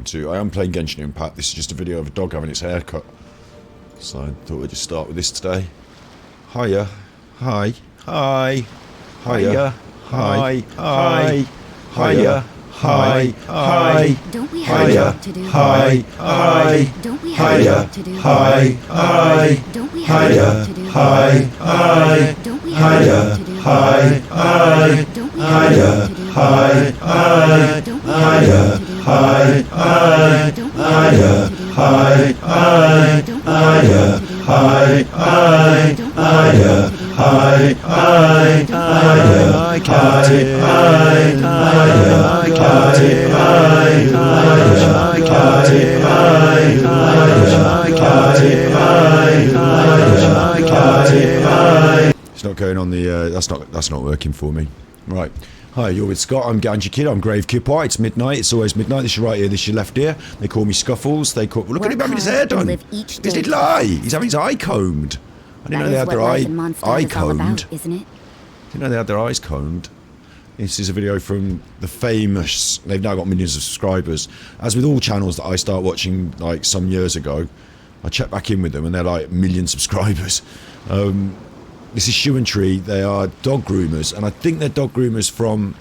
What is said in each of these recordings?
I am playing Genshin Impact. This is just a video of a dog having its hair cut. So I thought we'd just start with this today. Hiya. Hi. Hi. Hiya. Hi. Hi. Hiya. Hi. Hi. Don't we have a job to do? Hi. Hi. Don't we have a job to do? Hi. Hi. Don't we have a job to do? Hi. Hi. Don't we have a job to do? Hi. Hi. Don't we have a job to do? Hi. Hi. Don't we have a job to do? Hi. Hi. Don't we have a job to do? Hi. Hi. Don't we have a job to do? Hi. Hi. Don't we have a job to do? Hi. Hi. Don't we have a It's not going on the, that's not working for me. Right. Hi, you're with Scott. I'm Ganja Kid. I'm Grave Kipwhite. It's midnight. It's always midnight. This is your right ear. This is your left ear. They call me Scuffles. They call... Look at him having his hair done. His little eye. He's having his eye combed. I didn't know they had their eye combed. Isn't it? Didn't know they had their eyes combed. This is a video from the famous... They've now got millions of subscribers. As with all channels that I start watching, like, some years ago, I check back in with them and they're like 1 million subscribers. This is Shu Tree. They are dog groomers, and I think they're dog groomers from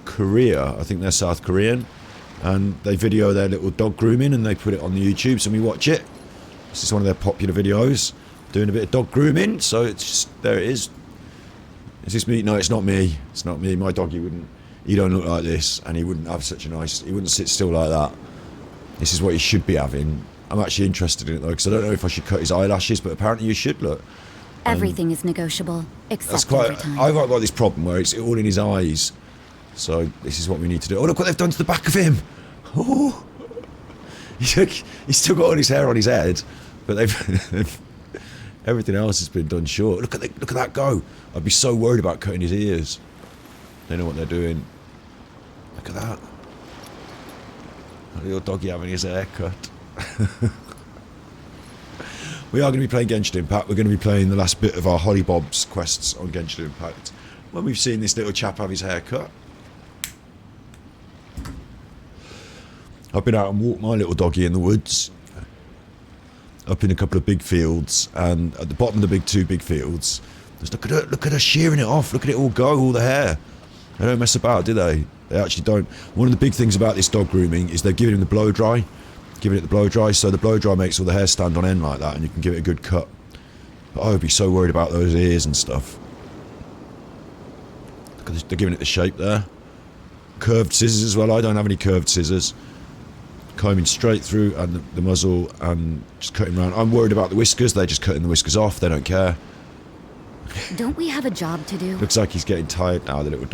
Korea. I think they're South Korean, and they video their little dog grooming and they put it on the YouTube, so we watch it. This is one of their popular videos, doing a bit of dog grooming. So it's just, there it is. Is this me? No, it's not me. It's not me. My doggy wouldn't. He don't look like this, and he wouldn't have such a nice. He wouldn't sit still like that. This is what he should be having. I'm actually interested in it though, because I don't know if I should cut his eyelashes, but apparently you should. Look. Everything is negotiable, except That's quite. overtime. I've got this problem where it's all in his eyes. So this is what we need to do. Oh, look what they've done to the back of him. Oh, he's still got all his hair on his head, but they've everything else has been done short. Look at that go. I'd be so worried about cutting his ears. They know what they're doing. Look at that. A little doggy having his hair cut. We are going to be playing Genshin Impact. We're going to be playing the last bit of our Hollybobs quests on Genshin Impact. When we've seen this little chap have his hair cut. I've been out and walked my little doggy in the woods. Up in a couple of big fields. And at the bottom of the two big fields, just look at her shearing it off. Look at it all go, all the hair. They don't mess about, do they? They actually don't. One of the big things about this dog grooming is they're giving him the blow dry. Giving it the blow dry, so the blow dry makes all the hair stand on end like that, and you can give it a good cut. But I would be so worried about those ears and stuff. Because they're giving it the shape there. Curved scissors as well. I don't have any curved scissors. Combing straight through and the muzzle and just cutting around. I'm worried about the whiskers. They're just cutting the whiskers off. They don't care. Don't we have a job to do? Looks like he's getting tired now. The little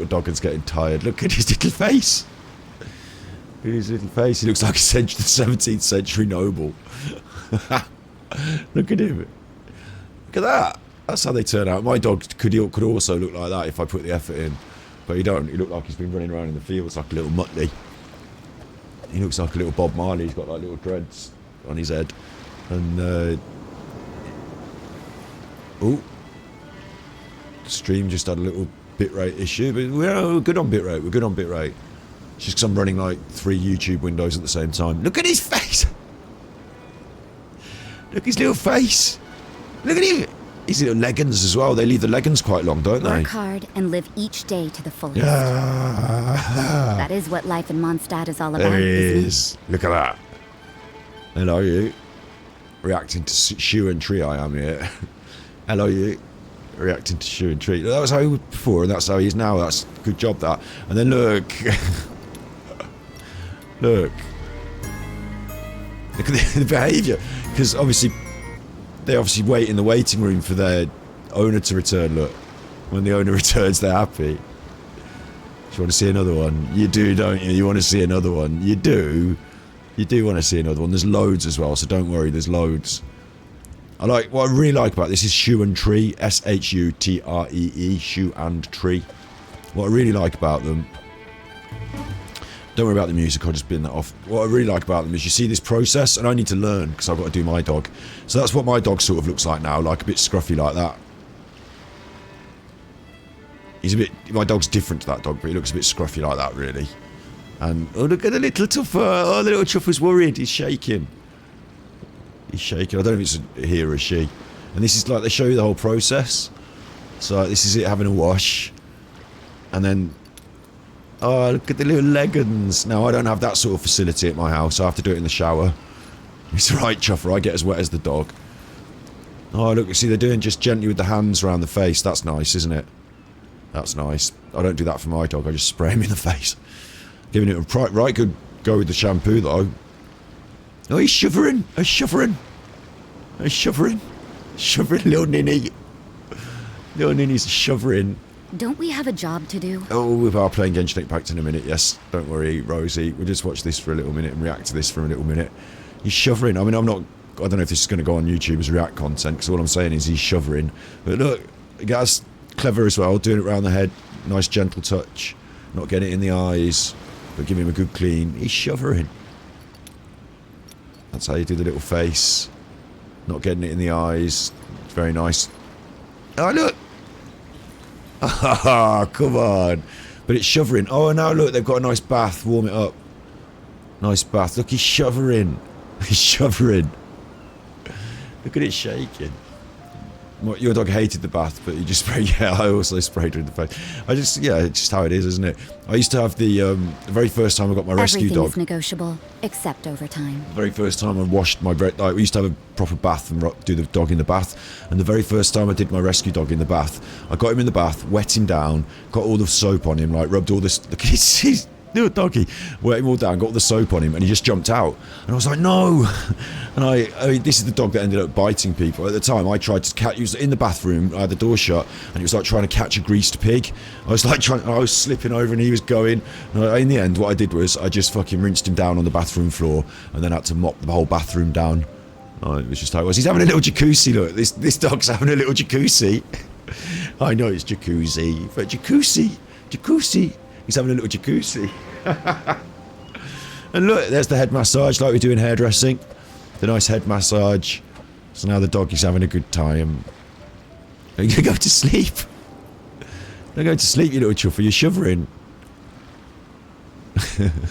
dog is getting tired. Look at his little face. His little face, he looks like a 17th century noble. Look at him. Look at that. That's how they turn out. My dog could also look like that if I put the effort in. But he don't. He looked like he's been running around in the fields like a little Muttley. He looks like a little Bob Marley. He's got like little dreads on his head. And, oh. The stream just had a little bitrate issue. But we're good on bitrate. We're good on bitrate. Just because I'm running like 3 YouTube windows at the same time. Look at his face! Look at his little face! Look at him! His little leggings as well. They leave the leggings quite long, don't they? Work hard and live each day to the fullest. Yeah. That is what life in Mondstadt is all about, There he isn't is. Look at that. Hello, you. Reacting to Shu Tree, I am here. Hello, you. Reacting to Shu Tree. That was how he was before, and that's how he is now. That's a good job, that. And then look. Look at the behaviour, because they obviously wait in the waiting room for their owner to return. Look, when the owner returns, they're happy. Do you want to see another one? You do, don't you? You want to see another one? You do want to see another one. There's loads as well, so don't worry, there's loads. What I really like about this is Shu and Tree, S-H-U-T-R-E-E, Shu and Tree. What I really like about them, don't worry about the music, I'll just bin that off. What I really like about them is you see this process, and I need to learn, because I've got to do my dog. So that's what my dog sort of looks like now, like a bit scruffy like that. My dog's different to that dog, but he looks a bit scruffy like that, really. And, oh, look at the little Tuffer. Oh, the little Tuffer's worried. He's shaking. He's shaking. I don't know if it's a he or a she. And this is like, they show you the whole process. So this is it having a wash. And then, oh, look at the little leggings. Now, I don't have that sort of facility at my house. I have to do it in the shower. It's right, Chuffer. I get as wet as the dog. Oh, look, see, they're doing just gently with the hands around the face. That's nice, isn't it? That's nice. I don't do that for my dog. I just spray him in the face. Giving it a right good go with the shampoo, though. Oh, he's shivering. He's shivering. He's shivering. Shivering, little ninny. Little ninny's shivering. Don't we have a job to do? Oh, we are playing Genshin Impact in a minute. Yes, don't worry, Rosie. We'll just watch this for a little minute and react to this for a little minute. He's shivering. I mean, I don't know if this is going to go on YouTube as react content, because all I'm saying is he's shivering. But look, the guy's clever as well, doing it around the head. Nice gentle touch. Not getting it in the eyes, but giving him a good clean. He's shivering. That's how you do the little face. Not getting it in the eyes. It's very nice. Oh, look! Ah, come on. But it's shivering. Oh, now look, they've got a nice bath. Warm it up. Nice bath. Look, he's shivering. He's shivering. Look at it shaking. Your dog hated the bath, but you just sprayed. Yeah, I also sprayed her in the face. Yeah, it's just how it is, isn't it? I used to have the very first time I got my rescue dog. Everything's negotiable, except overtime. The very first time I washed my we used to have a proper bath and do the dog in the bath. And the very first time I did my rescue dog in the bath, I got him in the bath, wet him down, got all the soap on him, like rubbed all this. Look, he's little doggy, wet him all down, got all the soap on him, and he just jumped out. And I was like, no. And I mean, this is the dog that ended up biting people. At the time, I tried to catch. He was in the bathroom. I had the door shut, and he was like trying to catch a greased pig. I was like I was slipping over, and he was going. And in the end, what I did was I just fucking rinsed him down on the bathroom floor, and then had to mop the whole bathroom down. Oh, it was just how it was. He's having a little jacuzzi. Look, this dog's having a little jacuzzi. I know it's jacuzzi, but jacuzzi. He's having a little jacuzzi. And look, there's the head massage like we do in hairdressing. The nice head massage. So now the dog is having a good time. Are you going to go to sleep? Don't go to sleep, you little chuffer. You're shivering.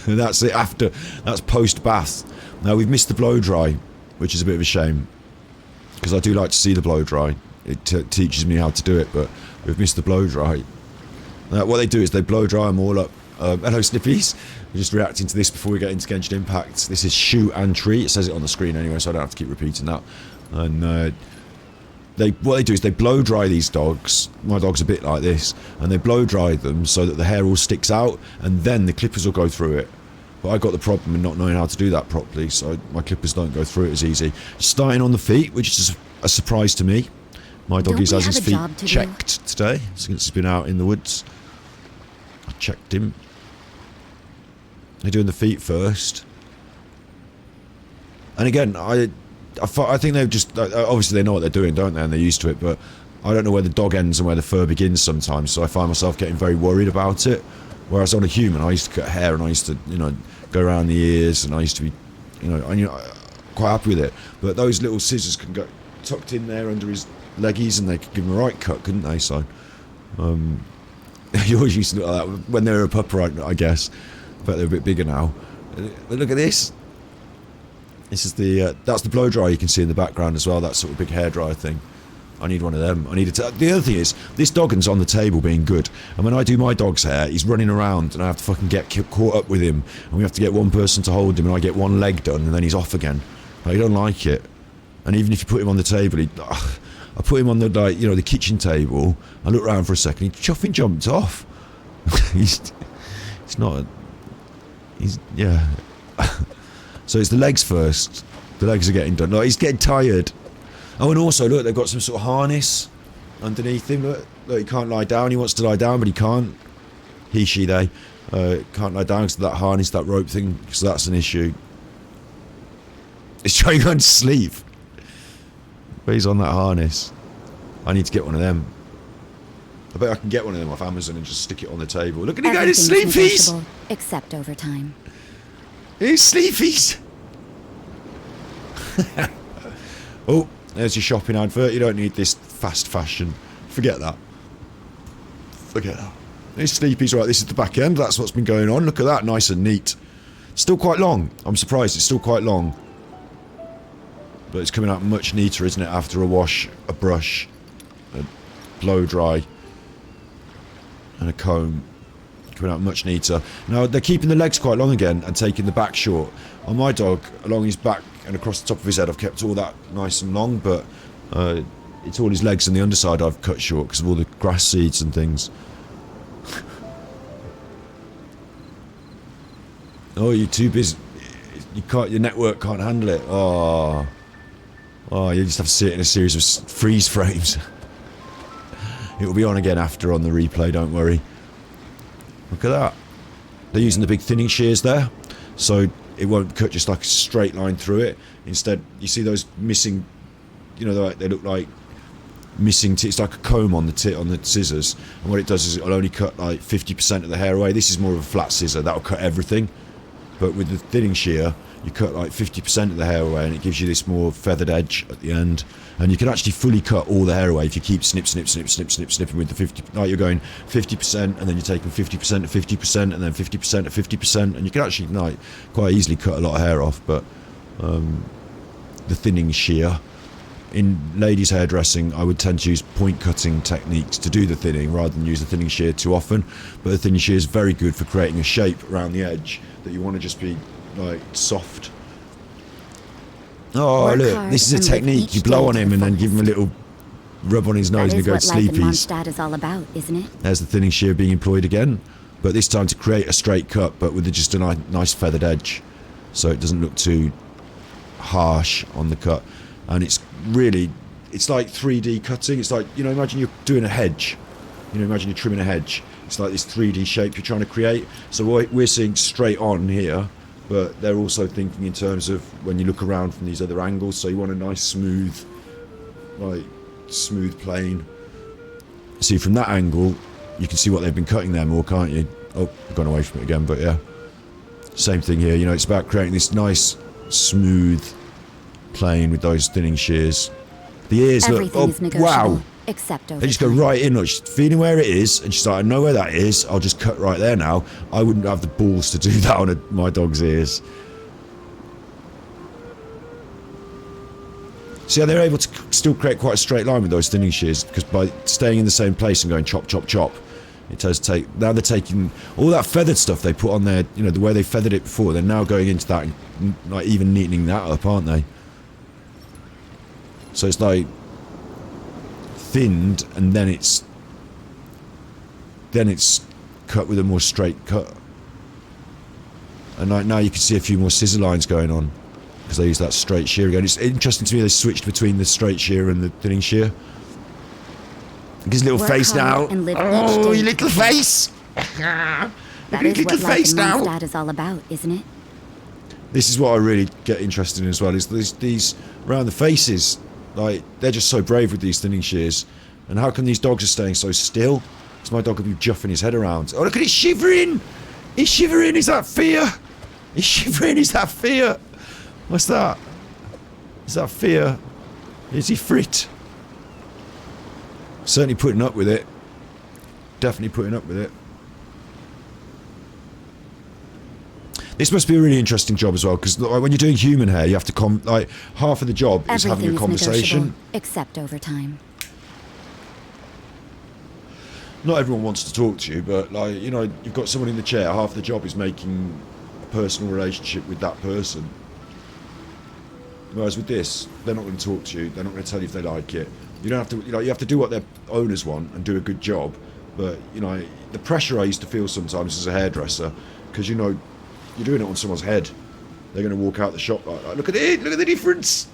That's it after. That's post-bath. Now, we've missed the blow dry, which is a bit of a shame. Because I do like to see the blow dry. It teaches me how to do it, but we've missed the blow dry. What they do is they blow dry them all up. Hello, Snippies. We're just reacting to this before we get into Genshin Impact. This is Shu Tree. It says it on the screen anyway, so I don't have to keep repeating that. And what they do is they blow dry these dogs. My dog's a bit like this. And they blow dry them so that the hair all sticks out, and then the clippers will go through it. But I got the problem in not knowing how to do that properly, so my clippers don't go through it as easy. Starting on the feet, which is a surprise to me. My doggy has his feet checked today, since he's been out in the woods. I checked him. They're doing the feet first. And again, I think they've just... Obviously they know what they're doing, don't they? And they're used to it, but I don't know where the dog ends and where the fur begins sometimes, so I find myself getting very worried about it. Whereas on a human, I used to cut hair and I used to, go around the ears, and I used to be, quite happy with it. But those little scissors can go tucked in there under his leggies, and they could give him a right cut, couldn't they? So, you always used to look like that when they were a pup, I guess. But they're a bit bigger now. But look at this. This is that's the blow dryer you can see in the background as well. That sort of big hair dryer thing. I need one of them. The other thing is, this doggin's on the table being good. And when I do my dog's hair, he's running around, and I have to fucking get caught up with him. And we have to get one person to hold him, and I get one leg done, and then he's off again. I don't like it. And even if you put him on the table, I put him on the the kitchen table. I look around for a second. He chuffing jumped off. Yeah. So it's the legs first. The legs are getting done. No, he's getting tired. Oh, and also look, they've got some sort of harness underneath him. Look, he can't lie down. He wants to lie down, but he can't. He, she, they can't lie down because of that harness, that rope thing. So that's an issue. He's trying to go to sleep. But he's on that harness. I need to get one of them. I bet I can get one of them off Amazon and just stick it on the table. Look at him going to sleepies! Except overtime. He's sleepies! Oh, there's your shopping advert. You don't need this fast fashion. Forget that. Forget that. His sleepies, right, this is the back end. That's what's been going on. Look at that, nice and neat. Still quite long. I'm surprised it's still quite long. But it's coming out much neater, isn't it, after a wash, a brush, a blow dry, and a comb. Coming out much neater. Now, they're keeping the legs quite long again and taking the back short. On my dog, along his back and across the top of his head, I've kept all that nice and long, but it's all his legs and the underside I've cut short because of all the grass seeds and things. Oh, you're too busy. You can't. Your network can't handle it. Oh, you just have to see it in a series of freeze frames. It will be on again after on the replay. Don't worry. Look at that. They're using the big thinning shears there, so it won't cut just like a straight line through it. Instead, you see those missing. You know, they look like missing. It's like a comb on the scissors, and what it does is it'll only cut like 50% of the hair away. This is more of a flat scissor that'll cut everything. But with the thinning shear, you cut like 50% of the hair away, and it gives you this more feathered edge at the end. And you can actually fully cut all the hair away if you keep snipping with the 50. Like you're going 50%, and then you're taking 50% to 50%, and then 50% to 50%, and you can actually like quite easily cut a lot of hair off. But the thinning shear. In ladies' hairdressing, I would tend to use point cutting techniques to do the thinning rather than use the thinning shear too often. But the thinning shear is very good for creating a shape around the edge that you want to just be like soft. Oh, Work look, hard this is a and live technique. each You blow day on to him the and then give him a little rub on his nose and he goes That is what life in sleepies. Mondstadt is all about, isn't it? There's the thinning shear being employed again, but this time to create a straight cut, but with just a nice feathered edge, so it doesn't look too harsh on the cut. And it's really, it's like 3D cutting. It's like, you know, imagine you're doing a hedge. You know, imagine you're trimming a hedge. It's like this 3D shape you're trying to create. So we're seeing straight on here, but they're also thinking in terms of when you look around from these other angles. So you want a nice smooth, like smooth plane. See, from that angle, you can see what they've been cutting there more, can't you? Oh, I've gone away from it again, but yeah. Same thing here. You know, it's about creating this nice, smooth plane with those thinning shears. The ears look, Everything is negotiable, wow. except over They just go time. right in. Look, she's feeling where it is, and she's like, I know where that is. I'll just cut right there now. I wouldn't have the balls to do that on my dog's ears. See how they're able to still create quite a straight line with those thinning shears, because by staying in the same place and going chop, chop, chop, it does take. Now they're taking all that feathered stuff they put on there. You know, the way they feathered it before. They're now going into that, and like even neatening that up, aren't they? So it's like thinned, and then it's cut with a more straight cut. And like now you can see a few more scissor lines going on because they use that straight shear again. It's interesting to me they switched between the straight shear and the thinning shear. Look at his little Work face now. hard and live each Oh, day your to little the face! That Look at his is what little life face in now. Mondstadt is all about, isn't it? This is what I really get interested in as well, is these around the faces. Like, they're just so brave with these thinning shears. And how come these dogs are staying so still? Because my dog could be juffing his head around. Oh, look at it shivering! He's shivering, is that fear? He's shivering, is that fear? What's that? Is that fear? Is he frit? Certainly putting up with it. Definitely putting up with it. This must be a really interesting job as well, because like, when you're doing human hair, you have to like half of the job is having a conversation. Negotiable, except over time. Not everyone wants to talk to you, but like, you know, you've got someone in the chair. Half the job is making a personal relationship with that person. Whereas with this, they're not going to talk to you. They're not going to tell you if they like it. You don't have to. You know, you have to do what their owners want and do a good job. But you know, the pressure I used to feel sometimes as a hairdresser, because you know, you're doing it on someone's head. They're going to walk out the shop like that. Look at it. Look at the difference.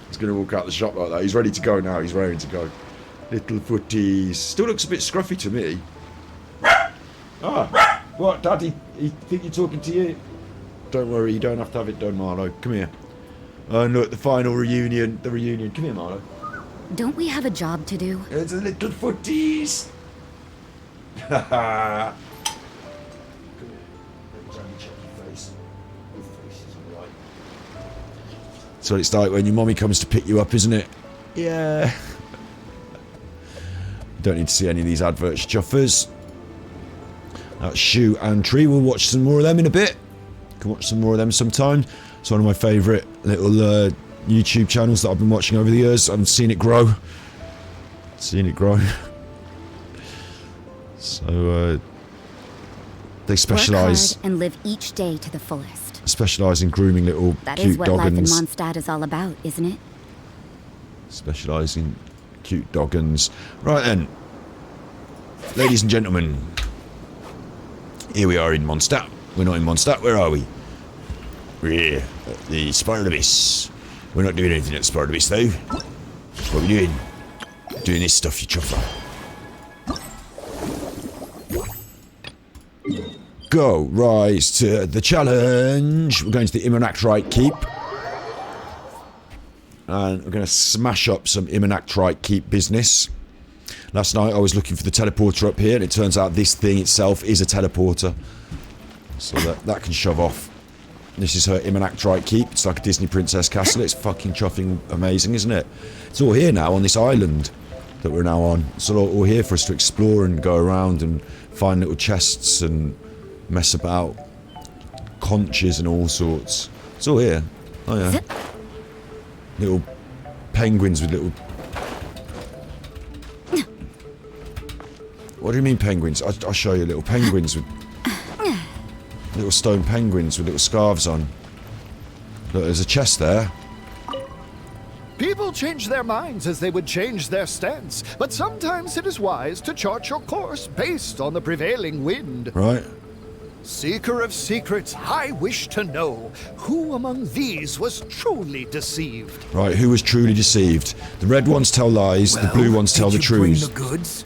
He's going to walk out the shop like that. He's ready to go now. He's raring to go. Little footies. Still looks a bit scruffy to me. Ah, what, Daddy? You think you're talking to you? Don't worry. You don't have to have it done, Marlo. Come here. And look, the final reunion. The reunion. Come here, Marlo. Don't we have a job to do? It's a little footies. Ha ha. That's what it's like when your mommy comes to pick you up, isn't it? Yeah. Don't need to see any of these adverts, chuffers. That's Shu and Tree. We'll watch some more of them in a bit. Can watch some more of them sometime. It's one of my favourite little YouTube channels that I've been watching over the years. I've seen it grow. Seen it grow. So they specialise. Work hard and live each day to the fullest. Specialise in grooming little That cute is what life in doggins. Mondstadt is all about, isn't it? Specialise in cute doggins. Right then, ladies and gentlemen, here we are in Mondstadt. We're not in Mondstadt. Where are we? We're here at the Spiral Abyss. We're not doing anything at the Spiral Abyss though. What are we doing? Doing this stuff, you chuffer. Go, rise to the challenge. We're going to the Immernachtreich Keep. And we're going to smash up some Immernachtreich Keep business. Last night I was looking for the teleporter up here, and it turns out this thing itself is a teleporter. So that can shove off. This is her Immernachtreich Keep. It's like a Disney princess castle. It's fucking chuffing amazing, isn't it? It's all here now on this island that we're now on. It's all here for us to explore and go around and find little chests and mess about. Conches and all sorts. It's all here. Oh yeah. Little penguins with little... What do you mean penguins? I'll show you little penguins with... Little stone penguins with little scarves on. Look, there's a chest there. People change their minds as they would change their stance, but sometimes it is wise to chart your course based on the prevailing wind. Right. Seeker of secrets, I wish to know who among these was truly deceived. Right, who was truly deceived? The red ones tell lies, the blue ones tell the truth. Did you bring the goods?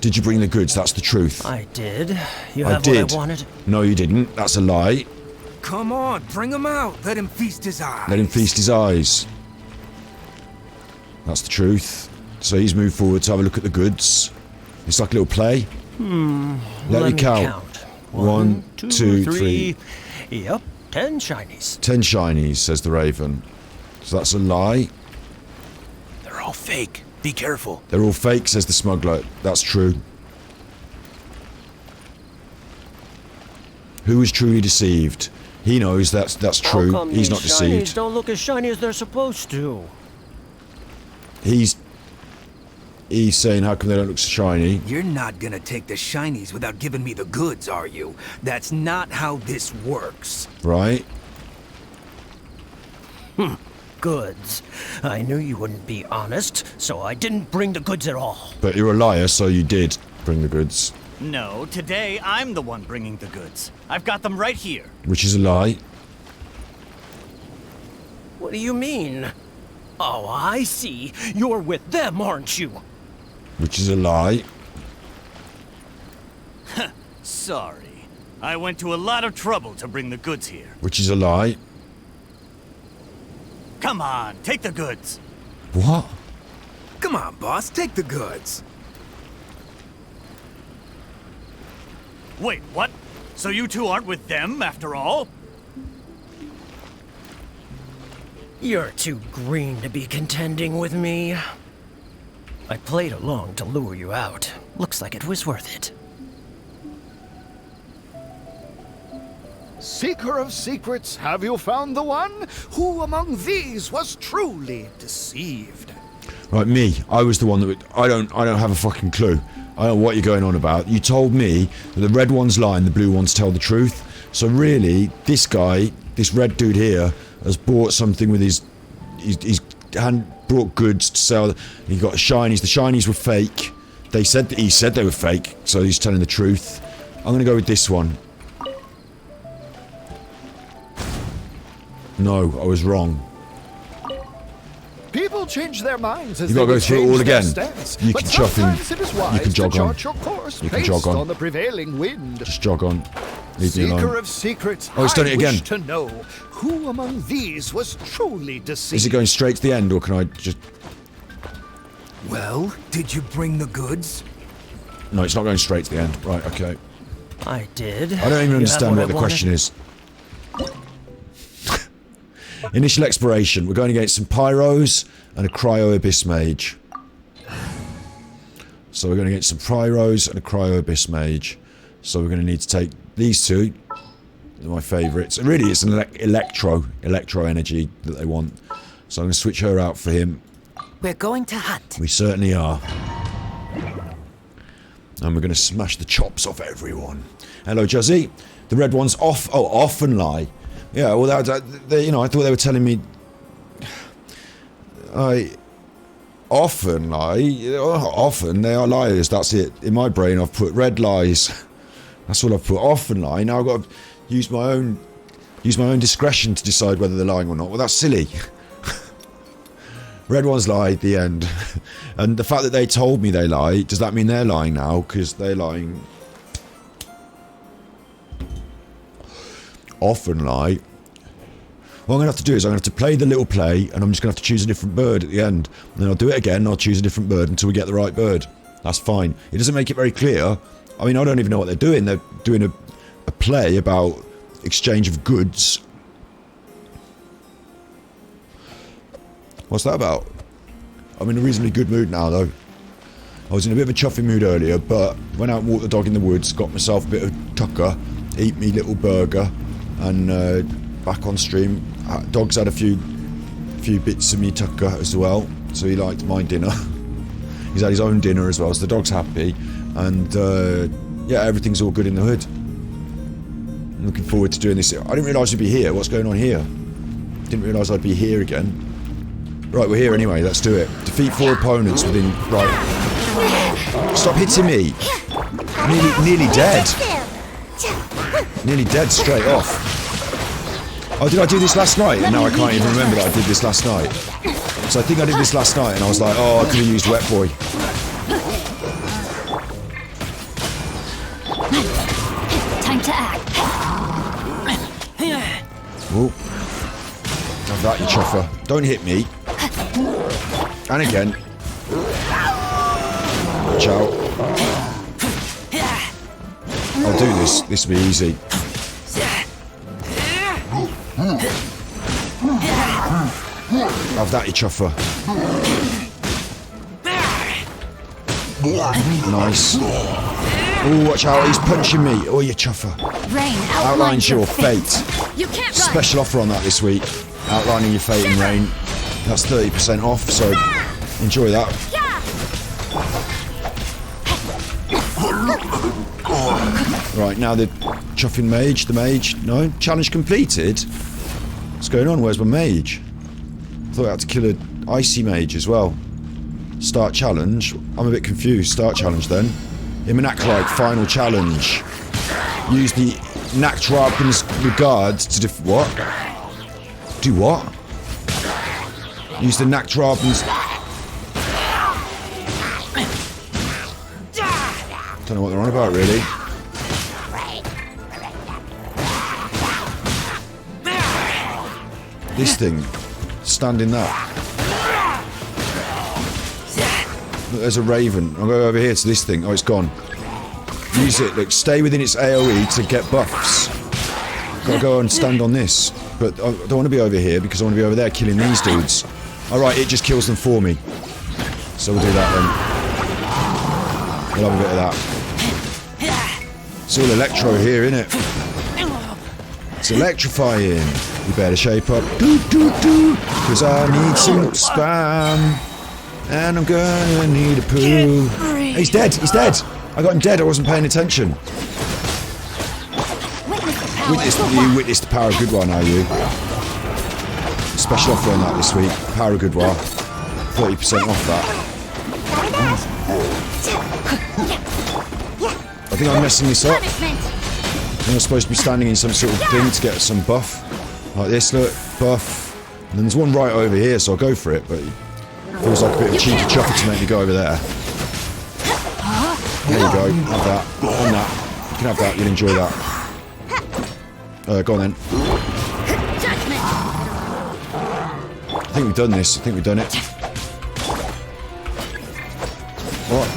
Did you bring the goods? That's the truth. I did. You I have did. what I wanted? No, you didn't. That's a lie. Come on, bring him out. Let him feast his eyes. Let him feast his eyes. That's the truth. So he's moved forward to have a look at the goods. It's like a little play. Let me count. 1, 2, 3. Yep, 10 shinies. 10 shinies, says the raven. So that's a lie. They're all fake. Be careful. They're all fake, says the smuggler. That's true. Who is truly deceived? He knows that's true. How come He's these not deceived. shinies don't look as shiny as they're supposed to? He's saying, how come they don't look so shiny? You're not gonna take the shinies without giving me the goods, are you? That's not how this works. Right? Goods. I knew you wouldn't be honest, so I didn't bring the goods at all. But you're a liar, so you did bring the goods. No, today I'm the one bringing the goods. I've got them right here. Which is a lie. What do you mean? Oh, I see. You're with them, aren't you? Which is a lie. Sorry. I went to a lot of trouble to bring the goods here. Which is a lie. Come on, take the goods. What? Come on, boss, take the goods. Wait, what? So you two aren't with them after all? You're too green to be contending with me. I played along to lure you out. Looks like it was worth it. Seeker of secrets, have you found the one? Who among these was truly deceived? Right, me. I was the one that I don't have a fucking clue. I don't know what you're going on about. You told me that the red ones lie and the blue ones tell the truth. So really, this guy, this red dude here, has bought something with his hand, brought goods to sell. He got shinies. The shinies were fake. He said they were fake, so he's telling the truth. I'm gonna go with this one. No, I was wrong. People change their minds as You they gotta go would through it change all their again. stance, You but can chuff in. sometimes it is You wise can jog to on. chart your course You can based jog on. on the prevailing wind. Just jog on. Leave me Seeker alone. of secrets, Oh, it's done it I again. wish to know who among these was truly deceived. Is it going straight to the end, or can I just... Well, did you bring the goods? No, it's not going straight to the end. Right, okay. I did. I don't even understand what the question is. Initial exploration. We're going against some pyros and a cryo abyss mage. So we're going to get some Pyros and a Cryo Abyss Mage. So we're going to need to take these two. They're my favourites. Really, it's an electro energy that they want. So I'm going to switch her out for him. We're going to hunt. We certainly are. And we're going to smash the chops off everyone. Hello, Juzzy. The red one's off. Oh, off and lie. Yeah, well, you know, I thought they were telling me... Often lie. Often they are liars. That's it. In my brain, I've put red lies. That's all I've put. Often lie. Now I've got to use my own discretion to decide whether they're lying or not. Well, that's silly. Red ones lie at the end. And the fact that they told me they lie, does that mean they're lying now? Because they're lying. Often lie. What I'm going to have to do is I'm going to have to play the little play, and I'm just going to have to choose a different bird at the end. And then I'll do it again, and I'll choose a different bird until we get the right bird. That's fine. It doesn't make it very clear. I mean, I don't even know what they're doing. They're doing a play about exchange of goods. What's that about? I'm in a reasonably good mood now, though. I was in a bit of a chuffing mood earlier, but went out and walked the dog in the woods, got myself a bit of tucker, eat me little burger, and back on stream. Dog's had a few bits of me tucker as well, so he liked my dinner. He's had his own dinner as well, so the dog's happy, and yeah, everything's all good in the hood. I'm looking forward to doing this. I didn't realise you'd be here. What's going on here? Didn't realise I'd be here again. Right, we're here anyway, let's do it. Defeat 4 opponents within... Right. Stop hitting me! Nearly dead. Nearly dead straight off. Oh, did I do this last night? No, I can't even remember that I did this last night. So I think I did this last night and I was like, oh, I could have used Wet Boy. Time to act. Whoa. Have that, you chuffer. Don't hit me. And again. Watch out. I'll do this. This will be easy. Have that, you chuffer. Nice. Oh, watch out. He's punching me. Oh, you chuffer. Rain Outlines your fate. You can't Special offer on that this week. Outlining your fate in rain. That's 30% off, so enjoy that. Right, now the chuffing mage, the mage. No, challenge completed. What's going on? Where's my mage? I thought I had to kill an icy mage as well. Start challenge. I'm a bit confused. Start challenge then. Immernachtreich final challenge. Use the Nachtrapen's regard to what? Do what? Use the Nachtrapen's... Don't know what they're on about, really. This thing. Standing that. Look, there's a raven. I'll go over here to this thing. Oh, it's gone. Use it. Look, stay within its AoE to get buffs. Gotta go and stand on this. But I don't want to be over here because I want to be over there killing these dudes. Alright, it just kills them for me. So we'll do that then. We'll have a bit of that. It's all electro here, isn't it? It's electrifying. You better shape up. Because I need some spam. And I'm gonna need a poo. He's dead, he's dead. I got him dead, I wasn't paying attention. You witnessed the power of good one, are you? Special offer on that this week. Power of good one. 30% off that. I think I'm messing this up. I think I'm supposed to be standing in some sort of thing to get some buff. Like this, look. Buff. And then there's one right over here, so I'll go for it, but it feels like a bit of a cheeky chuffer to make me go over there. There you go. Have that. On that. You can have that. You'll enjoy that. Go on then. I think we've done this. I think we've done it. What?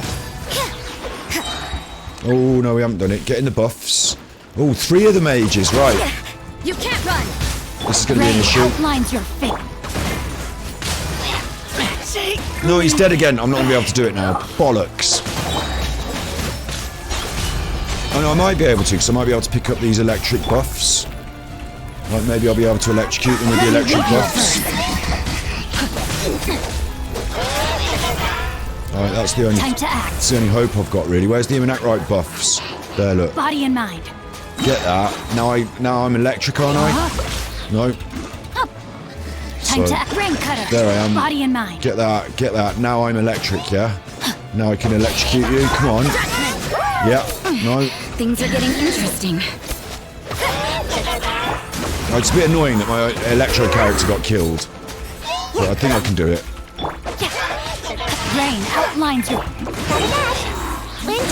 Oh, no, we haven't done it. Get in the buffs. Oh, 3 of the mages, right. You can't run. This is going to be an issue. Outlines your fate. No, he's dead again. I'm not going to be able to do it now. Bollocks. I might be able to, because I might be able to pick up these electric buffs. Like maybe I'll be able to electrocute them with the electric buffs. Alright, that's the only hope I've got really. Where's the Immernachtreich buffs? There, look. Body and mind. Get that. Now I'm electric, aren't I? No. Time to act. Rain cutter. There I am. Body and mind. Get that. Now I'm electric, yeah? Now I can electrocute you. Come on. Yeah. No. Things are getting interesting. It's a bit annoying that my electro character got killed. But I think I can do it. Rain outlines you.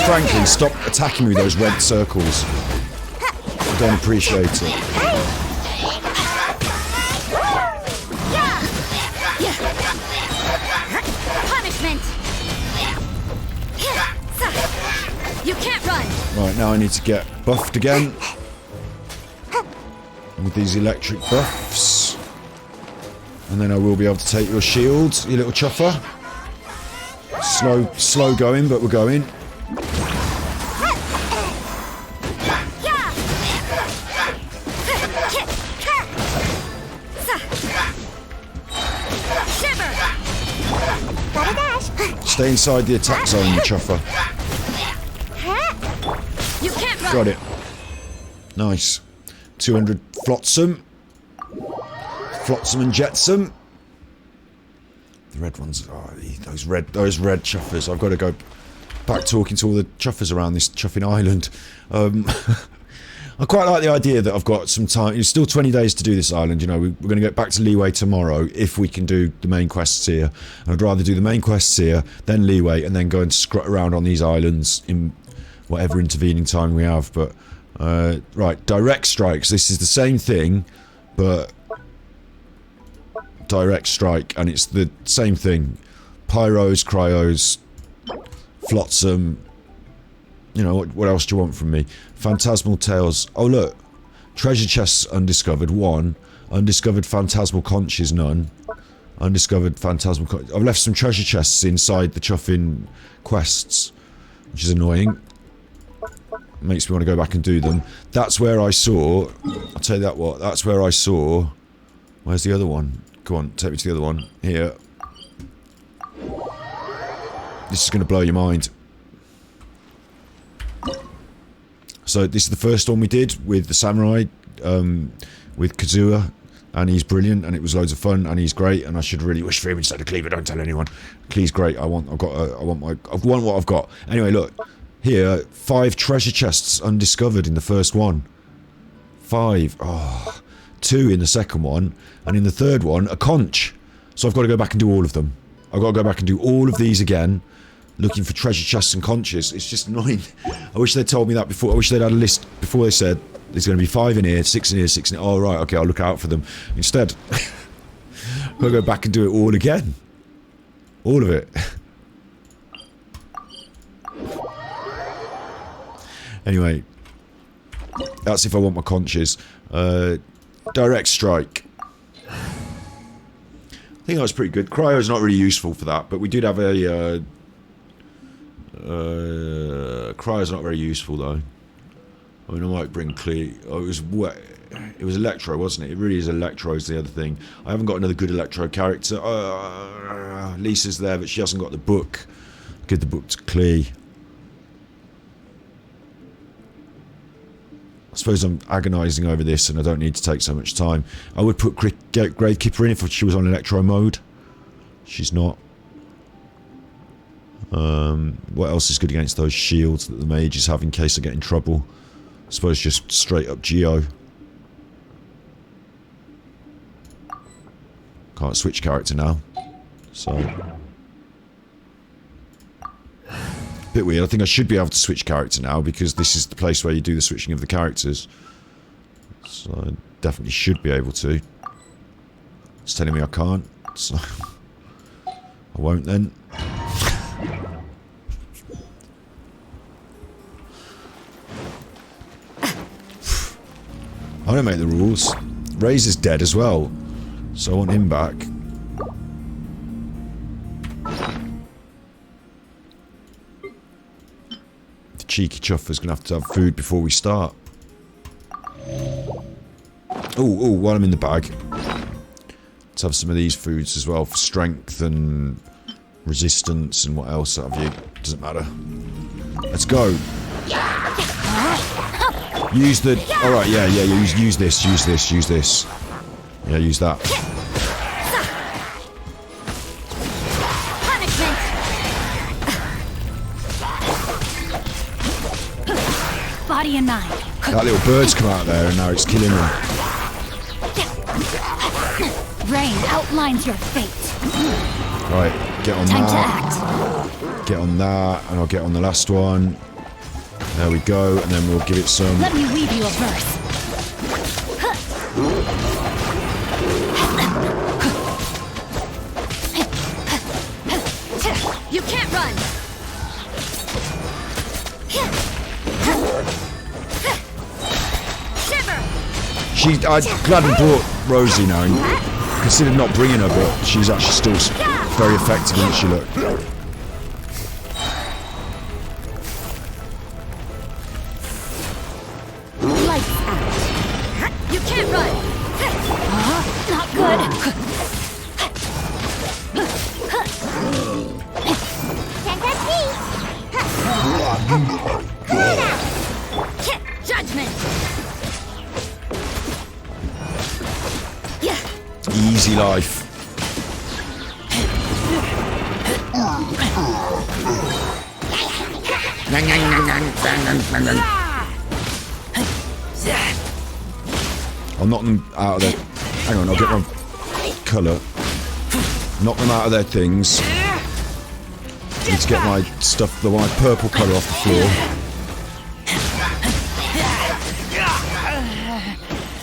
Franklin, stop attacking me with those red circles. I don't appreciate it. Punishment. You can't run. Right, now I need to get buffed again. With these electric buffs. And then I will be able to take your shield, you little chuffer. Slow going, but we're going. Stay inside the attack zone, you chuffer. You can't run. Got it. Nice. 200 flotsam. Flotsam and jetsam. The red ones. Oh, those red chuffers. I've got to go back talking to all the chuffers around this chuffing island. I quite like the idea that I've got some time. It's still 20 days to do this island. You know, we're going to get back to Leeway tomorrow if we can do the main quests here. And I'd rather do the main quests here, then Leeway, and then go and scrut around on these islands in whatever intervening time we have. But right, direct strikes. This is the same thing, but direct strike, and it's the same thing. Pyros, cryos, flotsam. You know, what else do you want from me? Phantasmal tales. Oh look, treasure chests undiscovered 1, undiscovered phantasmal conches none, undiscovered phantasmal. I've left some treasure chests inside the chuffing quests, which is annoying. Makes me want to go back and do them. That's where I saw. I'll tell you that what. That's where I saw. Where's the other one? Come on, take me to the other one. Here. This is going to blow your mind. So this is the first one we did with the samurai, with Kazuha, and he's brilliant, and it was loads of fun, and he's great, and I should really wish for him instead of Cleaver. Don't tell anyone. Cleave's great. I want what I've got. Anyway, look here, 5 treasure chests undiscovered in the first one. 5. Oh, 2 in the second one, and in the third one, a conch. So I've got to go back and do all of them. I've got to go back and do all of these again. Looking for treasure chests and conches. It's just annoying. I wish they'd told me that before. I wish they'd had a list before they said there's going to be 5 in here, 6 in here, 6 in here. Oh, right, okay, I'll look out for them. Instead, I've got to go back and do it all again. All of it. Anyway, that's if I want my conches. Direct strike. I think that was pretty good. Cryo's not really useful for that, but we did have a... Cryo's not very useful though. I mean, I might bring clear. Oh, it was wet. It was electro, wasn't it? It really is electro. Is the other thing. I haven't got another good electro character. Lisa's there, but she hasn't got the book. Give the book to Clee. I suppose I'm agonising over this, and I don't need to take so much time. I would put Gravekeeper in if she was on electro mode. She's not. What else is good against those shields that the mages have in case I get in trouble? I suppose just straight up Geo. Can't switch character now. So. Bit weird. I think I should be able to switch character now because this is the place where you do the switching of the characters. So I definitely should be able to. It's telling me I can't. So I won't then. I don't make the rules. Razor's dead as well, so I want him back. The cheeky chuffers gonna have to have food before we start. Oh, while I'm in the bag, let's have some of these foods as well for strength and resistance and what else have you. Doesn't matter. Let's go. Use the. All right, yeah. Use this. Yeah, use that. Punishment. Body and mind. That little bird's come out there and now it's killing them. Rain outlines your fate. Right, get on Time to that. act. Get on that, and I'll get on the last one. There we go, and then we'll give it some. Let me weave you a verse. You can't run. Shiver. I'm glad we brought Rosie now. And considered not bringing her, but she's actually still very effective, isn't she? Look. Lights out. You can't run. Not good. Can't touch me. Judgment. Easy life. I'll knock them out of their... Hang on, I'll get my colour. Knock them out of their things. Need to get my stuff, my purple colour off the floor.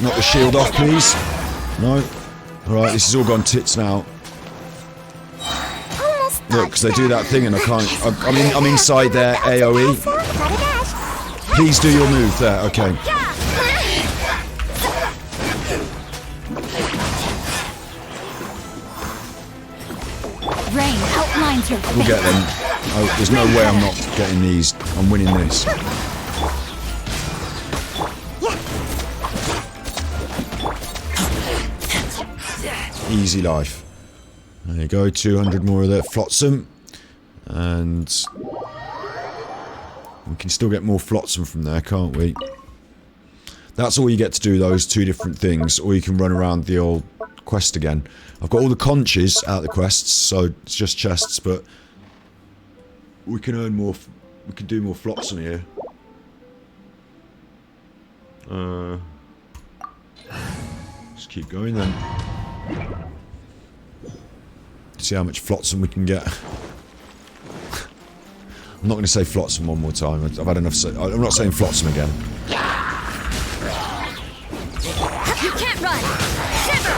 Knock the shield off, please. No? Alright, this has all gone tits now. Look, because they do that thing and I can't... I'm inside their AoE. Please do your move there, okay. Rain outlines your fate. We'll get them. Oh, there's no way I'm not getting these. I'm winning this. Easy life. There you go, 200 more of that flotsam. And we can still get more flotsam from there, can't we? That's all you get to do, those two different things, or you can run around the old quest again. I've got all the conches out of the quests, so it's just chests, but we can earn more, we can do more flotsam here. Just keep going then. See how much flotsam we can get. I'm not going to say flotsam one more time. I've had enough. I'm not saying flotsam again. You can't run. Shiver.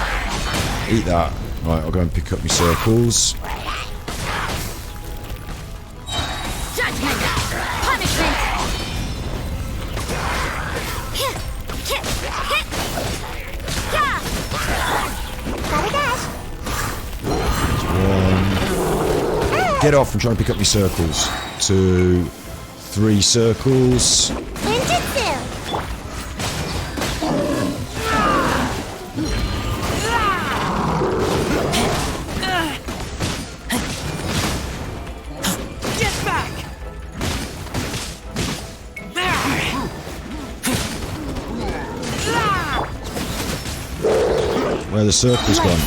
Eat that. Right, I'll go and pick up my circles. Judgment. Punishment. Gotta dash. One. Get off and try and pick up my circles. 2, 3 circles. Ninjutsu. Get back! Where are the circles gone?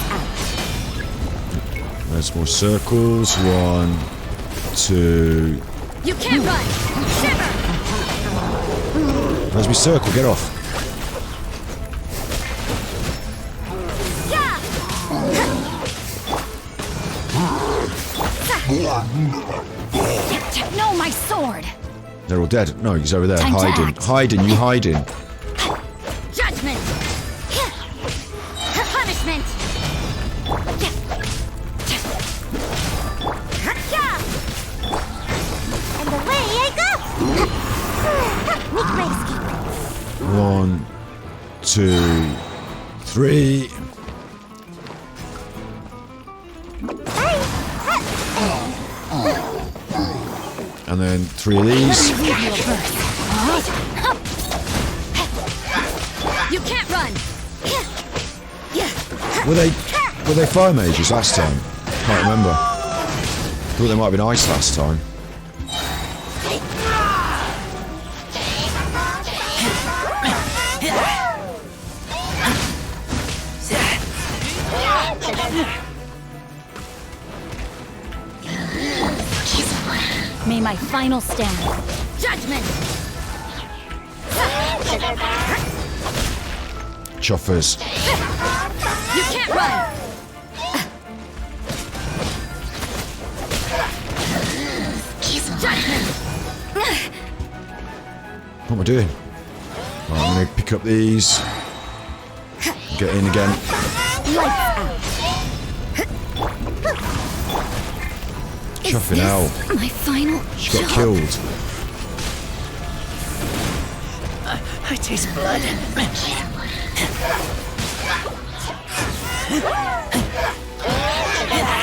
There's more circles. 1, 2. You can't run. Shiver. Where's my circle? Get off. No, my sword. They're all dead. No, he's over there. Time to Hiding. act. Hiding. You hiding. Judgment. Punishment. And away I go. Make my escape. 1, 2, 3. And then 3 of these. You can't run. Were they fire mages last time? Can't remember. Thought they might have been ice last time. May my final stand. Judgment. Chuffers. You can't run. Judgment. What am I doing? Right, I'm going to pick up these. Get in again. Lights out. Chuffing out. My final. She got killed. I taste blood.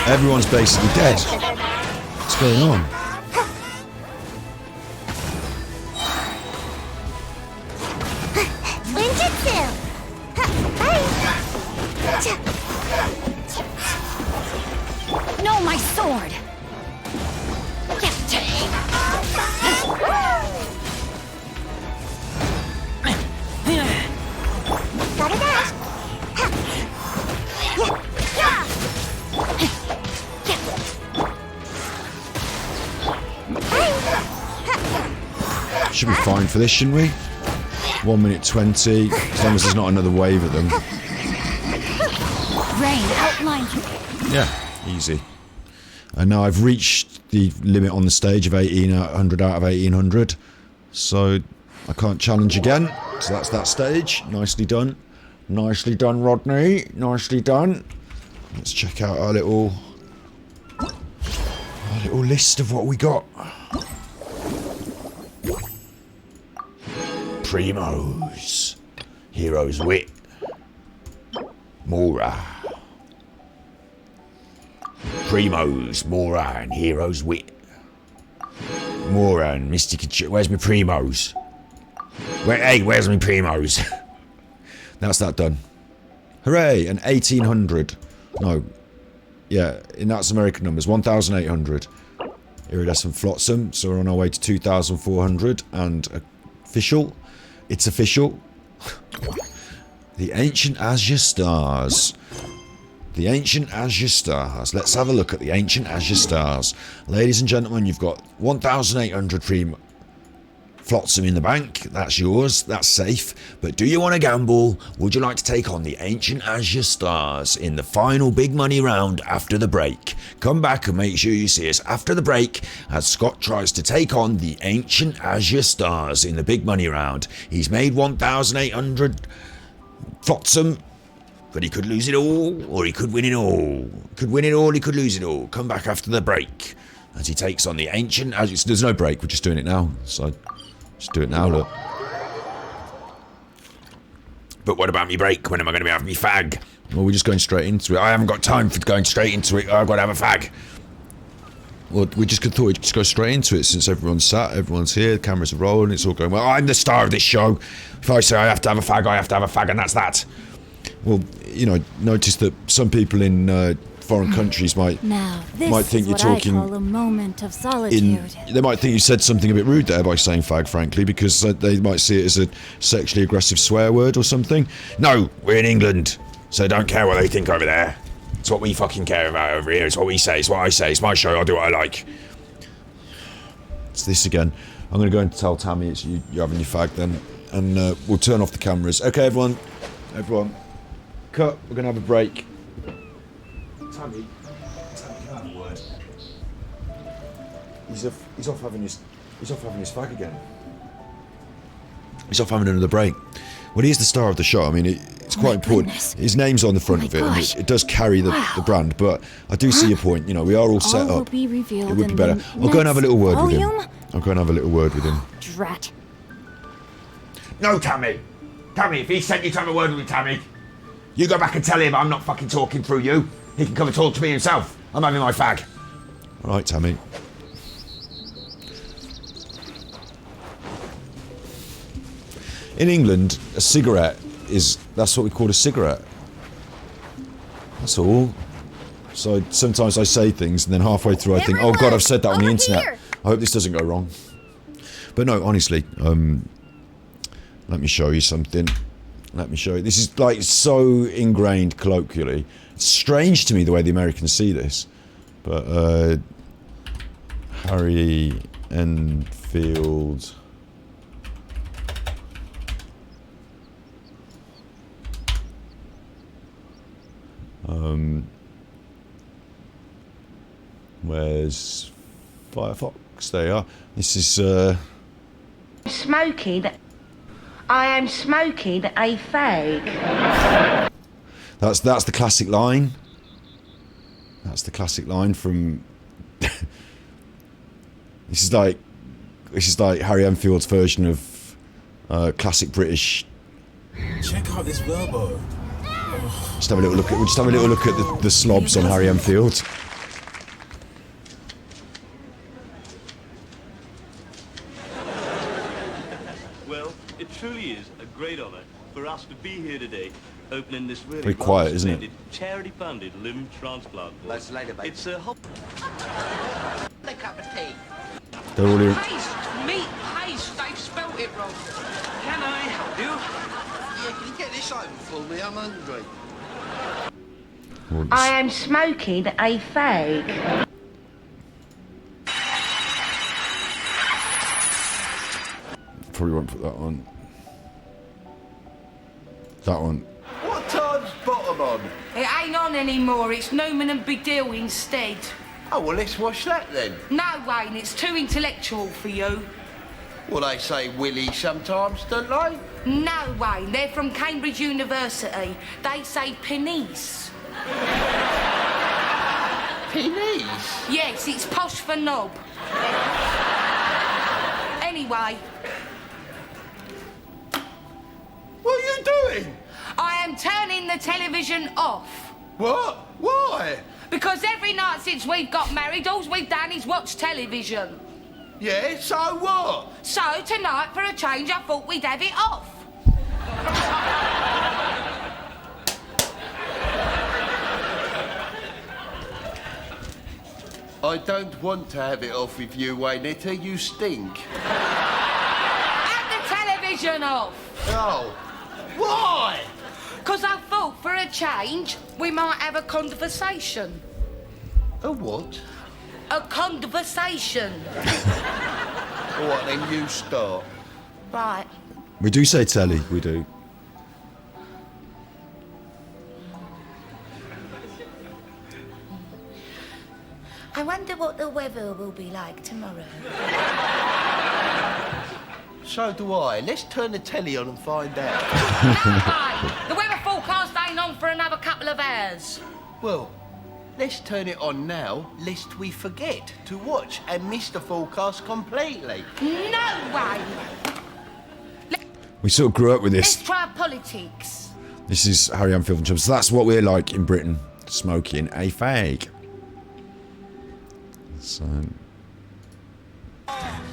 Everyone's basically dead. What's going on? Ninjutsu. No, my sword. Should be fine for this, shouldn't we? 1 minute 20, as long as there's not another wave of them. Rain outlines. Yeah, easy. And now I've reached the limit on the stage of 1800 out of 1800, so I can't challenge again. So that's that stage. Nicely done. Nicely done, Rodney. Nicely done. Let's check out our little list of what we got. Primos. Hero's Wit. Mora. Primos, Mora, and Hero's Wit. Mora and Mystic. Where's my Primos? Where's my Primos? That's that done. Hooray! And 1800. No. Yeah, and that's American numbers. 1800. Iridescent Flotsam. So we're on our way to 2400. And official. It's official. The Ancient Azure Stars. The Ancient Azure Stars. Let's have a look at the Ancient Azure Stars. Ladies and gentlemen, you've got 1,800 Flotsam in the bank. That's yours. That's safe. But do you want to gamble? Would you like to take on the Ancient Azure Stars in the final big money round after the break? Come back and make sure you see us after the break as Scott tries to take on the Ancient Azure Stars in the big money round. He's made 1,800 Flotsam, but he could lose it all, or he could win it all. Could win it all, he could lose it all. Come back after the break as he takes on the Ancient Azure. There's no break, we're just doing it now. So just do it now, look. But what about me break? When am I going to be having me fag? Well, we're just going straight into it. I haven't got time for going straight into it. I've got to have a fag. Well, we just thought we'd just go straight into it since everyone's sat, everyone's here, the cameras are rolling, it's all going well. I'm the star of this show. If I say I have to have a fag, I have to have a fag, and that's that. Well, you know, notice that some people in foreign countries might think you're talking. I call a moment of solitude. They might think you said something a bit rude there by saying fag, frankly, because they might see it as a sexually aggressive swear word or something. No, we're in England, so don't care what they think over there. It's what we fucking care about over here. It's what we say. It's what I say. It's my show. I'll do what I like. It's this again. I'm going to go and tell Tammy it's you're having your fag then, and we'll turn off the cameras. Okay, everyone, cut. We're going to have a break. Tammy, can I have a word? He's off having his fag again. He's off having another break. Well, he is the star of the show. I mean, it's quite important. His name's on the front of it, and it does carry the brand. But I do see your point. You know, we are all set up. It would be better. I'll go and have a little word with him. I'll go and have a little word with him. Drat. No, Tammy. Tammy, if he sent you to have a word with me, Tammy, you go back and tell him I'm not fucking talking through you. He can come and talk to me himself. I'm having my fag. All right, Tammy. In England, a cigarette that's what we call a cigarette. That's all. So sometimes I say things and then halfway through I think, oh god, I've said that on the internet. Here. I hope this doesn't go wrong. But no, honestly, let me show you something. Let me show you. This is like so ingrained colloquially. It's strange to me the way the Americans see this. But Harry Enfield. Where's Firefox? There you are. This is Smoking. I am smoking a fag. That's the classic line. That's the classic line from. This is like Harry Enfield's version of classic British. Check out this Verbo. Just have a little look at. We'll just have a little look at the slobs on Harry Enfield. Well, it truly is a great honour for us to be here today, opening this really Very quiet, isn't it? charity-funded limb transplant. Let's later, mate. It's a whole. A cup of tea. They're all here. Meat paste. They've spelt it wrong. Can I help you? Yeah, can you get this open for me? I'm hungry. I am smoking a fag. Probably won't put that on. That one. What time's bottom on? It ain't on anymore. It's Newman and Bedell instead. Oh, well, let's watch that then. No, Wayne, it's too intellectual for you. Well, they say Willie sometimes, don't they? No, Wayne, they're from Cambridge University. They say pennies. Pennies? Yes, it's posh for knob. Anyway, What are you doing? I am turning the television off. What? Why? Because every night since we've got married, all we've done is watch television. Yeah, so what? So tonight, for a change, I thought we'd have it off. I don't want to have it off with you, Waynetta. You stink. Have the television off. Oh. Why? Because I thought, for a change, we might have a conversation. A what? A conversation. All right, then you start. Right. We do say telly. We do. I wonder what the weather will be like tomorrow. So do I. Let's turn the telly on and find out. No, the weather forecast ain't on for another couple of hours. Well, let's turn it on now, lest we forget to watch and miss the forecast completely. No way. We sort of grew up with Let's this. try politics. This is Harry Enfield and Chubbs. So that's what we're like in Britain. Smoking a fag. So.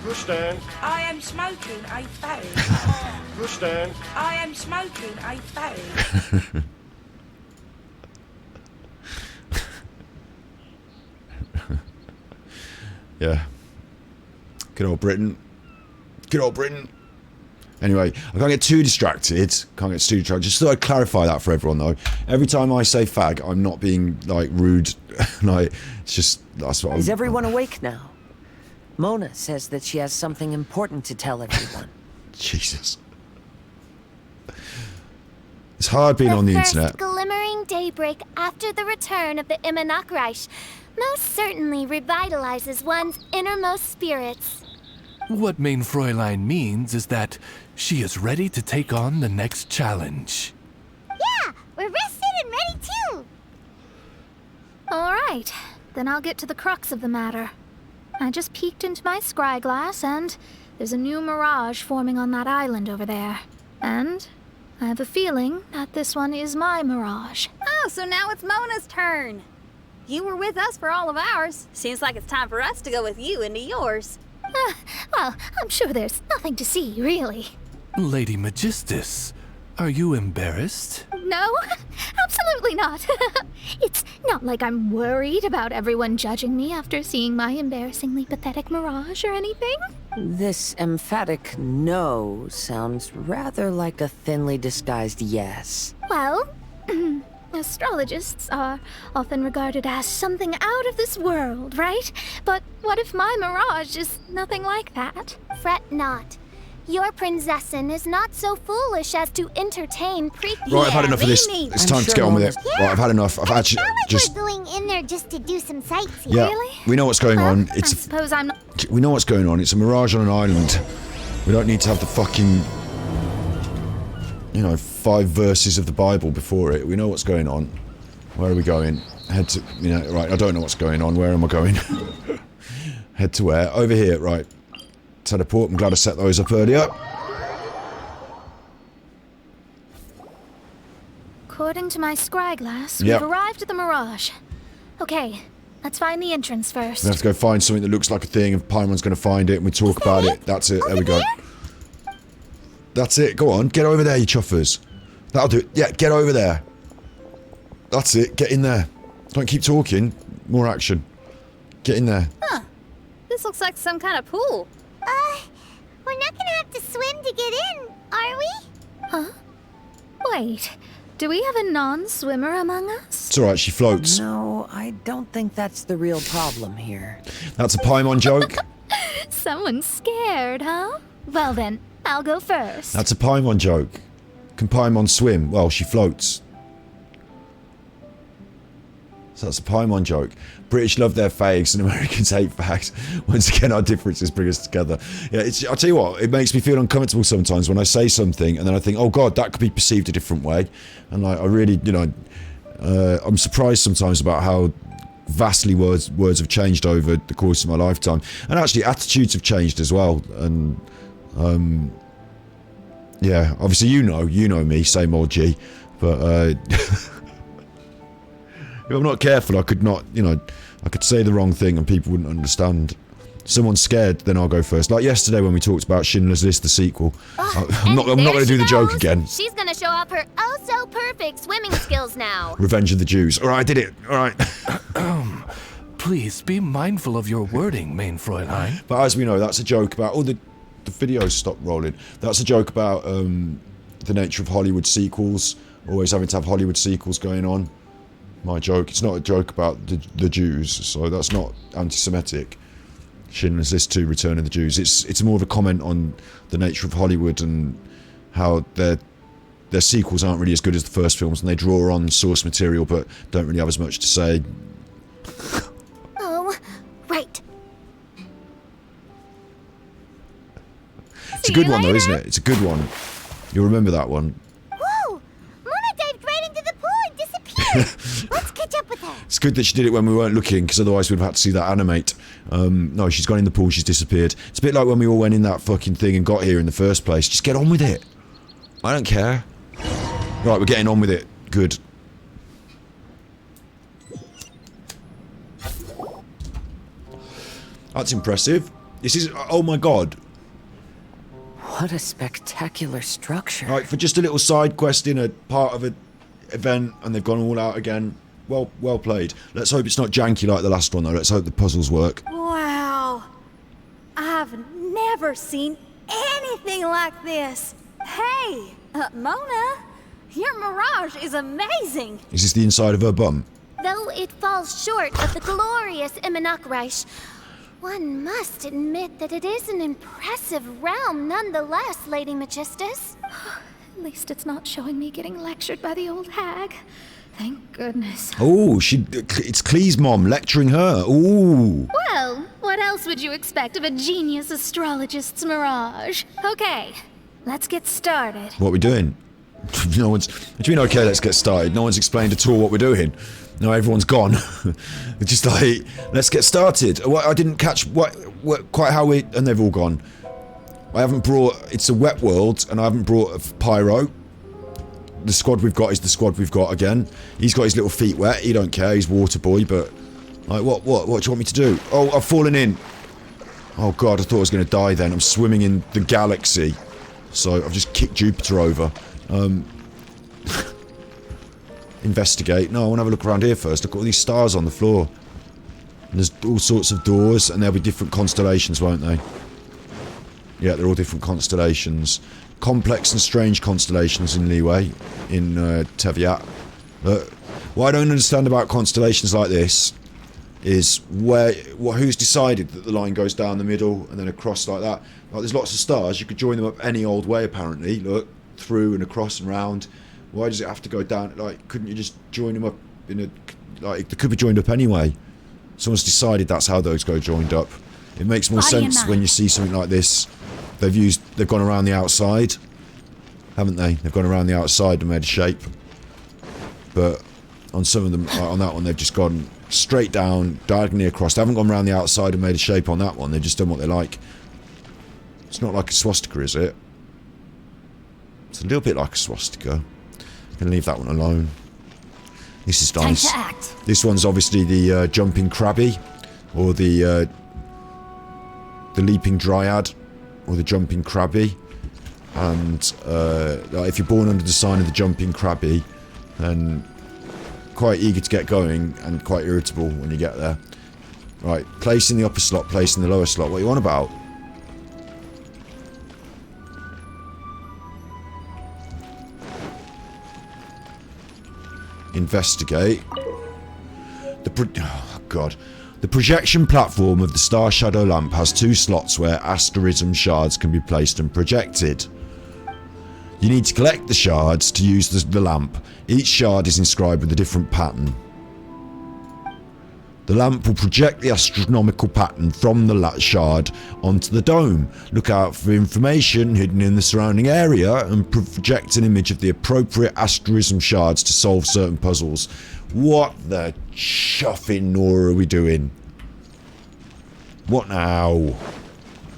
Push down. I am smoking a fag. Push down. I am smoking a fag. Yeah. Good old Britain. Good old Britain. Anyway, I can't get too distracted. Just thought I'd clarify that for everyone though. Every time I say fag, I'm not being like rude. Like, it's just, that's what Is everyone awake now? Mona says that she has something important to tell everyone. Jesus. It's hard being on the internet. First glimmering daybreak after the return of the Immernachtreich most certainly revitalizes one's innermost spirits. What main Fräulein means is that she is ready to take on the next challenge. Yeah, we're rested and ready too. All right, then I'll get to the crux of the matter. I just peeked into my scry glass and there's a new mirage forming on that island over there. And I have a feeling that this one is my mirage. Oh, so now it's Mona's turn. You were with us for all of ours. Seems like it's time for us to go with you into yours. Well, I'm sure there's nothing to see, really. Lady Magistus, are you embarrassed? No, absolutely not. It's not like I'm worried about everyone judging me after seeing my embarrassingly pathetic mirage or anything. This emphatic no sounds rather like a thinly disguised yes. Well, astrologists are often regarded as something out of this world, right? But what if my mirage is nothing like that? Fret not. Your prinzessin is not so foolish as to entertain Right, I've had enough of this. It's time to get on with it. Right, I've had enough. I've actually just... We're going in there just to do some sightseeing. Yeah, we know what's going on. I suppose I'm not... We know what's going on. It's a mirage on an island. We don't need to have the fucking... 5 verses of the Bible before it. We know what's going on. Where are we going? Head to... right, I don't know what's going on. Where am I going? Head to where? Over here, right. Teleport. I'm glad I set those up earlier. According to my scryglass, we've arrived at the mirage. Okay, let's find the entrance first. We have to go find something that looks like a thing, and Paimon's going to find it, and we talk about it. That's it. There we go. That's it. Go on. Get over there, you chuffers. That'll do it. Yeah, get over there. That's it. Get in there. Don't keep talking. More action. Get in there. Huh. This looks like some kind of pool. We're not gonna have to swim to get in, are we? Huh? Wait, do we have a non-swimmer among us? It's alright, she floats. No, I don't think that's the real problem here. That's a Paimon joke. Someone's scared, huh? Well then, I'll go first. That's a Paimon joke. Can Paimon swim? Well, she floats. So that's a Paimon joke. British love their fags and Americans hate fags. Once again, our differences bring us together. Yeah, I'll tell you what, it makes me feel uncomfortable sometimes when I say something and then I think, oh god, that could be perceived a different way. And like, I really, I'm surprised sometimes about how vastly words have changed over the course of my lifetime. And actually, attitudes have changed as well. And, yeah, obviously you know me, same old G. But, if I'm not careful, I could not, I could say the wrong thing and people wouldn't understand. Someone's scared, then I'll go first. Like yesterday when we talked about Schindler's List, the sequel. I'm not going to do the joke again. She's gonna show off her oh-so-perfect swimming skills now. Revenge of the Jews. Alright, I did it. Alright. Please be mindful of your wording, main Fräulein. But as we know, that's a joke about... Oh, the videos stopped rolling. That's a joke about the nature of Hollywood sequels. Always having to have Hollywood sequels going on. My joke. It's not a joke about the Jews, so that's not anti-Semitic. Schindler's List 2, Return of the Jews. It's more of a comment on the nature of Hollywood and how their sequels aren't really as good as the first films, and they draw on source material but don't really have as much to say. Oh, right. It's a good one though, isn't it? It's a good one. You'll remember that one. Whoa! Mona dived right into the pool and disappeared. Let's catch up with her. It's good that she did it when we weren't looking, because otherwise we'd have had to see that animate. No, she's gone in the pool, she's disappeared. It's a bit like when we all went in that fucking thing and got here in the first place. Just get on with it. I don't care. Right, we're getting on with it. Good. That's impressive. This is... Oh my god. What a spectacular structure. Right, for just a little side quest in a part of an event, and they've gone all out again. Well played. Let's hope it's not janky like the last one, though. Let's hope the puzzles work. Wow. I've never seen anything like this. Hey, Mona, your mirage is amazing. Is this the inside of her bum? Though it falls short of the glorious Immernachtreich, one must admit that it is an impressive realm nonetheless, Lady Magistus. At least it's not showing me getting lectured by the old hag. Thank goodness. Oh, it's Clee's mom lecturing her. Ooh. Well, what else would you expect of a genius astrologist's mirage? Okay, let's get started. What are we doing? No one's... What do you mean, okay, let's get started? No one's explained at all what we're doing. No, everyone's gone. It's just like, let's get started. I didn't catch quite how we... And they've all gone. I haven't brought... It's a wet world, and I haven't brought a pyro. The squad we've got is the squad we've got again. He's got his little feet wet. He don't care. He's water boy, but... Like, what do you want me to do? Oh, I've fallen in. Oh, God, I thought I was going to die then. I'm swimming in the galaxy. So I've just kicked Jupiter over. Investigate. No, I want to have a look around here first. Look at all these stars on the floor. And there's all sorts of doors, and there'll be different constellations, won't they? Yeah, they're all different constellations. Complex and strange constellations in Leeway, in Teviat. What I don't understand about constellations like this is who's decided that the line goes down the middle and then across like that. Like, there's lots of stars. You could join them up any old way, apparently. Look, through and across and round. Why does it have to go down? Like, couldn't you just join them up in a... Like, they could be joined up anyway. Someone's decided that's how those go joined up. It makes more sense when you see something like this. They've gone around the outside, haven't they? They've gone around the outside and made a shape. But on some of them, on that one, they've just gone straight down, diagonally across. They haven't gone around the outside and made a shape on that one. They've just done what they like. It's not like a swastika, is it? It's a little bit like a swastika. I'm going to leave that one alone. This is nice. Time to act. This one's obviously the jumping crabby, or the leaping dryad, or the jumping crabby. And if you're born under the sign of the jumping crabby, then quite eager to get going and quite irritable when you get there. Right, place in the upper slot, place in the lower slot. What are you on about? Investigate. Oh, God. The projection platform of the Star Shadow lamp has 2 slots where asterism shards can be placed and projected. You need to collect the shards to use the lamp. Each shard is inscribed with a different pattern. The lamp will project the astronomical pattern from the shard onto the dome. Look out for information hidden in the surrounding area and project an image of the appropriate asterism shards to solve certain puzzles. What the chuffing Nora are we doing? What now?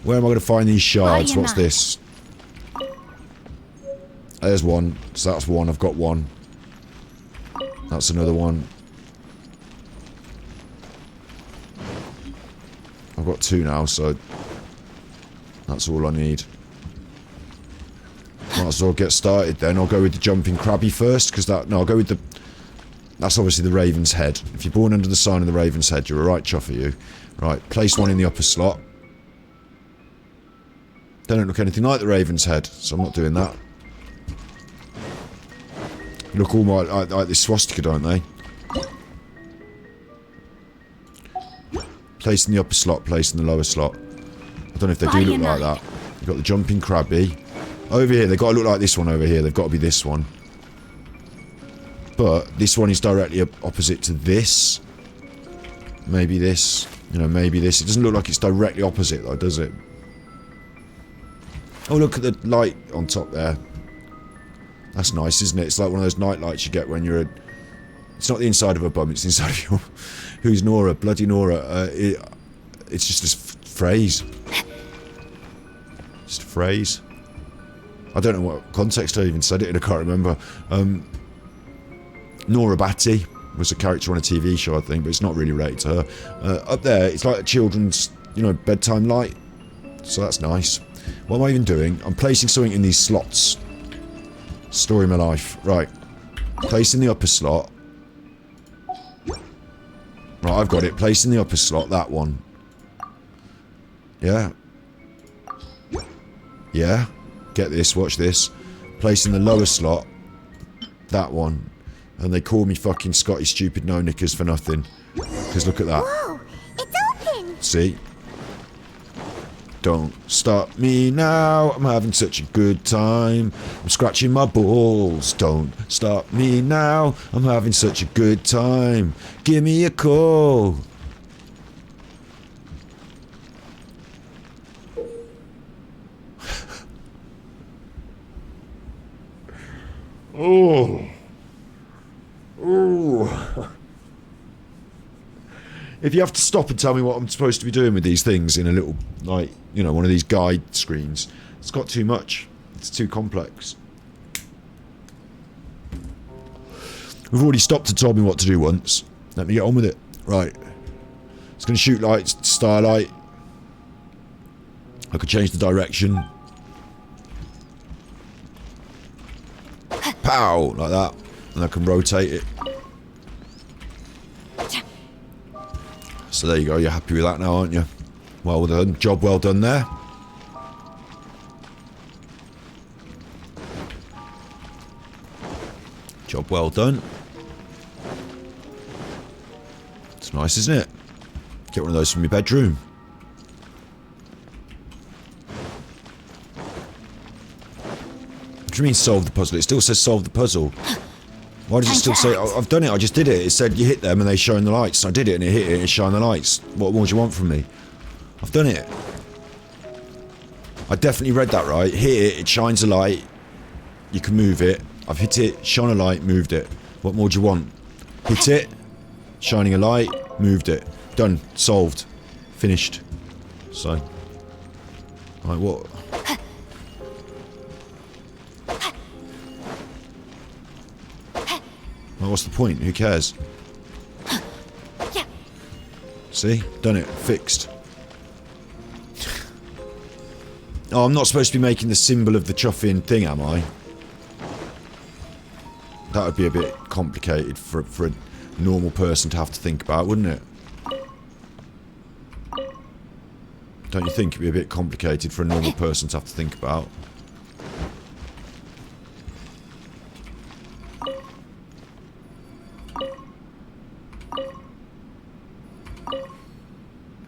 Where am I going to find these shards? What's this? There's one. So that's one. I've got one. That's another one. I've got 2 now, so that's all I need. Might as well get started then. I'll go with the jumping crabby first, because I'll go with the... That's obviously the Raven's Head. If you're born under the sign of the Raven's Head, you're a right chuff, are you? Right, place one in the upper slot. They don't look anything like the Raven's Head, so I'm not doing that. Look all like this swastika, don't they? Place in the upper slot, place in the lower slot. I don't know if they do look like that. You've got the jumping crabby. Over here, they've got to look like this one over here. They've got to be this one. But this one is directly opposite to this. Maybe this. You know, maybe this. It doesn't look like it's directly opposite though, does it? Oh, look at the light on top there. That's nice, isn't it? It's like one of those night lights you get when you're It's not the inside of a bum, it's the inside of your... Who's Nora? Bloody Nora. It's just this phrase. Just a phrase. I don't know what context I even said it in, I can't remember. Nora Batty was a character on a TV show, I think, but it's not really related to her. Up there, it's like a children's, you know, bedtime light. So that's nice. What am I even doing? I'm placing something in these slots. Story of my life. Right. Place in the upper slot. Right, I've got it. Place in the upper slot, that one. Yeah. Yeah. Get this, watch this. Place in the lower slot, that one. And they call me fucking Scotty Stupid No Knickers for nothing. Because look at that. Whoa, it's open! See? Don't stop me now, I'm having such a good time. I'm scratching my balls. Don't stop me now, I'm having such a good time. Give me a call. Oh. Oh. If you have to stop and tell me what I'm supposed to be doing with these things in a little, like, you know, one of these guide screens, it's got too much. It's too complex. We've already stopped and told me what to do once. Let me get on with it. Right. It's going to shoot lights, starlight. I could change the direction. Pow! Like that. And I can rotate it. So there you go, you're happy with that now, aren't you? Well done. Job well done there. Job well done. It's nice, isn't it? Get one of those from your bedroom. What do you mean solve the puzzle? It still says solve the puzzle. Why does it still say... I've done it, I just did it. It said you hit them and they shine the lights. I did it and it hit it and it shined the lights. What more do you want from me? I've done it. I definitely read that right. Hit it, it shines a light. You can move it. I've hit it, shone a light, moved it. What more do you want? Hit it, shining a light, moved it. Done. Solved. Finished. So. Right, what? Well, what's the point? Who cares? See? Done it. Fixed. Oh, I'm not supposed to be making the symbol of the chuffing thing, am I? That would be a bit complicated for a normal person to have to think about, wouldn't it? Don't you think it'd be a bit complicated for a normal person to have to think about?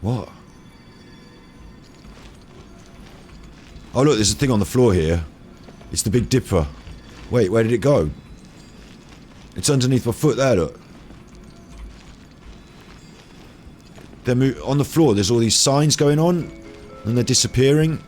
What? Oh look, there's a thing on the floor here. It's the Big Dipper. Wait, where did it go? It's underneath my foot there, look. They're on the floor, there's all these signs going on, and they're disappearing.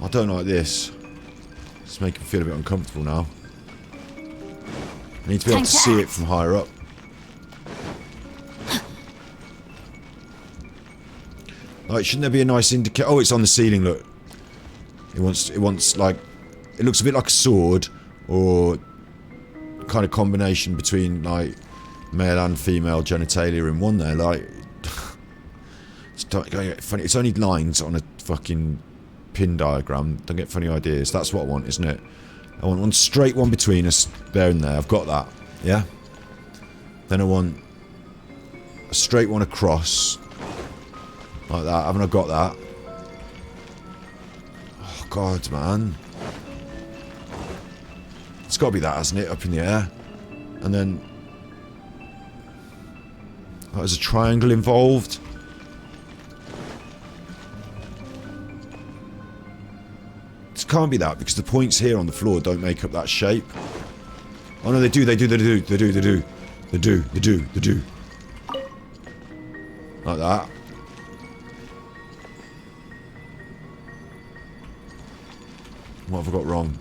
I don't like this. It's making me feel a bit uncomfortable now. I need to be able to see it from higher up. Like, shouldn't there be a nice indicator? Oh, it's on the ceiling, look. It wants like, it looks a bit like a sword, or kind of combination between, like, male and female genitalia in one there, like. It's going to get funny. It's only lines on a fucking pin diagram. Don't get funny ideas. That's what I want, isn't it? I want one straight one between us there and there. I've got that. Yeah? Then I want a straight one across. Like that. Haven't I got that? Oh, God, man. It's got to be that, hasn't it? Up in the air. And then... oh, there's a triangle involved. It can't be that, because the points here on the floor don't make up that shape. Oh no, they do. Like that. What have I got wrong?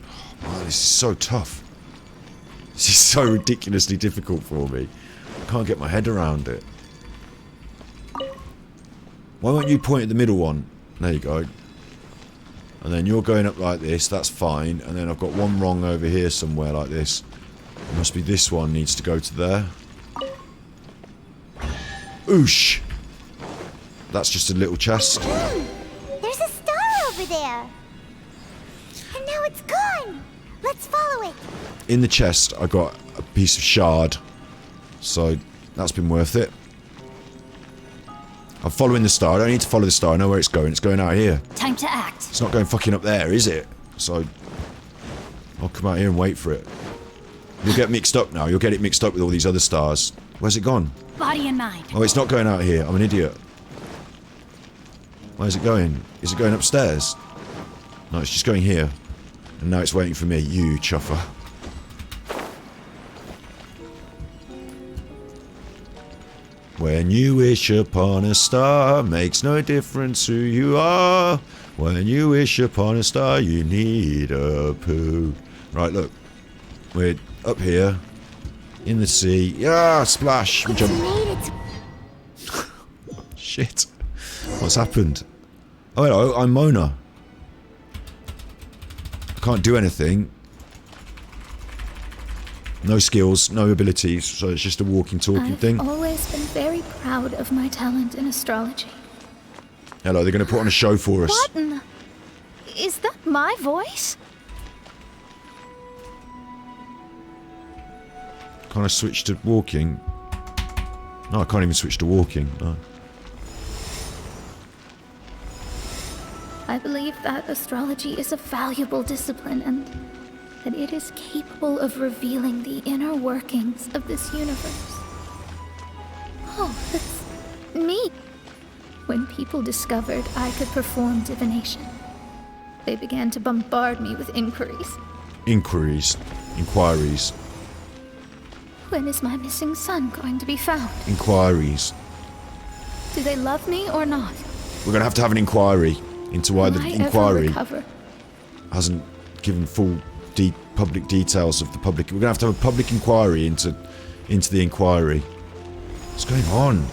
Oh, man, this is so tough. This is so ridiculously difficult for me. I can't get my head around it. Why won't you point at the middle one? There you go. And then you're going up like this, that's fine. And then I've got one wrong over here somewhere like this. It must be this one needs to go to there. Oosh! That's just a little chest. There's a star over there. And now it's gone. Let's follow it. In the chest, I got a piece of shard. So, that's been worth it. I'm following the star. I don't need to follow the star. I know where it's going. It's going out here. Time to act. It's not going fucking up there, is it? So, I'll come out here and wait for it. You'll get mixed up now. You'll get it mixed up with all these other stars. Where's it gone? Body and mind. Oh, it's not going out here. I'm an idiot. Where's it going? Is it going upstairs? No, it's just going here. And now it's waiting for me. You chuffer. When you wish upon a star, makes no difference who you are. When you wish upon a star, you need a poo. Right, look. We're up here. In the sea. Yeah, splash. We jump. Shit. What's happened? Oh, hello. I'm Mona. I can't do anything. No skills, no abilities, so it's just a walking, talking thing. I've always been very proud of my talent in astrology. Hello, they're going to put on a show for us. What in the... Is that my voice? Can't I switch to walking? No, I can't even switch to walking. No. I believe that astrology is a valuable discipline and that it is capable of revealing the inner workings of this universe. Oh, that's me. When people discovered I could perform divination, they began to bombard me with inquiries. Inquiries. Inquiries. When is my missing son going to be found? Inquiries. Do they love me or not? We're going to have an inquiry into why the inquiry recover? Hasn't given full public details of the public. We're going to have a public inquiry into the inquiry. What's going on?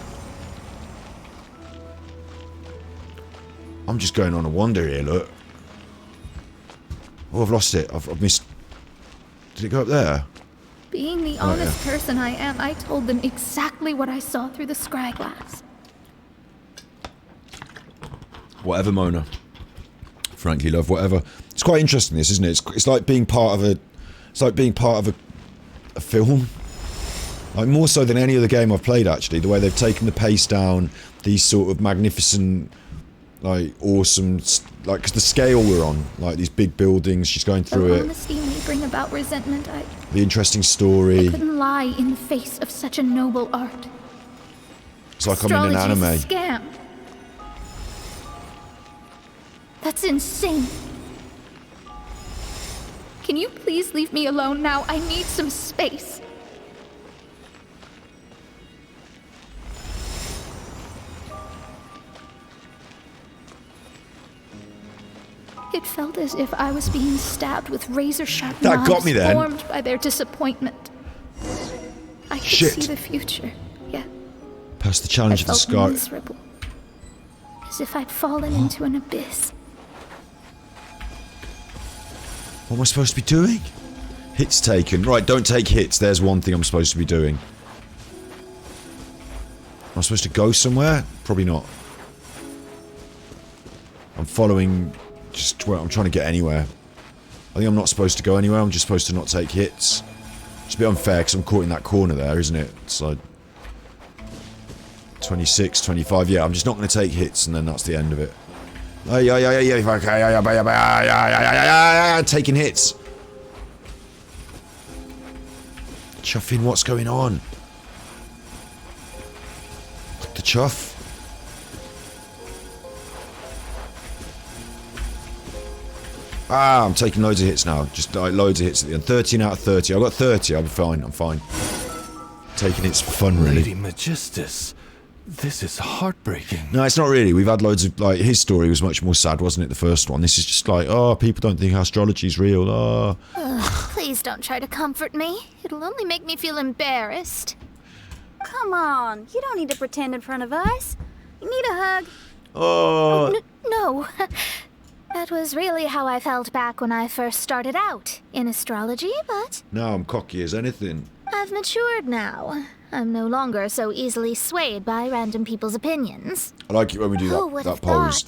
I'm just going on a wander here, look. Oh, I've lost it. I've missed... Did it go up there? Being the honest person I am, I told them exactly what I saw through the scry glass. Whatever, Mona. Frankly, love, whatever. It's quite interesting, this, isn't it? It's like being part of a... It's like being part of a film. Like, more so than any other game I've played, actually. The way they've taken the pace down, these sort of magnificent... like, awesome, like, because the scale we're on, like, these big buildings, she's going through it. Honesty may bring about resentment. The interesting story. I couldn't lie in the face of such a noble art. It's like I'm in an anime. Astrology's a scam. That's insane. Can you please leave me alone now? I need some space. It felt as if I was being stabbed with razor-sharp knives got me then. formed by their disappointment. I could see the future, yet Past the challenge of the felt sky. miserable, as if I'd fallen into an abyss. What am I supposed to be doing? Hits taken. Right, don't take hits. There's one thing I'm supposed to be doing. Am I supposed to go somewhere? Probably not. I'm following... just where I'm trying to get anywhere. I think I'm not supposed to go anywhere. I'm just supposed to not take hits. It's a bit unfair because I'm caught in that corner there, isn't it? It's like... 26, 25. Yeah, I'm just not going to take hits and then that's the end of it. Taking hits. Chuffing, what's going on? What the chuff? Ah, I'm taking loads of hits now. Just like loads of hits at the end. 13 out of 30. I got 30. I'm fine. I'm fine. Taking hits for fun, really. Lady Magistus. This is heartbreaking. No, it's not really. We've had loads of, like, his story was much more sad, wasn't it, the first one? This is just like, oh, people don't think astrology's real, oh. Please don't try to comfort me. It'll only make me feel embarrassed. Come on, you don't need to pretend in front of us. You need a hug. Oh. No. That was really how I felt back when I first started out in astrology, but... Now I'm cocky as anything. I've matured now. I'm no longer so easily swayed by random people's opinions. I like it when we do that pose.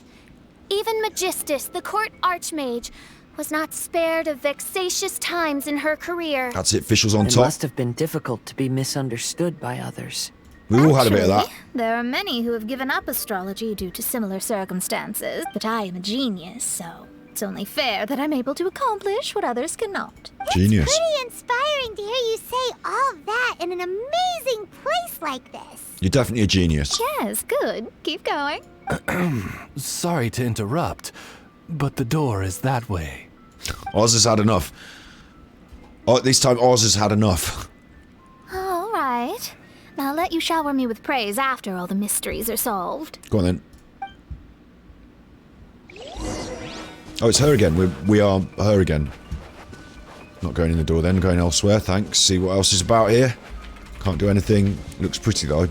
Even Magistus, the court archmage, was not spared of vexatious times in her career. That's it, Fischl's on It top. must have been difficult to be misunderstood by others. We all had a bit of that. There are many who have given up astrology due to similar circumstances, but I am a genius, so it's only fair that I'm able to accomplish what others cannot. Genius. It's pretty inspiring to hear you say all that in an amazing place like this. You're definitely a genius. Yes, good. Keep going. Sorry to interrupt, but the door is that way. Oz has had enough. Oh, this time Oz has had enough. All right. I'll let you shower me with praise after all the mysteries are solved. Go on then. Oh, it's her again. We are her again. Not going in the door then, going elsewhere, thanks. See what else is about here. Can't do anything. Looks pretty though.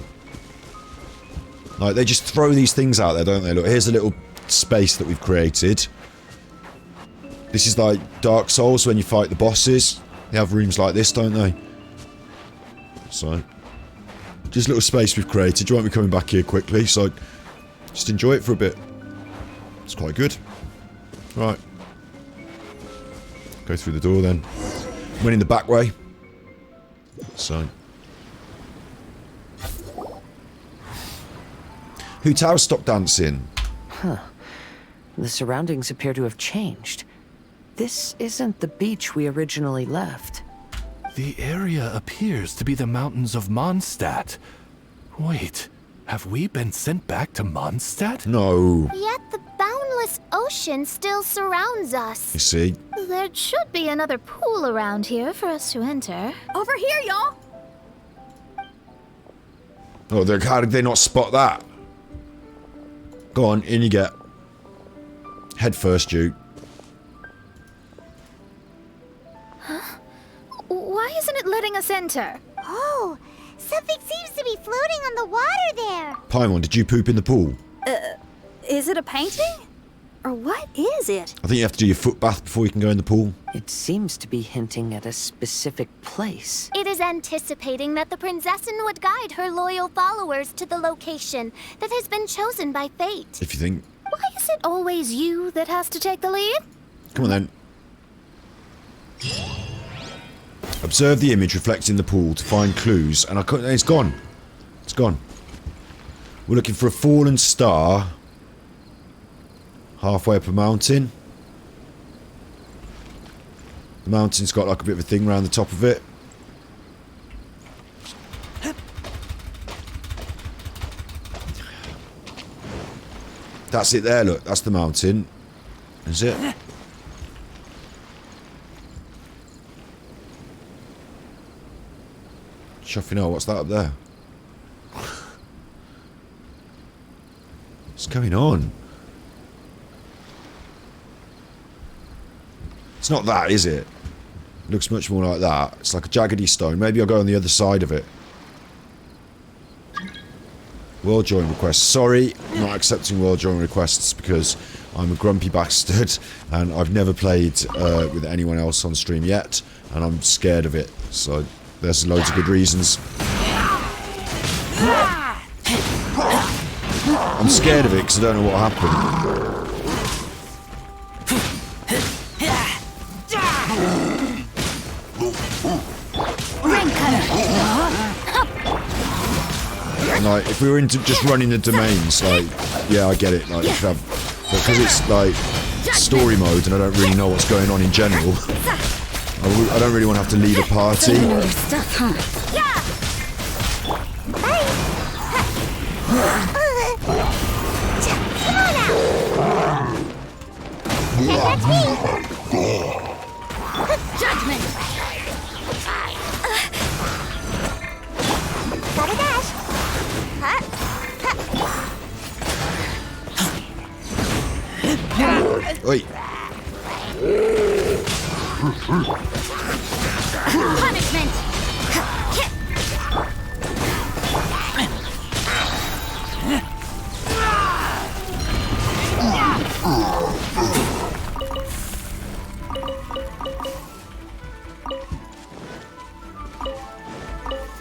Like, they just throw these things out there, don't they? Look, here's a little space that we've created. This is like Dark Souls when you fight the bosses. They have rooms like this, don't they? So, just a little space we've created. You won't be coming back here quickly, so just enjoy it for a bit. It's quite good. Right. Go through the door then. Went in the back way. So. Hu Tao stopped dancing. Huh. The surroundings appear to have changed. This isn't the beach we originally left. The area appears to be the mountains of Mondstadt. Wait, have we been sent back to Mondstadt? No. Yet the boundless ocean still surrounds us. You see? There should be another pool around here for us to enter. Over here, y'all! Oh, how did they not spot that? Go on, in you get. Head first, Duke. Huh? Why isn't it letting us enter? Oh, something seems to be floating on the water there. Paimon, did you poop in the pool? Is it a painting? Or what is it? I think you have to do your foot bath before you can go in the pool. It seems to be hinting at a specific place. It is anticipating that the Prinzessin would guide her loyal followers to the location that has been chosen by fate. If you think. Why is it always you that has to take the lead? Come on then. Observe the image reflected in the pool to find clues, and it's gone. It's gone. We're looking for a fallen star. Halfway up a mountain. The mountain's got like a bit of a thing around the top of it. That's it there, look. That's the mountain. Is it? Chuffing out, what's that up there? What's going on? It's not that, is it? It looks much more like that. It's like a jaggedy stone. Maybe I'll go on the other side of it. World join request. Sorry, not accepting world join requests because I'm a grumpy bastard and I've never played with anyone else on stream yet and I'm scared of it. So there's loads of good reasons. I'm scared of it because I don't know what happened. And like, if we were into just running the domains, like, yeah, I get it. Like, you should have, because it's like story mode, and I don't really know what's going on in general. I don't really want to have to lead a party. Judgment. Got a dash. Oi. Punishment.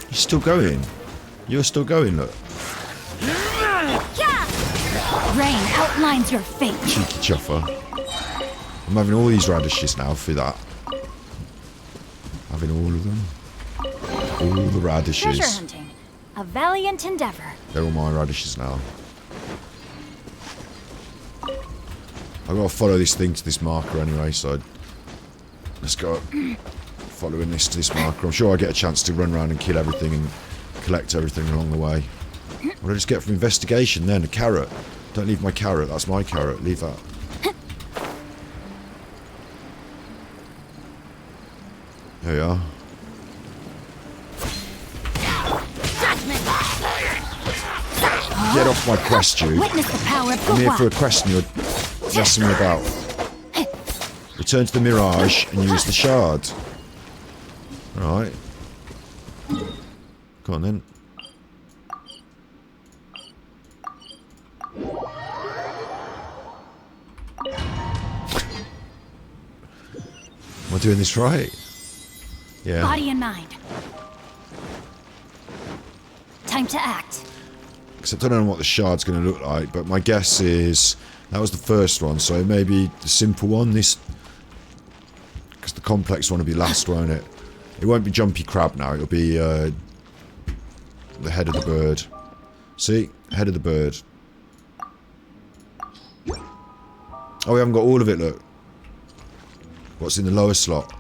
You're still going. You're still going, look. Rain outlines your fate. Cheeky chuffer. I'm having all these radishes now for that. Having all of them. All the radishes. Treasure hunting. A valiant endeavor. They're all my radishes now. I've got to follow this thing to this marker anyway, so let's go following this to this marker. I'm sure I'll get a chance to run around and kill everything and collect everything along the way. What did I just get from investigation then? A carrot. Don't leave my carrot. That's my carrot. Leave that. There we are. Get off my quest, you. Witness the power of I'm here for a quest and you're messing me about. Return to the Mirage and use the shard. Alright. Go on then. Am I doing this right? Yeah. Body and mind. Time to act. Except I don't know what the shard's going to look like, but my guess is that was the first one, so maybe the simple one, this... Because the complex one will be last, won't it? It won't be Jumpy Crab now, it'll be the head of the bird. See? Head of the bird. Oh, we haven't got all of it, look. What's in the lower slot?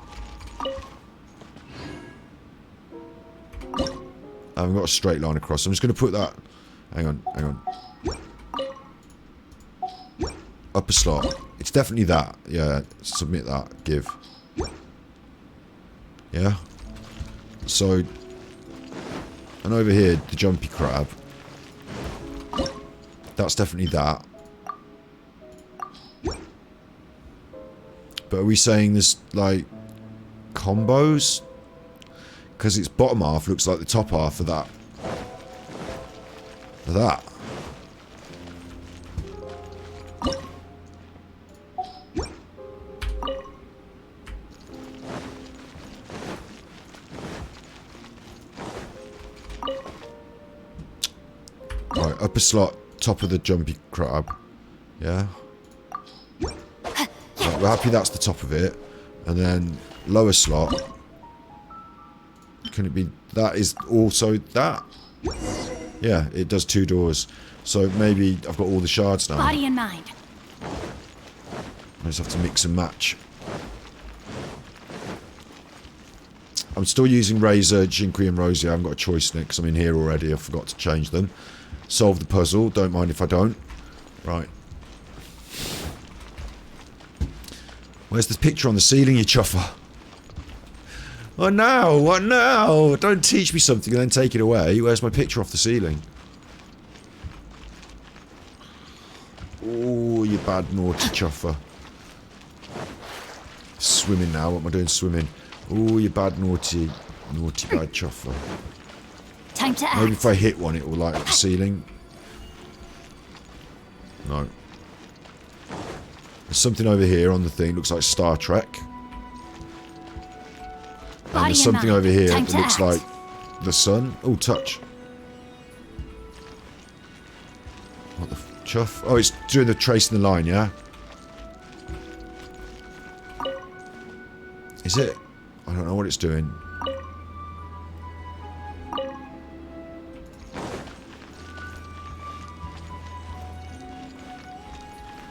I haven't got a straight line across. I'm just going to put that... Hang on, hang on. Upper slot. It's definitely that. Yeah, submit that. Give. Yeah? So... And over here, the Jumpy Crab. That's definitely that. But are we saying there's, like, combos? Because its bottom half looks like the top half of that. Of that. Right, upper slot, top of the Jumpy Crab. Yeah. Right, we're happy that's the top of it. And then lower slot. Can it be... That is also that? Yeah, it does 2 doors. So maybe I've got all the shards now. Body and mind. I just have to mix and match. I'm still using Razor, Jinky and Rosie. I haven't got a choice in it because I'm in here already. I forgot to change them. Solve the puzzle. Don't mind if I don't. Right. Where's this picture on the ceiling, you chuffer? Oh no, what now? Don't teach me something and then take it away. Where's my picture off the ceiling? Oh, you bad naughty chuffer. Swimming now, what am I doing swimming? Oh, you bad naughty bad chuffer. Time to act. Maybe if I hit one it will light up the ceiling. No. There's something over here on the thing, looks like Star Trek. And there's something over here that looks like the sun. Oh, touch. What the chuff? Oh, it's doing the tracing the line, yeah? Is it? I don't know what it's doing.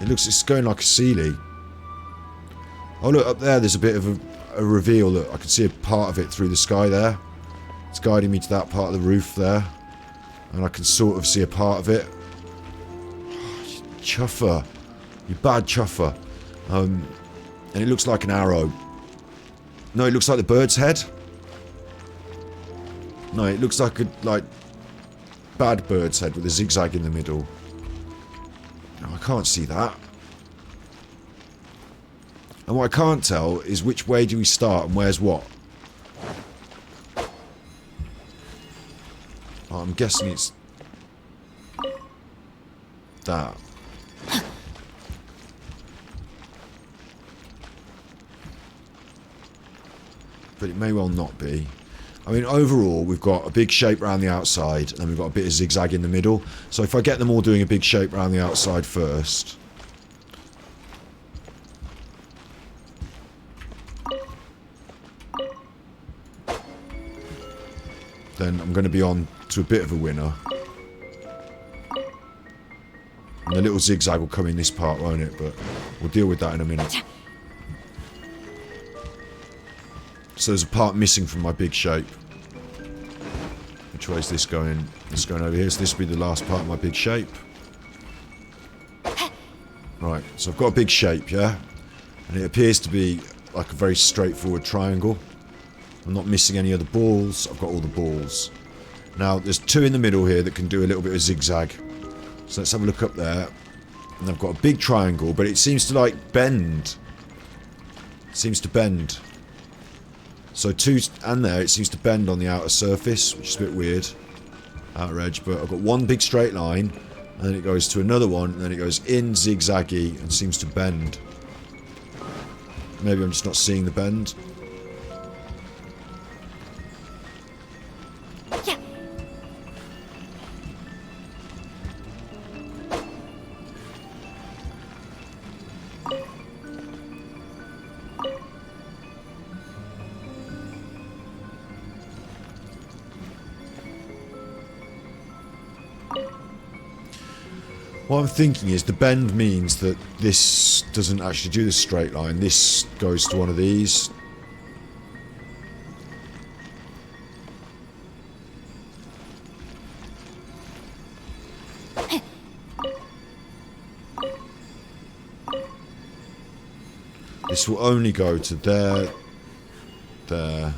It looks, it's going like a Sealy. Oh look, up there there's a bit of a reveal. Look, I can see a part of it through the sky there. It's guiding me to that part of the roof there. And I can sort of see a part of it. You chuffer. You bad chuffer. And it looks like an arrow. No, it looks like the bird's head. No, it looks like a bad bird's head with a zigzag in the middle. No, I can't see that. And what I can't tell is which way do we start and where's what. Oh, I'm guessing it's that. But it may well not be. I mean, overall, we've got a big shape around the outside, and we've got a bit of zigzag in the middle. So if I get them all doing a big shape around the outside first... then I'm going to be on to a bit of a winner. And the little zigzag will come in this part, won't it? But we'll deal with that in a minute. So there's a part missing from my big shape. Which way is this going? It's going over here, so this will be the last part of my big shape. Right, so I've got a big shape, yeah? And it appears to be like a very straightforward triangle. I'm not missing any of the balls, I've got all the balls. Now, there's 2 in the middle here that can do a little bit of zigzag. So let's have a look up there. And I've got a big triangle, but it seems to like bend. It seems to bend. So 2 and there, it seems to bend on the outer surface, which is a bit weird. Outer edge, but I've got one big straight line, and then it goes to another one, and then it goes in zigzaggy and seems to bend. Maybe I'm just not seeing the bend. What I'm thinking is the bend means that this doesn't actually do the straight line. This goes to one of these. This will only go to there, there,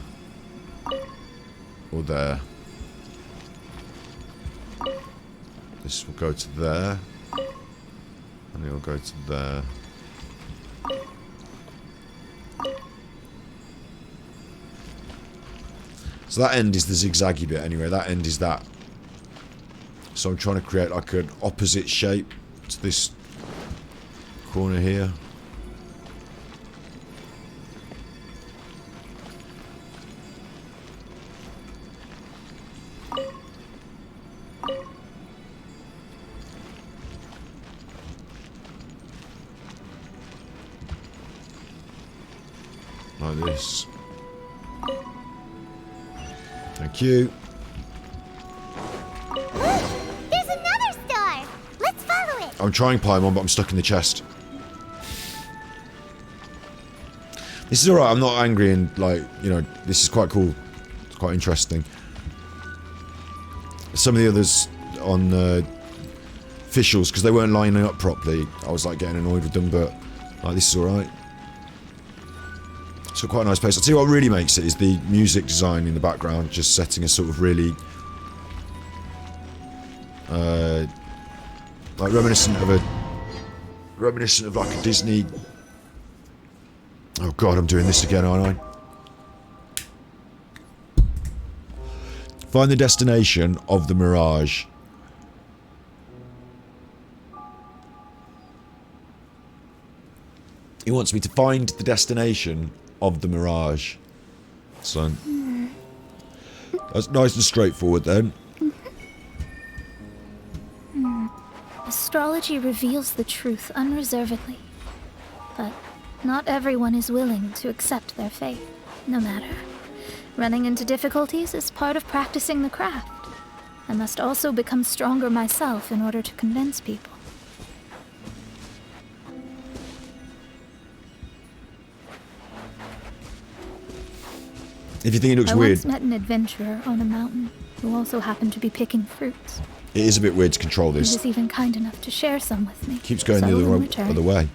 or there. This will go to there, and it will go to there. So that end is the zigzaggy bit anyway, that end is that. So I'm trying to create like an opposite shape to this corner here. Like this. Thank you. There's another star! Let's follow it! I'm trying Paimon, but I'm stuck in the chest. This is alright, I'm not angry and, like, you know, this is quite cool. It's quite interesting. Some of the others on Fischls, because they weren't lining up properly, I was, like, getting annoyed with them, but, like, this is alright. It's got quite a nice place. I'll tell you what really makes it is the music design in the background, just setting a sort of really like reminiscent of like a Disney. Oh god, I'm doing this again, aren't I? Find the destination of the mirage. He wants me to find the destination of the mirage. So that's nice and straightforward then. Astrology reveals the truth unreservedly, but not everyone is willing to accept their fate, no matter. Running into difficulties is part of practicing the craft. I must also become stronger myself in order to convince people. If you think it looks I weird, once met an adventurer on a mountain who also happened to be picking fruits. it is a bit weird to control He this. was even kind enough to share some with me. Keeps going So, the in return, other way.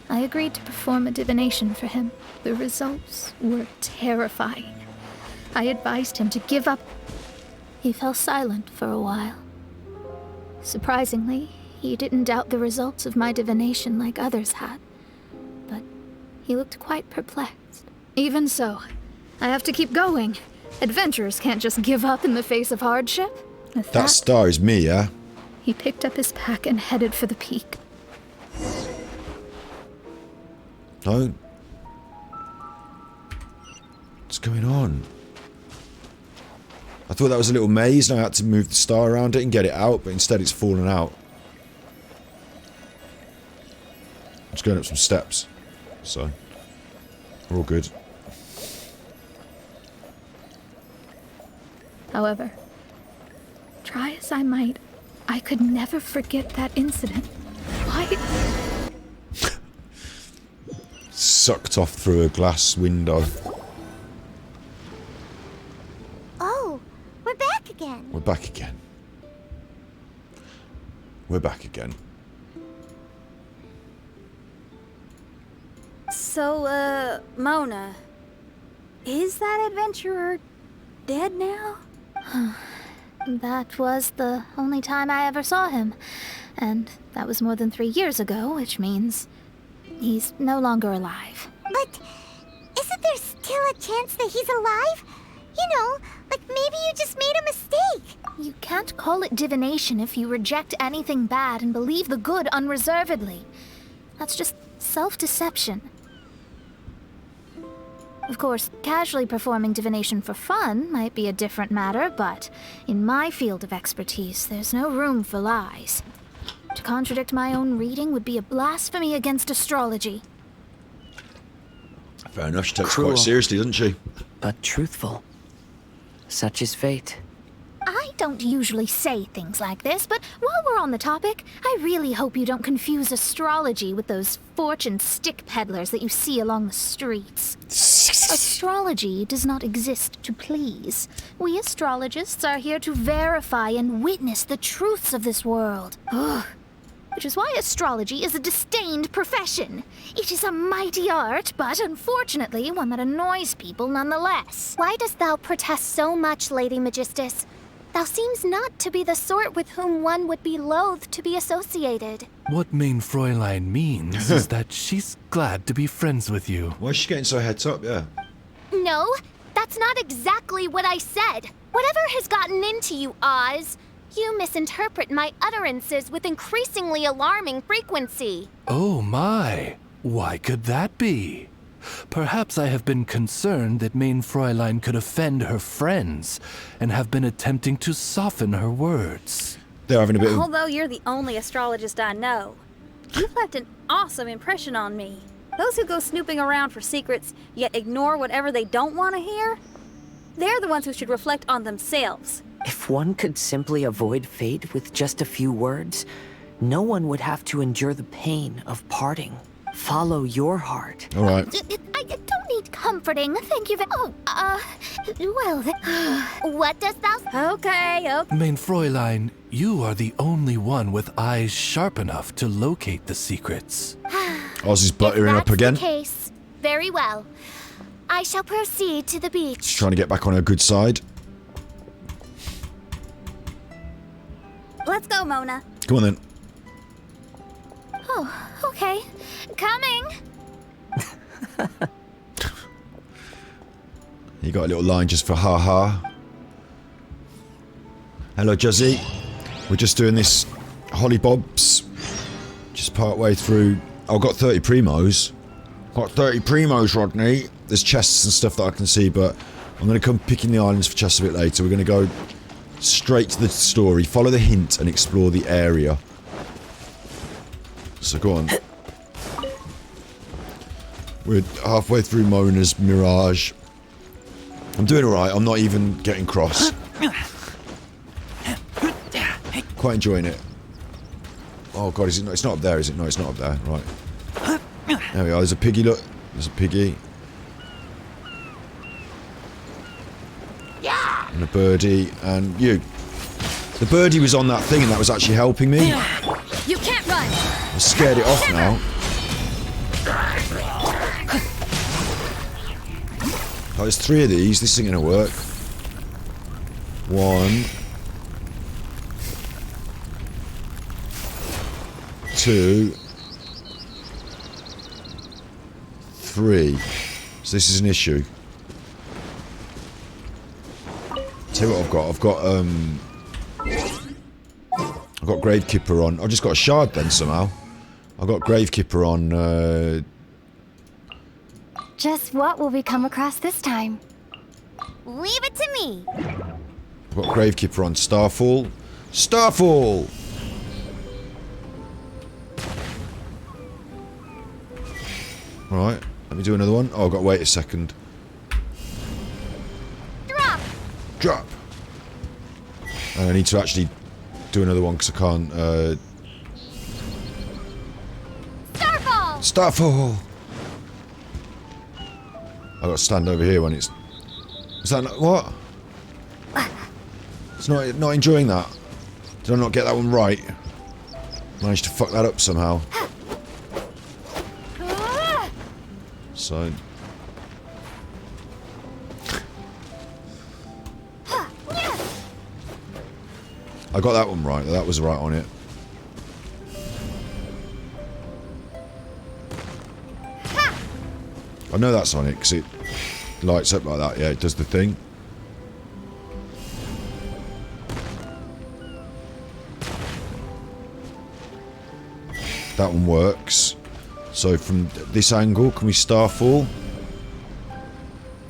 I agreed to perform a divination for him. The results were terrifying. I advised him to give up. He fell silent for a while. Surprisingly, he didn't doubt the results of my divination like others had. But he looked quite perplexed. Even so, I have to keep going. Adventurers can't just give up in the face of hardship. With That star is me, yeah? he picked up his pack and headed for the peak. No? What's going on? I thought that was a little maze and I had to move the star around it and get it out, but instead it's fallen out. I'm just going up some steps. So, we're all good. However, try as I might, I could never forget that incident. Why? Sucked off through a glass window. Oh, we're back again. We're back again. We're back again. So, Mona, is that adventurer dead now? That was the only time I ever saw him. And that was more than 3 years ago, which means he's no longer alive. But isn't there still a chance that he's alive? You know, like maybe you just made a mistake. You can't call it divination if you reject anything bad and believe the good unreservedly. That's just self-deception. Of course, casually performing divination for fun might be a different matter, but in my field of expertise, there's no room for lies. To contradict my own reading would be a blasphemy against astrology. Fair enough, she takes it Cruel. quite seriously, doesn't she? But truthful. Such is fate. I don't usually say things like this, but while we're on the topic, I really hope you don't confuse astrology with those fortune stick peddlers that you see along the streets. Astrology does not exist to please. We astrologists are here to verify and witness the truths of this world. Ugh. Which is why astrology is a disdained profession. It is a mighty art, but unfortunately one that annoys people nonetheless. Why dost thou protest so much, Lady Magistus? Thou seems not to be the sort with whom one would be loath to be associated. What Mein Fräulein means is that she's glad to be friends with you. Why is she getting so heads up? Yeah. No, that's not exactly what I said. Whatever has gotten into you, Oz, you misinterpret my utterances with increasingly alarming frequency. Oh my, why could that be? Perhaps I have been concerned that Mein Fräulein could offend her friends and have been attempting to soften her words. They're having a bit of... Although you're the only astrologist I know, you've left an awesome impression on me. Those who go snooping around for secrets, yet ignore whatever they don't want to hear, they're the ones who should reflect on themselves. If one could simply avoid fate with just a few words, no one would have to endure the pain of parting. Follow your heart. All right. I don't need comforting, thank you. What does thou... Okay. Mein Fräulein, you are the only one with eyes sharp enough to locate the secrets. Oz is buttering up again. That's the case. Very well. I shall proceed to the beach. She's trying to get back on her good side. Let's go, Mona. Come on then. Oh, okay. Coming! You got a little line just for ha-ha. Hello, Juzzy. We're just doing this Holly Bobs. Just part way through. I've got 30 primos. Got 30 primos, Rodney. There's chests and stuff that I can see, but I'm going to come picking the islands for chests a bit later. We're going to go straight to the story, follow the hint, and explore the area. So go on. We're halfway through Mona's Mirage. I'm doing alright, I'm not even getting cross. Quite enjoying it. Oh god, is it not, it's not up there, is it? No, it's not up there. Right. There we are, there's a piggy, look. There's a piggy. And a birdie, and you. The birdie was on that thing and that was actually helping me. You can't run! I scared it off now. Oh, there's 3 of these. This isn't going to work. 1, 2, 3. So this is an issue. Tell you what I've got. I've got Gravekipper on. I just got a shard then somehow. I've got Gravekipper on. Just what will we come across this time? Leave it to me. I've got Gravekipper on Starfall. Starfall! Right, let me do another one. Oh, I've got to wait a second. Drop! Drop! And I need to actually do another one because I can't. Starfall! Starfall! I've got to stand over here when it's... Is that not... What? It's not enjoying that. Did I not get that one right? Managed to fuck that up somehow. So... I got that one right. That was right on it. I know that's on it because it lights up like that. Yeah, it does the thing. That one works. So from this angle, can we Starfall?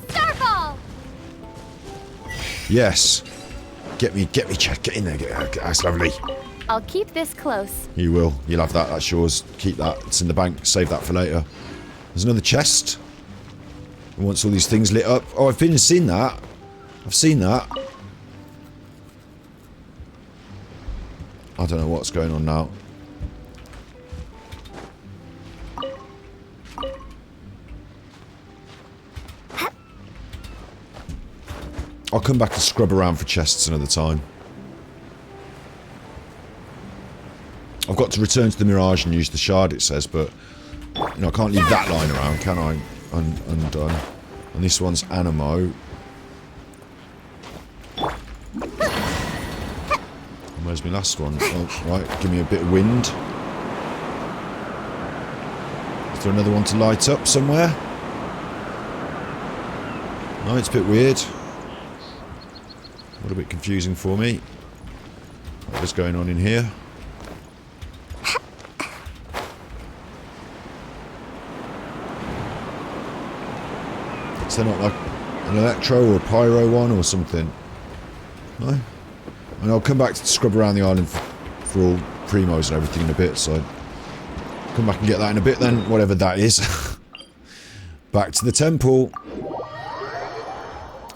Starfall! Yes. Get me, Chad. Get in there. That's lovely. I'll keep this close. You will. You'll have that. That's yours. Keep that. It's in the bank. Save that for later. There's another chest. And once all these things lit up. Oh, I've been and seen that. I've seen that. I don't know what's going on now. I'll come back and scrub around for chests another time. I've got to return to the Mirage and use the shard, it says, but you know, I can't leave that lying around, can I? Undone. And this one's Animo. And where's my last one? Oh, right, give me a bit of wind. Is there another one to light up somewhere? No, it's a bit weird. A bit confusing for me. What is going on in here? Is there not like an electro or a pyro one or something? No? And I'll come back to scrub around the island for all primos and everything in a bit, so come back and get that in a bit then, whatever that is. Back to the temple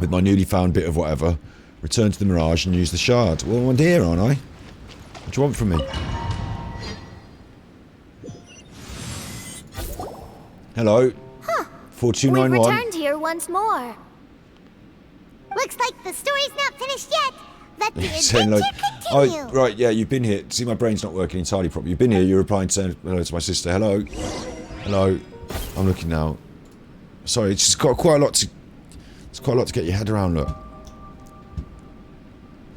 with my newly found bit of whatever. Return to the Mirage and use the shard. Well, I'm here, aren't I? What do you want from me? Hello. Huh. 4291. We've returned here once more. Looks like the story's not finished yet. Let the adventure continue. Oh, right, yeah, you've been here. See, my brain's not working entirely properly. You've been here, you're replying to say hello to my sister. Hello. Hello. I'm looking now. Sorry, it's just got quite a lot to... It's quite a lot to get your head around, look.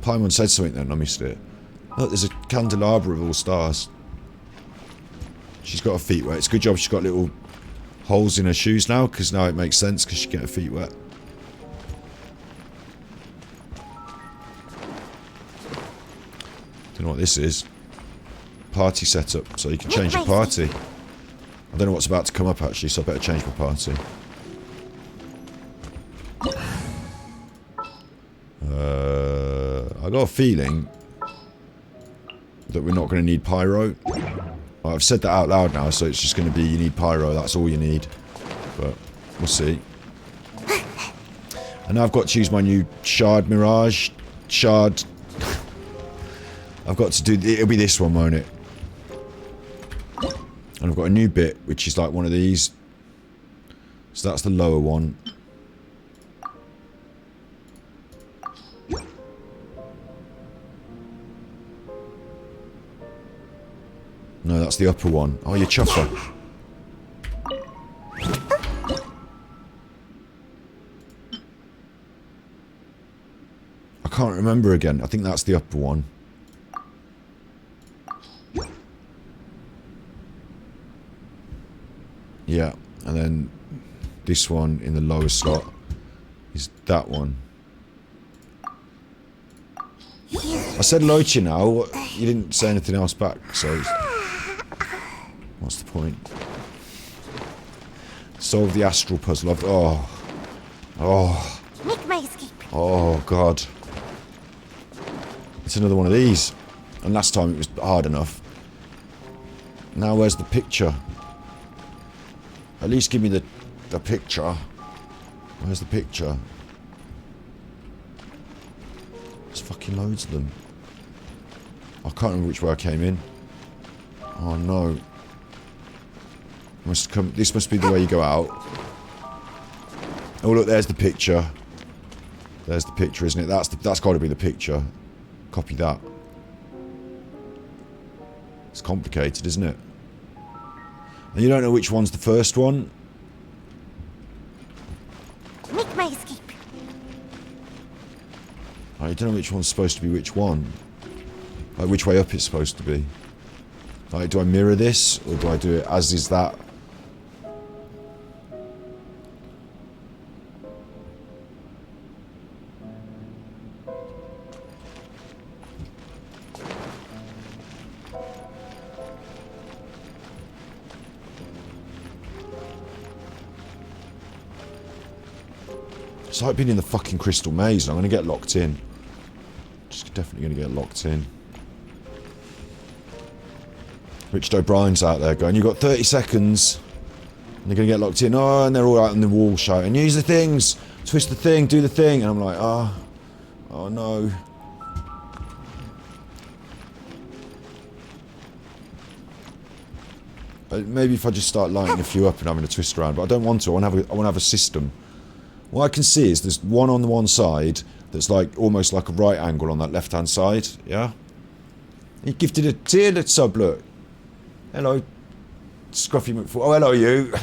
Paimon said something then, I missed it. Look, there's a candelabra of all stars. She's got her feet wet. It's a good job she's got little holes in her shoes now, because now it makes sense, because she get her feet wet. Don't know what this is. Party setup, so you can change your party. I don't know what's about to come up, actually, so I better change my party. I got a feeling that we're not going to need pyro. I've said that out loud now, so it's just going to be you need pyro, that's all you need. But we'll see. And now I've got to use my new shard Mirage. Shard. I've got to do... It'll be this one, won't it? And I've got a new bit, which is like one of these. So that's the lower one. No, that's the upper one. Oh, you're chuffer. I can't remember again. I think that's the upper one. Yeah, and then this one in the lower slot is that one. I said hello to you now. You didn't say anything else back, so... What's the point? Solve the astral puzzle. Make my escape. Oh, God. It's another one of these. And last time it was hard enough. Now where's the picture? At least give me the picture. Where's the picture? There's fucking loads of them. I can't remember which way I came in. Oh no. Must come. This must be the way you go out. Oh look, there's the picture. There's the picture, isn't it? That's got to be the picture. Copy that. It's complicated, isn't it? And you don't know which one's the first one? Make my escape. Oh, you don't know which one's supposed to be which one. Like which way up it's supposed to be. Like, do I mirror this? Or do I do it as is that? It's like being in the fucking crystal maze. I'm going to get locked in. Just definitely going to get locked in. Richard O'Brien's out there going, you've got 30 seconds. And they're going to get locked in. Oh, and they're all out on the wall shouting, use the things. Twist the thing, do the thing. And I'm like, oh no. Maybe if I just start lighting a few up and having a twist around, but I don't want to. I want to have a system. What I can see is there's one on the one side that's like almost like a right angle on that left hand side. Yeah. He gifted a tier. Let's sub. Look. Hello, Scruffy McFall. Oh, hello you.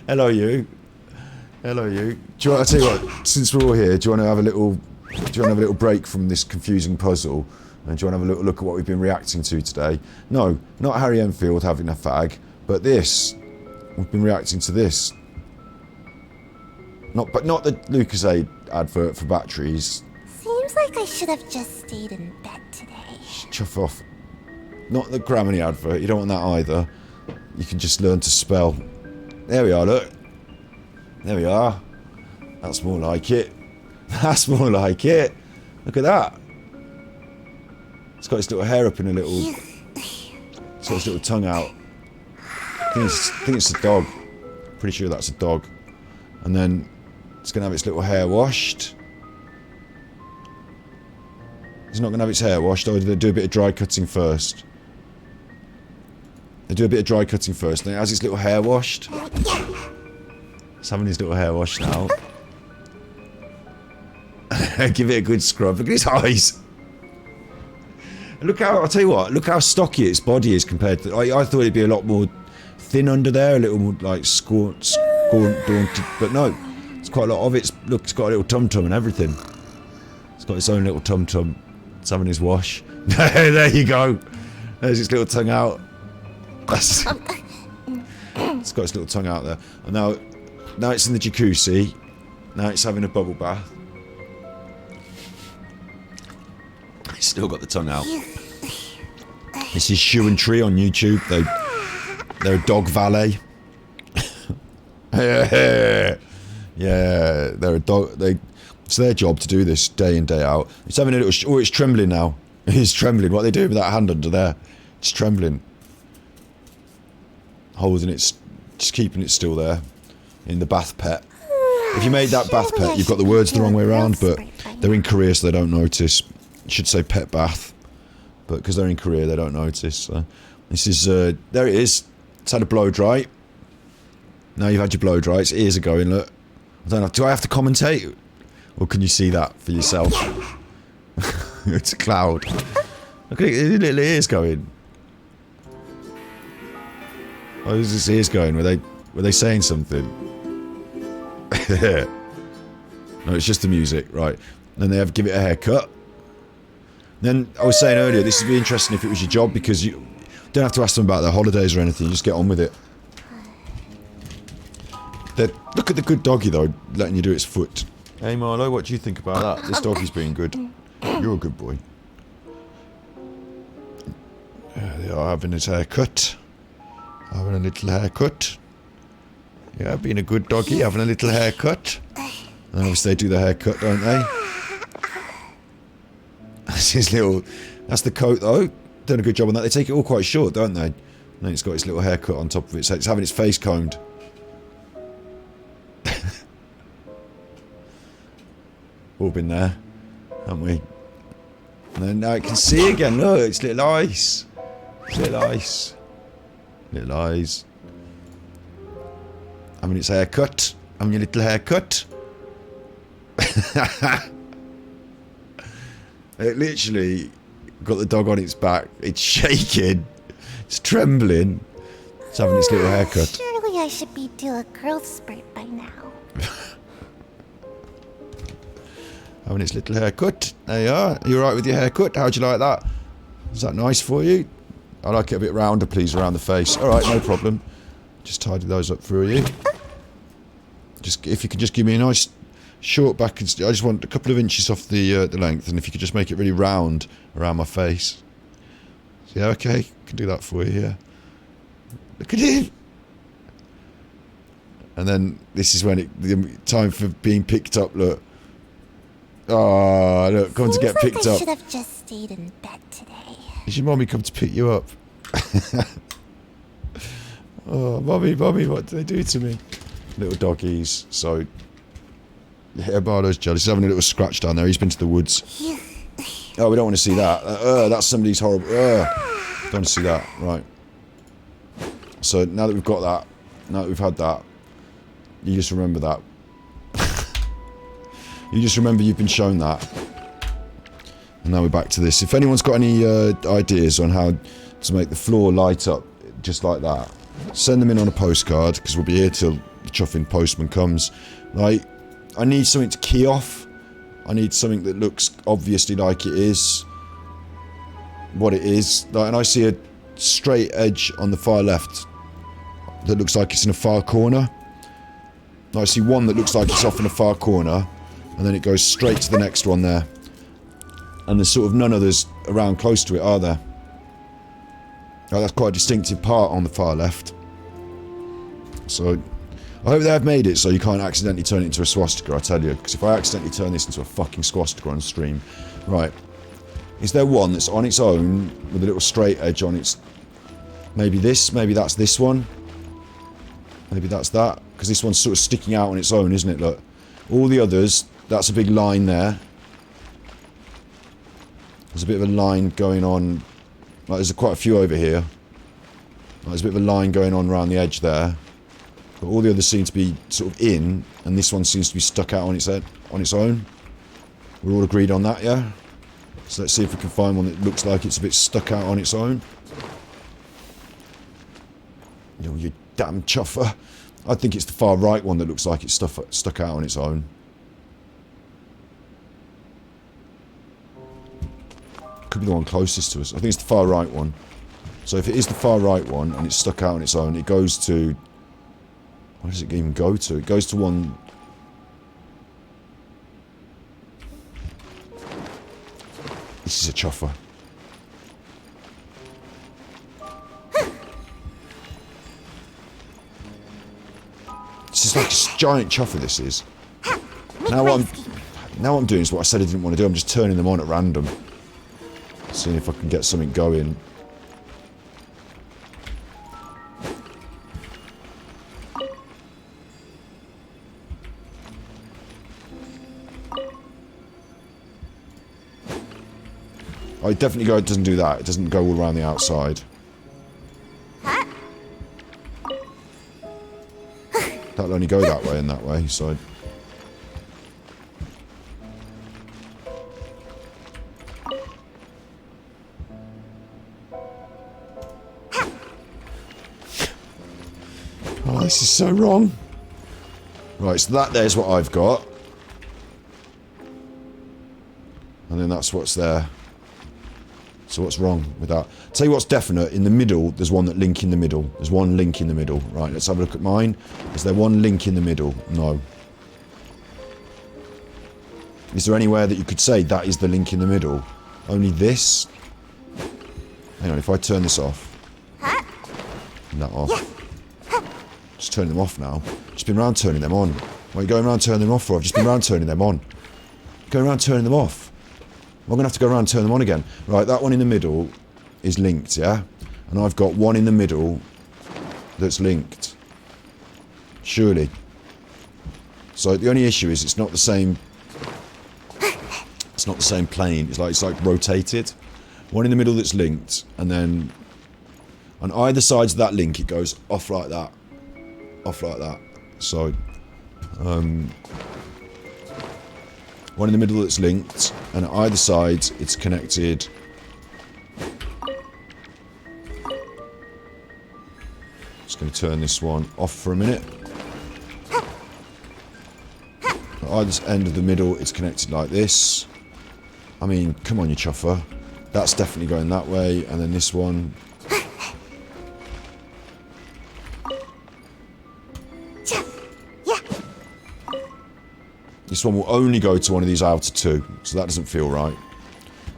Hello you. Hello you. Do you want to tell you what? Since we're all here, do you want to have a little? Do you want to have a little break from this confusing puzzle? And do you want to have a little look at what we've been reacting to today? No, not Harry Enfield having a fag, but this. We've been reacting to this. Not the Lucasade advert for batteries. Seems like I should have just stayed in bed today. Chuff off. Not the Grammy advert. You don't want that either. You can just learn to spell. There we are. Look. There we are. That's more like it. That's more like it. Look at that. It's got its little hair up in a little... It's got its little tongue out. I think it's a dog. Pretty sure that's a dog. And then it's going to have its little hair washed. It's not going to have its hair washed. Oh, they do a bit of dry cutting first. They do a bit of dry cutting first. Then it has its little hair washed. It's having his little hair washed now. Give it a good scrub. Look at his eyes. Look how, I'll tell you what, look how stocky its body is compared to... I thought it'd be a lot more thin under there, a little more like daunted, but no. It's quite a lot of it. Look, it's got a little tum-tum and everything. It's got its own little tum-tum. It's having his wash. There you go. There's its little tongue out. That's... It's got its little tongue out there. And now it's in the jacuzzi. Now it's having a bubble bath. It's still got the tongue out. This is Shu Tree on YouTube. They're a dog valet. Yeah, they're a dog. It's their job to do this day in, day out. It's having a little... Oh, it's trembling now. It's trembling. What are they doing with that hand under there? It's trembling. Holding it... Just keeping it still there. In the bath pet. If you made that bath pet, you've got the words the wrong way around, but they're in Korea, so they don't notice. You should say pet bath. But because they're in Korea, they don't notice. So. This is... there it is. It's had a blow dry. Now you've had your blow dry. Its ears are going, look. I don't know. Do I have to commentate? Or can you see that for yourself? It's a cloud. Look at it, little ears going. Oh, there's his ears going. Were they saying something? No, it's just the music, right. Then they have to give it a haircut. Then, I was saying earlier, this would be interesting if it was your job, because you don't have to ask them about their holidays or anything, you just get on with it. Look at the good doggy, though, letting you do its foot. Hey, Marlo, what do you think about that? This doggy's being good. You're a good boy. Yeah, they are having his haircut. Having a little haircut. Yeah, being a good doggy, having a little haircut. And obviously they do the haircut, don't they? That's his little... That's the coat, though. Done a good job on that. They take it all quite short, don't they? And then it's got its little haircut on top of it, so it's having its face combed. All been there, haven't we? And then now it can see again. Look, it's little eyes. It's little eyes. Little eyes. Having its haircut. Having your little haircut. It literally got the dog on its back. It's shaking. It's trembling. It's having its little haircut. Surely I should be due a growth spurt by now. Having its little haircut. There you are. You alright with your haircut? How'd you like that? Is that nice for you? I like it a bit rounder, please, around the face. Alright, no problem. Just tidy those up for you. Just if you could just give me a nice short back and I just want a couple of inches off the length, and if you could just make it really round around my face. So, yeah, okay, can do that for you, yeah. Look at him. And then this is when the time for being picked up, look. Oh, look, coming to get picked up. I should have just stayed in bed today. Did your mommy come to pick you up? Oh, mommy, what did they do to me? Little doggies, so... Yeah, Barlo's jealous. He's having a little scratch down there. He's been to the woods. Oh, we don't want to see that. That's somebody's horrible... don't want to see that. Right. so now that we've got that, now that we've had that, you just remember that. You just remember you've been shown that. And now we're back to this. If anyone's got any ideas on how to make the floor light up just like that, send them in on a postcard, because we'll be here till the chuffing postman comes. Like, I need something to key off. I need something that looks obviously like it is what it is. Like, and I see a straight edge on the far left that looks like it's in a far corner. I see one that looks like it's off in a far corner, and then it goes straight to the next one there. And there's sort of none others around close to it, are there? Oh, that's quite a distinctive part on the far left. So, I hope they have made it so you can't accidentally turn it into a swastika, I tell you. Because if I accidentally turn this into a fucking swastika on stream... Right. Is there one that's on its own, with a little straight edge on its... Maybe this, maybe that's this one. Maybe that's that. Because this one's sort of sticking out on its own, isn't it? Look. All the others, that's a big line there. There's a bit of a line going on. Like, there's quite a few over here. Like, there's a bit of a line going on around the edge there. But all the others seem to be sort of in, and this one seems to be stuck out on its head, on its own. We're all agreed on that, yeah? So let's see if we can find one that looks like it's a bit stuck out on its own. You damn chuffer. I think it's the far right one that looks like it's stuck out on its own. Could be the one closest to us. I think it's the far right one. So if it is the far right one and it's stuck out on its own, it goes to... Where does it even go to? It goes to one... This is a chuffer. This is like a giant chuffer, this is. Now what I'm doing is what I said I didn't want to do. I'm just turning them on at random. Seeing if I can get something going. Oh, it definitely it doesn't do that. It doesn't go all around the outside. That'll only go that way and that way, so... Oh, this is so wrong. Right, so that there's what I've got. And then that's what's there. So what's wrong with that? Tell you what's definite, in the middle, there's one link in the middle. There's one link in the middle. Right, let's have a look at mine. Is there one link in the middle? No. Is there anywhere that you could say that is the link in the middle? Only this? Hang on, if I turn this off. And that off. Just turning them off now. Just been around turning them on. What are you going around turning them off for? I've just been around turning them on. Going around turning them off. I'm going to have to go around and turn them on again. Right, that one in the middle is linked, yeah? And I've got one in the middle that's linked. Surely. So the only issue is it's not the same... It's not the same plane. It's like rotated. One in the middle that's linked, and then... On either sides of that link, it goes off like that. Off like that. So... One in the middle that's linked, and at either side it's connected. Just going to turn this one off for a minute. At either end of the middle it's connected like this. I mean, come on you chuffer. That's definitely going that way, and then this one. This one will only go to one of these outer two, so that doesn't feel right.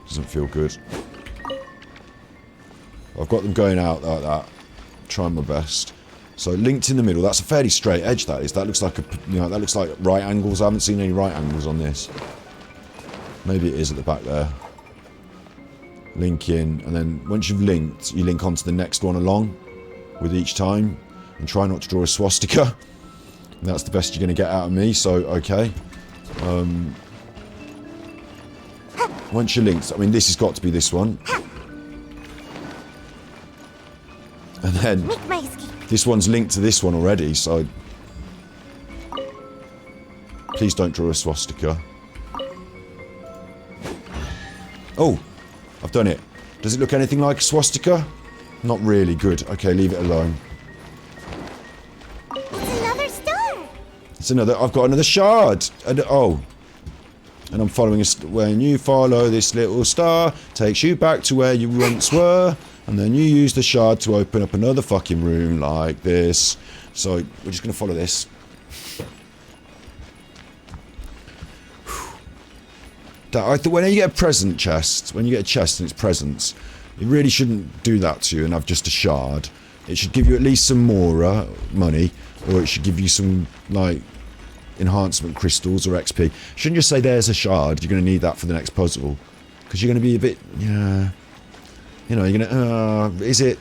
Doesn't feel good. I've got them going out like that. Trying my best. So linked in the middle. That's a fairly straight edge. That is. That looks like that looks like right angles. I haven't seen any right angles on this. Maybe it is at the back there. Link in, and then once you've linked, you link onto the next one along with each time, and try not to draw a swastika. And that's the best you're going to get out of me. So okay. Once you're linked, I mean, this has got to be this one. And then... This one's linked to this one already, so... Please don't draw a swastika. Oh! I've done it. Does it look anything like a swastika? Not really. Good. Okay, leave it alone. It's another star. It's another... I've got another shard! And, oh. And I'm following a... When you follow this little star, takes you back to where you once were, and then you use the shard to open up another fucking room like this. So, we're just going to follow this. I thought when you get a present chest, when you get a chest and it's presents, it really shouldn't do that to you and have just a shard. It should give you at least some more money, or it should give you some, like, enhancement crystals or XP. Shouldn't just say there's a shard, you're going to need that for the next puzzle. Because you're going to be a bit, yeah... You know, you're going to, is it...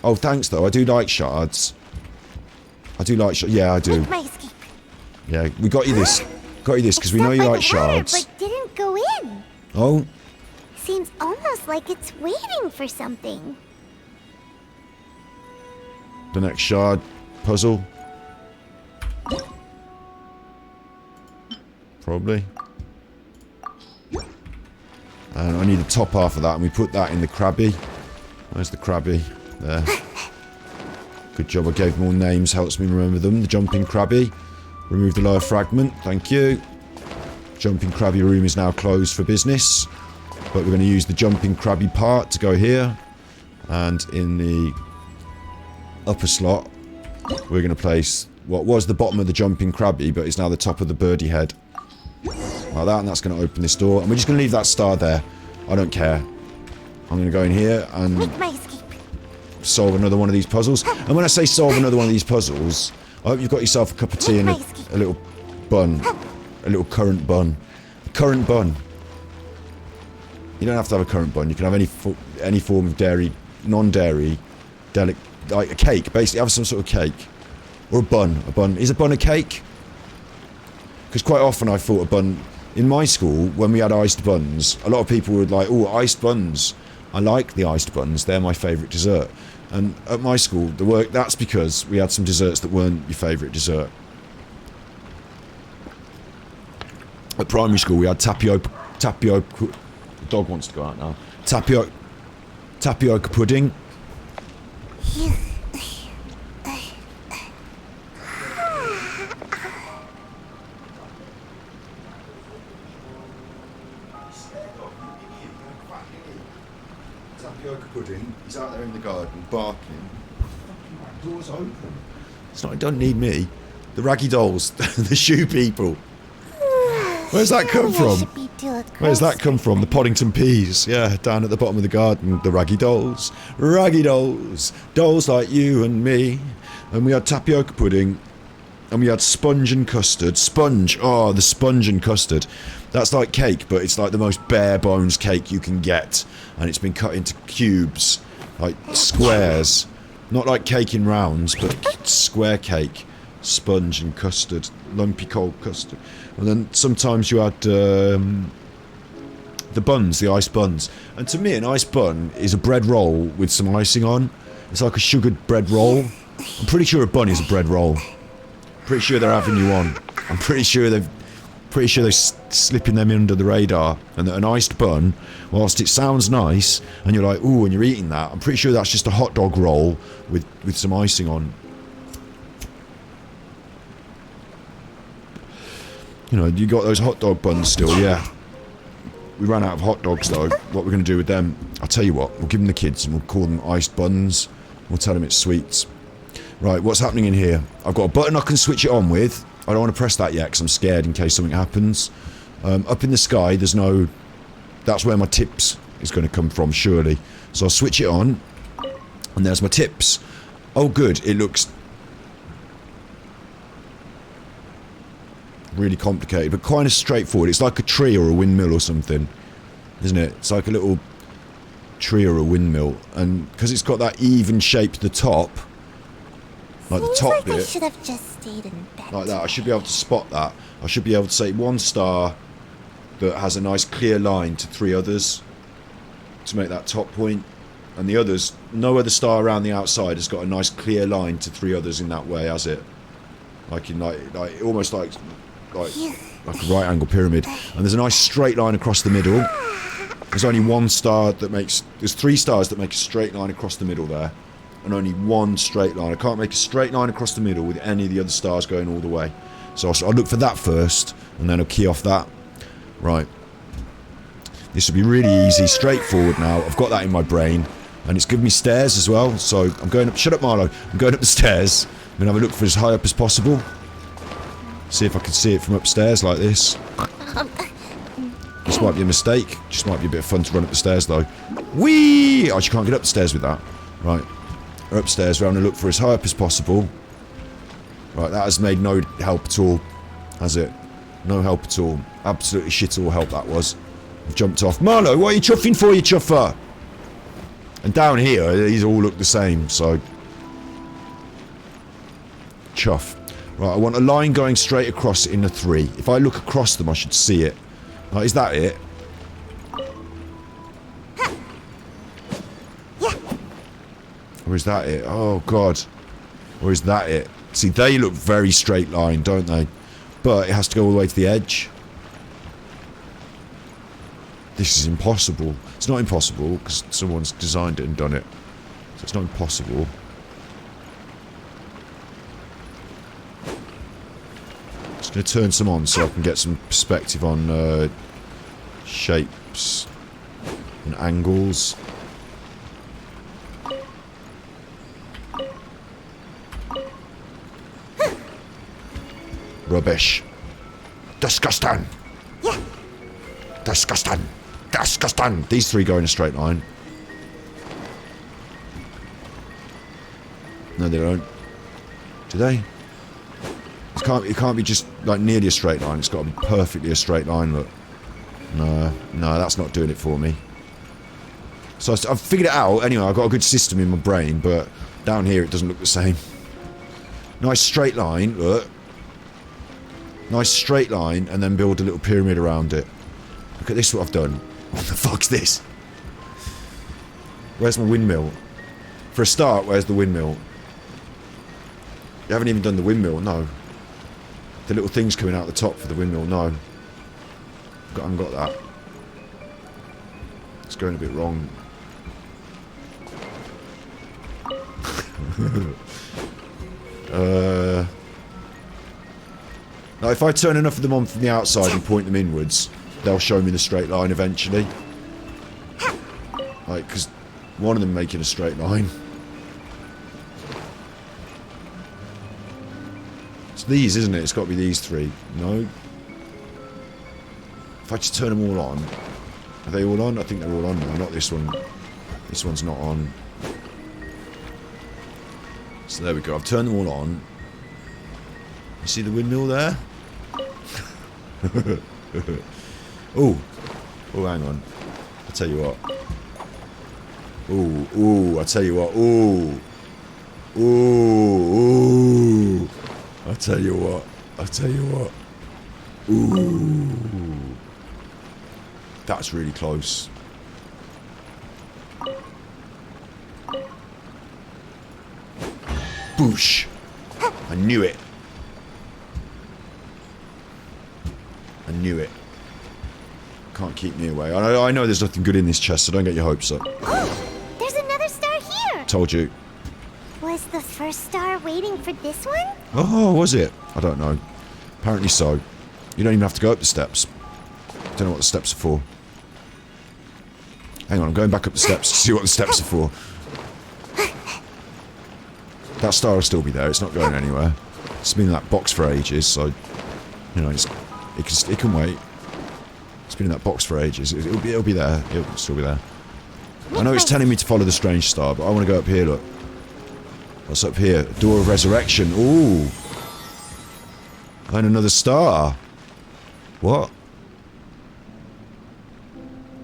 Oh, thanks though, I do like shards. I do like shards, yeah I do. Yeah, we got you this. Got you this, because we know you like shards. But didn't go in. Oh? Seems almost like it's waiting for something. The next shard puzzle. Probably. And I need the top half of that, and we put that in the crabby. Where's the crabby? There. Good job, I gave more names, helps me remember them. The jumping crabby. Remove the lower fragment, thank you. Jumping crabby room is now closed for business. But we're going to use the jumping crabby part to go here. And in the upper slot, we're going to place what was the bottom of the jumping crabby, but it's now the top of the birdie head. Like that, and that's going to open this door. And we're just going to leave that star there. I don't care. I'm going to go in here and solve another one of these puzzles. And when I say solve another one of these puzzles, I hope you've got yourself a cup of tea and a little bun. A little currant bun. A currant bun. You don't have to have a currant bun. You can have any form of dairy, non-dairy, like a cake. Basically, have some sort of cake. Or a bun. A bun. Is a bun a cake? Because quite often I thought a bun... In my school, when we had iced buns, a lot of people would like, oh, iced buns. I like the iced buns. They're my favourite dessert. And at my school, that's because we had some desserts that weren't your favourite dessert. At primary school, we had tapioca... The dog wants to go out now. Tapioca pudding. Tapioca pudding. He's out there in the garden, barking. Door's open. It's not, it doesn't need me. The raggy dolls. The shoe people. Where's that come from? Where's that come from? The Poddington Peas. Yeah, down at the bottom of the garden. The raggy dolls. Raggy dolls. Dolls like you and me. And we had tapioca pudding. And we had sponge and custard. Sponge. Oh, the sponge and custard. That's like cake, but it's like the most bare bones cake you can get. And it's been cut into cubes. Like squares. Not like cake in rounds, but square cake. Sponge and custard. Lumpy cold custard. And then sometimes you had the buns, the iced buns. And to me, an iced bun is a bread roll with some icing on. It's like a sugared bread roll. I'm pretty sure a bun is a bread roll. Pretty sure they're having you on. I'm pretty sure they're slipping them under the radar. And that an iced bun, whilst it sounds nice, and you're like, ooh, and you're eating that, I'm pretty sure that's just a hot dog roll with some icing on. You know, you got those hot dog buns still, yeah. We ran out of hot dogs though. What we're going to do with them, I'll tell you what, we'll give them the kids and we'll call them iced buns. We'll tell them it's sweets. Right, what's happening in here? I've got a button I can switch it on with. I don't want to press that yet because I'm scared in case something happens. Up in the sky, there's no... That's where my tips is going to come from, surely. So I'll switch it on. And there's my tips. Oh good, it looks... really complicated, but kind of straightforward. It's like a tree or a windmill or something, isn't it? It's like a little tree or a windmill, and because it's got that even shape to the top, like the top bit, I should have just stayed in bed. Like that, I should be able to spot that. I should be able to say one star that has a nice clear line to three others to make that top point. And the others, no other star around the outside has got a nice clear line to 3 others in that way, has it? Like in like almost like a right angle pyramid. And there's a nice straight line across the middle. There's only one star that makes... There's 3 stars that make a straight line across the middle there. And only one straight line. I can't make a straight line across the middle with any of the other stars going all the way. So I'll look for that first, and then I'll key off that. Right. This will be really easy, straightforward now. I've got that in my brain. And it's given me stairs as well, so I'm going up... Shut up, Marlo. I'm going up the stairs. I'm going to have a look for as high up as possible. See if I can see it from upstairs like this. This might be a mistake. Just might be a bit of fun to run up the stairs, though. Whee! Oh, you can't get up the stairs with that. Right. We're upstairs. We're having a look for as high up as possible. Right, that has made no help at all. Has it? No help at all. Absolutely shit all help that was. I've jumped off. Marlo, what are you chuffing for, you chuffer? And down here, these all look the same, so... Chuff. Right, I want a line going straight across in the 3. If I look across them, I should see it. Right, is that it? Or is that it? Oh, God. Or is that it? See, they look very straight line, don't they? But it has to go all the way to the edge. This is impossible. It's not impossible, because someone's designed it and done it. So it's not impossible. Just going to turn some on so I can get some perspective on shapes and angles. Rubbish. Disgusting. Yeah. Disgusting. Disgusting. These 3 go in a straight line. No, they don't. Do they? It can't be just like nearly a straight line. It's got to be perfectly a straight line. Look. No, that's not doing it for me. So I've figured it out. Anyway, I've got a good system in my brain, but down here it doesn't look the same. Nice straight line. Look. Nice straight line, and then build a little pyramid around it. Look at this, what I've done. What the fuck's this? Where's my windmill? For a start, where's the windmill? You haven't even done the windmill, no. The little things coming out the top for the windmill, no. I haven't got that. It's going a bit wrong. Now, if I turn enough of them on from the outside and point them inwards, they'll show me the straight line eventually. Like, because one of them making a straight line. It's these, isn't it? It's got to be these 3. No. If I just turn them all on. Are they all on? I think they're all on now. Not this one. This one's not on. So there we go. I've turned them all on. You see the windmill there? Oh, hang on. I'll tell you what. I'll tell you what. I'll tell you what. I'll tell you what. That's really close. Boosh. I knew it. I knew it. Can't keep me away. I know there's nothing good in this chest, so don't get your hopes up. There's another star here! Told you. Was the first star waiting for this one? Oh, was it? I don't know. Apparently so. You don't even have to go up the steps. Don't know what the steps are for. Hang on, I'm going back up the steps to see what the steps are for. That star will still be there. It's not going anywhere. It's been in that box for ages, so... You know, it can wait. It's been in that box for ages. It'll be there. It'll still be there. I know it's telling me to follow the strange star, but I want to go up here, look. What's up here? Door of Resurrection. Ooh. And another star. What?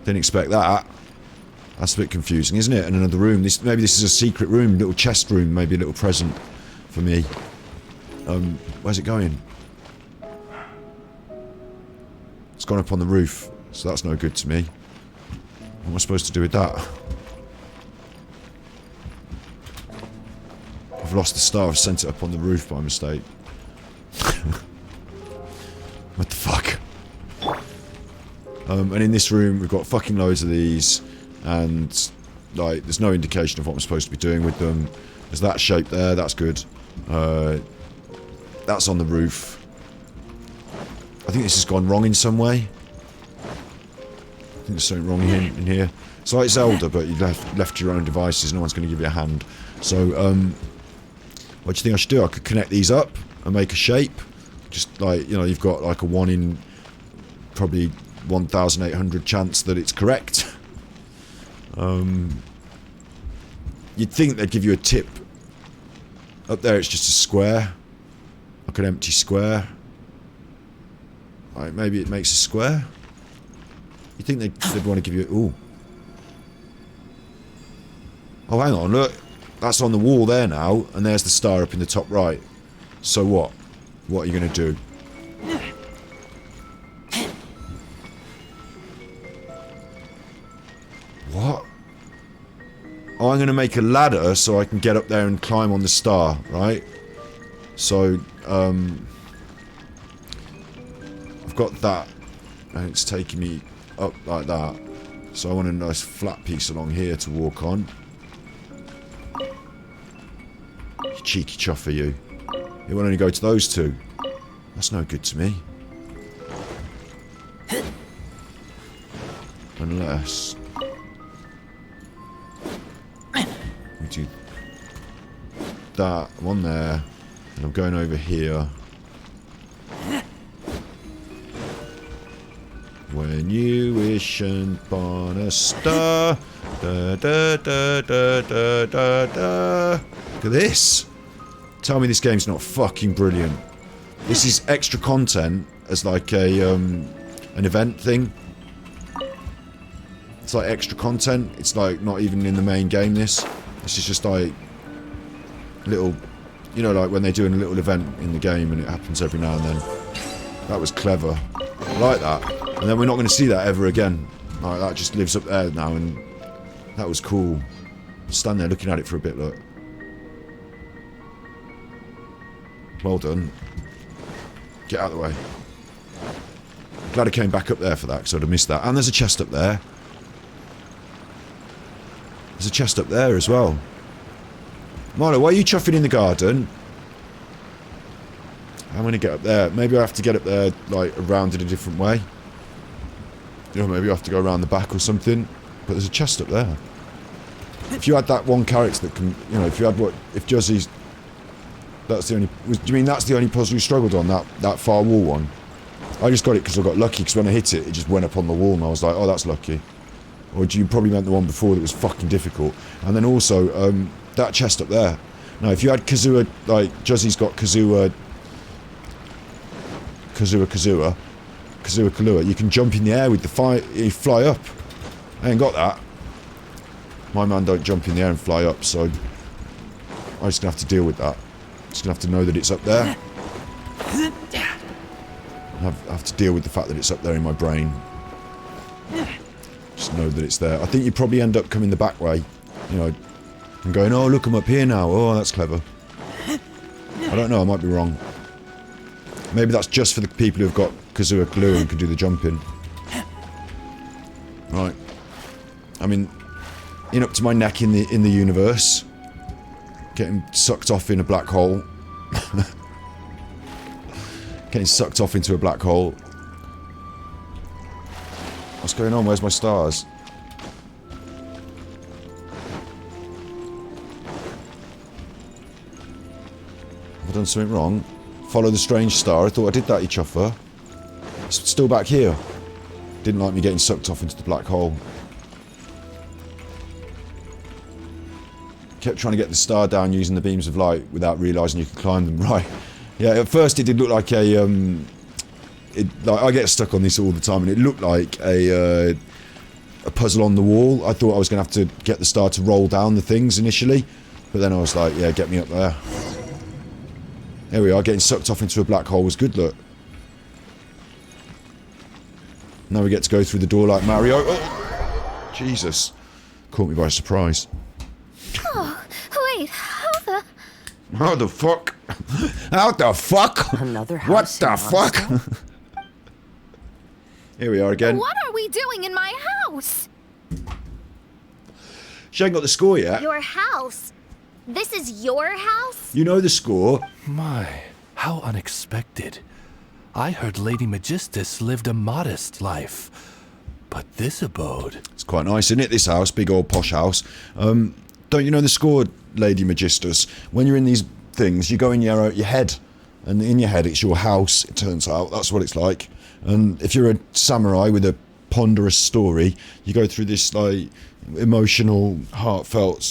Didn't expect that. That's a bit confusing, isn't it? And another room. Maybe this is a secret room, little chest room, maybe a little present for me. Where's it going? It's gone up on the roof, so that's no good to me. What am I supposed to do with that? I've lost the star. I've sent it up on the roof by mistake. What the fuck? And in this room, we've got fucking loads of these, and like, there's no indication of what I'm supposed to be doing with them. There's that shape there. That's good. That's on the roof. I think this has gone wrong in some way. I think there's something wrong in here. It's like Zelda, but you left your own devices. No one's going to give you a hand. So, what do you think I should do? I could connect these up and make a shape. Just like, you know, you've got like a 1 in probably 1,800 chance that it's correct. You'd think they'd give you a tip. Up there it's just a square. Like an empty square. Right, maybe it makes a square? You'd think they'd want to give you... Ooh. Oh, hang on, look. That's on the wall there now, and there's the star up in the top right. So what? What are you going to do? What? Oh, I'm going to make a ladder so I can get up there and climb on the star, right? So, I've got that, and it's taking me up like that. So I want a nice flat piece along here to walk on. You cheeky chuffer, you. It won't only go to those two. That's no good to me. Unless... we do that. I'm on there. And I'm going over here. When you wish upon a star. Da, da, da, da, da, da, da. Look at this. Tell me this game's not fucking brilliant. This is extra content as like a an event thing. It's like extra content. It's like not even in the main game. This is just like little, you know, like when they're doing a little event in the game and it happens every now and then. That was clever. I like that. And then we're not going to see that ever again. Like, that just lives up there now, and that was cool. Stand there looking at it for a bit, look. Well done. Get out of the way. Glad I came back up there for that, because I'd have missed that. And there's a chest up there. There's a chest up there as well. Milo, why are you chuffing in the garden? I'm going to get up there. Maybe I have to get up there, like, around in a different way. You know, maybe I have to go around the back or something. But there's a chest up there. If you had that one character that can, you know, if you had what, if Juzzy's, that's the only, do you mean that's the only puzzle you struggled on, that far wall one? I just got it because I got lucky, because when I hit it, it just went up on the wall and I was like, oh, that's lucky. Or do you probably meant the one before that was fucking difficult? And then also, that chest up there. Now, if you had Kazua, like, Juzzy's got Kazua, you can jump in the air with the fire, you fly up. I ain't got that. My man don't jump in the air and fly up, so I'm just gonna have to deal with that. Just gonna have to know that it's up there. I have to deal with the fact that it's up there in my brain. Just know that it's there. I think you probably end up coming the back way, you know, and going, oh, look, I'm up here now. Oh, that's clever. I don't know, I might be wrong. Maybe that's just for the people who've got Kazua glue and can do the jumping. Right. I mean, in up to my neck in the universe. Getting sucked off in a black hole. Getting sucked off into a black hole. What's going on? Where's my stars? Have I done something wrong? Follow the strange star. I thought I did that, you chuffer. It's still back here. Didn't like me getting sucked off into the black hole. Kept trying to get the star down using the beams of light without realising you could climb them. Right. Yeah, at first it did look like a, like, I get stuck on this all the time, and it looked like a puzzle on the wall. I thought I was going to have to get the star to roll down the things initially, but then I was like, yeah, get me up there. There we are, getting sucked off into a black hole was good, look. Now we get to go through the door like Mario. Oh, Jesus. Caught me by surprise. Oh, wait, how the... How the fuck? How the fuck? Another What house the in fuck? Mondstadt? Here we are again. What are we doing in my house? She ain't got the score yet. Your house? This is your house? You know the score. My, how unexpected. I heard Lady Magistus lived a modest life. But this abode... It's quite nice, isn't it, this house? Big old posh house. Don't you know the score, Lady Magistus? When you're in these things, you go in your head. And in your head, it's your house, it turns out. That's what it's like. And if you're a samurai with a ponderous story, you go through this, like, emotional, heartfelt,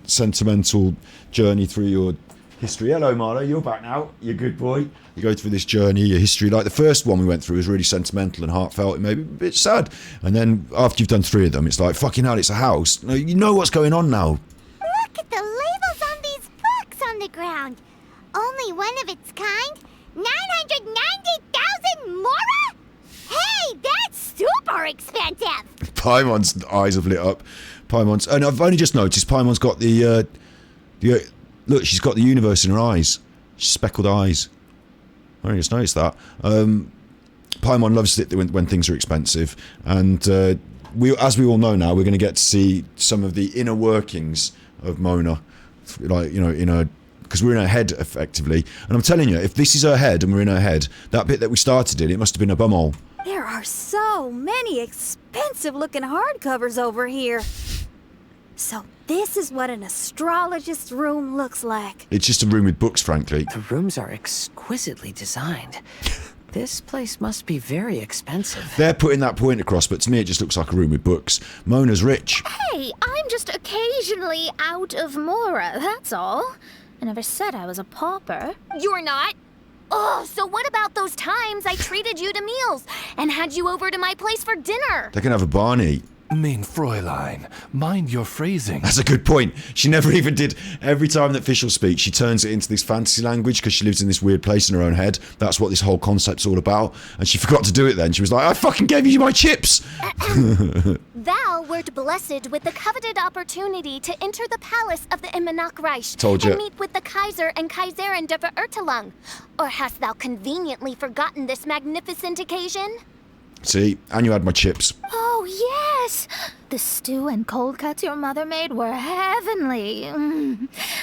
sentimental journey through your history. Hello, Marlo, you're back now. You're a good boy. You go through this journey, your history. Like the first one we went through was really sentimental and heartfelt. It made me a bit sad. And then after you've done 3 of them, it's like, fucking hell, it's a house. You know what's going on now. Look at the labels on these books on the ground. Only one of its kind? 990,000 mora? Hey, that's super expensive! Paimon's eyes have lit up. Paimon's... And I've only just noticed Paimon's got the look, she's got the universe in her eyes. She's speckled eyes. I only just noticed that. Paimon loves it when things are expensive. And as we all know now, we're going to get to see some of the inner workings of Mona. Like, you know, in her... Because we're in her head, effectively. And I'm telling you, if this is her head and we're in her head, that bit that we started in, it must have been a bumhole. There are so many expensive-looking hardcovers over here. So this is what an astrologist's room looks like. It's just a room with books, frankly. The rooms are exquisitely designed. This place must be very expensive. They're putting that point across, but to me it just looks like a room with books. Mona's rich. Hey, I'm just occasionally out of mora, that's all. I never said I was a pauper. You're not. Oh, so what about those times I treated you to meals and had you over to my place for dinner? They can have a Barney. Mein Fräulein, mind your phrasing. That's a good point. She never even did. Every time that Fischl speaks, she turns it into this fantasy language because she lives in this weird place in her own head. That's what this whole concept's all about. And she forgot to do it then. She was like, I fucking gave you my chips. Thou wert blessed with the coveted opportunity to enter the palace of the Immernachtreich Told you. and meet with the Kaiser and Kaiserin der Verurteilung. Or hast thou conveniently forgotten this magnificent occasion? See, and you had my chips. Oh, yes! The stew and cold cuts your mother made were heavenly.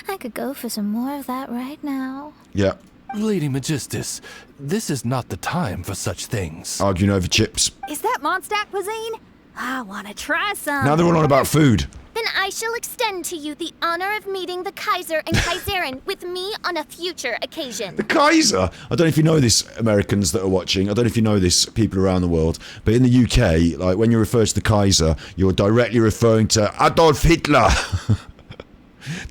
I could go for some more of that right now. Yeah. Lady Magistus, this is not the time for such things. Arguing over chips. Is that Mondstadt cuisine? I want to try some. Now they're all on about food. Then I shall extend to you the honor of meeting the Kaiser and Kaiserin with me on a future occasion. The Kaiser! I don't know if you know this, Americans that are watching. I don't know if you know this, people around the world. But in the UK, like when you refer to the Kaiser, you're directly referring to Adolf Hitler.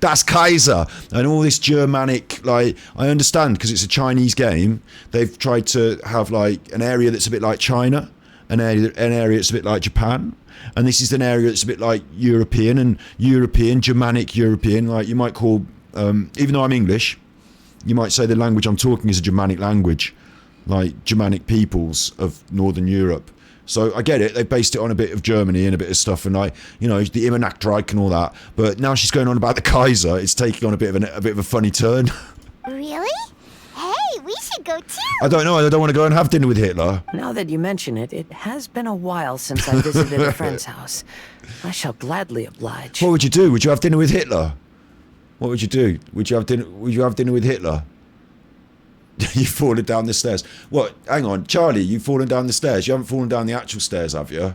Das Kaiser. And all this Germanic, like, I understand because it's a Chinese game. They've tried to have like an area that's a bit like China, an area that's a bit like Japan. And this is an area that's a bit like European, Germanic European. Like you might call, even though I'm English, you might say the language I'm talking is a Germanic language, like Germanic peoples of Northern Europe. So I get it. They based it on a bit of Germany and a bit of stuff, and the Immernachtreich and all that. But now she's going on about the Kaiser. It's taking on a bit of a funny turn. Really? Hey, we should go too. I don't know. I don't want to go and have dinner with Hitler. Now that you mention it, it has been a while since I visited a friend's house. I shall gladly oblige. What would you do? Would you have dinner with Hitler? What would you do? Would you have dinner with Hitler? You've fallen down the stairs. What? Hang on, Charlie, you've fallen down the stairs. You haven't fallen down the actual stairs, have you?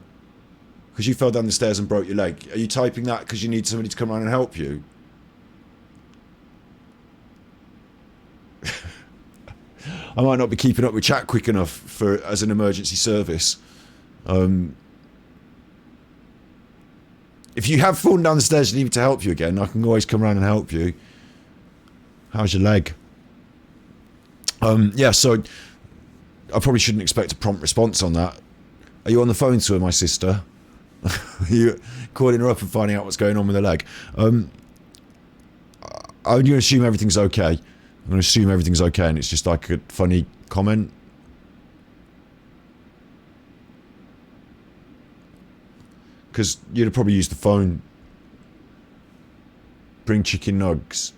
Because you fell down the stairs and broke your leg. Are you typing that because you need somebody to come around and help you? I might not be keeping up with chat quick enough as an emergency service. If you have fallen down the stairs and need me to help you again, I can always come around and help you. How's your leg? Yeah, so I probably shouldn't expect a prompt response on that. Are you on the phone to her, my sister? Are you calling her up and finding out what's going on with her leg? I'm going to assume everything's okay. I'm going to assume everything's okay and it's just like a funny comment. Because you'd have probably used the phone. Bring chicken nugs.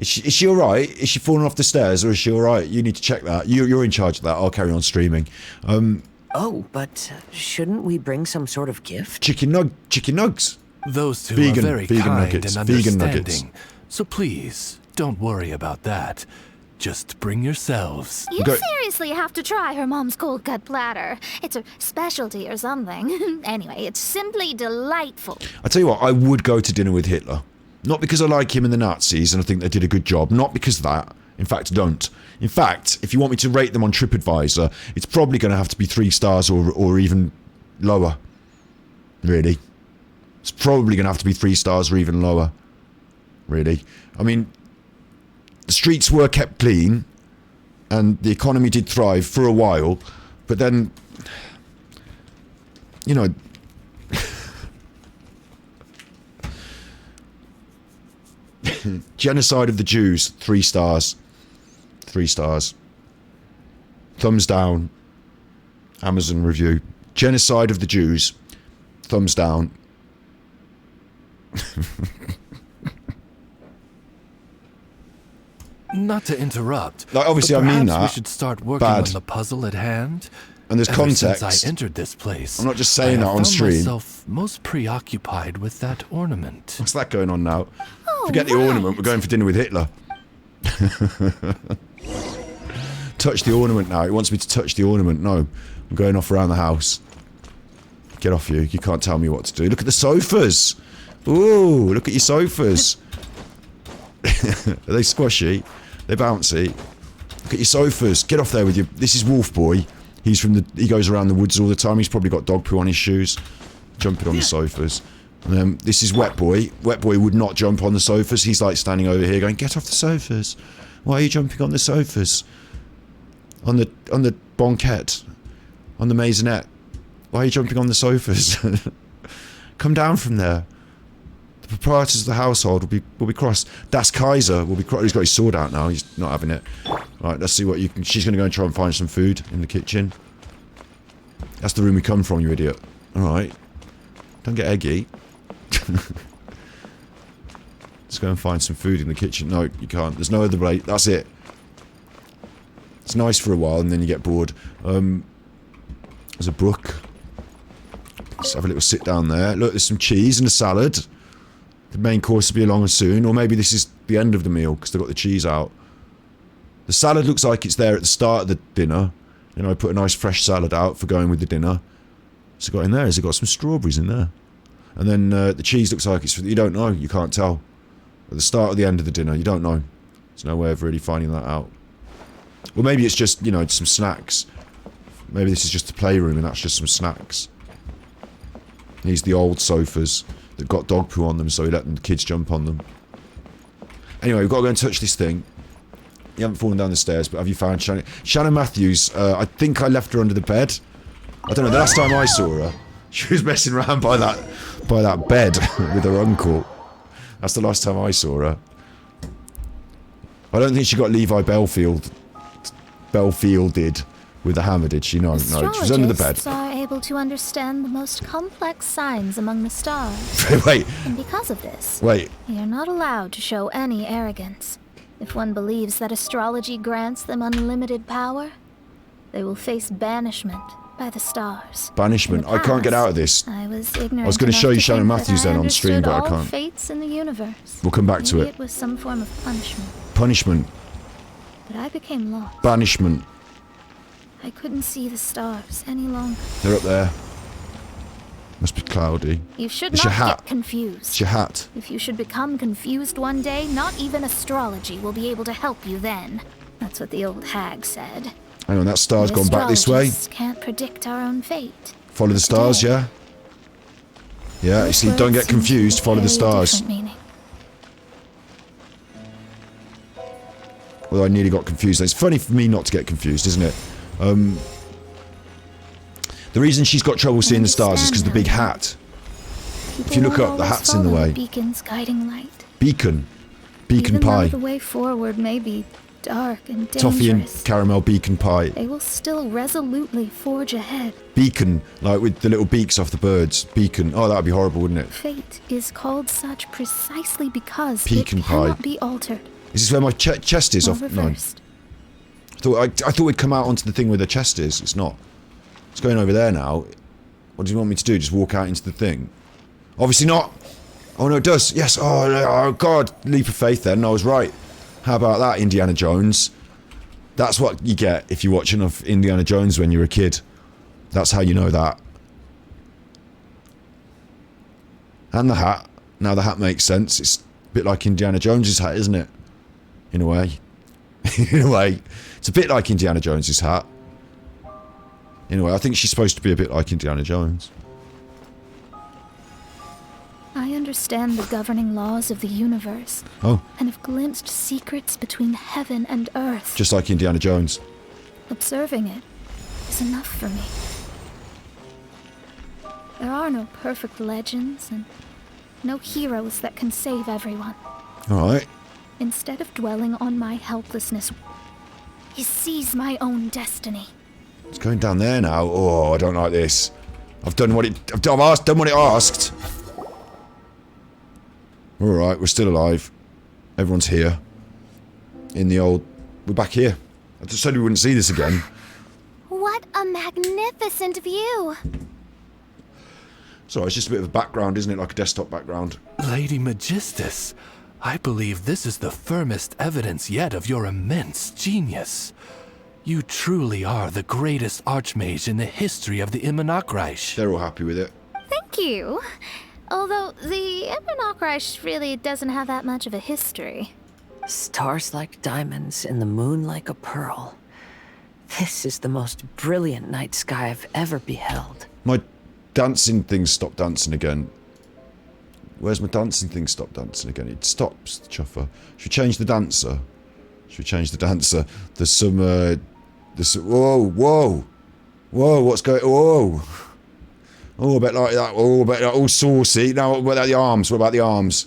Is she all right? Is she falling off the stairs, or is she all right? You need to check that. You're in charge of that. I'll carry on streaming. Oh, but shouldn't we bring some sort of gift? Chicken nugs. Those two Vegan- are very vegan kind nuggets, and vegan understanding. nuggets. So please, don't worry about that. Just bring yourselves. You seriously have to try her mom's cold cut platter. It's a specialty or something. Anyway, it's simply delightful. I tell you what, I would go to dinner with Hitler. Not because I like him and the Nazis and I think they did a good job. Not because of that. In fact, don't. In fact, if you want me to rate them on TripAdvisor, it's probably going to have to be 3 stars or even lower. Really. It's probably going to have to be 3 stars or even lower. Really. I mean, the streets were kept clean and the economy did thrive for a while, but then, you know, genocide of the Jews, 3 stars. 3 stars. Thumbs down. Amazon review. Genocide of the Jews. Thumbs down. Not to interrupt. Like, obviously, but I mean perhaps that. we should start working Bad. on the puzzle at hand. And there's Ever context. Since I entered this place, I'm not just saying I that have on found stream. myself most preoccupied with that ornament. What's that going on now? Oh, Forget the right. ornament. We're going for dinner with Hitler. Touch the ornament now. He wants me to touch the ornament. No. I'm going off around the house. Get off you. You can't tell me what to do. Look at the sofas. Ooh, look at your sofas. Are they squishy? They're bouncy. Look at your sofas. Get off there with you. This is Wolf Boy. He goes around the woods all the time. He's probably got dog poo on his shoes. Jumping on the sofas. This is Wet Boy. Wet Boy would not jump on the sofas. He's like standing over here going, get off the sofas. Why are you jumping on the sofas? On the banquette. On the maisonette. Why are you jumping on the sofas? Come down from there. The proprietors of the household will be cross. Das Kaiser will be cross. He's got his sword out now. He's not having it. Right, let's see what you can... She's going to go and try and find some food in the kitchen. That's the room we come from, you idiot. Alright. Don't get eggy. Let's go and find some food in the kitchen. No, you can't. There's no other way. That's it. It's nice for a while and then you get bored. There's a brook. Let's have a little sit down there. Look, there's some cheese and a salad. The main course will be along soon. Or maybe this is the end of the meal because they've got the cheese out. The salad looks like it's there at the start of the dinner. You know, I put a nice fresh salad out for going with the dinner. What's it got in there? Has it got some strawberries in there? And then the cheese looks like it's... You don't know. You can't tell. At the start or the end of the dinner, you don't know. There's no way of really finding that out. Well, maybe it's just, you know, some snacks. Maybe this is just the playroom and that's just some snacks. These are the old sofas that got dog poo on them, so he let the kids jump on them. Anyway, we've got to go and touch this thing. You haven't fallen down the stairs, but have you found Shannon? Shannon Matthews, I think I left her under the bed. I don't know, the last time I saw her, she was messing around by that bed with her uncle. That's the last time I saw her. I don't think she got Levi Belfielded with the hammer, did she? No, she was under the bed. Astrologists are able to understand the most complex signs among the stars. Wait. And because of this, Wait. they are not allowed to show any arrogance. If one believes that astrology grants them unlimited power, they will face banishment by the stars. Banishment. I can't get out of this. I was ignorant. I was going to show you Shannon enough Matthews that I then on stream, understood but I all can't. fates in the universe. We'll come back to Maybe it. It was some form of punishment, Punishment. but I became lost. Banishment. I couldn't see the stars any longer. They're up there. Must be cloudy. You should It's not your hat. get confused. It's your hat. If you should become confused one day, not even astrology will be able to help you then. That's what the old hag said. Hang on, that star's We gone back this way. astrologists can't predict our own fate. Follow the stars, yeah? Yeah, you see, don't get confused, follow the stars. Different meaning. Although I nearly got confused. It's funny for me not to get confused, isn't it? The reason she's got trouble seeing the stars is because of the big hat. If you look up, the hat's in the way. Beacon's guiding light. Beacon. Beacon Even pie. though the way forward may be dark and dangerous, Toffee and caramel beacon pie. they will still resolutely forge ahead. Beacon, like with the little beaks off the birds. Beacon. Oh, that would be horrible, wouldn't it? Fate is called such precisely because Pecan it pie. cannot be altered. Is this where my chest is? Or Off? No. reversed. I thought we'd come out onto the thing where the chest is. It's not. It's going over there now. What do you want me to do? Just walk out into the thing? Obviously not. Oh no, it does. Yes. Oh God. Leap of faith. Then I was right. How about that, Indiana Jones? That's what you get if you watch enough Indiana Jones when you're a kid. That's how you know that. And the hat. Now the hat makes sense. It's a bit like Indiana Jones's hat, isn't it? In a way. In a way. It's a bit like Indiana Jones's hat. In a way, I think she's supposed to be a bit like Indiana Jones. I understand the governing laws of the universe. Oh. And have glimpsed secrets between heaven and earth. Just like Indiana Jones. Observing it is enough for me. There are no perfect legends and no heroes that can save everyone. Alright. Instead of dwelling on my helplessness, he sees my own destiny. It's going down there now. Oh, I don't like this. I've done what it... done what it asked. Alright, we're still alive. Everyone's here. In the old... We're back here. I just said we wouldn't see this again. What a magnificent view! Sorry, it's just a bit of a background, isn't it? Like a desktop background. Lady Magistus, I believe this is the firmest evidence yet of your immense genius. You truly are the greatest archmage in the history of the Immernachtreich. They're all happy with it. Thank you. Although the Immernachtreich really doesn't have that much of a history. Stars like diamonds and the moon like a pearl. This is the most brilliant night sky I've ever beheld. My dancing thing stopped dancing again. Where's my dancing thing stopped dancing again? It stops, the chuffer. Should we change the dancer? Should we change the dancer? There's some, whoa, what's going, whoa. Oh, a bit like that, a bit like, all saucy. Now, what about the arms? What about the arms?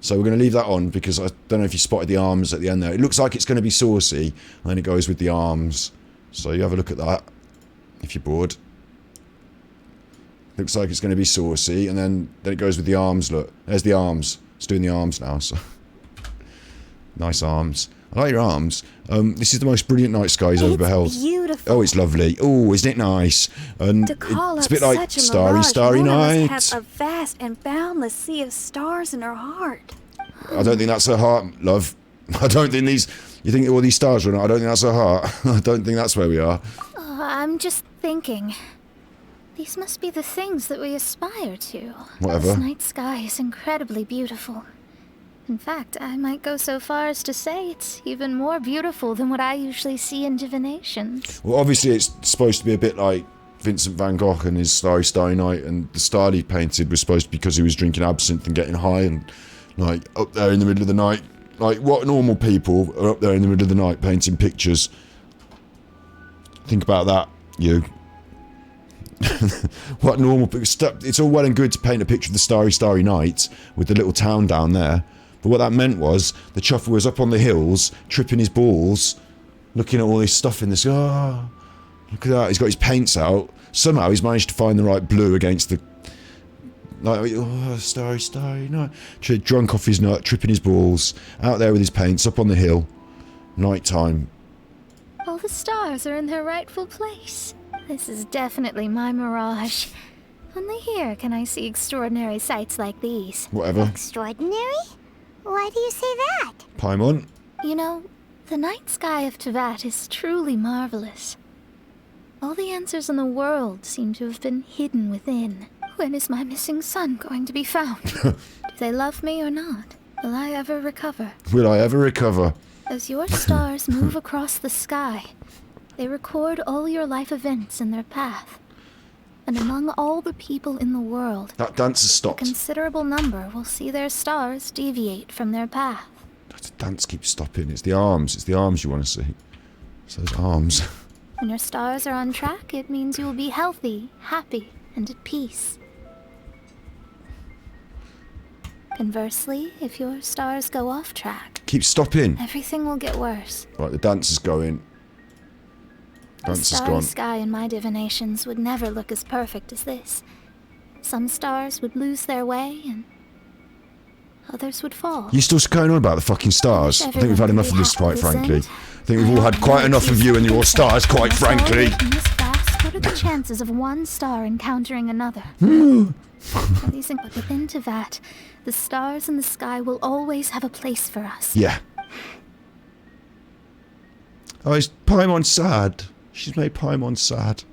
So we're going to leave that on because I don't know if you spotted the arms at the end there. It looks like it's going to be saucy, and then it goes with the arms. So you have a look at that, if you're bored. Looks like it's going to be saucy, and then it goes with the arms. Look, there's the arms. It's doing the arms now. So nice arms. I like your arms. This is the most brilliant night sky he's ever beheld. Beautiful. Oh, it's lovely. Oh, isn't it nice? And To call it's a up bit like such a starry, mirage, starry Mona night. must have a vast and boundless sea of stars in her heart. I don't think that's her heart, love. I don't think these... You think all these stars are on it? I don't think that's her heart. I don't think that's where we are. I'm just thinking. These must be the things that we aspire to. Whatever. This night sky is incredibly beautiful. In fact, I might go so far as to say it's even more beautiful than what I usually see in divinations. Well, obviously it's supposed to be a bit like Vincent van Gogh and his Starry, Starry Night, and the star he painted was supposed to be because he was drinking absinthe and getting high and, like, up there in the middle of the night. Like, what normal people are up there in the middle of the night painting pictures? Think about that, you. What normal... It's all well and good to paint a picture of the Starry, Starry Night with the little town down there. But what that meant was, the chuffer was up on the hills, tripping his balls, looking at all this stuff in this... Oh, look at that. He's got his paints out. Somehow he's managed to find the right blue against the... Like, oh, Starry, Starry Night. Drunk off his nut, tripping his balls, out there with his paints, up on the hill. Night time. All the stars are in their rightful place. This is definitely my mirage. Only here can I see extraordinary sights like these. Whatever. Extraordinary? Why do you say that? Paimon? You know, the night sky of Teyvat is truly marvelous. All the answers in the world seem to have been hidden within. When is my missing son going to be found? Do they love me or not? Will I ever recover? Will I ever recover? As your stars move across the sky, they record all your life events in their path. And among all the people in the world, That dance has a stopped. considerable number will see their stars deviate from their path. The dance keeps stopping. It's the arms. It's the arms you want to see. It's those arms. When your stars are on track, it means you will be healthy, happy, and at peace. Conversely, if your stars go off track, Keep stopping. everything will get worse. Right, the dance is going. The Dance is starry gone. sky in my divinations would never look as perfect as this. Some stars would lose their way, and others would fall. You still going on about the fucking stars? I think we've had enough of this, quite frankly. I think we've all had quite enough of you and your stars, quite frankly. In this vast, what are the chances of one star encountering another? But within Tevat, the stars in the sky will always have a place for us. Yeah. Oh, is Paimon sad? She's made Paimon sad.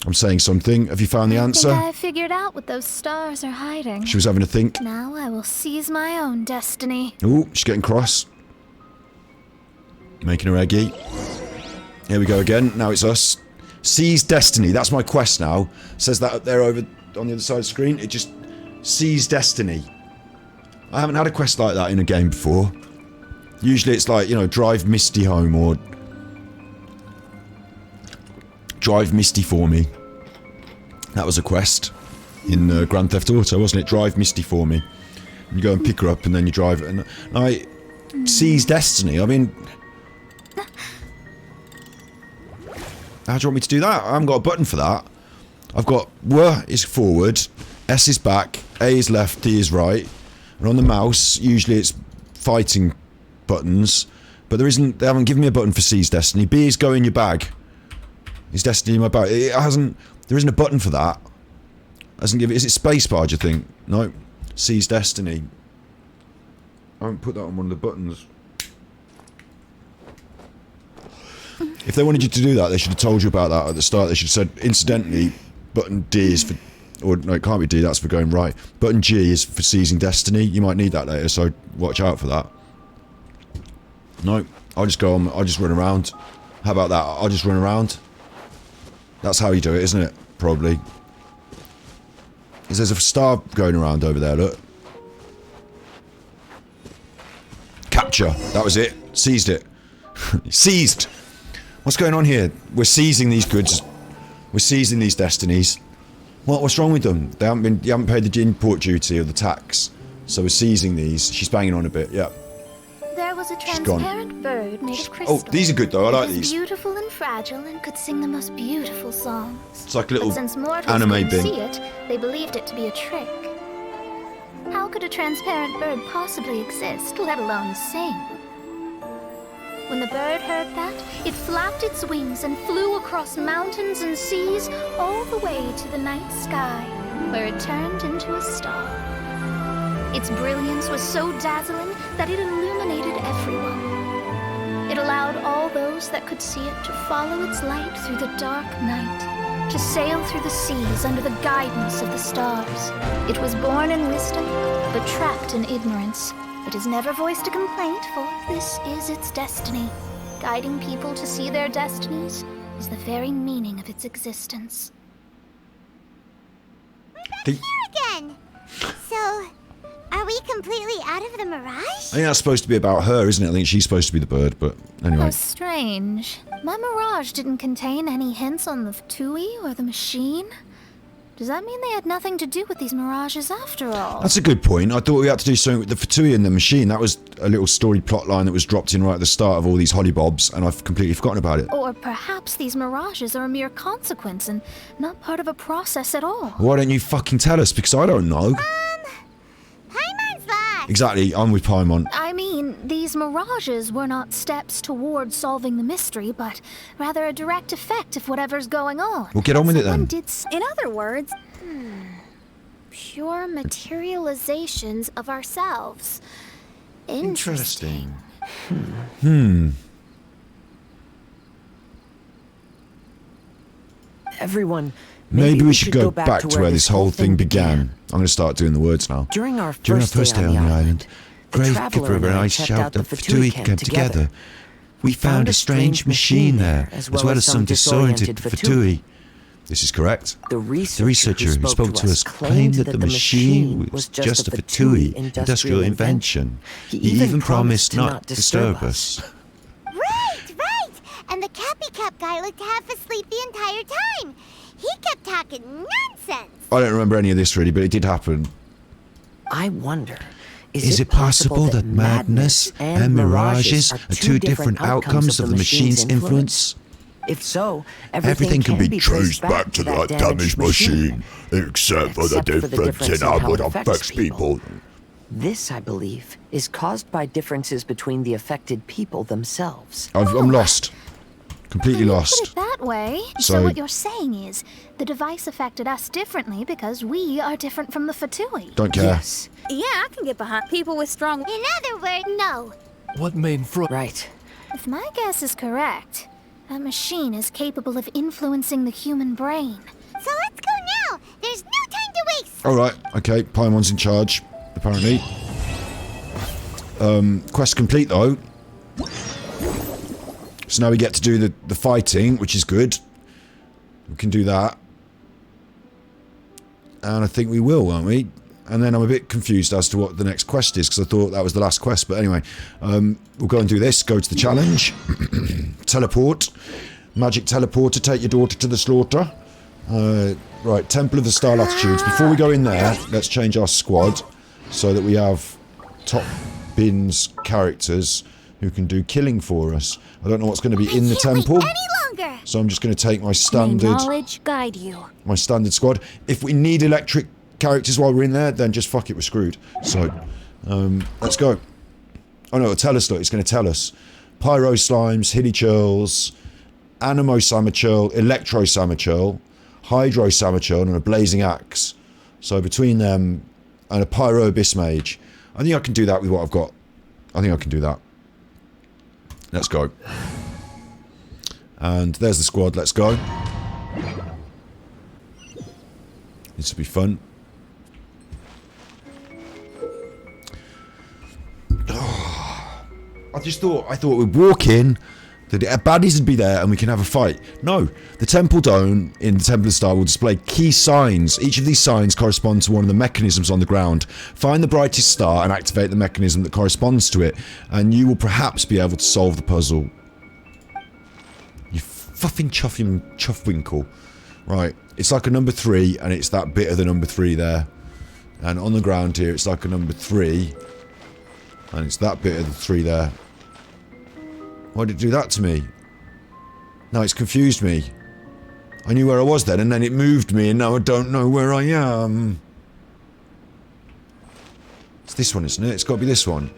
I'm saying something. Have you found the answer? I think I figured out what those stars are hiding. She was having a think. Now I will seize my own destiny. Ooh, she's getting cross. Making her eggy. Here we go again. Now it's us. Seize destiny. That's my quest now. Says that up there over on the other side of the screen. It just... Seize destiny. I haven't had a quest like that in a game before. Usually it's like, you know, drive Misty home or... Drive Misty for me. That was a quest in Grand Theft Auto, wasn't it? Drive Misty for me. You go and pick her up and then you drive it. And I... Seize destiny. I mean... How do you want me to do that? I haven't got a button for that. I've got W is forward, S is back, A is left, D is right. And on the mouse, usually it's fighting buttons. But there isn't... They haven't given me a button for Seize destiny. B is go in your bag. Is destiny in my bag? It hasn't... There isn't a button for that. Hasn't given... Is it spacebar, do you think? No. Seize destiny. I haven't put that on one of the buttons. If they wanted you to do that, they should have told you about that at the start. They should have said, incidentally, button D is for... Or, no, it can't be D, that's for going right. Button G is for seizing destiny. You might need that later, so watch out for that. No, I'll just go on, I'll just run around. How about that? I'll just run around. That's how you do it, isn't it? Probably. There's a star going around over there, look. Capture. That was it. Seized it. Seized! What's going on here? We're seizing these goods. We're seizing these destinies. What's wrong with them? They haven't been... You haven't paid the import duty or the tax. So we're seizing these. She's banging on a bit, yeah. There was a transparent bird made of crystal. Oh, these are good though, I like It was these. beautiful and fragile and could sing the most beautiful songs. It's like a little But since mortals anime couldn't bin. see it, they believed it to be a trick. How could a transparent bird possibly exist, let alone sing? When the bird heard that, it flapped its wings and flew across mountains and seas all the way to the night sky, where it turned into a star. Its brilliance was so dazzling that it illuminated everyone. It allowed all those that could see it to follow its light through the dark night, to sail through the seas under the guidance of the stars. It was born in wisdom, but trapped in ignorance. It has never voiced a complaint, for this is its destiny. Guiding people to see their destinies is the very meaning of its existence. Here again! So, are we completely out of the mirage? I think that's supposed to be about her, isn't it? I think she's supposed to be the bird, but anyway. How strange. My mirage didn't contain any hints on the Fatui or the machine. Does that mean they had nothing to do with these mirages after all? That's a good point. I thought we had to do something with the Fatui and the machine. That was a little story plot line that was dropped in right at the start of all these hollybobs, and I've completely forgotten about it. Or perhaps these mirages are a mere consequence and not part of a process at all. Why don't you fucking tell us? Because I don't know. Paimon's last! Exactly, I'm with Paimon. I mean, these mirages were not steps towards solving the mystery, but rather a direct effect of whatever's going on. Well, get on with it then. In other words, Pure materializations of ourselves. Interesting. Everyone, Maybe we should go back to where this whole thing began. I'm going to start doing the words now. During our first day on the island, Grave Kipper and I shout that Fatui came together. We found a strange machine there, as well as some disoriented Fatui. This is correct. The researcher who spoke to us claimed that the machine was just a Fatui industrial invention. He even promised not to disturb us. Right! And the Cappy Cap guy looked half asleep the entire time. He kept talking nonsense. I don't remember any of this really, but it did happen. I wonder, is it possible that madness and mirages are two different outcomes of the machine's influence? If so, everything can be traced back to that damaged machine, except for the difference in how it affects people. This, I believe, is caused by differences between the affected people themselves. I'm lost. Completely lost. Put it that way. So what you're saying is, the device affected us differently because we are different from the Fatui. Don't care. Yes. Yeah, I can get behind people with strong... In other words, no. What main Right. If my guess is correct, that machine is capable of influencing the human brain. So let's go now. There's no time to waste. Alright, okay. Paimon's in charge, apparently. Quest complete, though. So now we get to do the fighting, which is good. We can do that. And I think we will, won't we? And then I'm a bit confused as to what the next quest is, because I thought that was the last quest. But anyway, we'll go and do this. Go to the challenge. Teleport. Magic teleporter. Take your daughter to the slaughter. Right, Temple of the Star Latitudes. Before we go in there, let's change our squad so that we have top bins characters who can do killing for us. I don't know what's going to be in the temple, so I'm just going to take my standard knowledge guide you. my standard squad. If we need electric characters while we're in there, then just fuck it, we're screwed. So let's go. Oh no, it'll tell us. Look, it's going to tell us Pyro Slimes, Hilly Churls, Animo Samachurl, Electro Samachurl, Hydro Samachurl, and a Blazing Axe. So between them and a Pyro Abyss Mage, I think I can do that with what I've got. I think I can do that. Let's go. And there's the squad. Let's go. This will be fun. I thought we'd walk in, the baddies would be there, and we can have a fight. No, the temple dome in the Temple of the Star will display key signs. Each of these signs correspond to one of the mechanisms on the ground. Find the brightest star and activate the mechanism that corresponds to it, and you will perhaps be able to solve the puzzle. You fucking chuffwinkle. Right, it's like a number 3, and it's that bit of the number 3 there. And on the ground here, it's like a number 3, and it's that bit of the 3 there. Why did it do that to me? No, it's confused me. I knew where I was then, and then it moved me, and now I don't know where I am. It's this one, isn't it? It's got to be this one.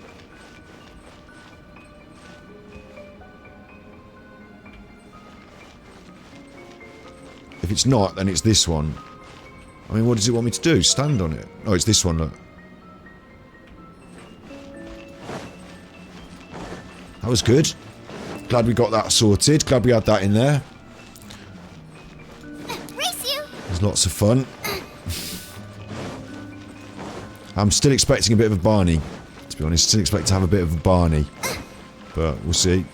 If it's not, then it's this one. I mean, what does it want me to do? Stand on it? Oh, it's this one, look. That was good. Glad we got that sorted. Glad we had that in there. There's lots of fun. I'm still expecting a bit of a Barney. To be honest, still expect to have a bit of a Barney. But we'll see.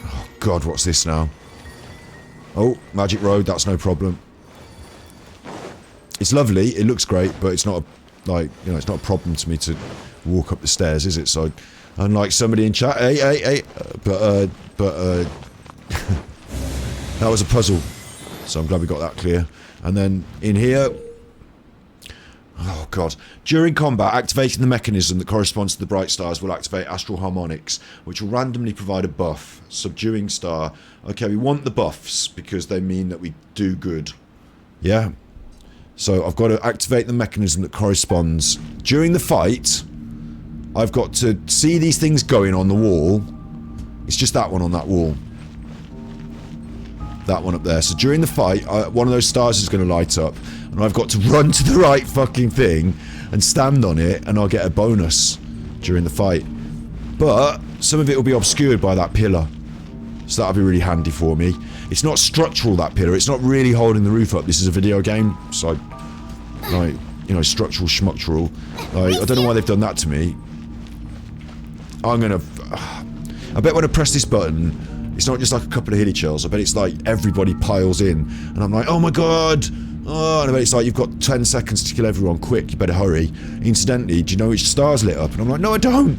Oh God, what's this now? Oh, Magic Road, that's no problem. It's lovely, it looks great, but it's not it's not a problem to me to walk up the stairs, is it? So, unlike somebody in chat, hey, but that was a puzzle. So I'm glad we got that clear. And then in here, oh God, during combat, activating the mechanism that corresponds to the bright stars will activate astral harmonics, which will randomly provide a buff. Subduing star. Okay, we want the buffs because they mean that we do good. Yeah. So I've got to activate the mechanism that corresponds. During the fight, I've got to see these things going on the wall. It's just that one on that wall. That one up there. So during the fight, one of those stars is going to light up. And I've got to run to the right fucking thing and stand on it, and I'll get a bonus during the fight. But some of it will be obscured by that pillar. So that'll be really handy for me. It's not structural, that pillar. It's not really holding the roof up. This is a video game, so, like, you know, structural schmuctural. Like, I don't know why they've done that to me. I'm gonna... I bet when I press this button, it's not just like a couple of hilly chills. I bet it's like everybody piles in. And I'm like, oh my God! Oh, and I bet it's like, you've got 10 seconds to kill everyone, quick, you better hurry. Incidentally, do you know which star's lit up? And I'm like, no, I don't!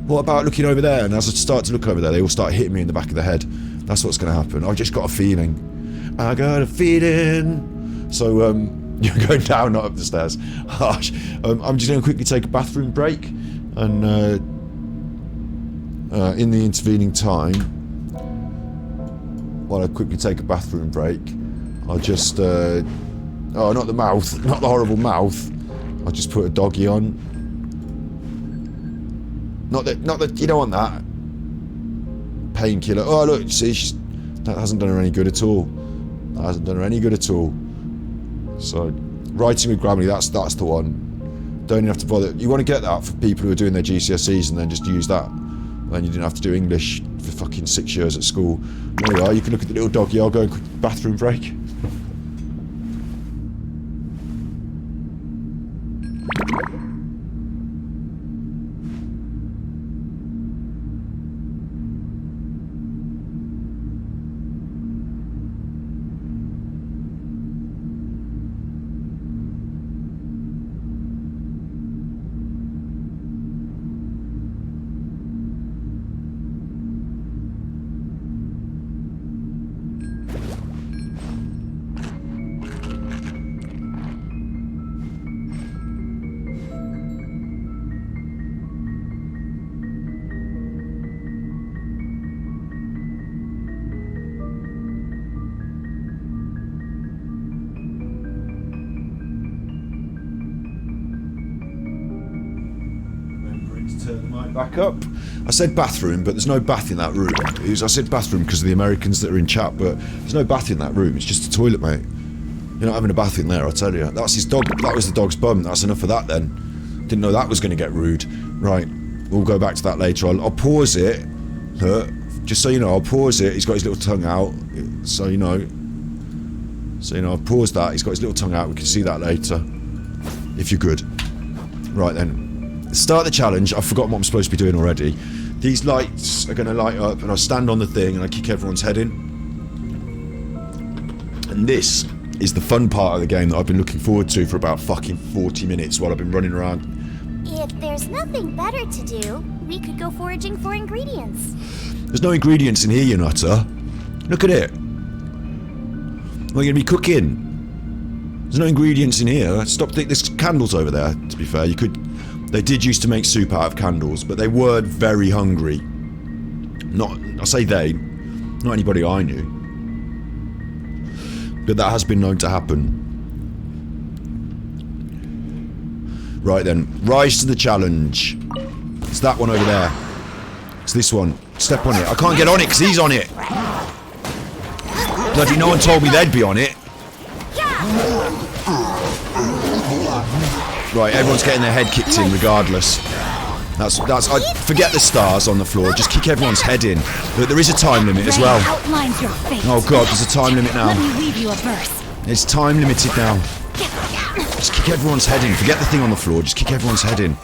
What about looking over there? And as I start to look over there, they all start hitting me in the back of the head. That's what's going to happen. I've just got a feeling. I got a feeling. So, you're going down, not up the stairs. Harsh. I'm just going to quickly take a bathroom break. And in the intervening time, while I quickly take a bathroom break, I'll just, oh, not the mouth, not the horrible mouth. I'll just put a doggy on. Not that, you don't want that. Painkiller. Oh, look, see, that hasn't done her any good at all. That hasn't done her any good at all. So, writing with Grammarly, that's the one. Don't even have to bother. You want to get that for people who are doing their GCSEs and then just use that. Then you didn't have to do English for fucking 6 years at school. There you are, you can look at the little doggy. I'll go and quick bathroom break. Turn the mic back up. I said bathroom, but there's no bath in that room. I said bathroom because of the Americans that are in chat, but there's no bath in that room. It's just a toilet, mate. You're not having a bath in there, I'll tell you. That's his dog. That was the dog's bum. That's enough of that then. Didn't know that was going to get rude. Right, we'll go back to that later. I'll pause it. Just so you know, I'll pause it. He's got his little tongue out. So you know, I've paused that. He's got his little tongue out. We can see that later. If you're good. Right then. Start the challenge. I've forgotten what I'm supposed to be doing already. These lights are going to light up and I stand on the thing and I kick everyone's head in. And this is the fun part of the game that I've been looking forward to for about fucking 40 minutes while I've been running around. If there's nothing better to do, we could go foraging for ingredients. There's no ingredients in here, you nutter. Look at it. We're going to be cooking. There's no ingredients in here. Stop. There's candles over there, to be fair. They did used to make soup out of candles, but they were very hungry. I say they, not anybody I knew. But that has been known to happen. Right then, rise to the challenge. It's that one over there. It's this one. Step on it. I can't get on it because he's on it. Bloody no one told me they'd be on it. Right, everyone's getting their head kicked in regardless. That's. I forget the stars on the floor. Just kick everyone's head in. But there is a time limit as well. Oh god, there's a time limit now. Let me read you a verse. It's time limited now. Just kick everyone's head in. Forget the thing on the floor. Just kick everyone's head in.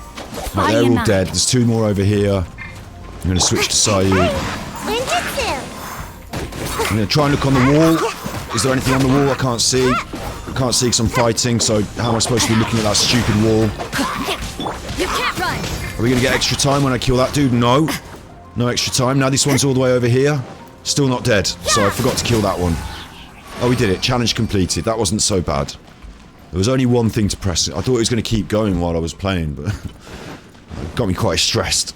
Right, they're all dead. There's two more over here. I'm going to switch to Sayu. I'm going to try and look on the wall. Is there anything on the wall I can't see? I can't see because I'm fighting, so how am I supposed to be looking at that stupid wall? You can't run. Are we going to get extra time when I kill that dude? No. No extra time. Now this one's all the way over here. Still not dead, so I forgot to kill that one. Oh, we did it. Challenge completed. That wasn't so bad. There was only one thing to press. I thought it was going to keep going while I was playing, but it got me quite stressed.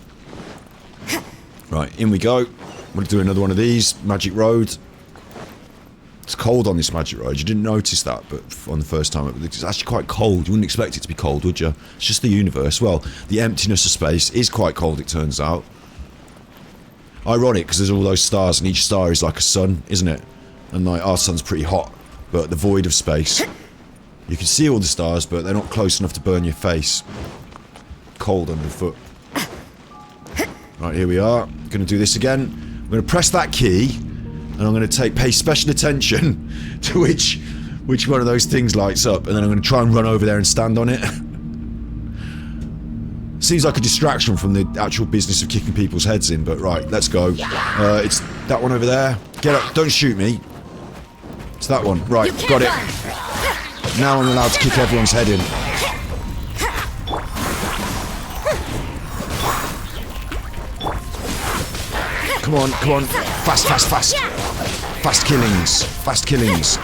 Right, in we go. I'm going to do another one of these. Magic Road. It's cold on this Magic Road. You didn't notice that, but on the first time, it's actually quite cold. You wouldn't expect it to be cold, would you? It's just the universe. Well, the emptiness of space is quite cold, it turns out. Ironic, because there's all those stars, and each star is like a sun, isn't it? And like our sun's pretty hot, but the void of space. You can see all the stars, but they're not close enough to burn your face. Cold underfoot. Right, here we are. Going to do this again. I'm going to press that key, and I'm going to pay special attention to which one of those things lights up, and then I'm going to try and run over there and stand on it. Seems like a distraction from the actual business of kicking people's heads in, but right, let's go. It's that one over there. Get up, don't shoot me. It's that one. Right, got it. Now I'm allowed to kick everyone's head in. Come on, come on. Fast, fast, fast. Fast killings. Fast killings.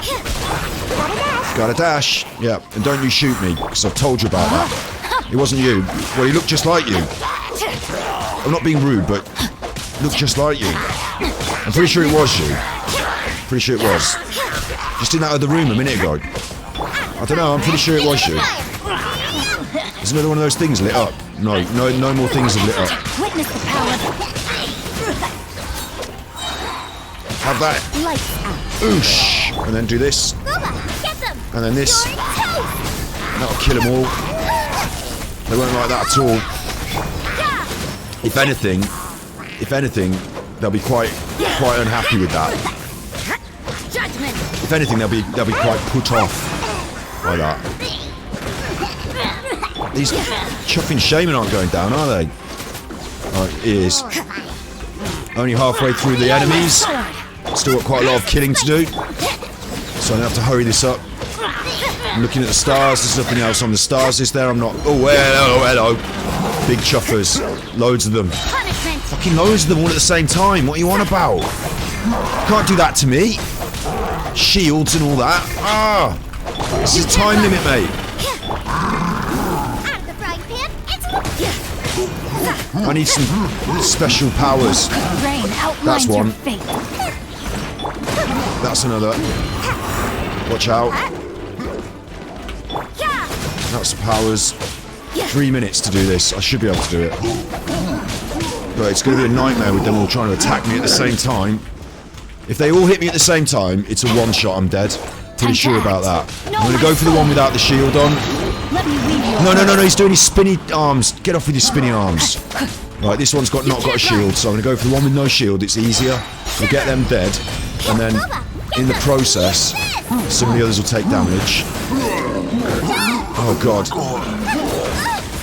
Gotta dash. Yeah, and don't you shoot me, because I've told you about that. It wasn't you. Well, he looked just like you. I'm not being rude, but looked just like you. I'm pretty sure it was you. Pretty sure it was. Just in that other room a minute ago. I don't know, I'm pretty sure it was you. There's another one of those things lit up. No more things have lit up. Witness the power. Have that. Oosh. And then do this. And then this. That'll kill them all. They won't like that at all. If anything, they'll be quite unhappy with that. If anything, they'll be quite put off by that. These chuffing shaman aren't going down, are they? Oh, it is. Only halfway through the enemies. Still got quite a lot of killing to do. So I'm gonna have to hurry this up. I'm looking at the stars. There's nothing else on the stars, is there? I'm not. Oh, hello. Big chuffers. Loads of them. Fucking loads of them all at the same time. What are you on about? Can't do that to me. Shields and all that. Ah! This is a time limit, mate. I need some special powers. That's one. That's another. Watch out. That's powers. 3 minutes to do this. I should be able to do it. But it's going to be a nightmare with them all trying to attack me at the same time. If they all hit me at the same time, it's a one-shot, I'm dead. Pretty sure about that. I'm going to go for the one without the shield on. No, he's doing his spinny arms. Get off with your spinny arms. Right, this one's not got a shield, so I'm going to go for the one with no shield. It's easier. We'll get them dead. And then, in the process, some of the others will take damage. Oh, God.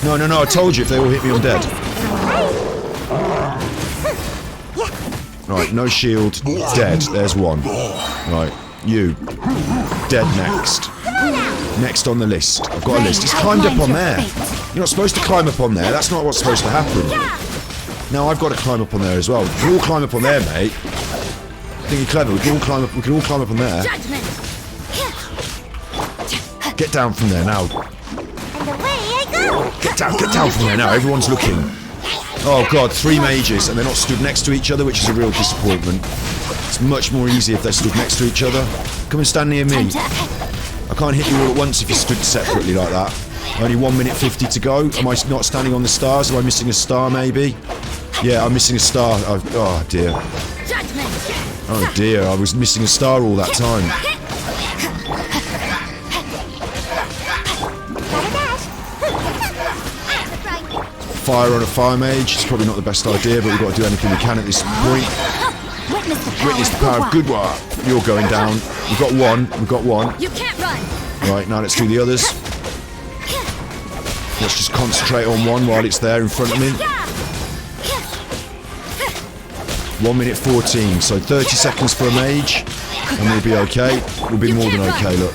No, I told you if they all hit me, I'm dead. Right, no shield, dead. There's one. Right, you. Dead next. Next on the list. I've got a list. It's climbed up on there. You're not supposed to climb up on there. That's not what's supposed to happen. Now I've got to climb up on there as well. We can all climb up on there, mate. I think you're clever. We can all climb up on there. Get down from there now. Get down from there now. Everyone's looking. Oh God, 3 mages and they're not stood next to each other, which is a real disappointment. It's much more easy if they're stood next to each other. Come and stand near me. I can't hit you all at once if you're stood separately like that. Only 1 minute 50 to go. Am I not standing on the stars? Am I missing a star maybe? Yeah, I'm missing a star. Oh dear. Oh dear, I was missing a star all that time. Fire on a fire mage. It's probably not the best idea, but we've got to do anything we can at this point. Witness the power of good work. You're going down. We've got one. You can't run. Right, now let's do the others. Let's just concentrate on one while it's there in front of me. 1 minute 14, so 30 seconds for a mage, and we'll be okay. We'll be more than okay, look.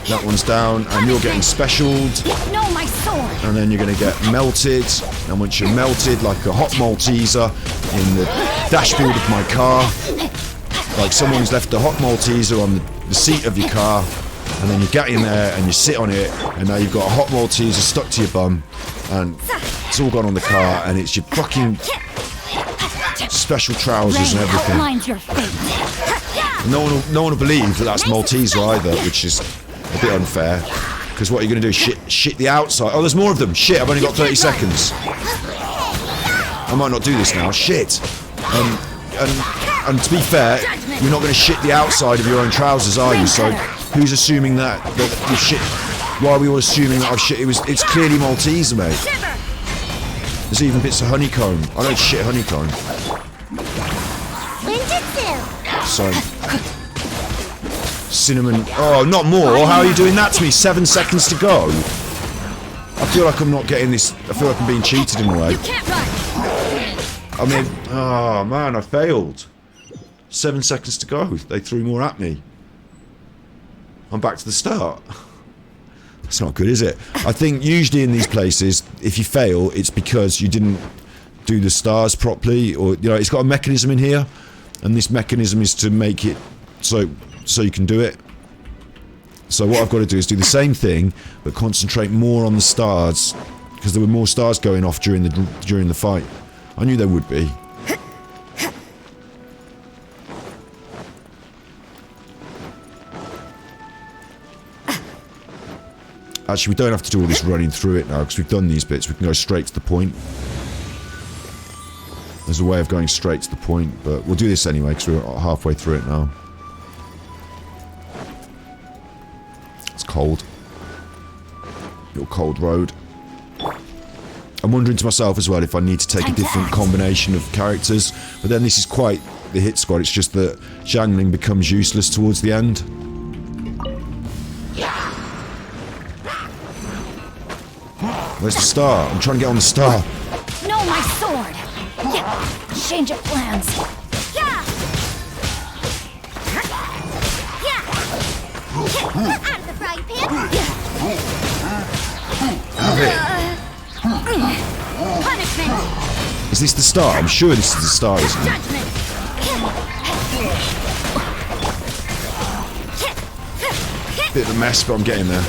That one's down, and you're getting specialed. And then you're going to get melted. And once you're melted, like a hot Malteser in the dashboard of my car, like someone's left a hot Malteser on the seat of your car, and then you get in there and you sit on it, and now you've got a hot Malteser stuck to your bum, and it's all gone on the car, and it's your fucking special trousers and everything. No one will believe that that's Malteser either, which is a bit unfair. Because what are you going to do? Shit the outside. Oh, there's more of them. Shit, I've only got 30 seconds. I might not do this now. Shit. And to be fair, you're not going to shit the outside of your own trousers, are you? So who's assuming that you shit? Why are we all assuming that I've shit? It's clearly Malteser, mate. There's even bits of honeycomb. I don't shit honeycomb. So cinnamon. Oh, not more. How are you doing that to me? 7 seconds to go. I feel like I'm not getting this. I feel like I'm being cheated in a way. I mean, oh man, I failed. 7 seconds to go. They threw more at me. I'm back to the start. That's not good, is it? I think usually in these places, if you fail, it's because you didn't do the stars properly, or it's got a mechanism in here, and this mechanism is to make it so you can do it. So what I've got to do is do the same thing, but concentrate more on the stars, because there were more stars going off during the fight. I knew there would be. Actually, we don't have to do all this running through it now, because we've done these bits. We can go straight to the point. There's a way of going straight to the point, but we'll do this anyway, because we're halfway through it now. It's cold. Little cold road. I'm wondering to myself as well if I need to take a different combination of characters, but then this is quite the hit squad. It's just that Xiangling becomes useless towards the end. Where's the star? I'm trying to get on the star. No, my sword. Yeah. Change of plans. Yeah. Out of the frying pan. Punishment. Is this the star? I'm sure this is the star, isn't it? Judgment. Bit of a mess, but I'm getting there.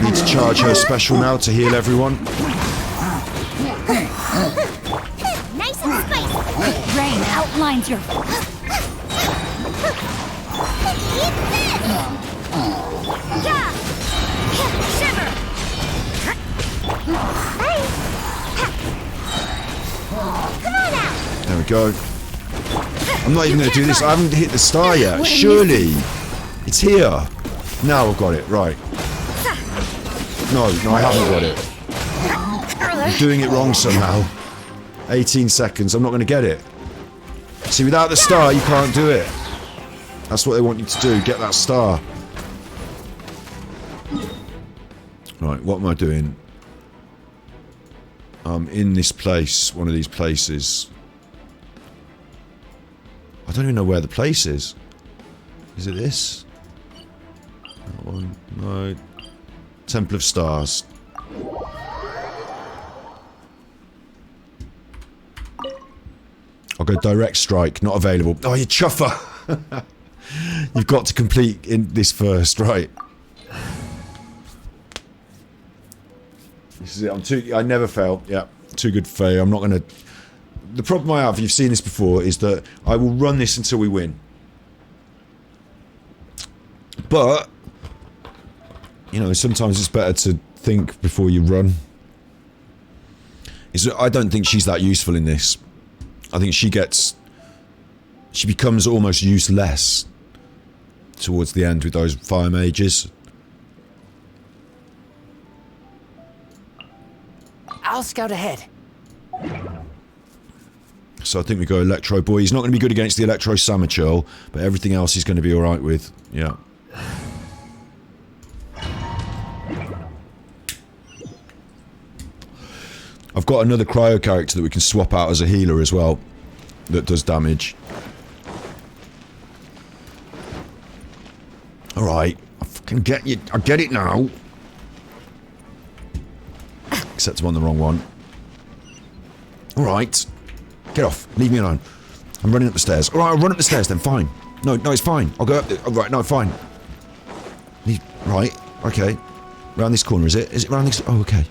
Need to charge her special now to heal everyone. Nice and spicy. Rain outlines your... Yeah. Shiver. Come on out. There we go. I'm not even going to do this. I haven't hit the star yet. Surely. It's here. Now I've got it. Right. No, I haven't got it. I'm doing it wrong somehow. 18 seconds. I'm not going to get it. See, without the star, you can't do it. That's what they want you to do. Get that star. Right, what am I doing? I'm in this place. One of these places. I don't even know where the place is. Is it this? That one? No. Temple of Stars. I'll go direct strike, not available. Oh, you chuffer! You've got to complete in this first, right? This is it. I never fail. Yeah, too good for failure. I'm not going to... The problem I have, you've seen this before, is that I will run this until we win. But... You know, sometimes it's better to think before you run. I don't think she's that useful in this. I think she becomes almost useless towards the end with those fire mages. I'll scout ahead. So I think we go Electro Boy. He's not going to be good against the Electro Samacho, but everything else he's going to be alright with. Yeah. I've got another cryo character that we can swap out as a healer as well, that does damage. Alright, I fucking get you. I get it now. Except I'm on the wrong one. Alright. Get off. Leave me alone. I'm running up the stairs. Alright, I'll run up the stairs then, fine. No, it's fine. I'll go up there. Alright, no, fine. Right, okay. Round this corner, is it? Is it round this? Oh, okay.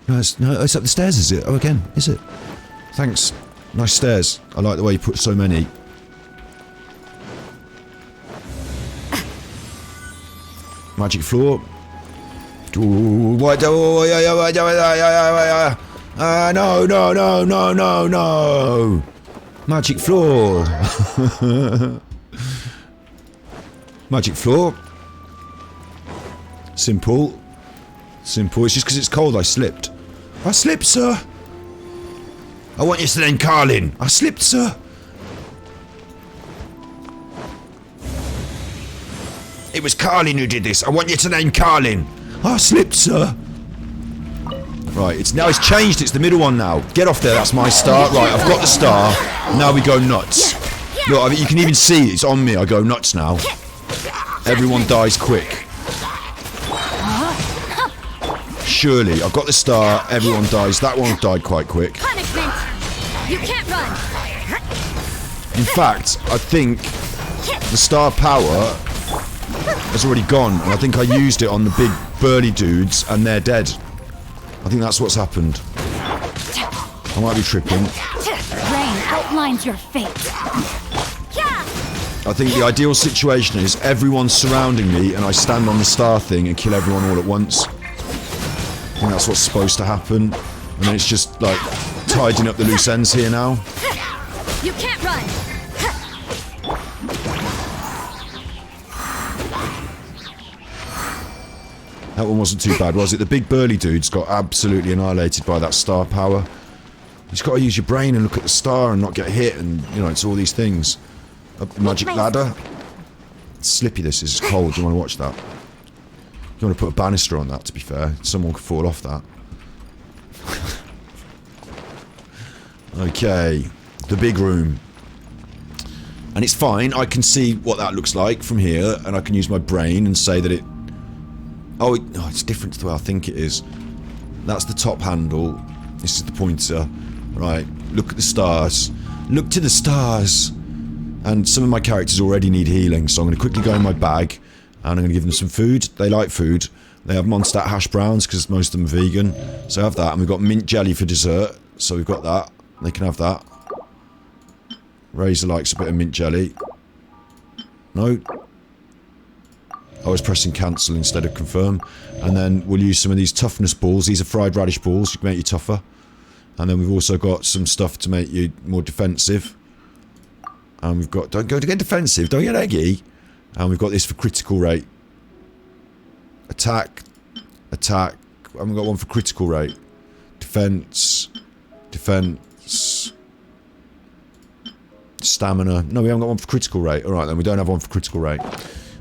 No, it's up the stairs, is it? Oh, again, is it? Thanks. Nice stairs. I like the way you put so many. Magic floor. Ooh, what? No. Magic floor. Magic floor. Simple. Simple. It's just because it's cold I slipped. I slipped, sir. I want you to name Carlin. I slipped, sir. It was Carlin who did this. I want you to name Carlin. I slipped, sir. Right, it's changed. It's the middle one now. Get off there. That's my star. Right, I've got the star. Now we go nuts. Look, I mean, you can even see it's on me. I go nuts now. Everyone dies quick. Surely, I've got the star, everyone dies. That one died quite quick. Punishment! You can't run! In fact, I think the star power has already gone, and I think I used it on the big burly dudes, and they're dead. I think that's what's happened. I might be tripping. Rain outlines your fate. I think the ideal situation is everyone's surrounding me and I stand on the star thing and kill everyone all at once. I think that's what's supposed to happen. And then it's just like tidying up the loose ends here now. You can't run. That one wasn't too bad, was it? The big burly dude's got absolutely annihilated by that star power. You've just got to use your brain and look at the star and not get hit, and you know, it's all these things. Up the magic ladder. It's slippy, this is. It's cold. You want to watch that? You want to put a banister on that, to be fair. Someone could fall off that. Okay. The big room. And it's fine. I can see what that looks like from here, and I can use my brain and say that it... Oh, it's different to the way I think it is. That's the top handle. This is the pointer. Right, look at the stars. Look to the stars! And some of my characters already need healing, so I'm going to quickly go in my bag, and I'm going to give them some food. They like food. They have Mondstadt hash browns, because most of them are vegan. So I have that, and we've got mint jelly for dessert. So we've got that. They can have that. Razor likes a bit of mint jelly. No. I was pressing cancel instead of confirm. And then we'll use some of these toughness balls. These are fried radish balls. You can make you tougher. And then we've also got some stuff to make you more defensive. And we've got... Don't go to get defensive. Don't get eggy. And we've got this for critical rate. Attack. Attack. And we've got one for critical rate. Defense. Defense. Stamina. No, we haven't got one for critical rate. Alright then, we don't have one for critical rate.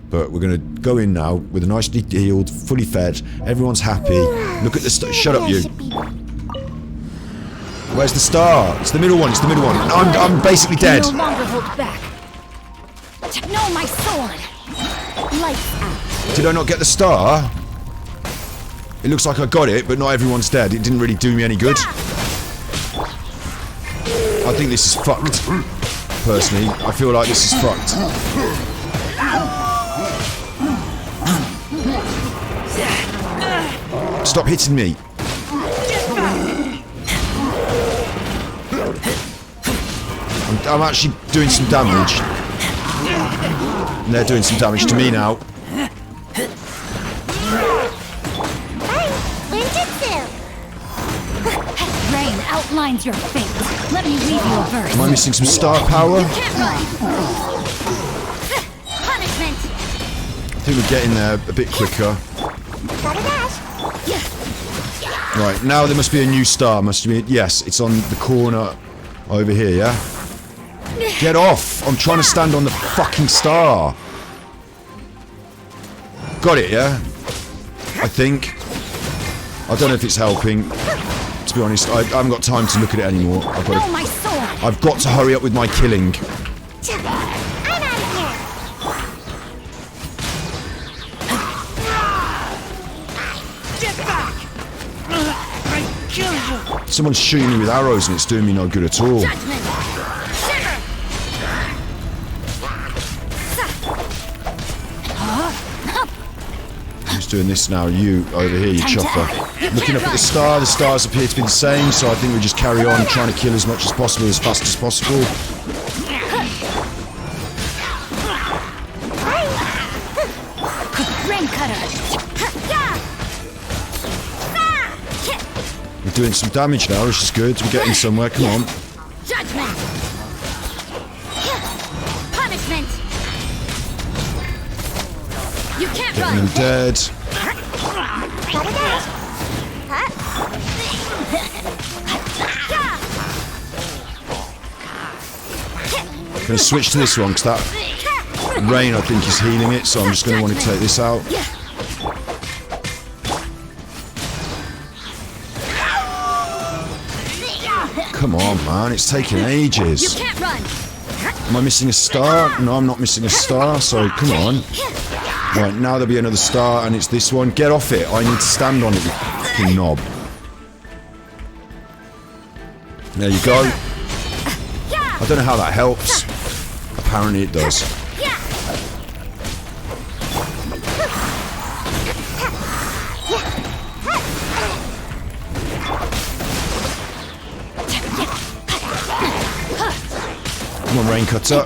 But we're going to go in now with a nicely healed, fully fed. Everyone's happy. Look at the star. Shut up, you. Where's the star? It's the middle one. It's the middle one. I'm basically dead. No longer hold back. No, my sword. Lights out. Did I not get the star? It looks like I got it, but not everyone's dead. It didn't really do me any good. I think this is fucked. Personally, I feel like this is fucked. Stop hitting me. I'm actually doing some damage. And they're doing some damage to me now. Rain outlines your fate. Let me read you a verse. Am I missing some star power? You can't run. Punishment. I think we're getting there a bit quicker. Right, now there must be a new star. Must be. Yes, it's on the corner over here, yeah? Get off! I'm trying to stand on the fucking star. Got it, yeah? I think. I don't know if it's helping. To be honest, I haven't got time to look at it anymore. I've got to hurry up with my killing. Someone's shooting me with arrows and it's doing me no good at all. Who's doing this now? You over here, you chopper. Looking up at the stars appear to be the same, so I think we just carry on trying to kill as much as possible, as fast as possible. Rain cutter. We're doing some damage now, which is good. We're getting somewhere. Come on. Judgment. Punishment. You can't Getting run. them dead. I'm going to switch to this one because that rain I think is healing it, so I'm just going to want to take this out. Come on, man, it's taking ages. You can't run. Am I missing a star? No, I'm not missing a star, so come on. Right, now there'll be another star, and it's this one. Get off it. I need to stand on it, you fucking knob. There you go. I don't know how that helps. Apparently it does. Come on, rain cutter.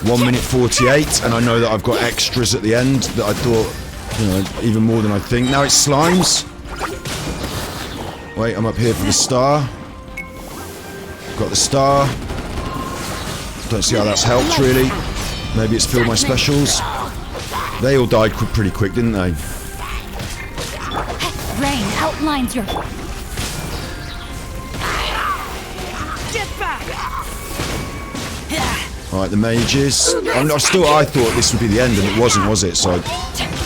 1 minute 48, and I know that I've got extras at the end that I thought, you know, even more than I think. Now it's slimes. Wait, I'm up here for the star. Got the star. Don't see how that's helped, really. Maybe it's filled my specials. They all died pretty quick, didn't they? Rain outlines your... Get back! Right, the mages. I thought this would be the end, and it wasn't, was it? So,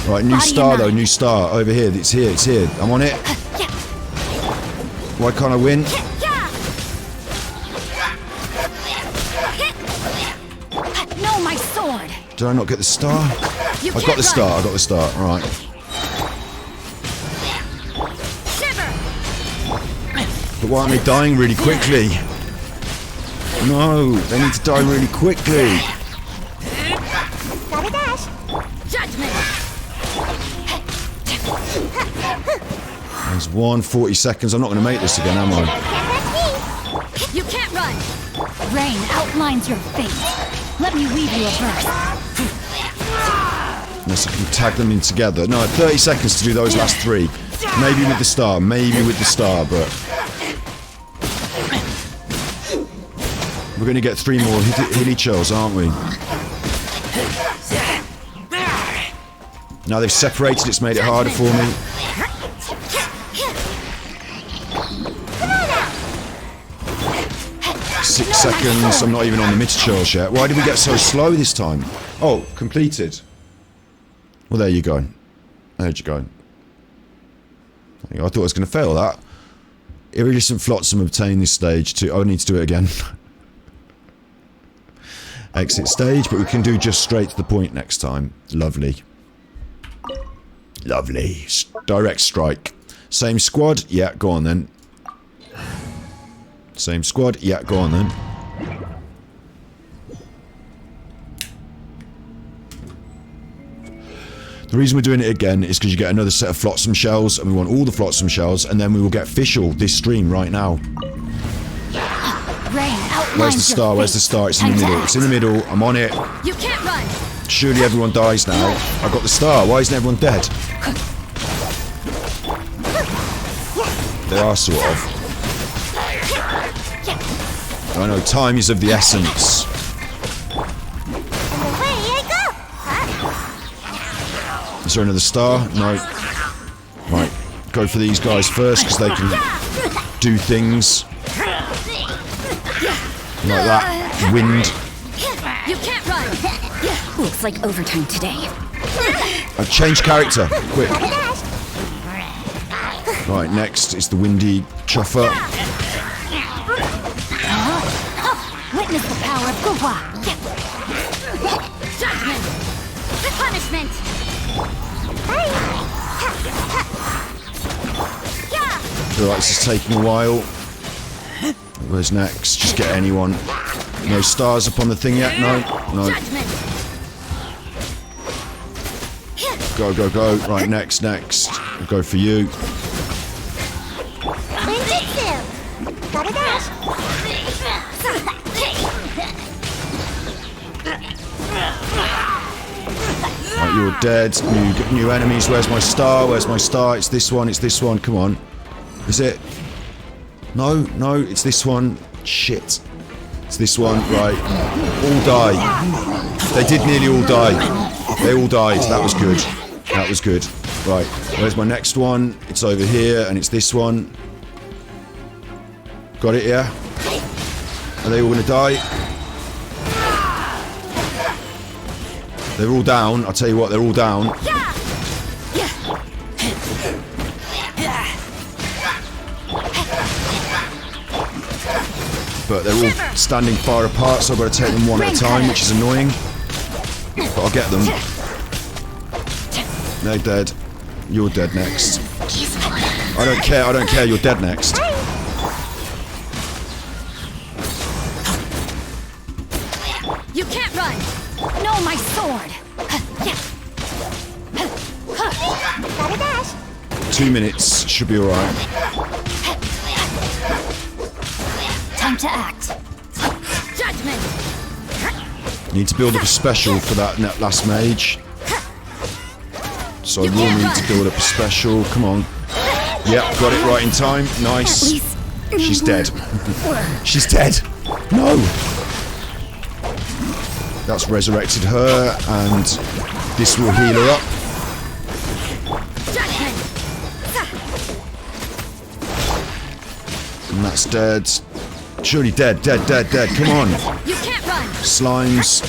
right, new star though, new star over here. It's here, it's here. I'm on it. Why can't I win? No, my sword. Did I not get the star? I got the star. I got the star. All right. But why aren't they dying really quickly? No, they need to die really quickly. Gotta dash. Judgment. There's 40 seconds. I'm not going to make this again, am I? You can't run. Rain outlines your fate. Let me weave you a verse. Unless I can tag them in together. No, 30 seconds to do those last 3. Maybe with the star, but... We're going to get 3 more hilly chills, aren't we? Now they've separated, it's made it harder for me. 6 seconds, I'm not even on the mid-chills yet. Why did we get so slow this time? Oh, completed. Well, there you go. There'd you go. I thought I was going to fail that. Iridescent Flotsam obtained this stage too. Oh, I need to do it again. Exit stage, but we can do just straight to the point next time. Lovely. Lovely. Direct strike. Same squad? Yeah, go on then. Same squad? Yeah, go on then. The reason we're doing it again is because you get another set of Flotsam shells, and we want all the Flotsam shells, and then we will get Fischl this stream right now. Where's the star? Where's the star? It's in the middle. It's in the middle. I'm on it. You can't run. Surely everyone dies now. I got the star. Why isn't everyone dead? They are sort of. I know, time is of the essence. Is there another star? No. Right. Go for these guys first because they can do things. Like that. Wind. You can't run. Looks like overtime today. I've changed character. Quick. Right, next is the windy chuffer. Witness the power of Gugwa. Judgment. The punishment. Alright, this is taking a while. Where's next? Just get anyone. No stars up on the thing yet? No. No. Go, go, go. Right, next. We'll go for you. Gotta dash. Right, you're dead. New enemies. Where's my star? Where's my star? It's this one. It's this one. Come on. Is it? No, it's this one. Shit. It's this one. Right. All die. They did nearly all die. They all died. That was good. That was good. Right. Where's my next one? It's over here, and it's this one. Got it, yeah? Are they all going to die? They're all down. I'll tell you what, they're all down. But they're all standing far apart, so I've got to take them one at a time, which is annoying. But I'll get them. They're dead. You're dead next. I don't care, you're dead next. You can't run. No, my sword. Gotta dash. 2 minutes, should be alright. Time Time to act. Judgment. Need to build up a special for that last mage. So I will need to build up a special. Come on. Yep, got it right in time. Nice. She's dead. She's dead. No. That's resurrected her, and this will heal her up. And that's dead. Surely dead, dead, dead, dead. Come on. You can't run. Slimes.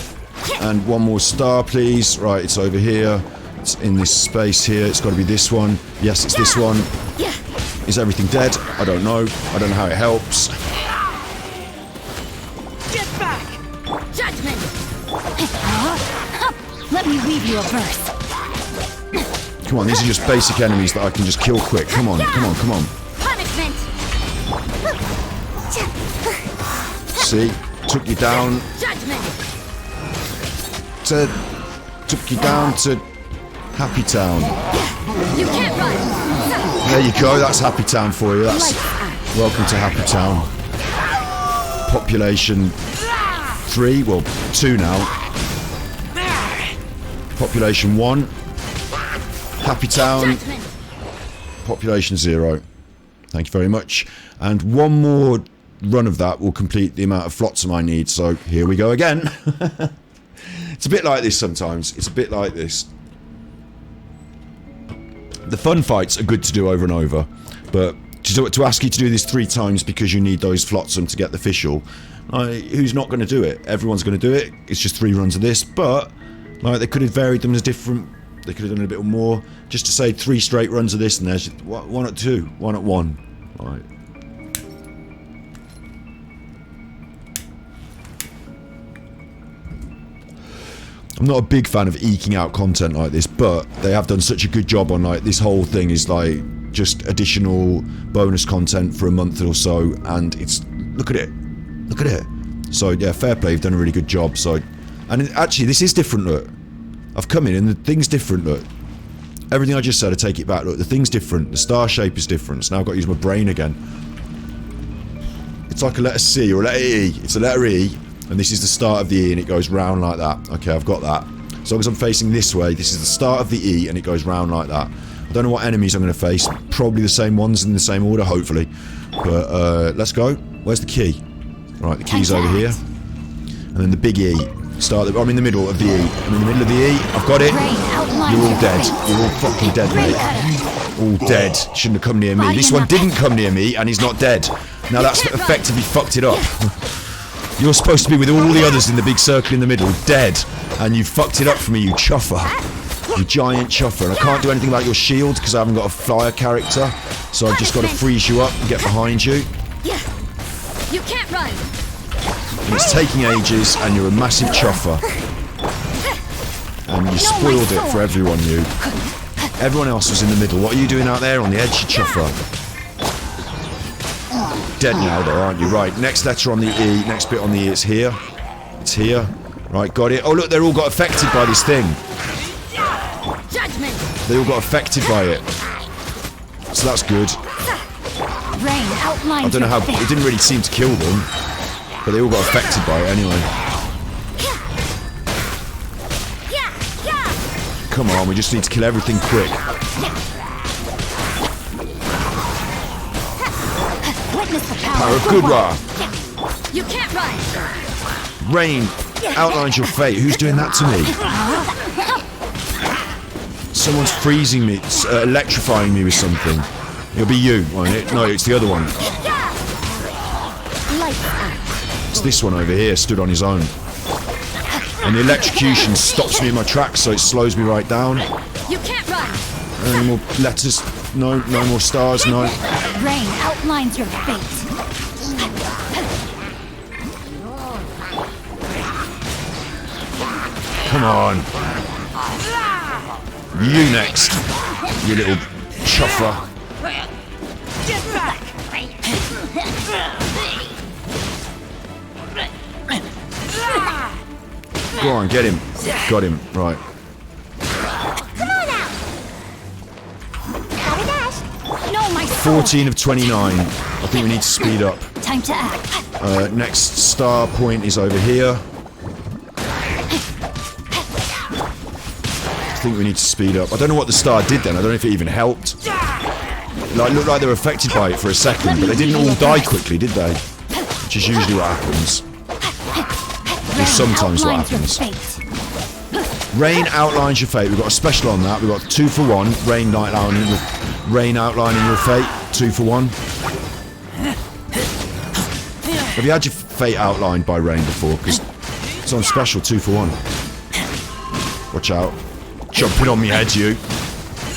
And one more star, please. Right, it's over here. It's in this space here. It's got to be this one. Yes, it's this one. Is everything dead? I don't know. I don't know how it helps. Get back. Judgment. Let me weave you a verse. Come on, these are just basic enemies that I can just kill quick. Come on, come on, come on. Punishment. See? Took you down. Took you down to Happy Town. You can't run. There you go, that's Happy Town for you. That's welcome to Happy Town. Population 3, well 2 now. Population 1. Happy Town. Population 0. Thank you very much. And one more run of that will complete the amount of flotsam I need, so here we go again. It's a bit like this sometimes. It's a bit like this. The fun fights are good to do over and over, but to ask you to do this 3 times because you need those flotsam to get the Fischl, who's not going to do it? Everyone's going to do it. It's just 3 runs of this, but like they could have varied them as different. They could have done a bit more, just to say 3 straight runs of this, and there's one at 2, one at 1. Right. I'm not a big fan of eking out content like this, but they have done such a good job on like this whole thing is like just additional bonus content for a month or so, and it's look at it. So yeah, fair play, you've done a really good job. So, and actually this is different. Look, I've come in and the thing's different. Look, everything I just said, I take it back. Look, the thing's different. The star shape is different. So now I've got to use my brain again. It's like a letter C or a letter E. It's a letter E. And this is the start of the E and it goes round like that. Okay, I've got that. As long as I'm facing this way, this is the start of the E and it goes round like that. I don't know what enemies I'm going to face. Probably the same ones in the same order, hopefully. But let's go. Where's the key? Right, the key's over here. And then the big E. I'm in the middle of the E. I'm in the middle of the E. I've got it. You're all dead. You're all fucking dead, mate. All dead. Shouldn't have come near me. This one didn't come near me and he's not dead. Now that's effectively fucked it up. You're supposed to be with all the others in the big circle in the middle, dead, and you fucked it up for me, you chuffer. You giant chuffer. And I can't do anything about your shield because I haven't got a flyer character, so I've just got to freeze you up and get behind you. You can't run. And it's taking ages, and you're a massive chuffer. And you spoiled it for everyone, you. Everyone else was in the middle. What are you doing out there on the edge, you chuffer? Dead now though, aren't you? Right, next letter on the E, next bit on the E, it's here. It's here. Right, got it. Oh look, they're all got affected by this thing. They all got affected by it. So that's good. I don't know how, it didn't really seem to kill them, but they all got affected by it anyway. Come on, we just need to kill everything quick. Power of Gudra. You can't run. Rain outlines your fate. Who's doing that to me? Someone's freezing me, electrifying me with something. It'll be you, won't it? No, it's the other one. It's this one over here, stood on his own. And the electrocution stops me in my tracks, so it slows me right down. You can't run. Any more letters? No, no more stars, no. Rain outlines your fate. Come on. You next, you little chuffer. Get back. Go on, get him. Got him, right. Come on out. Have a dash. No, my 14 of 29. I think we need to speed up. Time Time to act. Next star point is over here. I think we need to speed up. I don't know what the star did then. I don't know if it even helped. Like, looked like they were affected by it for a second, but they didn't all die quickly, did they? Which is usually what happens. Or sometimes what happens. Rain outlines your fate. We've got a special on that. We've got 2 for 1. Rain outlining your fate. 2 for 1. Have you had your fate outlined by rain before? Because it's on special 2 for 1. Watch out. Jumping on me head, you.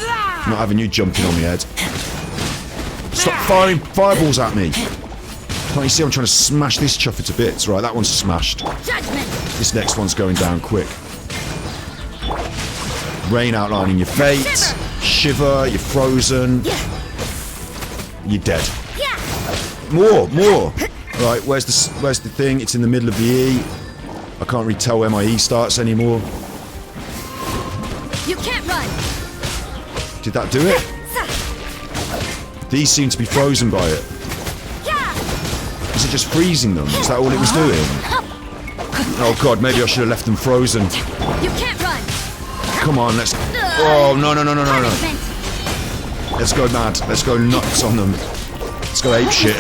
I'm not having you jumping on me head. Stop firing fireballs at me. Can't you see I'm trying to smash this chuffer to bits? Right, that one's smashed. This next one's going down quick. Rain outlining your fate. Shiver, you're frozen. You're dead. More. Right, where's the thing? It's in the middle of the E. I can't really tell where my E starts anymore. You can't run. Did that do it? These seem to be frozen by it. Is it just freezing them? Is that all it was doing? Oh god, maybe I should have left them frozen. You can't run. Come on, let's... Oh, no. Let's go mad. Let's go nuts on them. Let's go ape shit.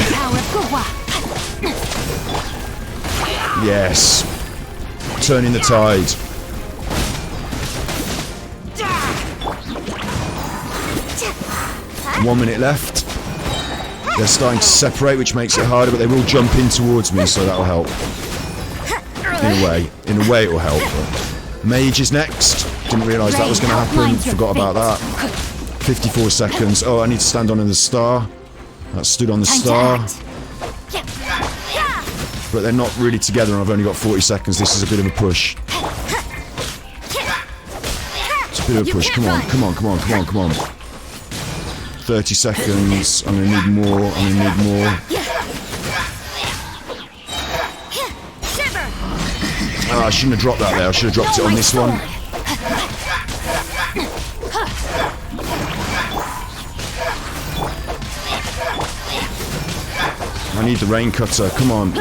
Yes. Turning the tide. One minute left. They're starting to separate, which makes it harder, but they will jump in towards me, so that'll help. In a way it will help. But Mage is next. Didn't realise that was going to happen. Forgot about that. 54 seconds. Oh, I need to stand on the star. That stood on the star. But they're not really together, and I've only got 40 seconds. This is a bit of a push. It's a bit of a push. Come on. 30 seconds. I'm gonna need more. Oh, I shouldn't have dropped that there. I should have dropped it on this one. I need the rain cutter. Come on.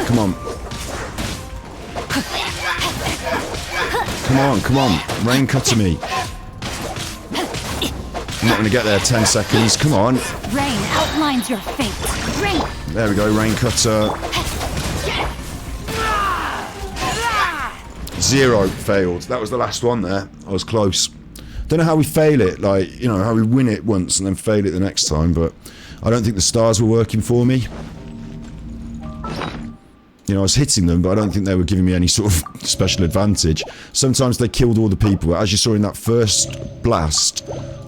Rain cutter me. I'm not going to get there. 10 seconds. Come on. Rain outlines your fate. Rain. There we go. Rain cutter. 0 failed. That was the last one there. I was close. Don't know how we fail it. Like, you know, how we win it once and then fail it the next time. But I don't think the stars were working for me. You know, I was hitting them, but I don't think they were giving me any sort of special advantage. Sometimes they killed all the people. As you saw in that first blast,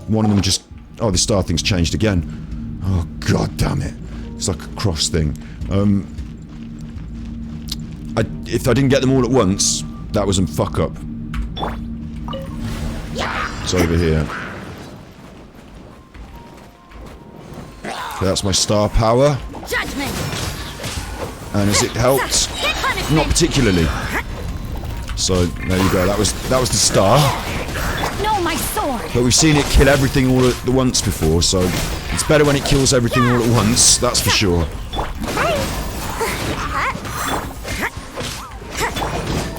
one of them just... Oh, the star thing's changed again. Oh, god damn it. It's like a cross thing. If I didn't get them all at once, that was a fuck up. It's over here. So that's my star power. Judgment. And has it helped? Not particularly. So there you go. That was the star. No, my sword. But we've seen it kill everything all at once before, so it's better when it kills everything all at once. That's for sure.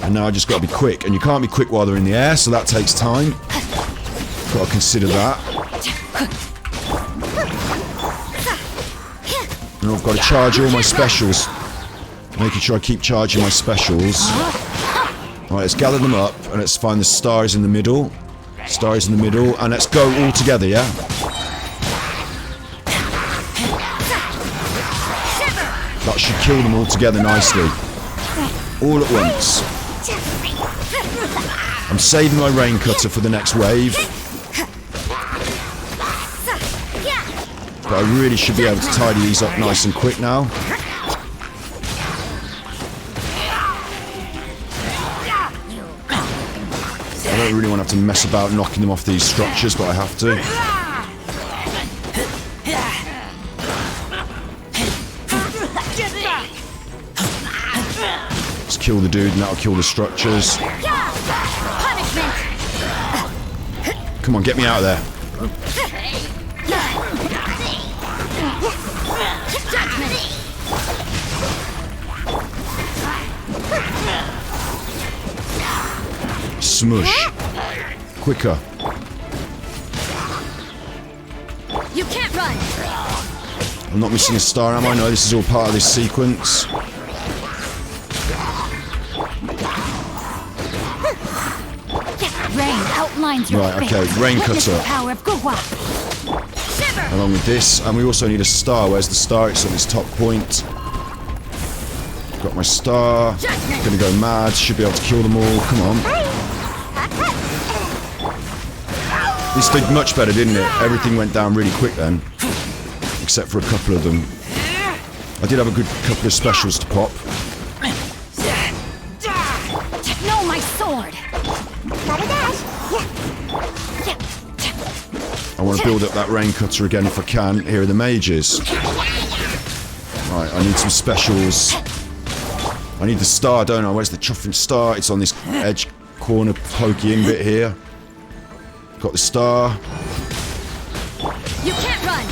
And now I just got to be quick, and you can't be quick while they're in the air, so that takes time. Got to consider that. And I've got to charge all my specials. Making sure I keep charging my specials. Alright, let's gather them up and let's find the stars in the middle. Stars in the middle, and let's go all together, yeah? That should kill them all together nicely. All at once. I'm saving my rain cutter for the next wave. But I really should be able to tidy these up nice and quick now. I don't really want to have to mess about knocking them off these structures, but I have to. Let's kill the dude and that'll kill the structures. Come on, get me out of there. smush. Quicker. You can't run. I'm not missing a star, am I? No, this is all part of this sequence. Rain outlines your Right, fate. okay, rain Witness cutter. the power of Gugwa. Shiver. Along with this, and we also need a star. Where's the star? It's on this top point. Got my star. Gonna go mad. Should be able to kill them all. Come on. This did much better, didn't it? Everything went down really quick then. Except for a couple of them. I did have a good couple of specials to pop. No, my sword. I want to build up that rain cutter again if I can. Here are the mages. Right, I need some specials. I need the star, don't I? Where's the chuffing star? It's on this edge corner pokey in bit here. Got the star. You can't run.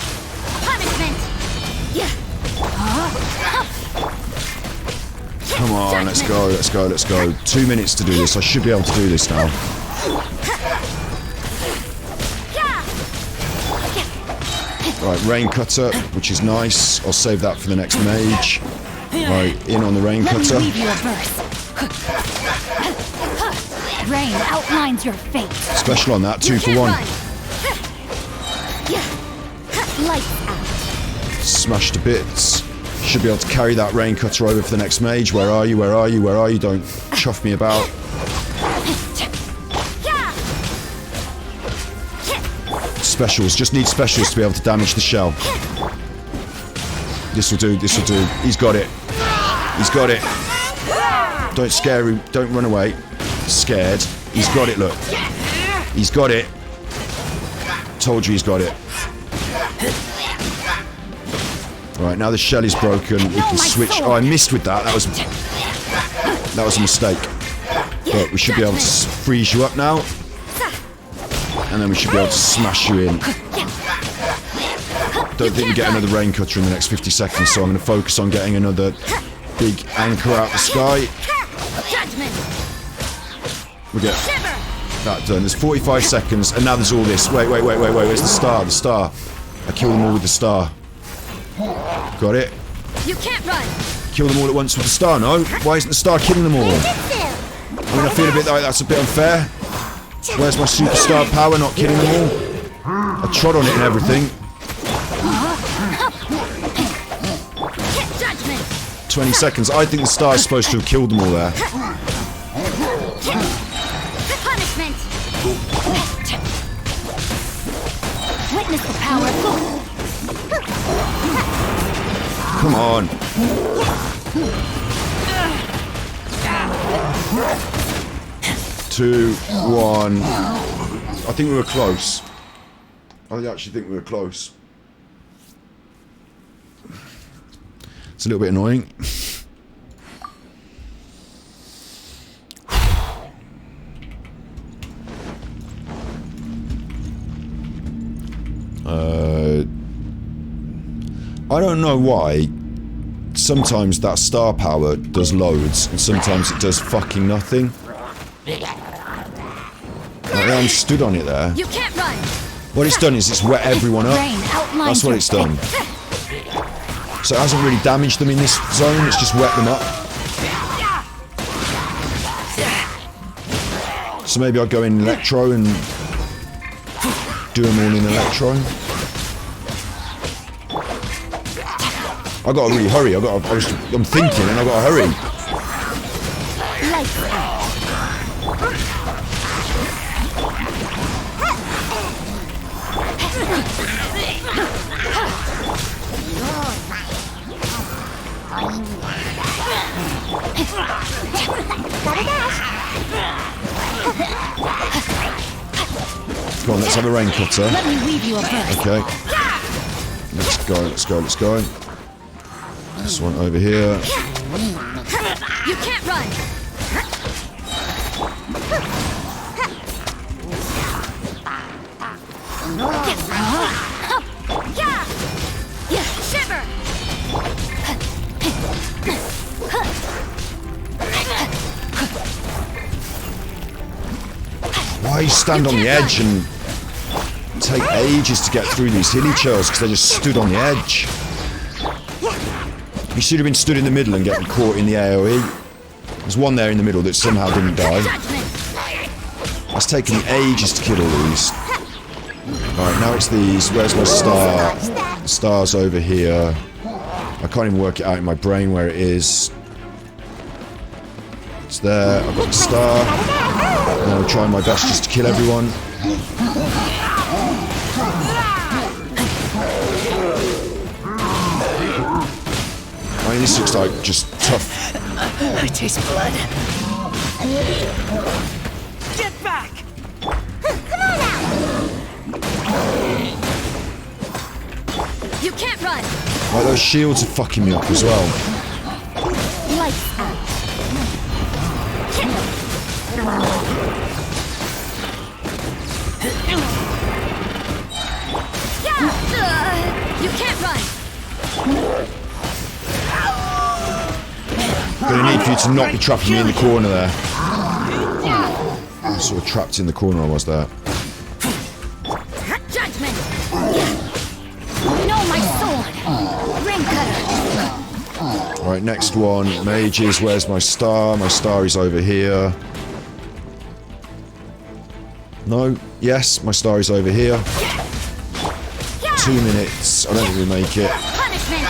Punishment. Yeah. Come on, let's go, let's go, let's go. 2 minutes to do this. I should be able to do this now. Right, rain cutter, which is nice. I'll save that for the next mage. Right, in on the rain cutter. Let me weave you a verse. Rain outlines your fate. Special on that, 2 for 1. Lights out. Smashed to bits. Should be able to carry that rain cutter over for the next mage. Where are you? Where are you? Where are you? Don't chuff me about. Specials. Just need specials to be able to damage the shell. This will do. This will do. He's got it. He's got it. Don't scare him. Don't run away. Scared. He's got it, look. He's got it. Told you he's got it. Right, now the shell is broken. We can switch. Oh, I missed with that. That was a mistake. But we should be able to freeze you up now. And then we should be able to smash you in. Don't think we get another rain cutter in the next 50 seconds, so I'm going to focus on getting another big anchor out the sky. We get that done. There's 45 seconds, and now there's all this. Wait. Where's the star? The star. I killed them all with the star. Got it. You can't run. Kill them all at once with the star, no? Why isn't the star killing them all? I mean, I feel a bit like that's a bit unfair. Where's my superstar power not killing them all? I trod on it and everything. 20 seconds. I think the star is supposed to have killed them all there. Punishment. Witness the power of God. Come on. Two, one. I think we were close. I actually think we were close. It's a little bit annoying. I don't know why. Sometimes that star power does loads, and sometimes it does fucking nothing. I'm stood on it there. You can't run. What it's done is it's wet everyone up. That's what it's done. So it hasn't really damaged them in this zone, it's just wet them up. So maybe I'll go in Electro and do them all in Electro. I gotta really hurry, I'm thinking and I gotta hurry. Come on, let's have a rain cutter. Let me weave you a verse. Okay. Let's go. This one over here. You can't run. Yeah, shiver. just stand on the edge and take ages to get through these hilly churls because they just stood on the edge. You should have been stood in the middle and getting caught in the AoE. There's one there in the middle that somehow didn't die. It's taken me ages to kill all these. Alright, now it's these. Where's my star? The star's over here. I can't even work it out in my brain where it is. It's there. I've got the star. And I'm trying my best just to kill everyone. I mean, this looks like just tough. I taste blood. Get back! Come on out! You can't run! Like, those shields are fucking me up as well. Lights out. You can't run! Gonna need for you to not be trapping me in the corner there. I'm sort of trapped in the corner I was there. Judgment! No, my sword! Ring cutter! Right, next one. Mages, where's my star? My star is over here. No. Yes, my star is over here. 2 minutes. I don't think we'll make it. Punishment!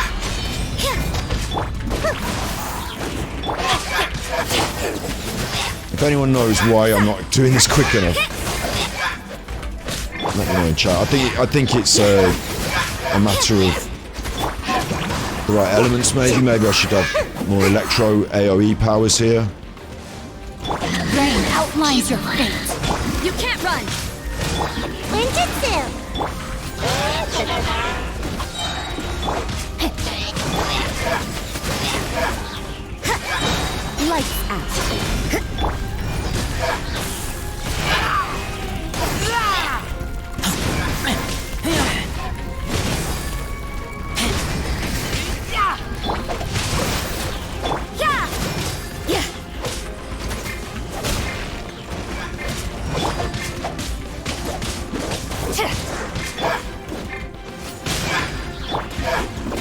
If anyone knows why I'm not doing this quick enough, let me know in chat. I think it's a matter of the right elements, maybe. Maybe I should have more electro AoE powers here. Rain outlines your fate. You can't run! Ninjutsu! Lights out.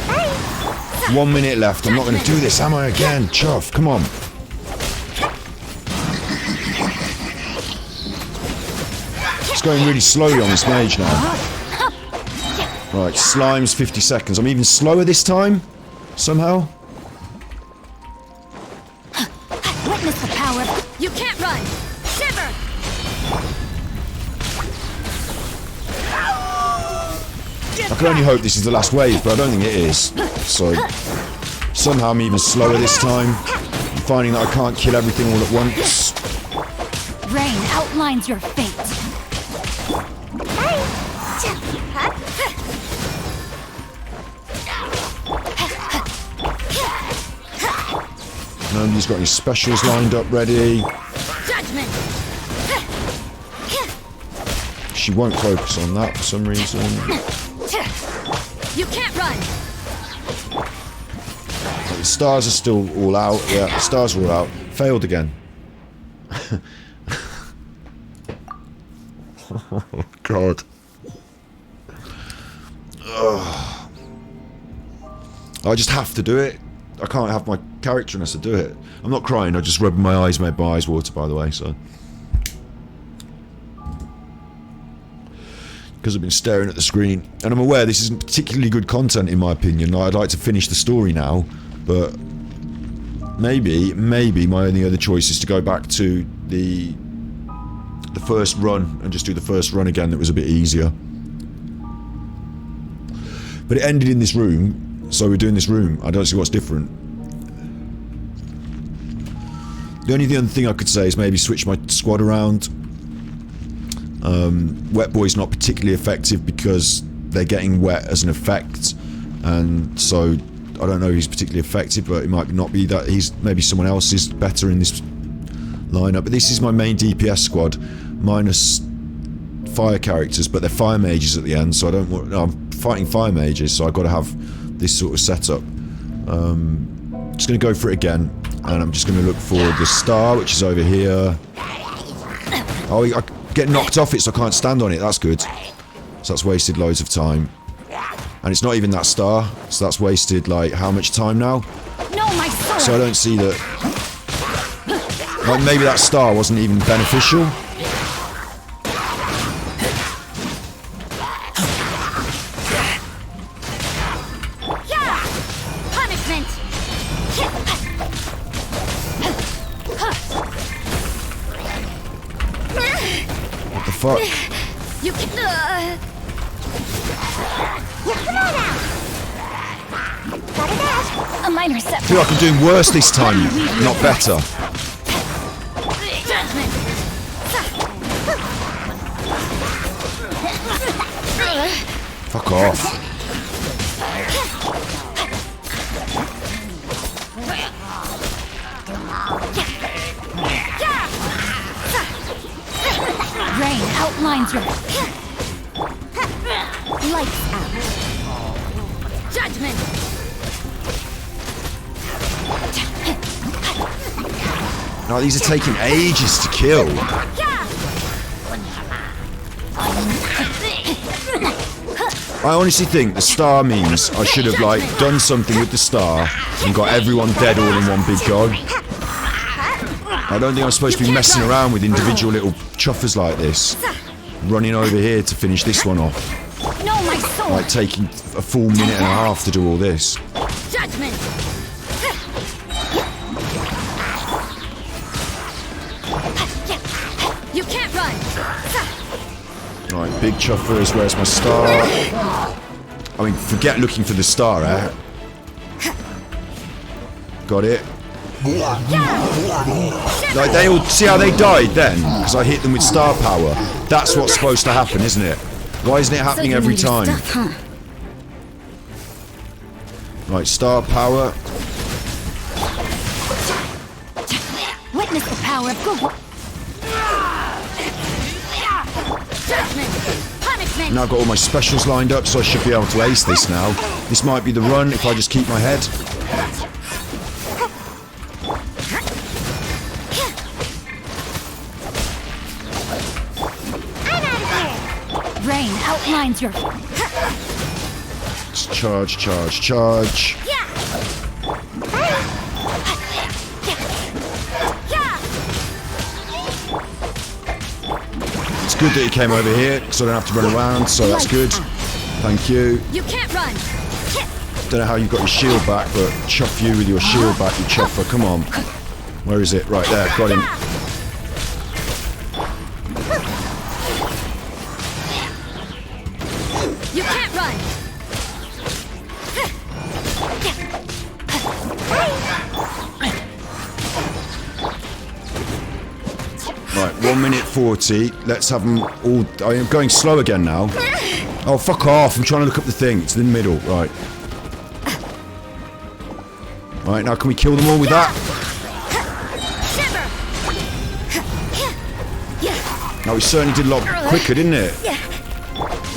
Hey. 1 minute left. I'm not going to do this, am I again? Chuff, come on. It's going really slowly on this mage now. Right, slime's 50 seconds. I'm even slower this time? Somehow? Witness the power. You can't run! Shiver! I can only hope this is the last wave, but I don't think it is. So, somehow I'm even slower this time. I'm finding that I can't kill everything all at once. Rain outlines your fate. Nobody's got any specials lined up ready. Judgment. She won't focus on that for some reason. You can't run! The stars are still all out. Yeah, the stars are all out. Failed again. Oh, God. Ugh. I just have to do it. I can't have my character unless I do it. I'm not crying, I just rubbing my eyes, made my eyes water, by the way, so. Because I've been staring at the screen. And I'm aware this isn't particularly good content, in my opinion. I'd like to finish the story now, but maybe my only other choice is to go back to the first run and just do the first run again that was a bit easier. But it ended in this room, so we're doing this room. I don't see what's different. The only other thing I could say is maybe switch my squad around. Wet Boy's not particularly effective because they're getting wet as an effect, and so I don't know if he's particularly effective, but it might not be that. Maybe someone else is better in this lineup. But this is my main DPS squad, minus fire characters, but they're fire mages at the end, so I don't want. No, I'm fighting fire mages, so I've got to have this sort of setup. Just going to go for it again, and I'm just going to look for the star, which is over here. Oh, get knocked off it so I can't stand on it. That's good. So that's wasted loads of time. And it's not even that star, so that's wasted, like, how much time now? No, my sword. So I don't see that... Like, maybe that star wasn't even beneficial. Punishment. What the fuck? You can. Come on out. Got a dash. A minor setback. I feel like I'm doing worse this time, not better. Judgment. Fuck off. Rain outlines your lights out. Judgment. No, these are taking ages to kill. I honestly think the star means I should have, like, done something with the star and got everyone dead all in one big go. I don't think I'm supposed to be messing around with individual little chuffers like this. Running over here to finish this one off. No, my sword. Like taking a full minute and a half to do all this. Judgment. You can't run. Right, big chuffers, where's my star? I mean, forget looking for the star, eh? Got it. Like, they all... See how they died then? Because I hit them with star power. That's what's supposed to happen, isn't it? Why isn't it happening every time? Stuff, huh? Right, star power. Witness the power of good. Judgment. Punishment. Now I've got all my specials lined up, so I should be able to ace this now. This might be the run if I just keep my head. Rain outlines your. Just charge, charge, charge. It's good that he came over here, so I don't have to run around, so that's good. Thank you. You can't run. Don't know how you got your shield back, but chuff you with your shield back, you chuffer. Come on. Where is it? Right there, got him. You can't run. Right, 1 minute 40. Let's have them all... I am going slow again now. Oh, fuck off. I'm trying to look up the thing. It's in the middle. Right. Right, now can we kill them all with that? No, it certainly did a lot quicker, didn't it?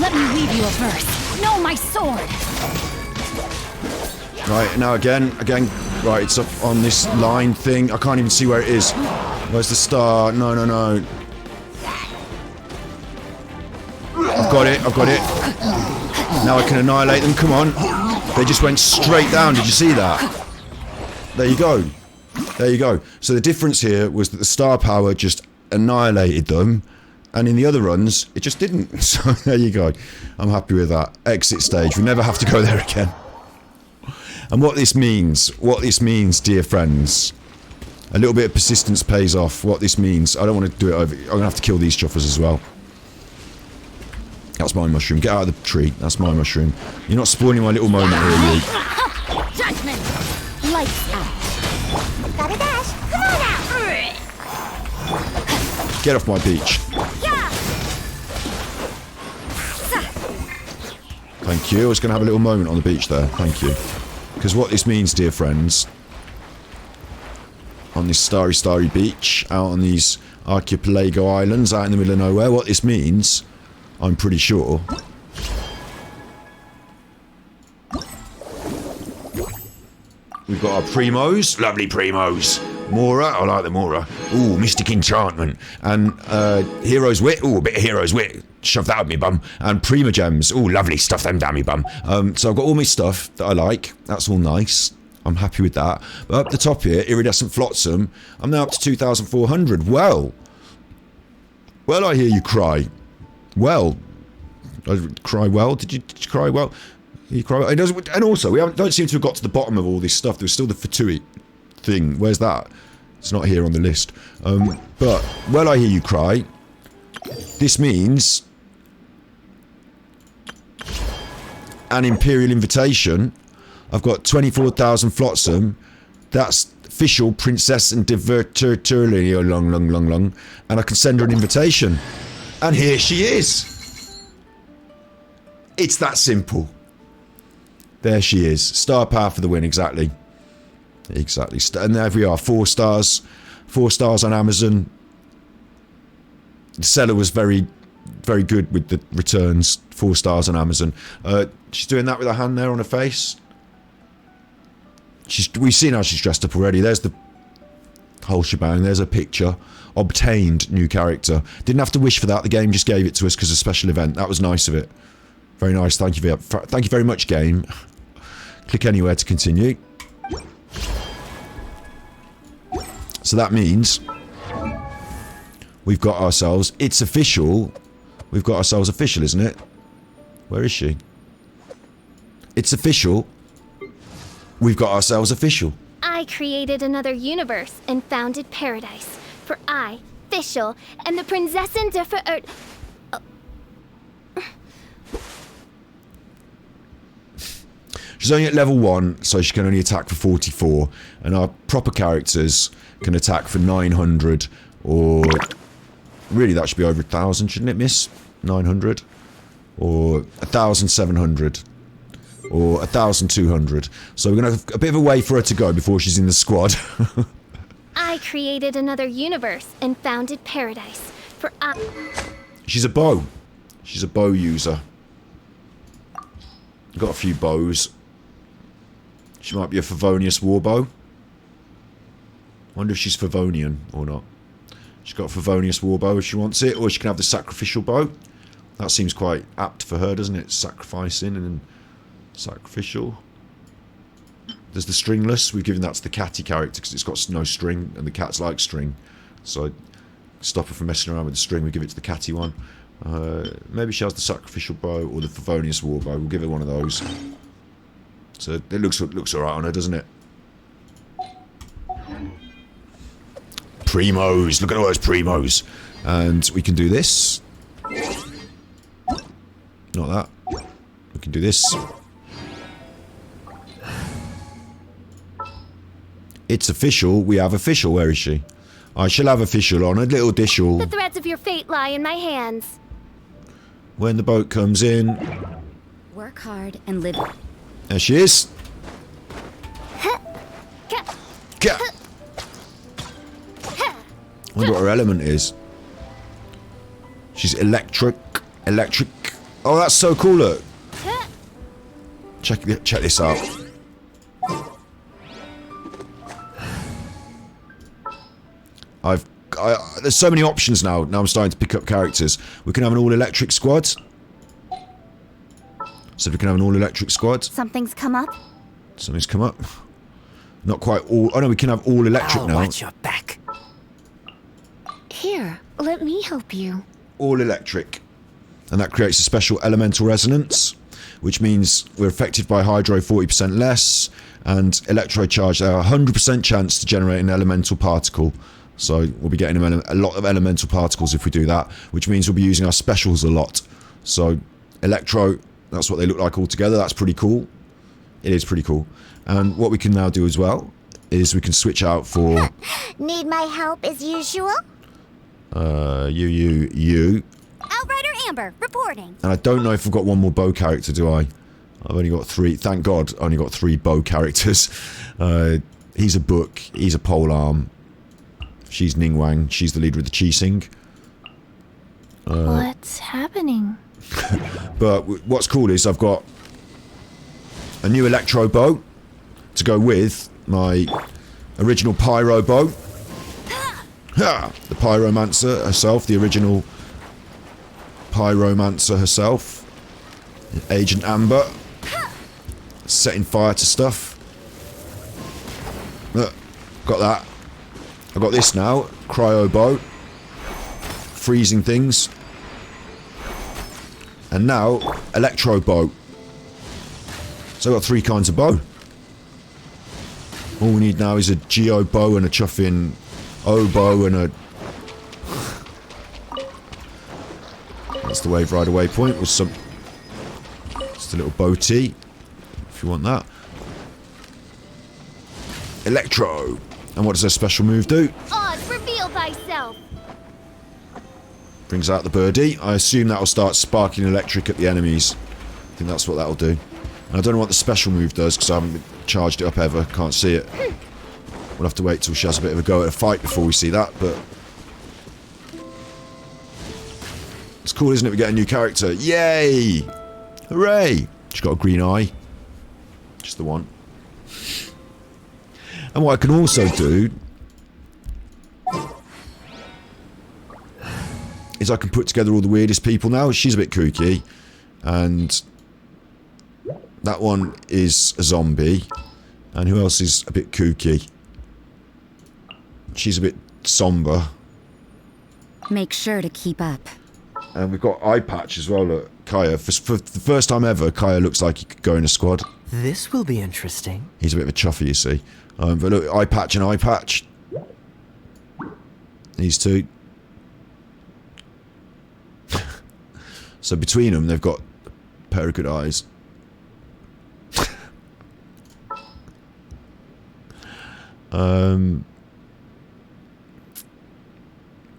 Let me weave you a verse. No, my sword. Right, now again. Right, it's up on this line thing. I can't even see where it is. Where's the star? No. I've got it. Now I can annihilate them. Come on. They just went straight down. Did you see that? There you go. So the difference here was that the star power just annihilated them, and in the other runs, it just didn't. So there you go. I'm happy with that. Exit stage. We never have to go there again. And what this means, dear friends, a little bit of persistence pays off. What this means, I don't want to do it over. I'm going to have to kill these chuffers as well. That's my mushroom. Get out of the tree. That's my mushroom. You're not spoiling my little moment here, you. Judgment. Lights out. Got a dash. Come on out. Get off my beach. Thank you. I was going to have a little moment on the beach there. Thank you. Because what this means, dear friends, on this starry beach, out on these archipelago islands, out in the middle of nowhere, what this means, I'm pretty sure, we've got our primos, lovely primos. Mora, I like the Mora. Ooh, Mystic Enchantment. And Hero's Wit. Ooh, a bit of Hero's Wit. Shove that up me bum. And Prima Gems. Ooh, lovely. Stuff them down me bum. So I've got all my stuff that I like. That's all nice. I'm happy with that. But up the top here, Iridescent Flotsam. I'm now up to 2,400. Well, I hear you cry. Well, I cry well. Did you cry well? You cry well. And also, we don't seem to have got to the bottom of all this stuff. There's still the Fatui thing. Where's that? It's not here on the list. But, well, I hear you cry. This means an Imperial Invitation. I've got 24,000 Flotsam. That's Fischl, Princess and Diverturli, long, and I can send her an invitation. And here she is. It's that simple. There she is. Star power for the win, exactly. Exactly. And there we are, 4 stars. 4 stars on Amazon. The seller was very, very good with the returns. 4 stars on Amazon. She's doing that with her hand there on her face. We've seen how she's dressed up already. There's the whole shebang. There's a picture. Obtained new character. Didn't have to wish for that. The game just gave it to us because of a special event. That was nice of it. Very nice. Thank you very much, game. Click anywhere to continue. So that means we've got ourselves... It's official. We've got ourselves a Fischl, isn't it? Where is she? It's official. We've got ourselves a Fischl. I created another universe and founded paradise. For I, Fischl, am the Prinzessin der She's only at level 1, so she can only attack for 44. And our proper characters can attack for 900, or... Really, that should be over 1,000, shouldn't it, miss? 900? Or 1,700? Or 1,200. So we're going to have a bit of a way for her to go before she's in the squad. I created another universe and founded paradise. For I... She's a bow. She's a bow user. Got a few bows. She might be a Favonius warbow. Wonder if she's Favonian or not. She's got a Favonius warbow if she wants it, or she can have the sacrificial bow. That seems quite apt for her, doesn't it? Sacrificing and then sacrificial. There's the stringless. We've given that to the catty character because it's got no string, and the cats like string. So stop her from messing around with the string. We give it to the catty one. Maybe she has the sacrificial bow or the Favonius warbow. We'll give her one of those. So it looks alright on her, doesn't it? Primos. Look at all those primos. And we can do this. Not that. We can do this. It's official. We have a Fischl. Where is she? I shall have a Fischl on a little dishel. The threads of your fate lie in my hands. When the boat comes in. Work hard and live. There she is. I wonder what her element is. She's electric. Oh, that's so cool, look. Check this out. There's so many options now. Now I'm starting to pick up characters. We can have an all-electric squad. So we can have an all-electric squad. Something's come up? Something's come up. Not quite all... Oh no, we can have all-electric now. Watch your back. Here, let me help you. All-electric. And that creates a special elemental resonance, which means we're affected by hydro 40% less, and electro charge, a 100% chance to generate an elemental particle. So we'll be getting a lot of elemental particles if we do that, which means we'll be using our specials a lot. So electro, that's what they look like all together. That's pretty cool. It is pretty cool. And what we can now do as well is we can switch out for... Need my help as usual? You. Outrider Amber, reporting. And I don't know if I've got one more bow character, do I? I've only got 3. Thank God, I only got 3 bow characters. He's a book. He's a polearm. She's Ningwang. She's the leader of the Qixing. What's happening? But what's cool is I've got a new electro bow to go with my Original pyro bow. Ha! The pyromancer herself, the original pyromancer herself. Agent Amber. Setting fire to stuff. Look, got that. I've got this now. Cryo bow. Freezing things. And now, electro bow. So I've got 3 kinds of bow. All we need now is a geo bow and a chuffing oboe and a... That's the Wave Rider waypoint with some... Just a little bow tee, if you want that. Electro. And what does her special move do? Oz, reveal thyself. Brings out the birdie. I assume that'll start sparking electric at the enemies. I think that's what that'll do. And I don't know what the special move does because I haven't charged it up ever. Can't see it. We'll have to wait till she has a bit of a go at a fight before we see that, but... It's cool, isn't it? We get a new character. Yay! Hooray! She's got a green eye. Just the one. And what I can also do is I can put together all the weirdest people now. She's a bit kooky. And that one is a zombie. And who else is a bit kooky? She's a bit somber. Make sure to keep up. And we've got Eye Patch as well, look. Kaya. For the first time ever, Kaya looks like he could go in a squad. This will be interesting. He's a bit of a chuffy, you see. But look, Eye Patch and Eye Patch. These two. So between them, they've got a pair of good eyes.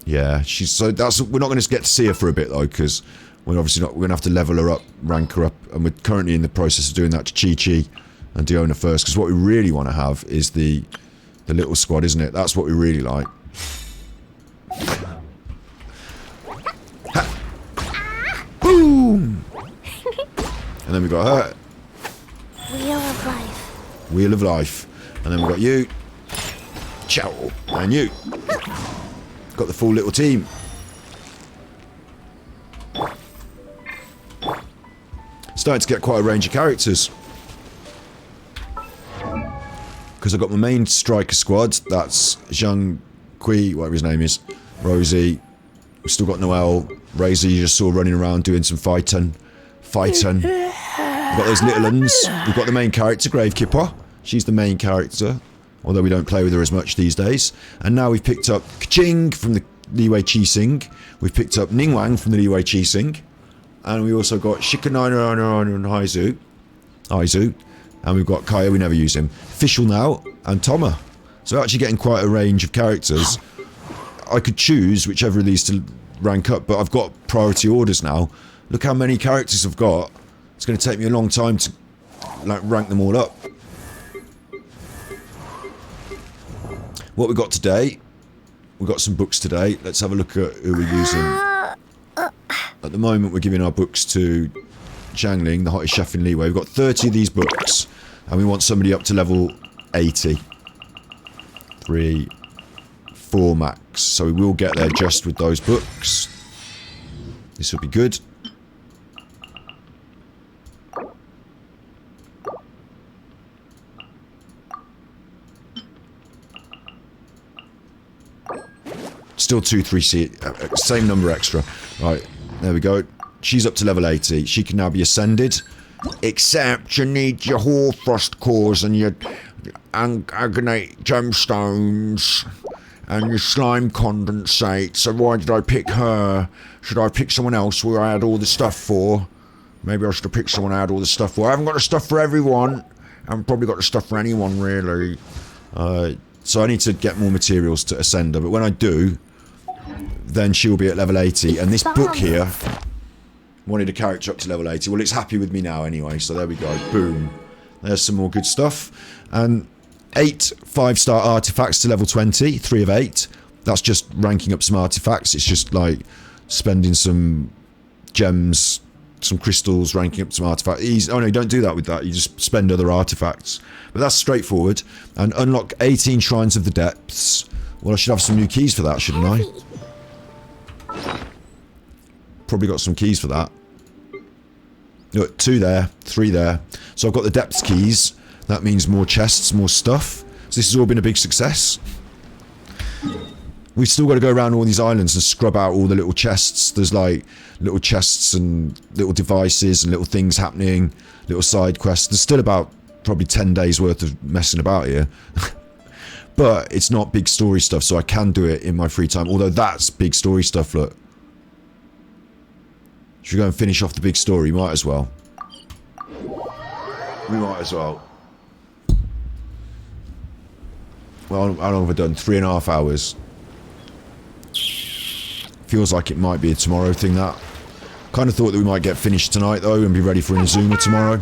Yeah, she's so that's we're not going to get to see her for a bit though, because we're obviously not. We're going to have to level her up, rank her up, and we're currently in the process of doing that to Chi-Chi and Diona first. Because what we really want to have is the little squad, isn't it? That's what we really like. Boom! And then we got her. Wheel of life. Wheel of life. And then we got you. Ciao. And you. Got the full little team. Starting to get quite a range of characters. Because I've got my main striker squad. That's Zhang Kui, whatever his name is. Rosie. We've still got Noel. Razor you just saw running around doing some fighting. We've got those little uns. We've got the main character, Gravekipper. She's the main character. Although we don't play with her as much these days. And now we've picked up Kaching from the Liwei Qixing. We've picked up Ningwang from the Liwei Qixing. And we also got Shikanana and Aizu. And we've got Kaya, we never use him. Fischl now, and Toma. So we're actually getting quite a range of characters. I could choose whichever of these to rank up, but I've got priority orders now. Look how many characters I've got. It's going to take me a long time to rank them all up. What we got today, we've got some books today. Let's have a look at who we're using. At the moment, we're giving our books to Zhangling, the hottest chef in Liwei. We've got 30 of these books, and we want somebody up to level 80. 3, 4 max. So we will get there just with those books. This will be good. Still 2, 3, same number extra. Right, there we go. She's up to level 80. She can now be ascended. Except you need your Hoarfrost cores and your Agonite gemstones and your slime condensate. So why did I pick her? Should I pick someone else where I had all the stuff for? Maybe I should have picked someone I had all the stuff for. I haven't got the stuff for everyone. I haven't probably got the stuff for anyone, really. So I need to get more materials to ascend her. But when I do, then she'll be at level 80. And this book here wanted a character up to level 80. Well, it's happy with me now anyway. So there we go. Boom. There's some more good stuff. And 8 5-star artifacts to level 20. 3 of 8. That's just ranking up some artifacts. It's just like spending some gems some crystals, ranking up some artifacts. Oh no, you don't do that with that. You just spend other artifacts. But that's straightforward. And unlock 18 Shrines of the Depths. Well, I should have some new keys for that, shouldn't I? Probably got some keys for that. Look, 2 there, 3 there. So I've got the Depths keys. That means more chests, more stuff. So this has all been a big success. We've still got to go around all these islands and scrub out all the little chests. There's like little chests and little devices and little things happening, little side quests. There's still about probably 10 days worth of messing about here. But it's not big story stuff, so I can do it in my free time. Although that's big story stuff, look. Should we go and finish off the big story? Might as well. We might as well. Well, how long have I done? 3.5 hours. Feels like it might be a tomorrow thing, that. Kind of thought that we might get finished tonight, though, and be ready for Inazuma tomorrow.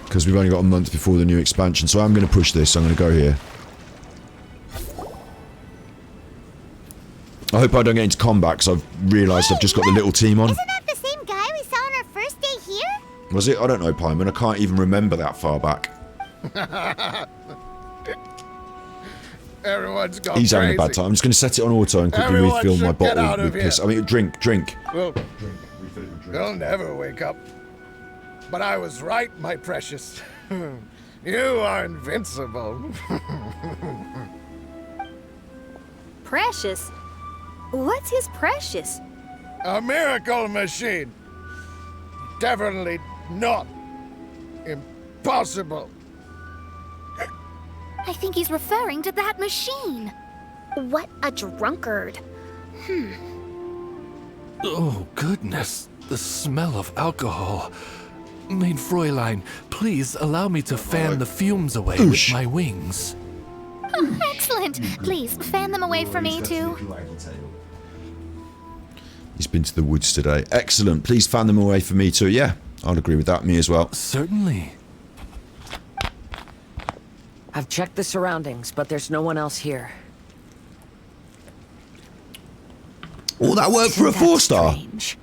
Because we've only got a month before the new expansion, so I'm going to push this. I'm going to go here. I hope I don't get into combat, because I've realised I've just got the little team on. Isn't that the same guy we saw on our first day here? Was it? I don't know, Pyman. I can't even remember that far back. Everyone's gone He's having a bad crazy. time. I'm just going to set it on auto and quickly Everyone refill my should get bottle out of with piss. here. I mean, drink. Well, you'll never wake up. But I was right, my precious. You are invincible. Precious? What's his precious? A miracle machine. Definitely not impossible. I think he's referring to that machine. What a drunkard. Oh, goodness. The smell of alcohol. Main Fräulein, please allow me to fan the fumes away with my wings. Oh, excellent. Please, fan them away for me, too. He's been to the woods today. Excellent. Please fan them away for me, too. Yeah, I'll agree with that. Me as well. Certainly. I've checked the surroundings, but there's no one else here. All that work for a 4-star? Strange.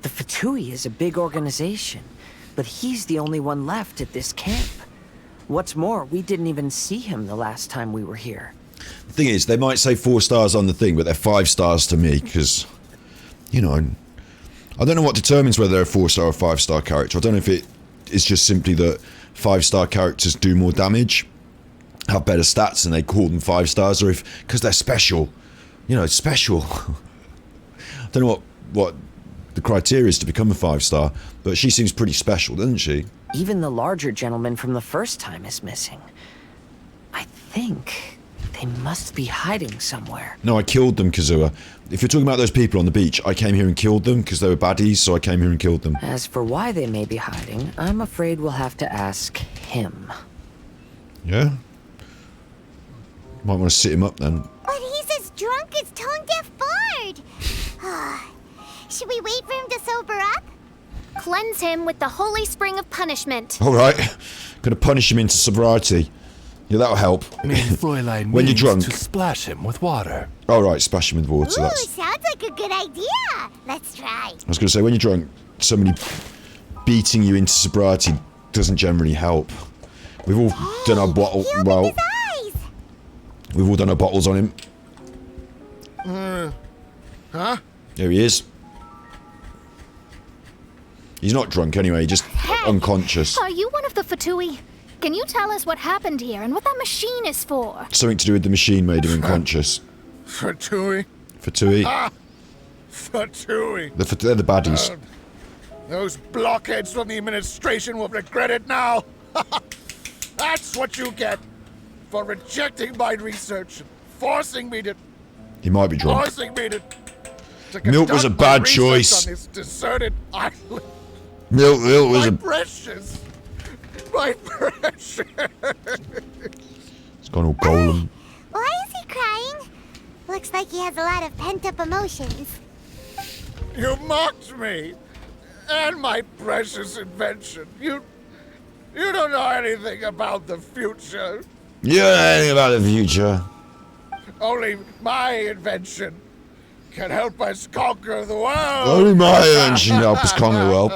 The Fatui is a big organization, but he's the only one left at this camp. What's more, we didn't even see him the last time we were here. The thing is, they might say 4 stars on the thing, but they're 5 stars to me, because, you know, I don't know what determines whether they're a 4-star or 5-star character. I don't know if it is just simply that 5-star characters do more damage, have better stats, and they call them 5 stars, or if, because they're special. You know, special. I don't know what the criteria is to become a 5-star, but she seems pretty special, doesn't she? Even the larger gentleman from the first time is missing. I think they must be hiding somewhere. No, I killed them, Kazua. If you're talking about those people on the beach, I came here and killed them because they were baddies, so I came here and killed them. As for why they may be hiding, I'm afraid we'll have to ask him. Yeah? Might want to sit him up then. But he's as drunk as tone-deaf Bard. Should we wait for him to sober up? Cleanse him with the holy spring of punishment. Alright. Gonna punish him into sobriety. Yeah, that'll help. Main Fräulein when you're drunk. to splash him with water. Alright, splash him with water. Ooh, That's... sounds like a good idea. Let's try. I was gonna say, when you're drunk, somebody beating you into sobriety doesn't generally help. We've all done our bottle. Well, we've all done our bottles on him. Huh? There he is. He's not drunk anyway, just unconscious. Are you one of the Fatui? Can you tell us what happened here and what that machine is for? Something to do with the machine made him unconscious. Fatui? Fatui. Ah! Fatui! They're the baddies. Those blockheads from the administration will regret it now! That's what you get for rejecting my research and forcing me to... He might be drunk. Forcing me to Milk was a conduct my bad research choice. on this deserted island. Milk was a... Precious! My precious! It's gone all golem. Why is he crying? Looks like he has a lot of pent-up emotions. You mocked me! And my precious invention. You don't know anything about the future. You don't know anything about the future. Only my invention can help us conquer the world. Only my hands can help us conquer the world.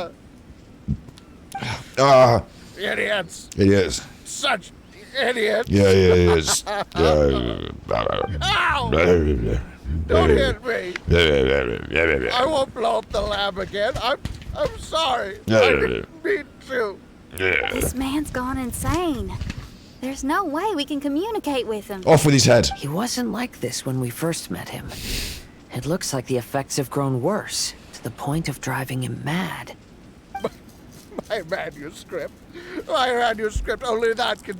Idiots. Idiots. Such idiots. Yeah, he is. Ow! Don't hit me. I won't blow up the lab again. I'm sorry. I didn't mean to. This man's gone insane. There's no way we can communicate with him. Off with his head. He wasn't like this when we first met him. It looks like the effects have grown worse, to the point of driving him mad. My manuscript. Only that can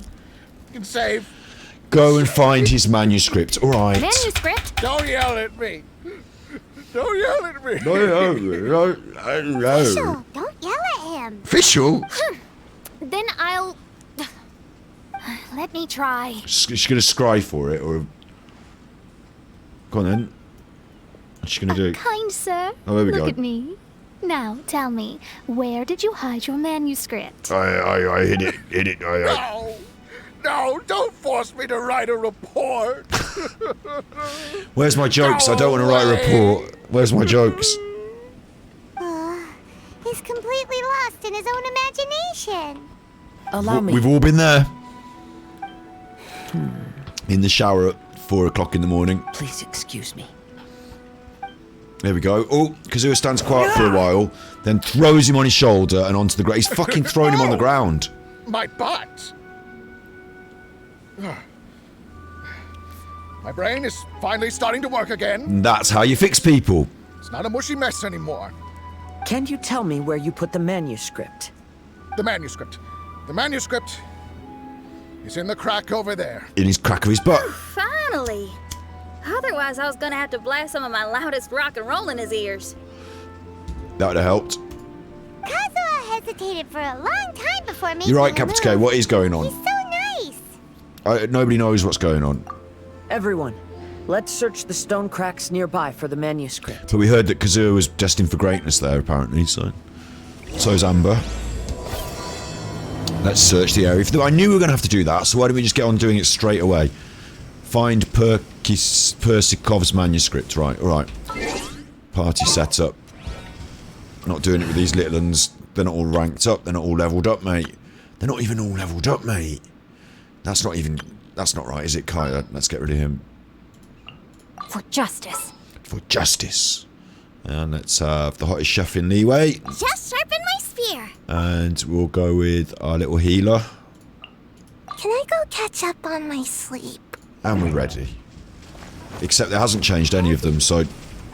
save. Go and find his manuscript. All right. Manuscript? Don't yell at me. Don't yell at me. No. Fischl, don't yell at him. Fischl? Then I'll... Let me try. She's going to scry for it, or... Go on then. What's she going to do? Kind sir, Oh, there we look go. at me. Now, tell me, where did you hide your manuscript? I hid it. No, don't force me to write a report. Where's my jokes? I don't want to write a report. Where's my jokes? He's completely lost in his own imagination. Allow me. We've all been there. In the shower at 4 o'clock in the morning. Please excuse me. There we go. Oh, Kazua stands quiet for a while, then throws him on his shoulder and onto the ground. He's fucking thrown him on the ground. My butt. My brain is finally starting to work again. And that's how you fix people. It's not a mushy mess anymore. Can you tell me where you put the manuscript? The manuscript is in the crack over there. In his crack of his butt. Finally! Otherwise, I was gonna have to blast some of my loudest rock and roll in his ears. That would have helped. Kazuha hesitated for a long time before making You're right, a Capital move. K. What is going on? He's so nice. Nobody knows what's going on. Everyone, let's search the stone cracks nearby for the manuscript. But we heard that Kazua was destined for greatness there, apparently, so is Amber. Let's search the area. I knew we were going to have to do that, so why don't we just get on doing it straight away? Find Persikov's manuscript. Right, alright. Party setup. Not doing it with these little ones. They're not all ranked up. They're not all leveled up, mate. They're not even all leveled up, mate. That's not right, is it, Kaya? Let's get rid of him. For justice. For justice. And let's have the hottest chef in leeway. Just sharpen my spear. And we'll go with our little healer. Can I go catch up on my sleep? And we're ready. Except there hasn't changed any of them, so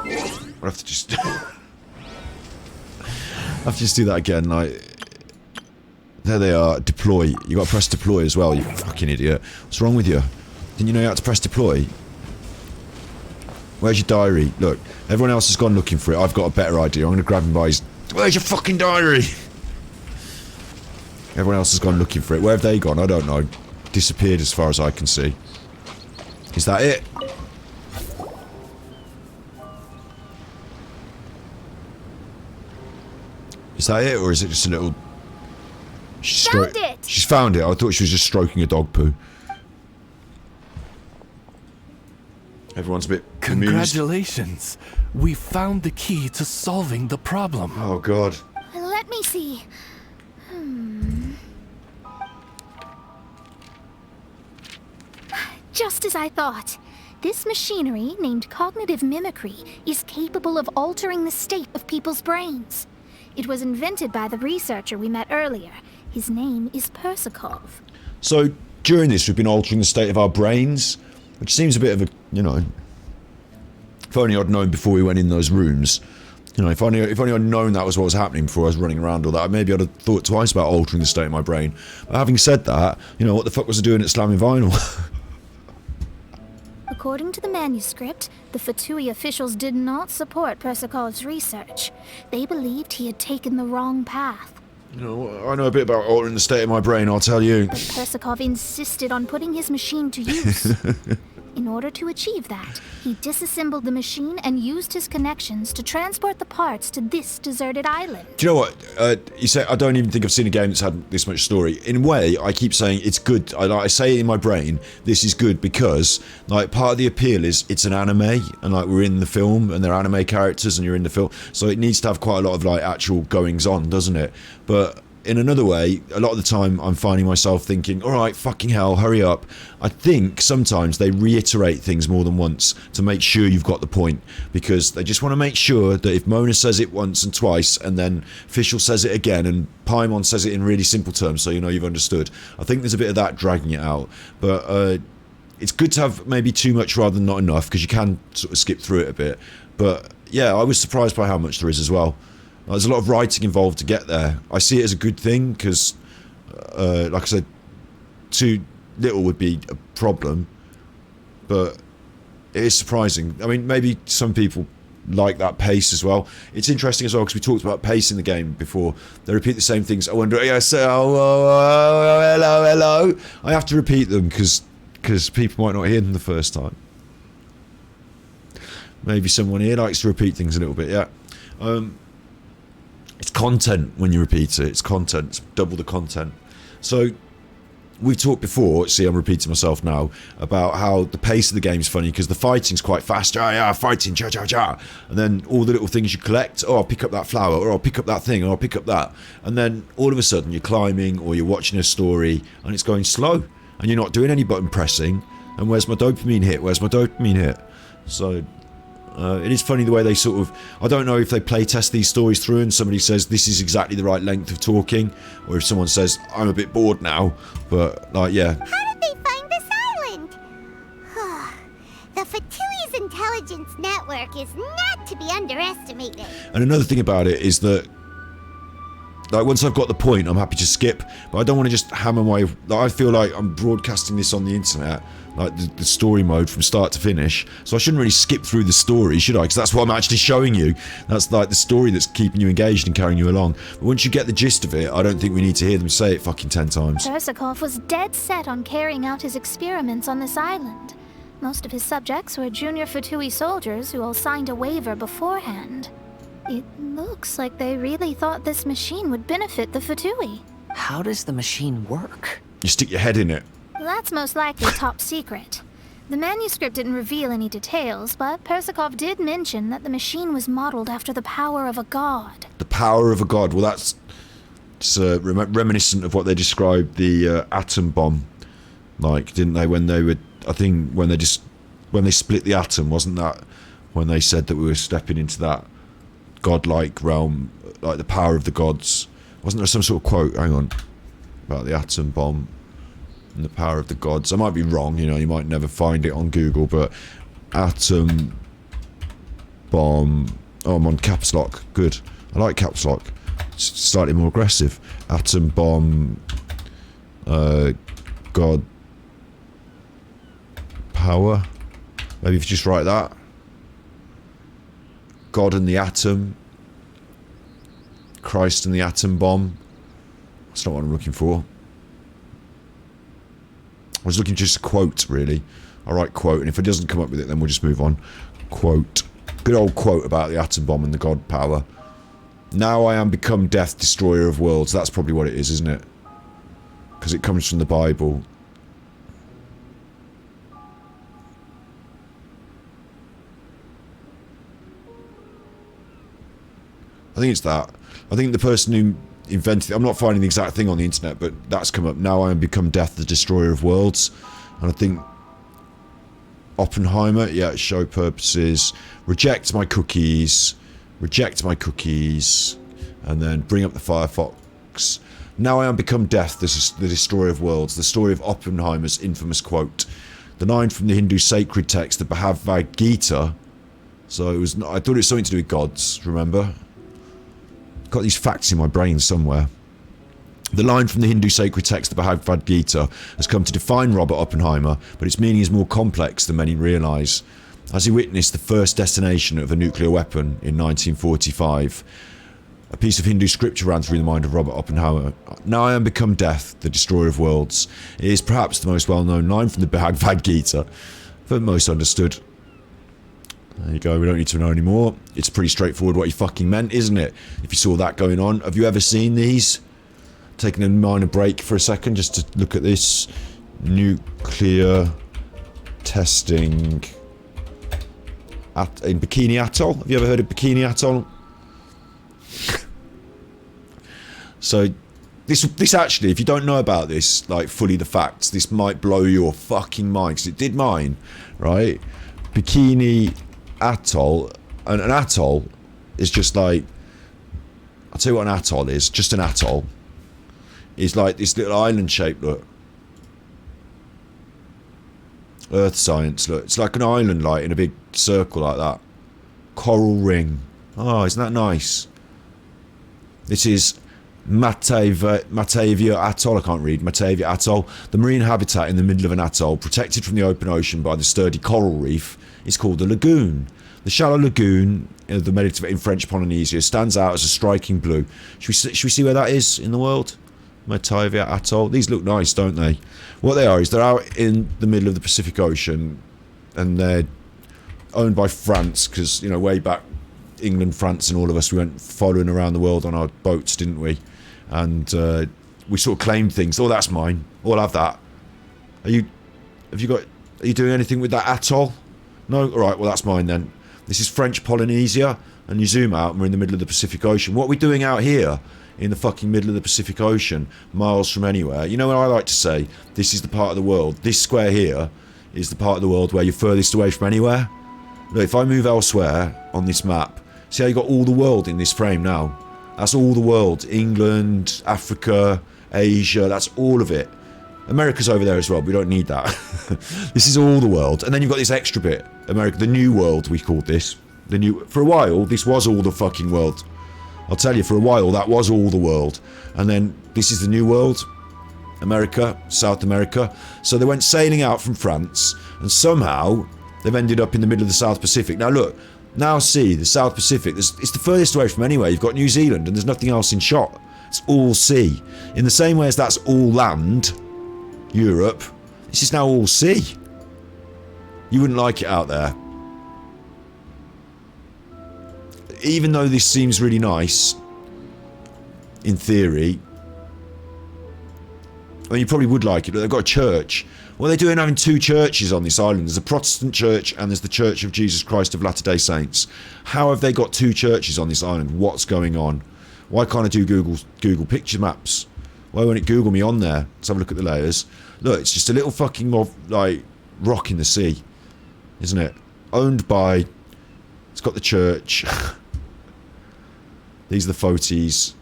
we'll have to just do that again. Like, there they are. Deploy. You got to press deploy as well. You fucking idiot. What's wrong with you? Didn't you know you had to press deploy? Where's your diary? Look, everyone else has gone looking for it. I've got a better idea. I'm going to grab him by his... Where's your fucking diary? Everyone else has gone looking for it. Where have they gone? I don't know. Disappeared as far as I can see. Is that it? Is that it, or is it just a little... Found it! She's found it. I thought she was just stroking a dog poo. Everyone's a bit amused. Congratulations. We found the key to solving the problem. Oh, God. Let me see. Just as I thought. This machinery, named cognitive mimicry, is capable of altering the state of people's brains. It was invented by the researcher we met earlier. His name is Persikov. So, during this, we've been altering the state of our brains, which seems a bit of a, you know... If only I'd known before we went in those rooms. You know, if only I'd known that was what was happening before I was running around all that, maybe I'd have thought twice about altering the state of my brain. But having said that, you know, what the fuck was I doing at slamming vinyl? According to the manuscript, the Fatui officials did not support Persikov's research. They believed he had taken the wrong path. You know, I know a bit about altering the state of my brain, I'll tell you. But Persikov insisted on putting his machine to use. In order to achieve that, he disassembled the machine and used his connections to transport the parts to this deserted island. Do you know what? You say I don't even think I've seen a game that's had this much story. In a way, I keep saying it's good. I say it in my brain, this is good because like part of the appeal is it's an anime and like we're in the film and they're anime characters and you're in the film. So it needs to have quite a lot of like actual goings on, doesn't it? But in another way, a lot of the time I'm finding myself thinking, alright, fucking hell, hurry up. I think sometimes they reiterate things more than once to make sure you've got the point, because they just want to make sure that if Mona says it once and twice and then Fischl says it again and Paimon says it in really simple terms so you know you've understood. I think there's a bit of that dragging it out, but it's good to have maybe too much rather than not enough, because you can sort of skip through it a bit. But yeah, I was surprised by how much there is as well. There's a lot of writing involved to get there. I see it as a good thing because, like I said, too little would be a problem, but it is surprising. I mean, maybe some people like that pace as well. It's interesting as well because we talked about pace in the game before. They repeat the same things. I wonder, yes, hello. I have to repeat them because people might not hear them the first time. Maybe someone here likes to repeat things a little bit, yeah. It's content when you repeat it. It's content. It's double the content. So we've talked before, see I'm repeating myself now, about how the pace of the game is funny because the fighting's quite fast. Fighting, cha. And then all the little things you collect, I'll pick up that flower, or I'll pick up that thing, or I'll pick up that. And then all of a sudden you're climbing or you're watching a story and it's going slow and you're not doing any button pressing. And where's my dopamine hit? So it is funny the way they sort of, I don't know if they play test these stories through and somebody says this is exactly the right length of talking, or if someone says I'm a bit bored now, but like, yeah. How did they find this island? The Fatui's intelligence network is not to be underestimated. And another thing about it is that, like, once I've got the point, I'm happy to skip, but I don't want to just hammer my, like, I feel like I'm broadcasting this on the internet, like the story mode from start to finish, so I shouldn't really skip through the story, should I? Because that's what I'm actually showing you. That's like the story that's keeping you engaged and carrying you along. But once you get the gist of it, I don't think we need to hear them say it fucking 10 times. Persikov was dead set on carrying out his experiments on this island. Most of his subjects were junior Fatui soldiers who all signed a waiver beforehand. It looks like they really thought this machine would benefit the Fatui. How does the machine work? You stick your head in it. That's most likely top secret. The manuscript didn't reveal any details, but Persikov did mention that the machine was modeled after the power of a god. The power of a god. Well, that's reminiscent of what they described the atom bomb, like, didn't they? When they were, I think, when they split the atom, wasn't that when they said that we were stepping into that godlike realm, like the power of the gods? Wasn't there some sort of quote? Hang on, about the atom bomb and the power of the gods. I might be wrong, you know, you might never find it on Google, but atom bomb. Oh, I'm on caps lock. Good. I like caps lock. It's slightly more aggressive. Atom bomb. God. Power. Maybe if you just write that. God and the atom. Christ and the atom bomb. That's not what I'm looking for. I was looking just a quote, really. I'll write quote, and if it doesn't come up with it, then we'll just move on. Quote. Good old quote about the atom bomb and the god power. Now I am become death, destroyer of worlds. That's probably what it is, isn't it? Because it comes from the Bible. I think it's that. I think the person who invented it, I'm not finding the exact thing on the internet, but that's come up. Now I am become death, the destroyer of worlds. And I think Oppenheimer, yeah, show purposes, reject my cookies, and then bring up the Firefox. Now I am become death, the destroyer of worlds. The story of Oppenheimer's infamous quote. The line from the Hindu sacred text, the Bhagavad Gita. So it was, I thought it was something to do with gods, remember? Got these facts in my brain somewhere. The line from the Hindu sacred text, the Bhagavad Gita, has come to define Robert Oppenheimer, but its meaning is more complex than many realise. As he witnessed the first detonation of a nuclear weapon in 1945, a piece of Hindu scripture ran through the mind of Robert Oppenheimer. Now I am become death, the destroyer of worlds. It is perhaps the most well-known line from the Bhagavad Gita. for most understood. There you go, we don't need to know anymore. It's pretty straightforward what he fucking meant, isn't it? If you saw that going on. Have you ever seen these? Taking a minor break for a second just to look at this. Nuclear testing in Bikini Atoll. Have you ever heard of Bikini Atoll? So this actually, if you don't know about this, like fully the facts, this might blow your fucking mind, because it did mine, right? Bikini Atoll, and an atoll is just like, I'll tell you what an atoll is, just an atoll. Is like this little island shape, look. Earth science, look. It's like an island, like, in a big circle like that. Coral ring. Oh, isn't that nice? This is Matavia Atoll. I can't read. Matavia Atoll. The marine habitat in the middle of an atoll, protected from the open ocean by the sturdy coral reef, is called a lagoon. The shallow lagoon of the Mediterranean in French Polynesia stands out as a striking blue. Should we see where that is in the world? Matavia Atoll. These look nice, don't they? What they are is they're out in the middle of the Pacific Ocean, and they're owned by France, because, you know, way back, England, France, and all of us, we went following around the world on our boats, didn't we? And we sort of claimed things. Oh, that's mine. Oh, I'll have that. Are you doing anything with that atoll? No? Alright, well, that's mine then. This is French Polynesia, and you zoom out and we're in the middle of the Pacific Ocean. What are we doing out here in the fucking middle of the Pacific Ocean, miles from anywhere? You know what I like to say? This is the part of the world. This square here is the part of the world where you're furthest away from anywhere. Look, if I move elsewhere on this map, see how you got all the world in this frame now? That's all the world. England, Africa, Asia, that's all of it. America's over there as well, but we don't need that. This is all the world. And then you've got this extra bit. America, the new world, we called this. For a while, this was all the fucking world. I'll tell you, for a while, that was all the world. And then this is the new world. America, South America. So they went sailing out from France, and somehow they've ended up in the middle of the South Pacific. Now look, now see, the South Pacific, it's the furthest away from anywhere. You've got New Zealand, and there's nothing else in shot. It's all sea. In the same way as that's all land, Europe, this is now all sea. You wouldn't like it out there. Even though this seems really nice, in theory, I mean, you probably would like it, but they've got a church. What are they doing having two churches on this island? There's a Protestant church and there's the Church of Jesus Christ of Latter-day Saints. How have they got two churches on this island? What's going on? Why can't I do Google picture maps? Why won't it Google me on there? Let's have a look at the layers. Look, it's just a little fucking like rock in the sea, isn't it? Owned by... It's got the church. These are the Fotis.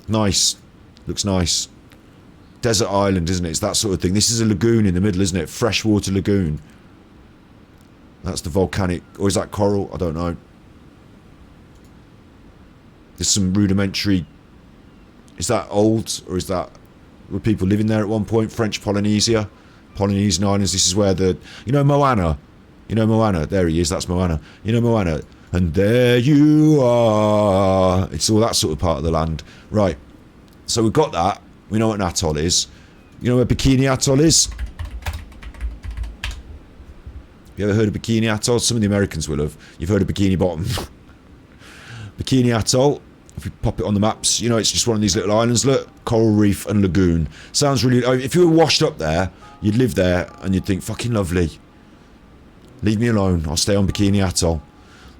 Nice. Looks nice. Desert island, isn't it? It's that sort of thing. This is a lagoon in the middle, isn't it? Freshwater lagoon. That's the volcanic... Or is that coral? I don't know. There's some rudimentary... Is that old? Or is that... Were people living there at one point? French Polynesia? Polynesian islands. This is where the... You know Moana? You know Moana? There he is. That's Moana. You know Moana? And there you are. It's all that sort of part of the land. Right. So we've got that. We know what an atoll is. You know where Bikini Atoll is? You ever heard of Bikini Atoll? Some of the Americans will have. You've heard of Bikini Bottom. Bikini Atoll. If we pop it on the maps, you know, it's just one of these little islands. Look, coral reef and lagoon. Sounds really... If you were washed up there, you'd live there and you'd think, fucking lovely. Leave me alone. I'll stay on Bikini Atoll.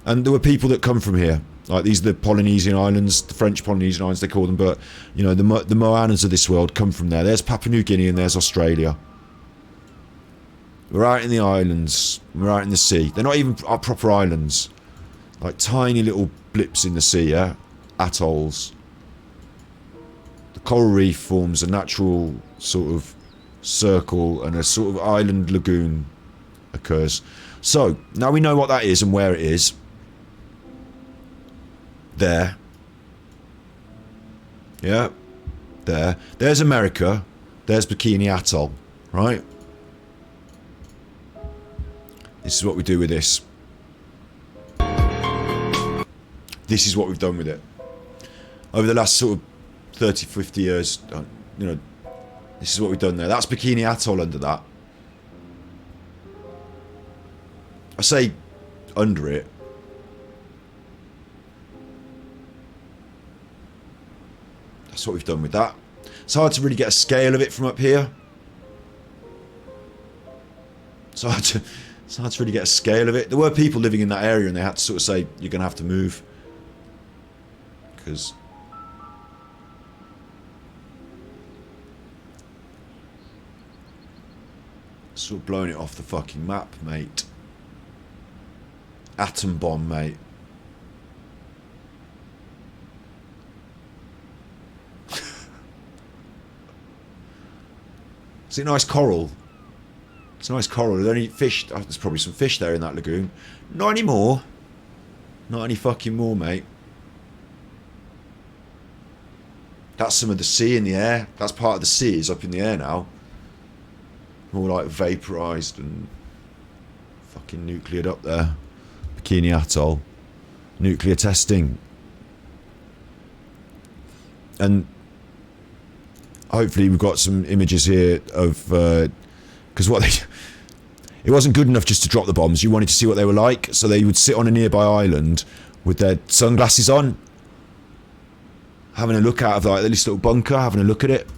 And there were people that come from here. Like, these are the Polynesian islands, the French Polynesian islands, they call them. But, you know, the Moanas of this world come from there. There's Papua New Guinea and there's Australia. We're out in the islands. We're out in the sea. They're not even proper islands. Like, tiny little blips in the sea, yeah? Atolls. The coral reef forms a natural sort of circle, and a sort of island lagoon occurs. So, now we know what that is and where it is. There. Yeah. There. There's America. There's Bikini Atoll. Right? This is what we do with this. This is what we've done with it. Over the last sort of 30, 50 years, you know, this is what we've done there. That's Bikini Atoll under that. I say under it. That's what we've done with that. It's hard to really get a scale of it from up here. It's hard to really get a scale of it. There were people living in that area and they had to sort of say, you're going to have to move. Because... sort of blowing it off the fucking map, mate. Atom bomb, mate. Is it nice coral? It's a nice coral. Are there any fish? Oh, there's probably some fish there in that lagoon. Not anymore. Not any fucking more, mate. That's some of the sea in the air. That's part of the sea is up in the air now. More like vaporised and fucking nucleared up there. Bikini Atoll. Nuclear testing. And hopefully we've got some images here of... because what they... It wasn't good enough just to drop the bombs. You wanted to see what they were like. So they would sit on a nearby island with their sunglasses on. Having a look out of like this little bunker. Having a look at it.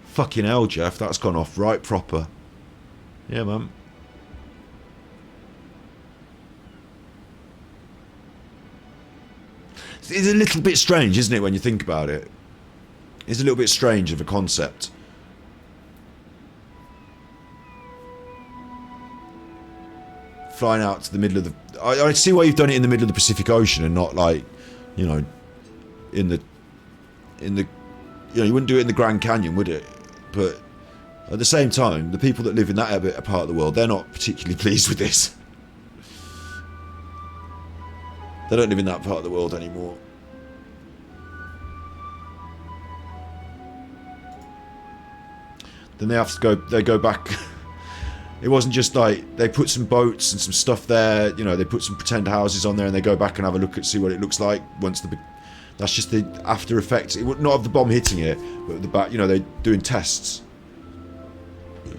Fucking hell, Jeff. That's gone off right proper. Yeah, man. It's a little bit strange, isn't it, when you think about it? It's a little bit strange of a concept. Flying out to the middle of the... I see why you've done it in the middle of the Pacific Ocean and not like, you know, in the... You know, you wouldn't do it in the Grand Canyon, would it? But at the same time, the people that live in that part of the world, they're not particularly pleased with this. They don't live in that part of the world anymore. Then they have to go. They go back. It wasn't just like they put some boats and some stuff there. You know, they put some pretend houses on there, and they go back and have a look at see what it looks like once the. That's just the after effects. It would not of the bomb hitting it, but the back. You know, they're doing tests.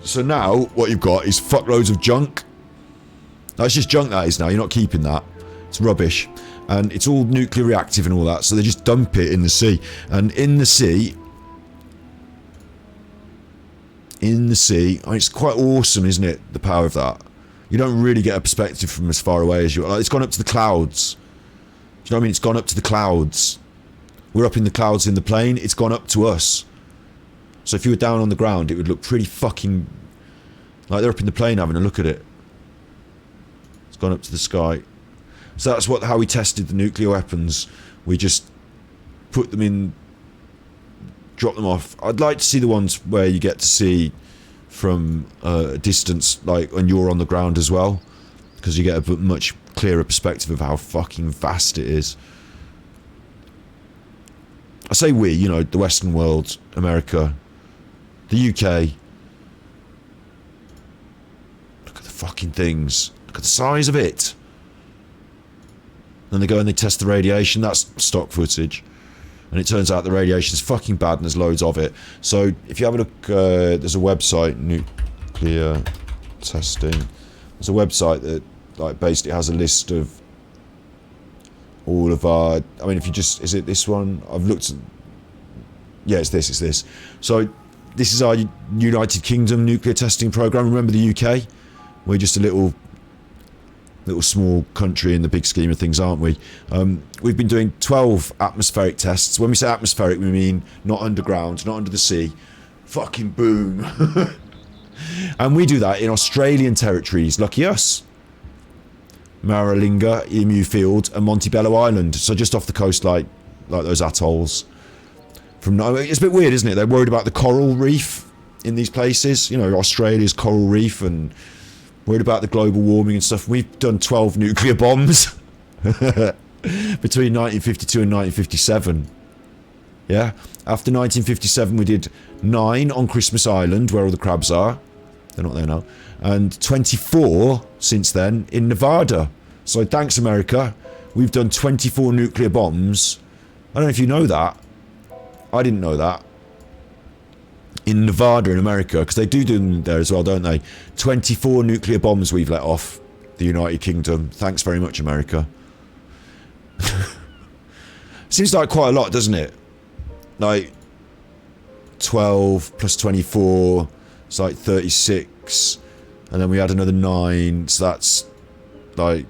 So now what you've got is fuckloads of junk. That's just junk. That is now. You're not keeping that. It's rubbish, and it's all nuclear reactive and all that. So they just dump it in the sea, and in the sea. I mean, it's quite awesome, isn't it? The power of that. You don't really get a perspective from as far away as you. Like, it's gone up to the clouds. Do you know what I mean? It's gone up to the clouds. We're up in the clouds in the plane. It's gone up to us. So if you were down on the ground, it would look pretty fucking like they're up in the plane having a look at it. It's gone up to the sky. So that's how we tested the nuclear weapons. We just put them in. Drop them off. I'd like to see the ones where you get to see from a distance, like when you're on the ground as well, because you get a much clearer perspective of how fucking vast it is. I say we, you know, the Western world, America, the UK. Look at the fucking things. Look at the size of it. Then they go and they test the radiation. That's stock footage. And it turns out the radiation is fucking bad and there's loads of it. So if you have a look, there's a website, nuclear testing. There's a website that like basically has a list of all of our... I mean, if you just... Is it this one? I've looked... Yeah, it's this. So this is our United Kingdom nuclear testing program. Remember the UK? We're just a little small country in the big scheme of things, aren't we? We've been doing 12 atmospheric tests. When we say atmospheric, we mean not underground, not under the sea. Fucking boom. And we do that in Australian territories. Lucky us. Maralinga, Emu Field, and Montebello Island. So just off the coast, like those atolls. It's a bit weird, isn't it? They're worried about the coral reef in these places. You know, Australia's coral reef and... worried about the global warming and stuff. We've done 12 nuclear bombs between 1952 and 1957. Yeah. After 1957, we did 9 on Christmas Island, where all the crabs are. They're not there now. And 24 since then in Nevada. So thanks, America. We've done 24 nuclear bombs. I don't know if you know that. I didn't know that. in Nevada in America, because they do them there as well, don't they? 24 nuclear bombs we've let off the United Kingdom. Thanks very much, America. Seems like quite a lot, doesn't it? Like 12 plus 24, it's like 36, and then we had another 9, so that's like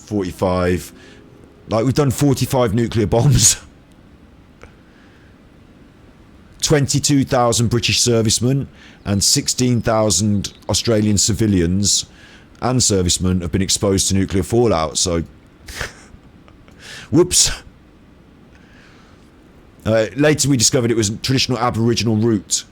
45. Like, we've done 45 nuclear bombs. 22,000 British servicemen and 16,000 Australian civilians and servicemen have been exposed to nuclear fallout, so whoops. Later we discovered it was a traditional Aboriginal route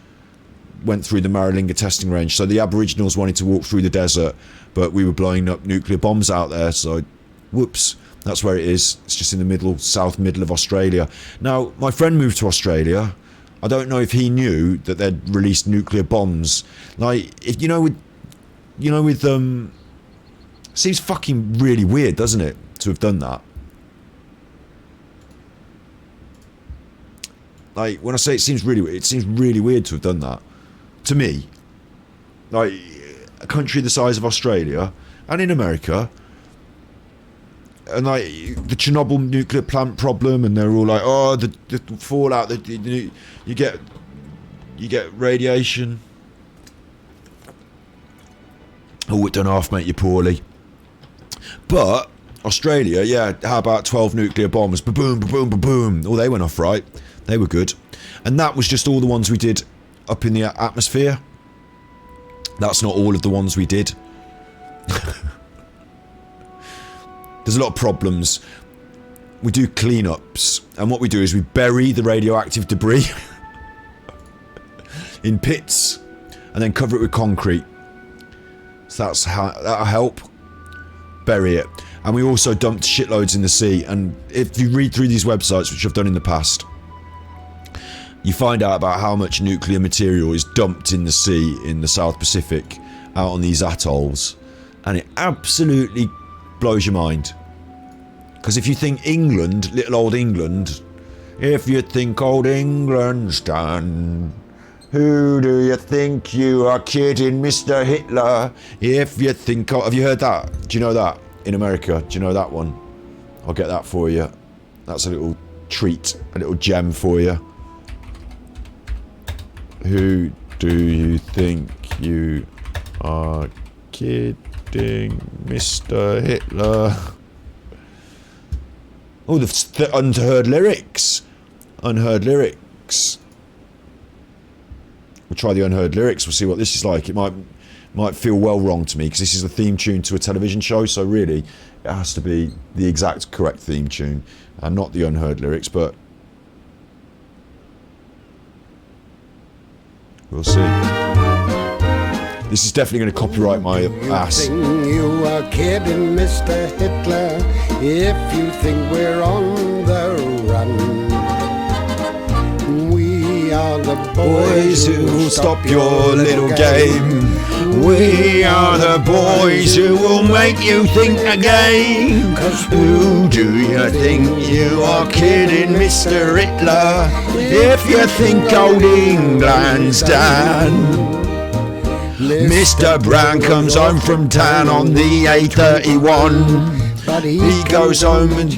went through the Maralinga testing range, so the Aboriginals wanted to walk through the desert, but we were blowing up nuclear bombs out there, so whoops. That's where it is. It's just in the middle, south middle of Australia. Now, my friend moved to Australia. I don't know if he knew that they'd released nuclear bombs. Like, if seems fucking really weird, doesn't it, to have done that? Like, when I say it seems really weird to have done that. To me. Like, a country the size of Australia, and in America, and like the Chernobyl nuclear plant problem, and they're all like, oh, the fallout, you get radiation. Oh, it done half make you poorly. But Australia, yeah, how about 12 nuclear bombs? Ba-boom, ba-boom, ba-boom. Oh, they went off right. They were good. And that was just all the ones we did up in the atmosphere. That's not all of the ones we did. There's a lot of problems. We do cleanups, and what we do is we bury the radioactive debris in pits and then cover it with concrete. So that's how that'll help. Bury it. And we also dumped shitloads in the sea, and if you read through these websites, which I've done in the past, you find out about how much nuclear material is dumped in the sea in the South Pacific out on these atolls, and it absolutely blows your mind. Because if you think England, little old England, if you think old England's done, who do you think you are kidding, Mr. Hitler? If you think... have you heard that? Do you know that? In America, do you know that one? I'll get that for you. That's a little treat, a little gem for you. Who do you think you are kidding, Mr. Hitler? Oh, the unheard lyrics. Unheard lyrics. We'll try the unheard lyrics. We'll see what this is like. It might feel well wrong to me because this is the theme tune to a television show. So really, it has to be the exact correct theme tune and not the unheard lyrics. But we'll see. This is definitely going to copyright my ass. You are kidding, Mr. Hitler, if you think we're on the run. We are the boys who will stop your little game. We are the boys who will make you think again. 'Cause who do you think you are kidding, Mr. Hitler, if you think old England's done? Mr. Brown comes home from town on the A31. But he goes home and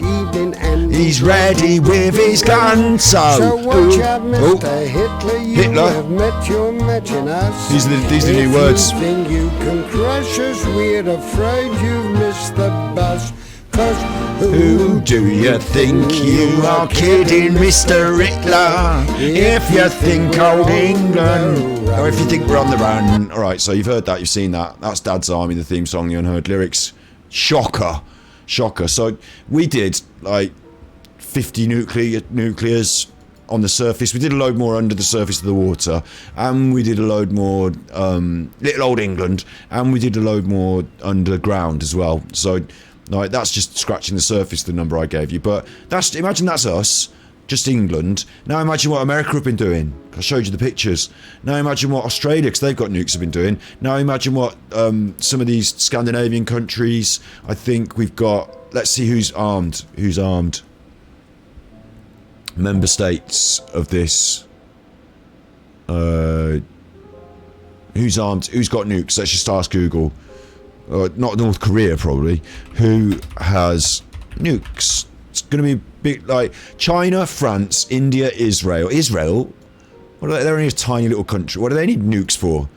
he's ready with his gun. So watch out, Mr. Hitler, you have met your match in us. These are the new words. If you think you can crush us, we're afraid you've missed the bus. 'Cause who do you think you are kidding, Mr. Hitler, if you think old England, or if you think we're on the run. Alright, so you've heard that, you've seen that. That's Dad's Army, the theme song, the unheard lyrics. Shocker. Shocker. So we did like 50 nuclears on the surface. We did a load more under the surface of the water, and we did a load more little old England, and we did a load more underground as well. So like, that's just scratching the surface, the number I gave you. But that's, imagine that's us, just England. Now imagine what America have been doing. I showed you the pictures. Now imagine what Australia, because they've got nukes, have been doing. Now imagine what some of these Scandinavian countries. I think we've got, let's see who's armed. Who's armed? member states of this. Who's armed? Who's got nukes? Let's just ask Google. Not North Korea, probably. Who has nukes? It's going to be big, like China, France, India, Israel. Israel? What are they? They're only a tiny little country. What do they need nukes for?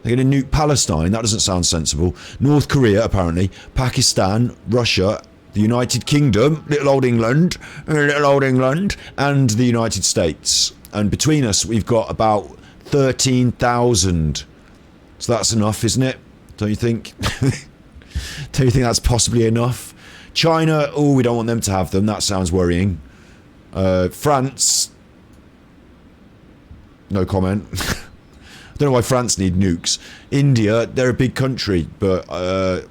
They're going to nuke Palestine? That doesn't sound sensible. North Korea, apparently. Pakistan, Russia, the United Kingdom, little old England, and the United States. And between us, we've got about 13,000. So that's enough, isn't it? Don't you think? Don't you think that's possibly enough? China, oh, we don't want them to have them. That sounds worrying. France, no comment. I don't know why France need nukes. India, they're a big country, but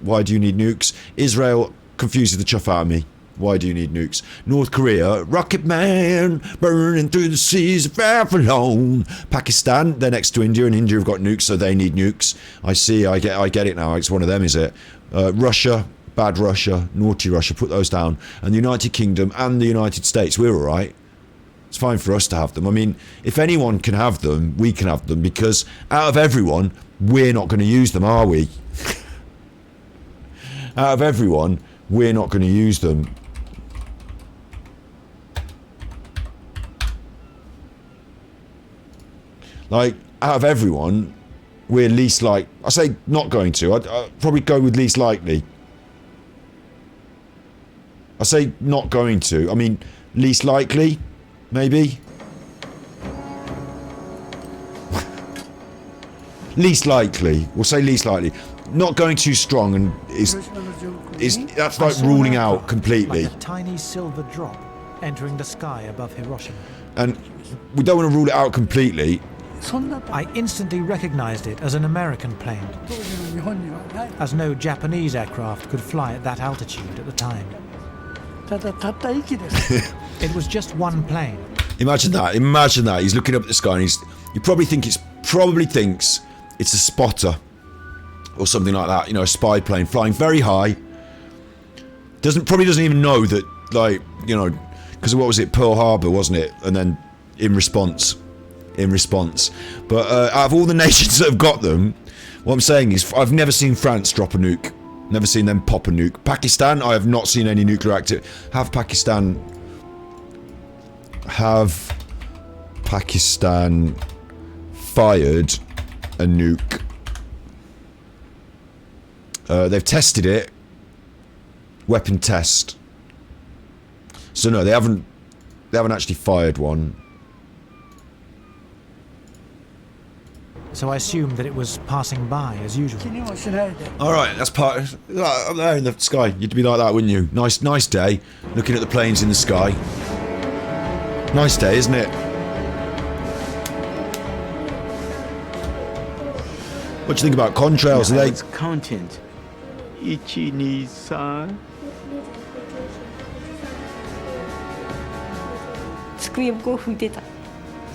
why do you need nukes? Israel confuses the chuff out of me. Why do you need nukes? North Korea, Rocket Man, burning through the seas of Babylon. Pakistan, they're next to India, and India have got nukes, so they need nukes. I see, I get it now. It's one of them, is it? Russia, bad Russia, naughty Russia, put those down. And the United Kingdom and the United States, we're alright. It's fine for us to have them. I mean, if anyone can have them, we can have them, because out of everyone, we're not going to use them, are we? Out of everyone, we're not going to use them. Like, out of everyone, we're least like... I say not going to. I'd probably go with least likely. I say not going to. I mean, least likely, maybe? Least likely. We'll say least likely. Not going too strong and is that's like ruling out completely. Like a tiny silver drop entering the sky above Hiroshima. And we don't want to rule it out completely. I instantly recognized it as an American plane, as no Japanese aircraft could fly at that altitude at the time. It was just one plane. Imagine that. Imagine that. He's looking up at the sky and you probably thinks it's a spotter or something like that. You know, a spy plane flying very high. Probably doesn't even know that, like, you know, because what was it, Pearl Harbor, wasn't it? And then in response. But out of all the nations that have got them, what I'm saying is I've never seen France drop a nuke. Never seen them pop a nuke. Pakistan, I have not seen any nuclear activity. Have Pakistan fired a nuke? They've tested it. Weapon test. So no, they haven't actually fired one. So I assumed that it was passing by as usual. Alright, that's part up there in the sky. You'd be like that, wouldn't you? Nice day. Looking at the planes in the sky. Nice day, isn't it? What do you think about contrails? Are they... It's content. Ichi-ni-san.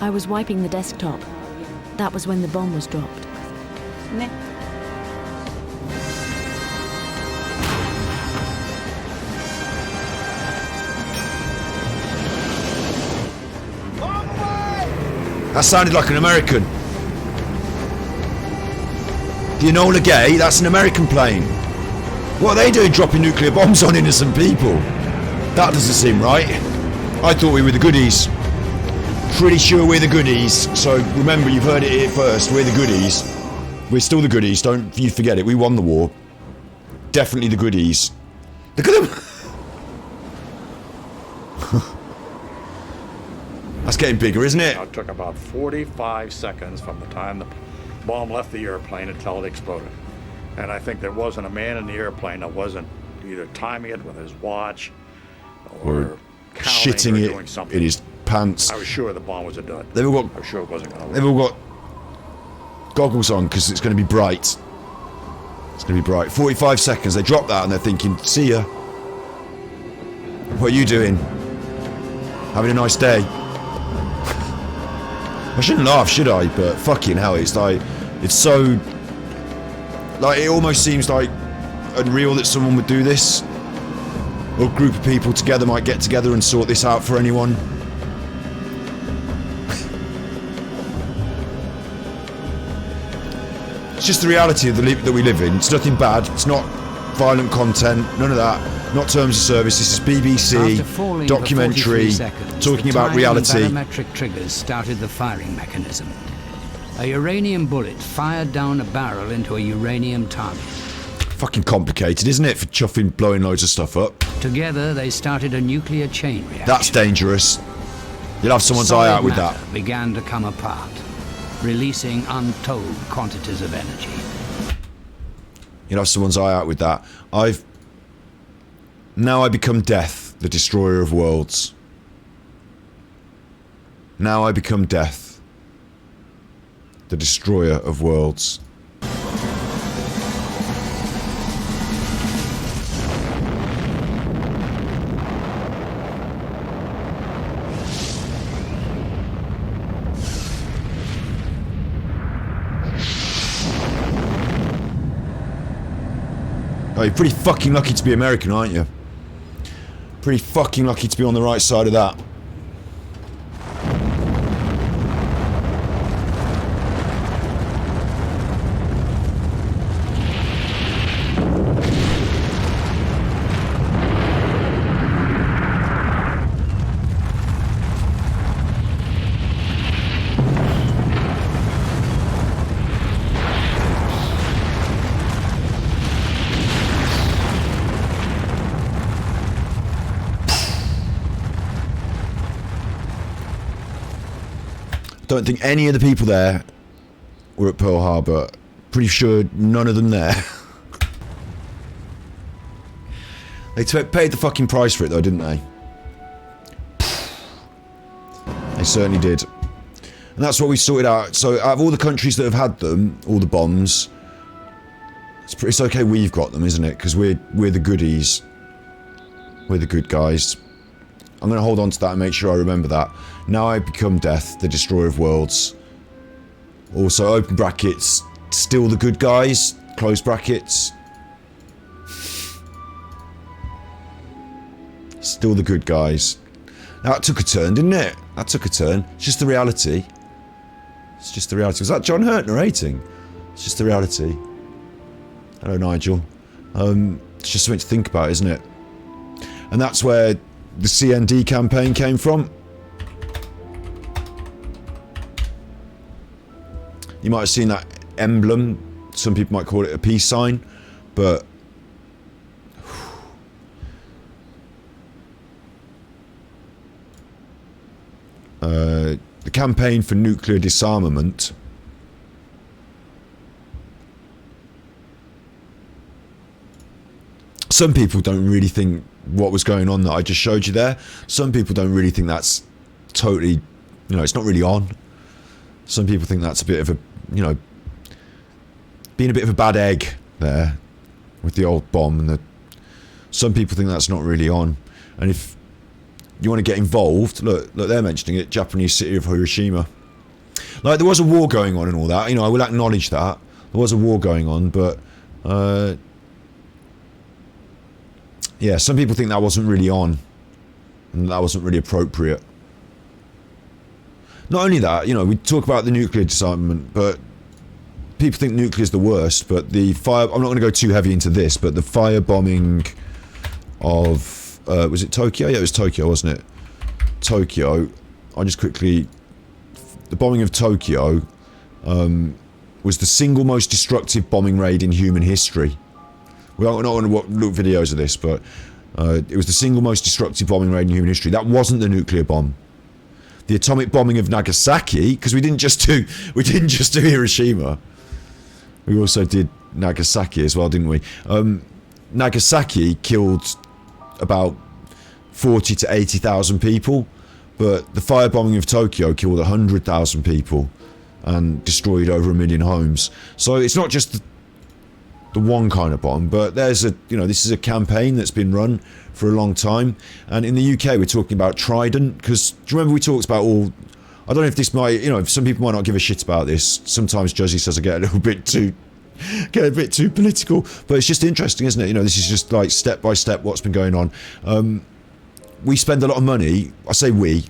I was wiping the desktop. That was when the bomb was dropped. That sounded like an American. The Enola Gay, that's an American plane. What are they doing dropping nuclear bombs on innocent people? That doesn't seem right. I thought we were the goodies. Pretty sure we're the goodies. So remember, you've heard it here first. We're the goodies. We're still the goodies. Don't you forget it. We won the war. Definitely the goodies. Look at them. That's getting bigger, isn't it? It took about 45 seconds from the time the bomb left the airplane until it exploded. And I think there wasn't a man in the airplane that wasn't either timing it with his watch or shitting or it doing something. in his pants. I was sure the bomb was a dud. They've all got, I was sure it wasn't going to work. They've all got goggles on because it's going to be bright. It's going to be bright. 45 seconds. They drop that and they're thinking, see ya. What are you doing? Having a nice day. I shouldn't laugh, should I? But fucking hell, it's like, it's so, like, it almost seems like unreal that someone would do this. Or a group of people together might get together and sort this out for anyone. It's just the reality of that we live in. It's nothing bad. It's not violent content. None of that. Not terms of service. This is BBC documentary talking about reality. Barometric triggers started the firing mechanism. A uranium bullet fired down a barrel into a uranium target. Fucking complicated, isn't it, for chuffing, blowing loads of stuff up? Together, they started a nuclear chain reaction. That's dangerous. You'll have someone's eye out with that. Began to come apart, releasing untold quantities of energy. You'll have someone's eye out with that. Now I become death, the destroyer of worlds. Now I become death, the destroyer of worlds. Oh, you're pretty fucking lucky to be American, aren't you? Pretty fucking lucky to be on the right side of that. Don't think any of the people there were at Pearl Harbor. Pretty sure none of them there. They paid the fucking price for it though, didn't they? They certainly did. And that's what we sorted out. So out of all the countries that have had them, all the bombs, it's okay we've got them, isn't it? Because we're the goodies. We're the good guys. I'm going to hold on to that and make sure I remember that. Now I become death, the destroyer of worlds. Also, open brackets, still the good guys, close brackets. Still the good guys. Now, that took a turn, didn't it? That took a turn. It's just the reality. It's just the reality. Was that John Hurt narrating? It's just the reality. Hello, Nigel. It's just something to think about, isn't it? And that's where the CND campaign came from. You might have seen that emblem. Some people might call it a peace sign, but the campaign for nuclear disarmament some people don't really think what was going on that I just showed you there. Some people don't really think that's totally, you know, it's not really on. Some people think that's a bit of a, you know, being a bit of a bad egg there with the old bomb, and some people think that's not really on. And if you want to get involved, look, they're mentioning it, Japanese city of Hiroshima. Like, there was a war going on and all that, you know, I will acknowledge that. There was a war going on, but yeah, some people think that wasn't really on, and that wasn't really appropriate. Not only that, you know, we talk about the nuclear disarmament, but people think nuclear is the worst, but the fire... I'm not going to go too heavy into this, but the firebombing of... was it Tokyo? Yeah, it was Tokyo, wasn't it? Tokyo. I'll just quickly... The bombing of Tokyo was the single most destructive bombing raid in human history. We're not going to look videos of this, but it was the single most destructive bombing raid in human history. That wasn't the nuclear bomb. The atomic bombing of Nagasaki, because we didn't just do Hiroshima. We also did Nagasaki as well, didn't we? Nagasaki killed about 40 to 80,000 people, but the firebombing of Tokyo killed 100,000 people and destroyed over 1 million homes. So it's not just the one kind of bomb, but there's a, you know, this is a campaign that's been run for a long time. And in the UK we're talking about Trident, because do you remember we talked about all, I don't know if this might, you know, some people might not give a shit about this. Sometimes Juzzy says I get a bit too political, but it's just interesting, isn't it? You know, this is just like step by step what's been going on. We spend a lot of money. I say we,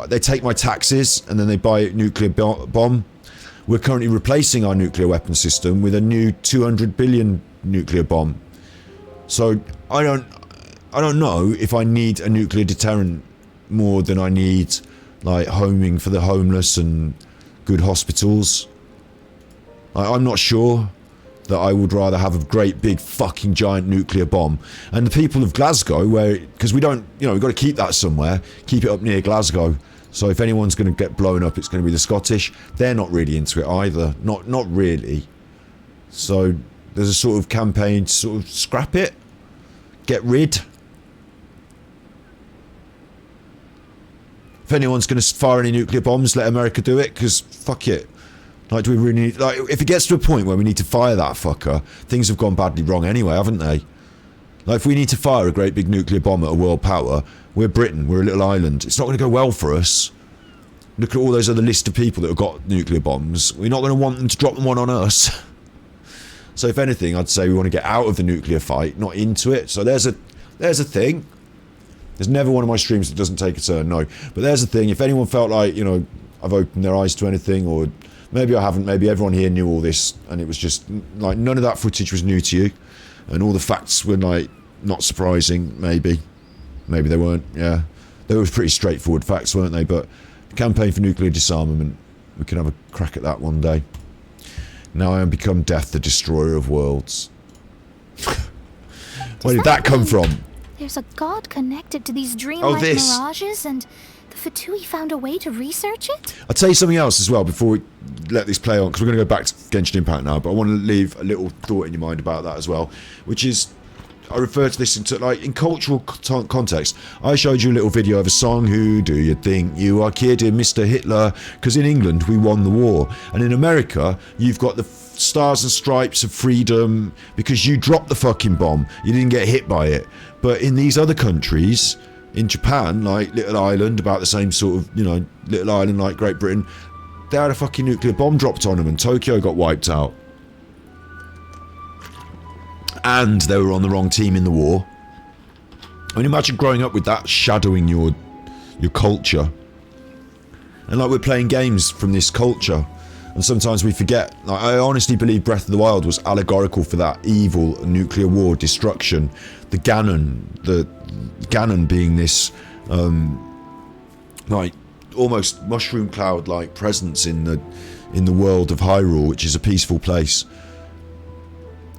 they take my taxes and then they buy a nuclear bomb. we're currently replacing our nuclear weapon system with a new 200 billion nuclear bomb. So I don't know if I need a nuclear deterrent more than I need like homing for the homeless and good hospitals. I'm not sure that I would rather have a great big fucking giant nuclear bomb. And the people of Glasgow, because we don't, we've got to keep that somewhere, keep it up near Glasgow. So if anyone's going to get blown up, it's going to be the Scottish. They're not really into it either. Not really. So there's a sort of campaign to sort of scrap it, get rid. If anyone's going to fire any nuclear bombs, let America do it, because fuck it. Like, do we really need... Like, if it gets to a point where we need to fire that fucker, things have gone badly wrong anyway, haven't they? Like, if we need to fire a great big nuclear bomb at a world power, we're Britain, we're a little island. It's not going to go well for us. Look at all those other list of people that have got nuclear bombs. We're not going to want them to drop one on us. So if anything, I'd say we want to get out of the nuclear fight, not into it. So there's a thing. There's never one of my streams that doesn't take a turn, no. But there's a thing. If anyone felt like, I've opened their eyes to anything, or maybe I haven't, maybe everyone here knew all this, and it was just, like, none of that footage was new to you, and all the facts were, like, not surprising, maybe. Maybe they weren't, yeah. They were pretty straightforward facts, weren't they? But campaign for nuclear disarmament, we can have a crack at that one day. Now I am become Death, the Destroyer of Worlds. Where did that come from? There's a god connected to these dreamlike mirages, and the Fatui found a way to research it? I'll tell you something else as well before we let this play on, because we're going to go back to Genshin Impact now, but I want to leave a little thought in your mind about that as well, which is, I refer to this in cultural context. I showed you a little video of a song, Who Do You Think You Are Kidding, Mr. Hitler? Because in England, we won the war. And in America, you've got the stars and stripes of freedom because you dropped the fucking bomb. You didn't get hit by it. But in these other countries, in Japan, like Little Island, about the same sort of, Little Island like Great Britain, they had a fucking nuclear bomb dropped on them and Tokyo got wiped out. And they were on the wrong team in the war. I mean, imagine growing up with that shadowing your culture. And like, we're playing games from this culture, and sometimes we forget. Like, I honestly believe Breath of the Wild was allegorical for that evil nuclear war destruction. The Ganon being this like almost mushroom cloud like presence in the world of Hyrule, which is a peaceful place.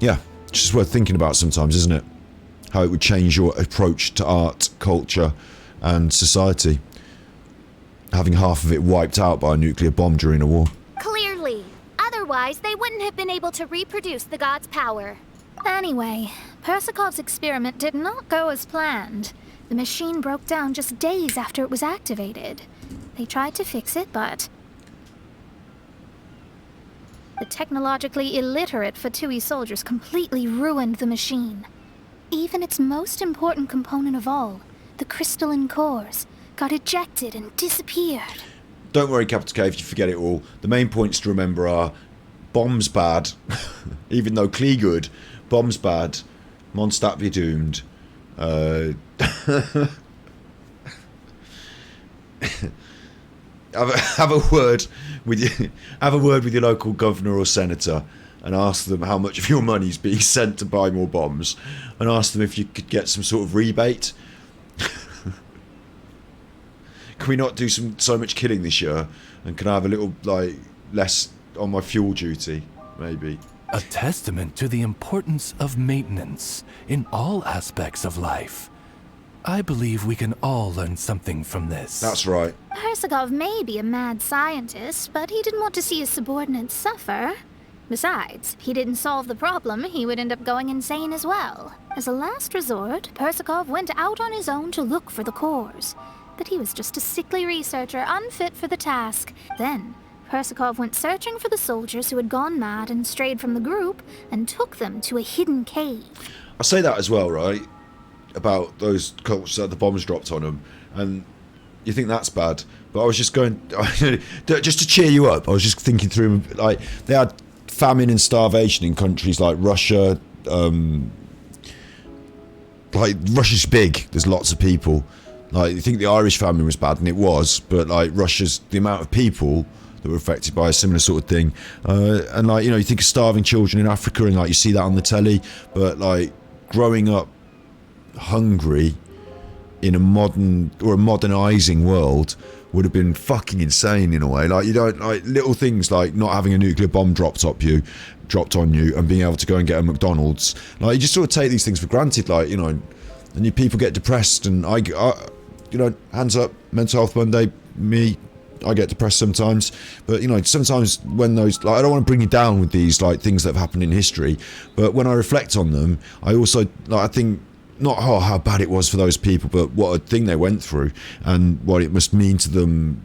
Yeah, it's just worth thinking about sometimes, isn't it? How it would change your approach to art, culture and society, having half of it wiped out by a nuclear bomb during a war. Clearly. Otherwise, they wouldn't have been able to reproduce the god's power. Anyway, Persikov's experiment did not go as planned. The machine broke down just days after it was activated. They tried to fix it, but the technologically illiterate Fatui soldiers completely ruined the machine. Even its most important component of all, the crystalline cores, got ejected and disappeared. Don't worry, Capital K, if you forget it all. The main points to remember are bombs bad, even though Klee good. Bombs bad, Mondstadt be doomed. Have a word with your local governor or senator, and ask them how much of your money is being sent to buy more bombs, and ask them if you could get some sort of rebate. Can we not do so much killing this year, and can I have a little less on my fuel duty, maybe? A testament to the importance of maintenance in all aspects of life. I believe we can all learn something from this. That's right. Persikov may be a mad scientist, but he didn't want to see his subordinates suffer. Besides, if he didn't solve the problem, he would end up going insane as well. As a last resort, Persikov went out on his own to look for the cores. But he was just a sickly researcher, unfit for the task. Then, Persikov went searching for the soldiers who had gone mad and strayed from the group, and took them to a hidden cave. I say that as well, right? About those cults that the bombs dropped on them, and you think that's bad. But I was just going, just to cheer you up, I was just thinking through, like, they had famine and starvation in countries like Russia. Like, Russia's big, there's lots of people. Like, you think the Irish famine was bad, and it was, but like, Russia's, the amount of people that were affected by a similar sort of thing. And like, you know, you think of starving children in Africa, and like you see that on the telly, but like growing up hungry in a modern or a modernizing world would have been fucking insane in a way. Like, you don't, like, little things like not having a nuclear bomb dropped on you and being able to go and get a McDonald's. Like, you just sort of take these things for granted, like, you know, and people get depressed, and I you know, hands up, Mental Health Monday, me, I get depressed sometimes, but, you know, sometimes when those, like, I don't want to bring you down with these, like, things that have happened in history, but when I reflect on them, I also, like, I think, not how bad it was for those people, but what a thing they went through, and what it must mean to them,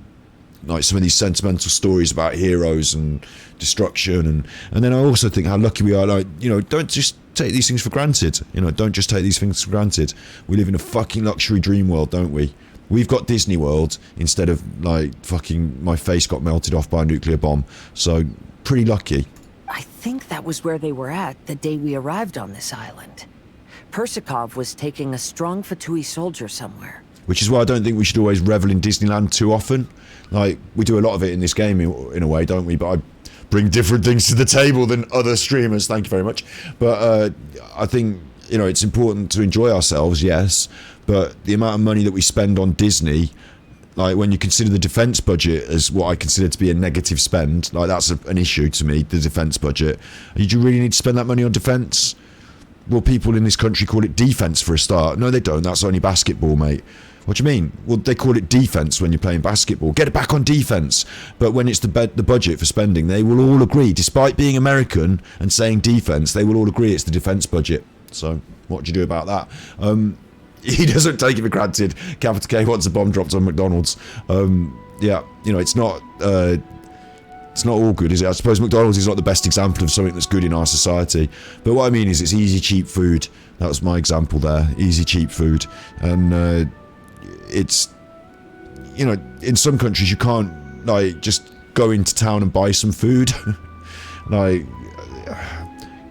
like some of these sentimental stories about heroes and destruction, and then I also think how lucky we are, like, you know, don't just take these things for granted, you know, don't just take these things for granted. We live in a fucking luxury dream world, don't we? We've got Disney World instead of, like, fucking my face got melted off by a nuclear bomb, so pretty lucky. I think that was where they were at the day we arrived on this island. Persikov was taking a strong Fatui soldier somewhere. Which is why I don't think we should always revel in Disneyland too often. Like, we do a lot of it in this game in a way, don't we? But I bring different things to the table than other streamers, thank you very much. But I think, you know, it's important to enjoy ourselves, yes, but the amount of money that we spend on Disney, like, when you consider the defence budget as what I consider to be a negative spend, like, that's an issue to me, the defence budget. Did you really need to spend that money on defence? Well, people in this country call it defence for a start. No, they don't. That's only basketball, mate. What do you mean? Well, they call it defence when you're playing basketball. Get it back on defence. But when it's the budget for spending, they will all agree, despite being American and saying defence, they will all agree it's the defence budget. So what do you do about that? He doesn't take it for granted. Capital K wants a bomb dropped on McDonald's. Yeah, you know, it's not all good, is it? I suppose McDonald's is not the best example of something that's good in our society. But what I mean is, it's easy, cheap food. That was my example there. Easy, cheap food. And it's, you know, in some countries you can't, like, just go into town and buy some food. Like,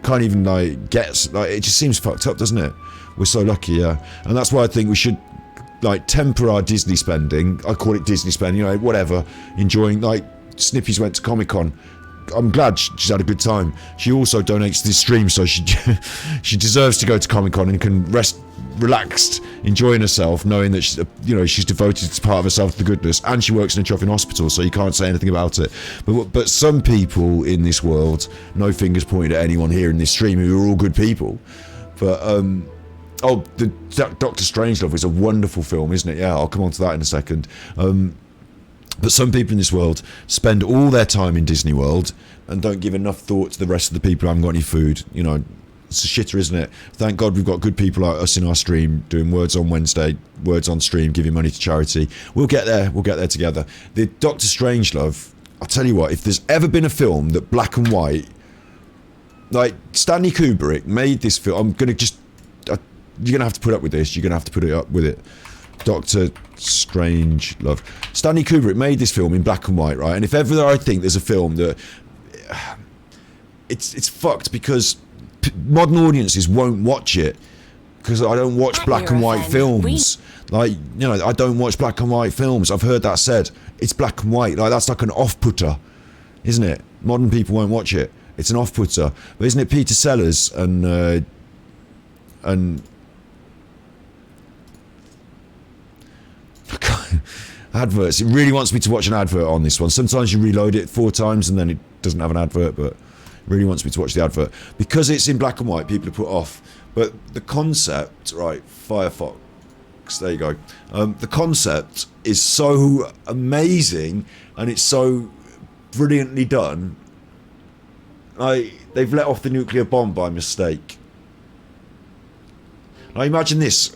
can't even, like, get, like, it just seems fucked up, doesn't it? We're so lucky, yeah. And that's why I think we should, like, temper our Disney spending. I call it Disney spending, you know, whatever. Enjoying, like, Snippy's went to Comic-Con. I'm glad she's had a good time. She also donates to this stream, so she deserves to go to Comic-Con and can rest relaxed, enjoying herself, knowing that she's, you know, she's devoted to part of herself to the goodness, and she works in a Chuffing hospital, so you can't say anything about it. But some people in this world, no fingers pointed at anyone here in this stream, who are all good people. But the Doctor Strangelove is a wonderful film, isn't it? Yeah, I'll come on to that in a second. But some people in this world spend all their time in Disney World and don't give enough thought to the rest of the people who haven't got any food. You know, it's a shitter, isn't it? Thank God we've got good people like us in our stream doing Words on Wednesday, Words on Stream, giving money to charity. We'll get there together. The Doctor Strangelove, I'll tell you what, if there's ever been a film that black and white, like Stanley Kubrick made this film, I'm going to just, you're going to have to put up with this, you're going to have to put it up with it. Doctor Strangelove. Stanley Kubrick made this film in black and white, right? And if ever I think there's a film that it's fucked, because modern audiences won't watch it, because I don't watch black and white films. Like, you know, I don't watch black and white films. I've heard that said. It's black and white. Like, that's like an off-putter, isn't it? Modern people won't watch it. It's an off-putter. But isn't it Peter Sellers and adverts? It really wants me to watch an advert on this one. Sometimes you reload it 4 times and then it doesn't have an advert, but it really wants me to watch the advert. Because it's in black and white, people are put off. But the concept, right, Firefox, there you go. The concept is so amazing and it's so brilliantly done. They've let off the nuclear bomb by mistake. Now imagine this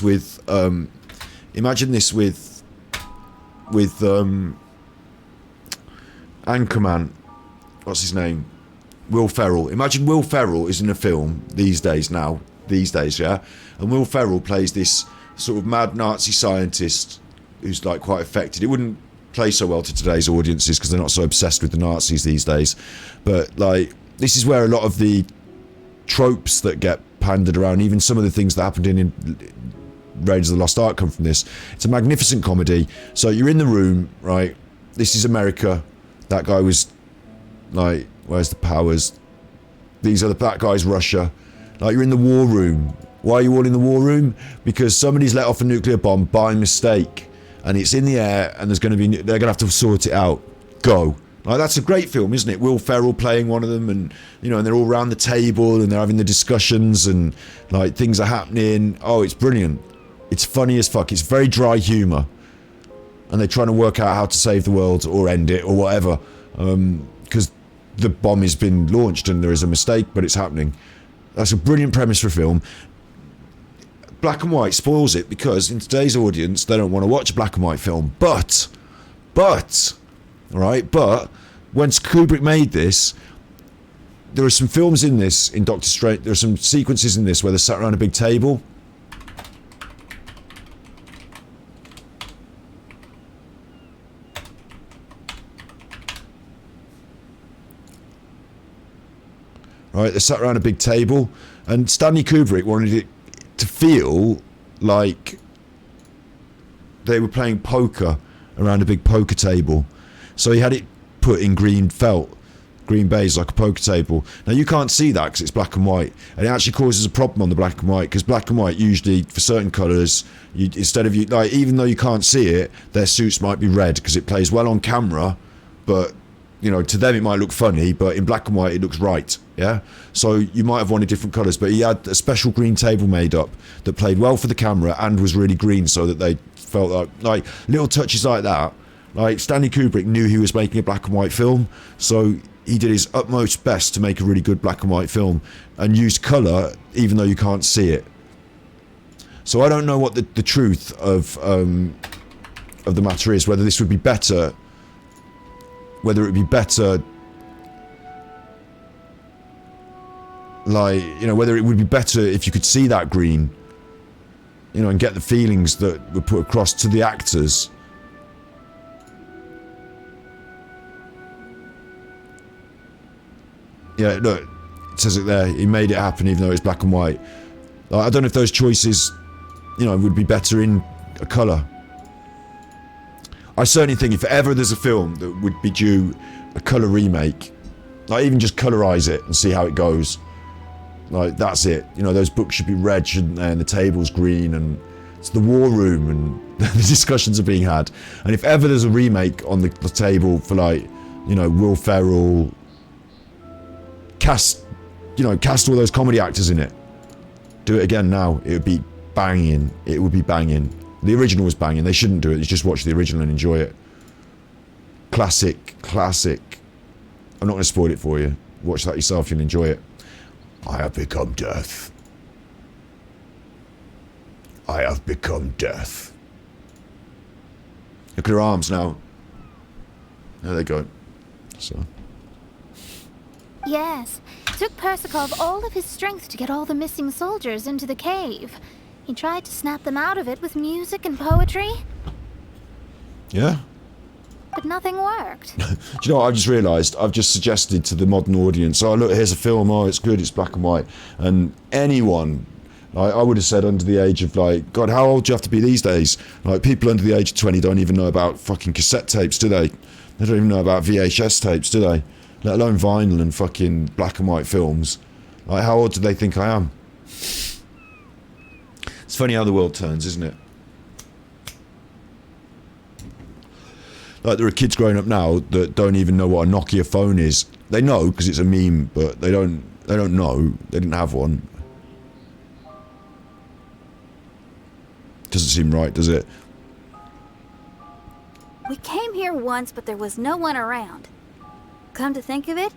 with Anchorman, what's his name? Will Ferrell. Imagine Will Ferrell is in a film these days, yeah? And Will Ferrell plays this sort of mad Nazi scientist who's like quite affected. It wouldn't play so well to today's audiences because they're not so obsessed with the Nazis these days. But like, this is where a lot of the tropes that get pandered around, even some of the things that happened in Raiders of the Lost Ark, come from this. It's a magnificent comedy. So you're in the room, right? this is America. That guy was like, where's the powers? That guy's Russia. Like, you're in the war room. Why are you all in the war room? Because somebody's let off a nuclear bomb by mistake, and it's in the air, and they're going to have to sort it out. Go. Like, that's a great film, isn't it? Will Ferrell playing one of them, and and they're all around the table and they're having the discussions, and like things are happening. Oh, it's brilliant. It's funny as fuck. It's very dry humour, and they're trying to work out how to save the world or end it or whatever, because the bomb has been launched and there is a mistake, but it's happening. That's a brilliant premise for a film. Black and white spoils it, because in today's audience they don't want to watch a black and white film. But when Kubrick made this, there are some films in this, in Doctor Strange, there are some sequences in this where they're sat around a big table. Right, they sat around a big table, and Stanley Kubrick wanted it to feel like they were playing poker around a big poker table. So he had it put in green felt, green baize, like a poker table. Now you can't see that because it's black and white, and it actually causes a problem on the black and white, because black and white usually, for certain colours, even though you can't see it, their suits might be red because it plays well on camera, but to them it might look funny, but in black and white it looks right. Yeah, so you might have wanted different colours, but he had a special green table made up that played well for the camera and was really green, so that they felt like little touches like that. Like, Stanley Kubrick knew he was making a black and white film, so he did his utmost best to make a really good black and white film and used colour even though you can't see it. So I don't know what the truth of the matter is, whether this would be better, whether it would be better, like, whether it would be better if you could see that green, and get the feelings that were put across to the actors. Yeah, look, it says it there. He made it happen even though it's black and white. Like, I don't know if those choices, would be better in a colour. I certainly think if ever there's a film that would be due a colour remake, like, even just colorise it and see how it goes. Like, that's it. Those books should be red, shouldn't they? And the table's green, and it's the war room, and the discussions are being had. And if ever there's a remake on the table for, like, Will Ferrell, cast all those comedy actors in it. Do it again now. It would be banging. It would be banging. The original was banging. They shouldn't do it. You just watch the original and enjoy it. Classic. I'm not going to spoil it for you. Watch that yourself, you'll enjoy it. I have become death. I have become death. Look at her arms now. There they go. So. Yes. It took Persakov all of his strength to get all the missing soldiers into the cave. He tried to snap them out of it with music and poetry. Yeah? But nothing worked. Do you know what I've just realised? I've just suggested to the modern audience, oh look, here's a film, oh it's good, it's black and white. And anyone, like, I would have said under the age of, like, God, how old do you have to be these days? Like, people under the age of 20 don't even know about fucking cassette tapes, do they? They don't even know about VHS tapes, do they? Let alone vinyl and fucking black and white films. Like, how old do they think I am? It's funny how the world turns, isn't it? Like, there are kids growing up now that don't even know what a Nokia phone is. They know because it's a meme, but they don't know. They didn't have one. Doesn't seem right, does it? We came here once, but there was no one around. Come to think of it,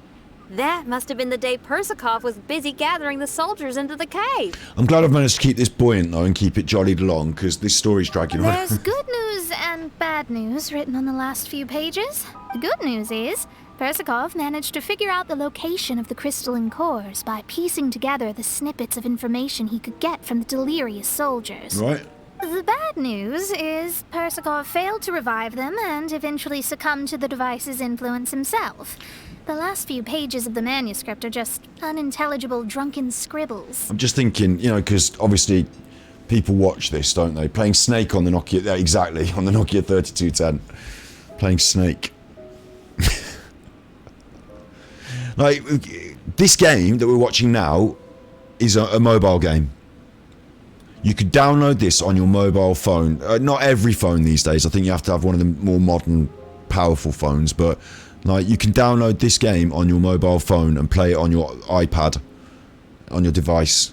that must have been the day Persakov was busy gathering the soldiers into the cave. I'm glad I've managed to keep this buoyant, though, and keep it jollied along, because this story's dragging on. There's good news and bad news written on the last few pages. The good news is, Persakov managed to figure out the location of the crystalline cores by piecing together the snippets of information he could get from the delirious soldiers. Right. The bad news is Persakov failed to revive them and eventually succumbed to the device's influence himself. The last few pages of the manuscript are just unintelligible drunken scribbles. I'm just thinking, because obviously people watch this, don't they? Playing Snake on the Nokia, exactly, on the Nokia 3210. playing Snake. Like, this game that we're watching now is a mobile game. You could download this on your mobile phone. Not every phone these days. I think you have to have one of the more modern, powerful phones. But like, you can download this game on your mobile phone and play it on your iPad, on your device.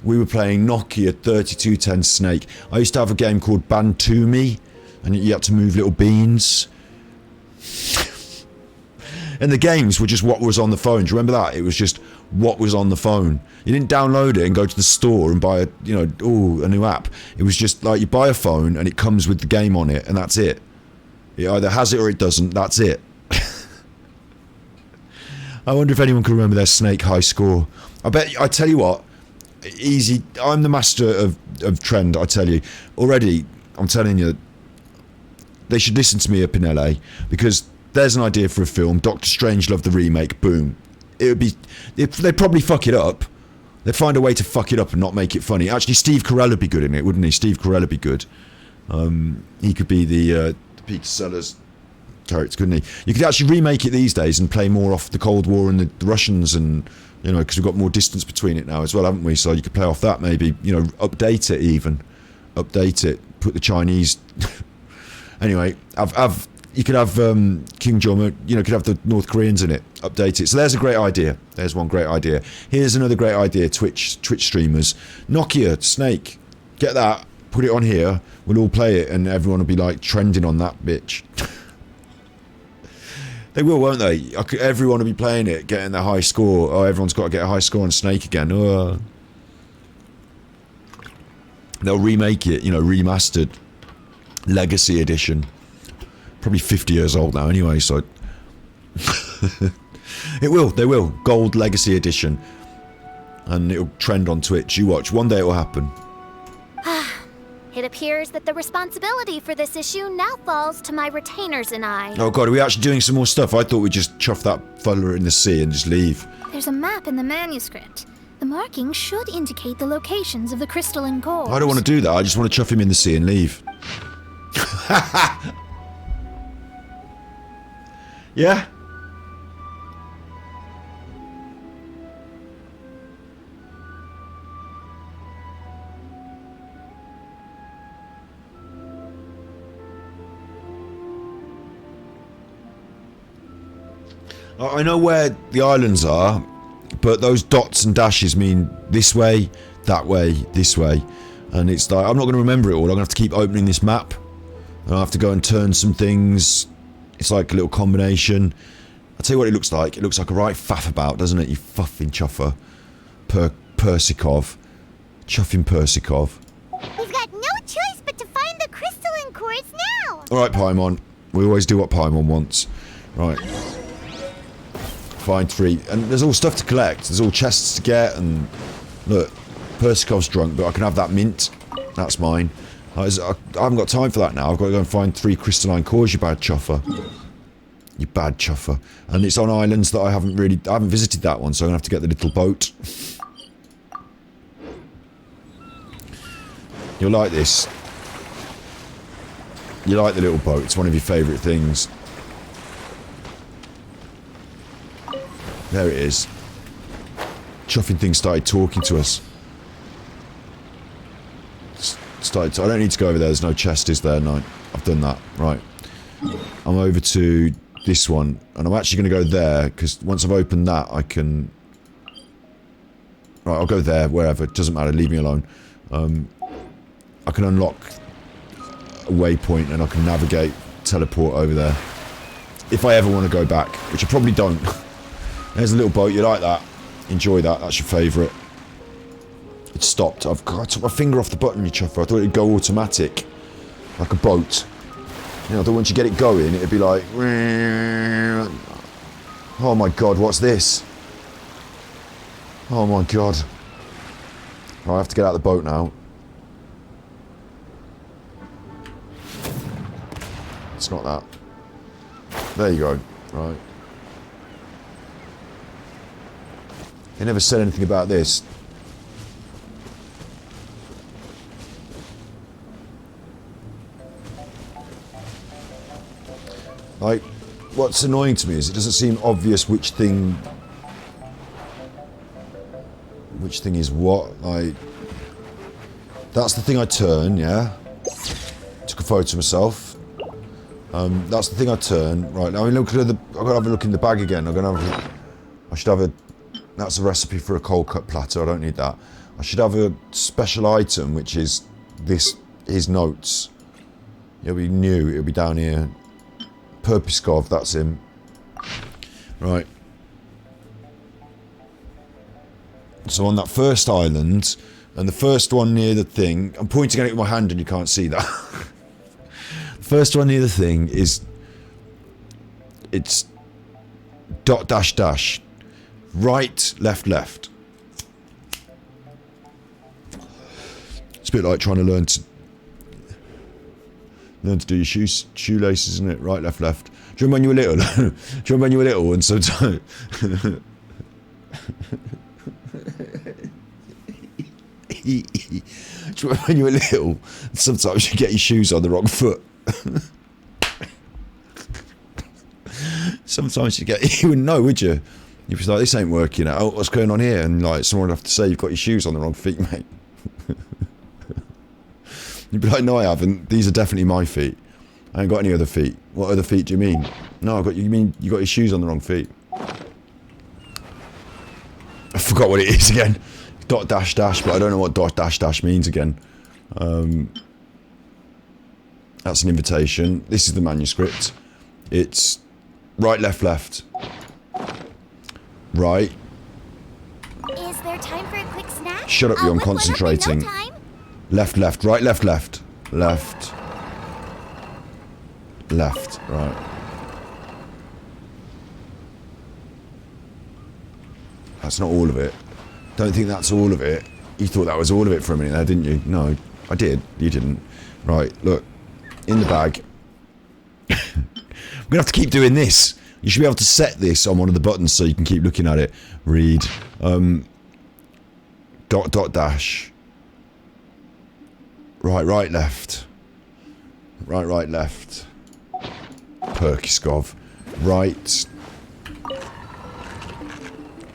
We were playing Nokia 3210 Snake. I used to have a game called Bantumi, and you had to move little beans. And the games were just what was on the phone. Do you remember that? It was just what was on the phone. You didn't download it and go to the store and buy a new app. It was just like you buy a phone and it comes with the game on it, and that's it. It either has it or it doesn't. That's it. I wonder if anyone can remember their Snake high score. I tell you what, easy. I'm the master of trend. I tell you already. I'm telling you, they should listen to me up in LA, because there's an idea for a film. Doctor Strangelove the remake. Boom. It would be. They'd probably fuck it up. They'd find a way to fuck it up and not make it funny. Actually, Steve Carell would be good in it, wouldn't he? Steve Carell would be good. He could be the Peter Sellers character, couldn't he? You could actually remake it these days and play more off the Cold War and the Russians, and because we've got more distance between it now as well, haven't we? So you could play off that, maybe. Update it even. Update it. Put the Chinese. Anyway, you could have King Jong-un, could have the North Koreans in it. Update it. So there's a great idea. There's one great idea. Here's another great idea. Twitch streamers. Nokia, Snake. Get that. Put it on here. We'll all play it, and everyone will be like trending on that bitch. They will, won't they? Everyone will be playing it, getting their high score. Oh, everyone's got to get a high score on Snake again. Oh. They'll remake it, remastered. Legacy edition. Probably 50 years old now anyway, so... They will. Gold Legacy edition. And it'll trend on Twitch. You watch. One day it will happen. It appears that the responsibility for this issue now falls to my retainers and I. Oh god, are we actually doing some more stuff? I thought we'd just chuff that fella in the sea and just leave. There's a map in the manuscript. The markings should indicate the locations of the crystalline cores. I don't want to do that. I just want to chuff him in the sea and leave. Yeah? I know where the islands are, but those dots and dashes mean this way, that way, this way. And it's like, I'm not going to remember it all. I'm going to have to keep opening this map. And I have to go and turn some things. It's like a little combination. I'll tell you what it looks like. It looks like a right faff about, doesn't it? You fucking chuffer. Persikov. Chuffing Persikov. We've got no choice but to find the crystalline cores now. Alright, Paimon. We always do what Paimon wants. Right. Find 3. And there's all stuff to collect. There's all chests to get, and... Look. Persikov's drunk, but I can have that mint. That's mine. I haven't got time for that now. I've got to go and find 3 crystalline cores, you bad chuffer. You bad chuffer. And it's on islands that I haven't visited that one, so I'm going to have to get the little boat. You'll like this. You like the little boat. It's one of your favourite things. There it is. Chuffing thing started talking to us. I don't need to go over there. There's no chest, is there? No. I've done that. Right. I'm over to this one. And I'm actually going to go there, because once I've opened that, I can... Right, I'll go there, wherever. It doesn't matter. Leave me alone. I can unlock a waypoint, and I can navigate, teleport over there. If I ever want to go back, which I probably don't. There's a little boat. You like that? Enjoy that. That's your favourite. It stopped. I took my finger off the button, you chuffer. I thought it'd go automatic. Like a boat. I thought once you get it going, it'd be like... Oh my god, what's this? Oh my god. Right, I have to get out of the boat now. It's not that. There you go. Right. They never said anything about this. Like, what's annoying to me is it doesn't seem obvious which thing is what. Like, that's the thing I turn, yeah? Took a photo of myself. That's the thing I turn. Right, now look at I've got to have a look in the bag again. I should have that's a recipe for a cold cut platter. I don't need that. I should have a special item, which is his notes. It'll be new, it'll be down here. Perpiskov, that's him. Right. So on that first island, and the first one near the thing, I'm pointing at it with my hand and you can't see that. The first one near the thing it's dot dash dash. Right, left, left. It's a bit like trying to learn to do your shoelaces, isn't it? Right, left, left. Do you remember when you were little? Do you remember when you were little and sometimes... Do you remember when you were little and sometimes you get your shoes on the wrong foot? Sometimes you wouldn't know, would you? You'd be like, this ain't working out. What's going on here? And like, someone would have to say, you've got your shoes on the wrong feet, mate. You'd be like, no, I haven't. These are definitely my feet. I ain't got any other feet. What other feet do you mean? No, you mean you got your shoes on the wrong feet. I forgot what it is again. Dot dash dash, but I don't know what dot dash dash means again. That's an invitation. This is the manuscript. It's right, left, left. Right. Is there time for a quick snack? Shut up, you, I'm concentrating. Left, left, right, left, left. Left. Left, right. That's not all of it. Don't think that's all of it. You thought that was all of it for a minute there, didn't you? No, I did. You didn't. Right, look. In the bag. I'm going to have to keep doing this. You should be able to set this on one of the buttons so you can keep looking at it. Read. Dot, dot, dash. Right, right, left. Right, right, left. Perkiskov. Right.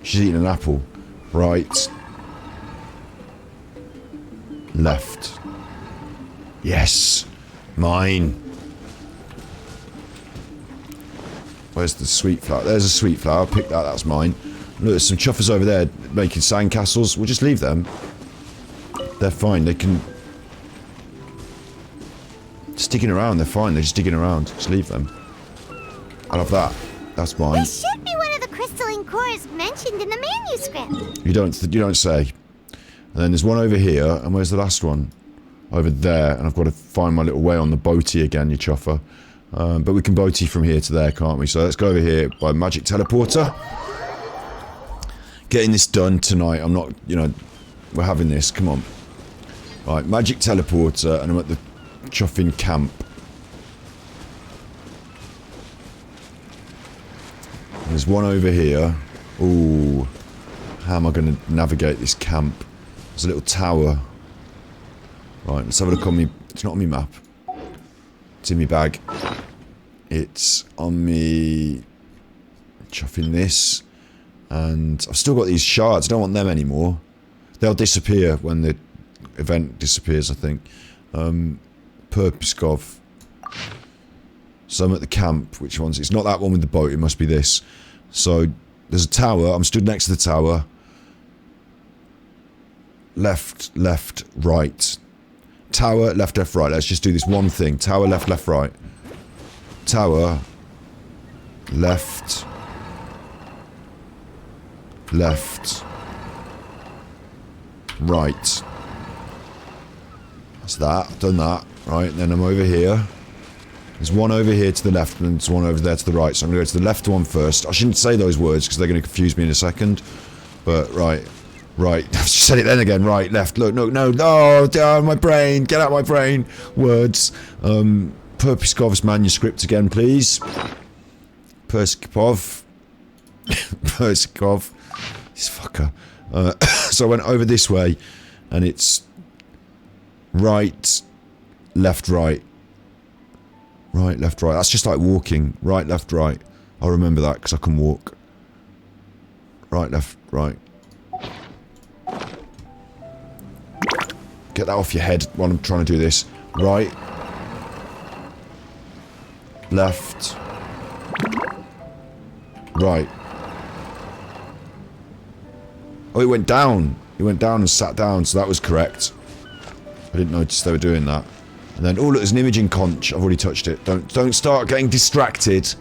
She's eating an apple. Right. Left. Yes. Mine. Where's the sweet flower? There's a sweet flower. Pick that, that's mine. Look, there's some chuffers over there making sandcastles. We'll just leave them. They're fine. They can... Sticking around, they're fine. They're just digging around. Just leave them. I love that. That's mine. This should be one of the crystalline cores mentioned in the manuscript. You don't say. And then there's one over here, and where's the last one? Over there, and I've got to find my little way on the boaty again, you chuffer. But we can boaty from here to there, can't we? So let's go over here by magic teleporter. Getting this done tonight. I'm not, we're having this. Come on. Right, magic teleporter, and I'm at the Chuffing camp. There's one over here. Ooh. How am I going to navigate this camp? There's a little tower. Right, let's have a look on me. It's not on me map. It's in me bag. It's on me... Chuffing this. And I've still got these shards. I don't want them anymore. They'll disappear when the event disappears, I think. Perpiskov. So I'm at the camp. Which one's it? It's not that one with the boat. It must be this. So there's a tower. I'm stood next to the tower. Left, left, right. Tower, left, left, right. Let's just do this one thing. Tower, left, left, right. Tower. Left. Left. Right. That's that. I've done that. Right, and then I'm over here. There's one over here to the left, and there's one over there to the right. So I'm going to go to the left one first. I shouldn't say those words, because they're going to confuse me in a second. But, right. Right. I've just said it then again. Right, left. Look, no, no. Oh, my brain. Get out my brain. Words. Perpiskov's manuscript again, please. Perskov. Perskov. This fucker. So I went over this way, and it's right, left, right. Right, left, right. That's just like walking. Right, left, right. I'll remember that because I can walk. Right, left, right. Get that off your head while I'm trying to do this. Right. Left. Right. Oh, it went down. It went down and sat down, so that was correct. I didn't notice they were doing that. And then, oh look, there's an imaging conch. I've already touched it. Don't start getting distracted.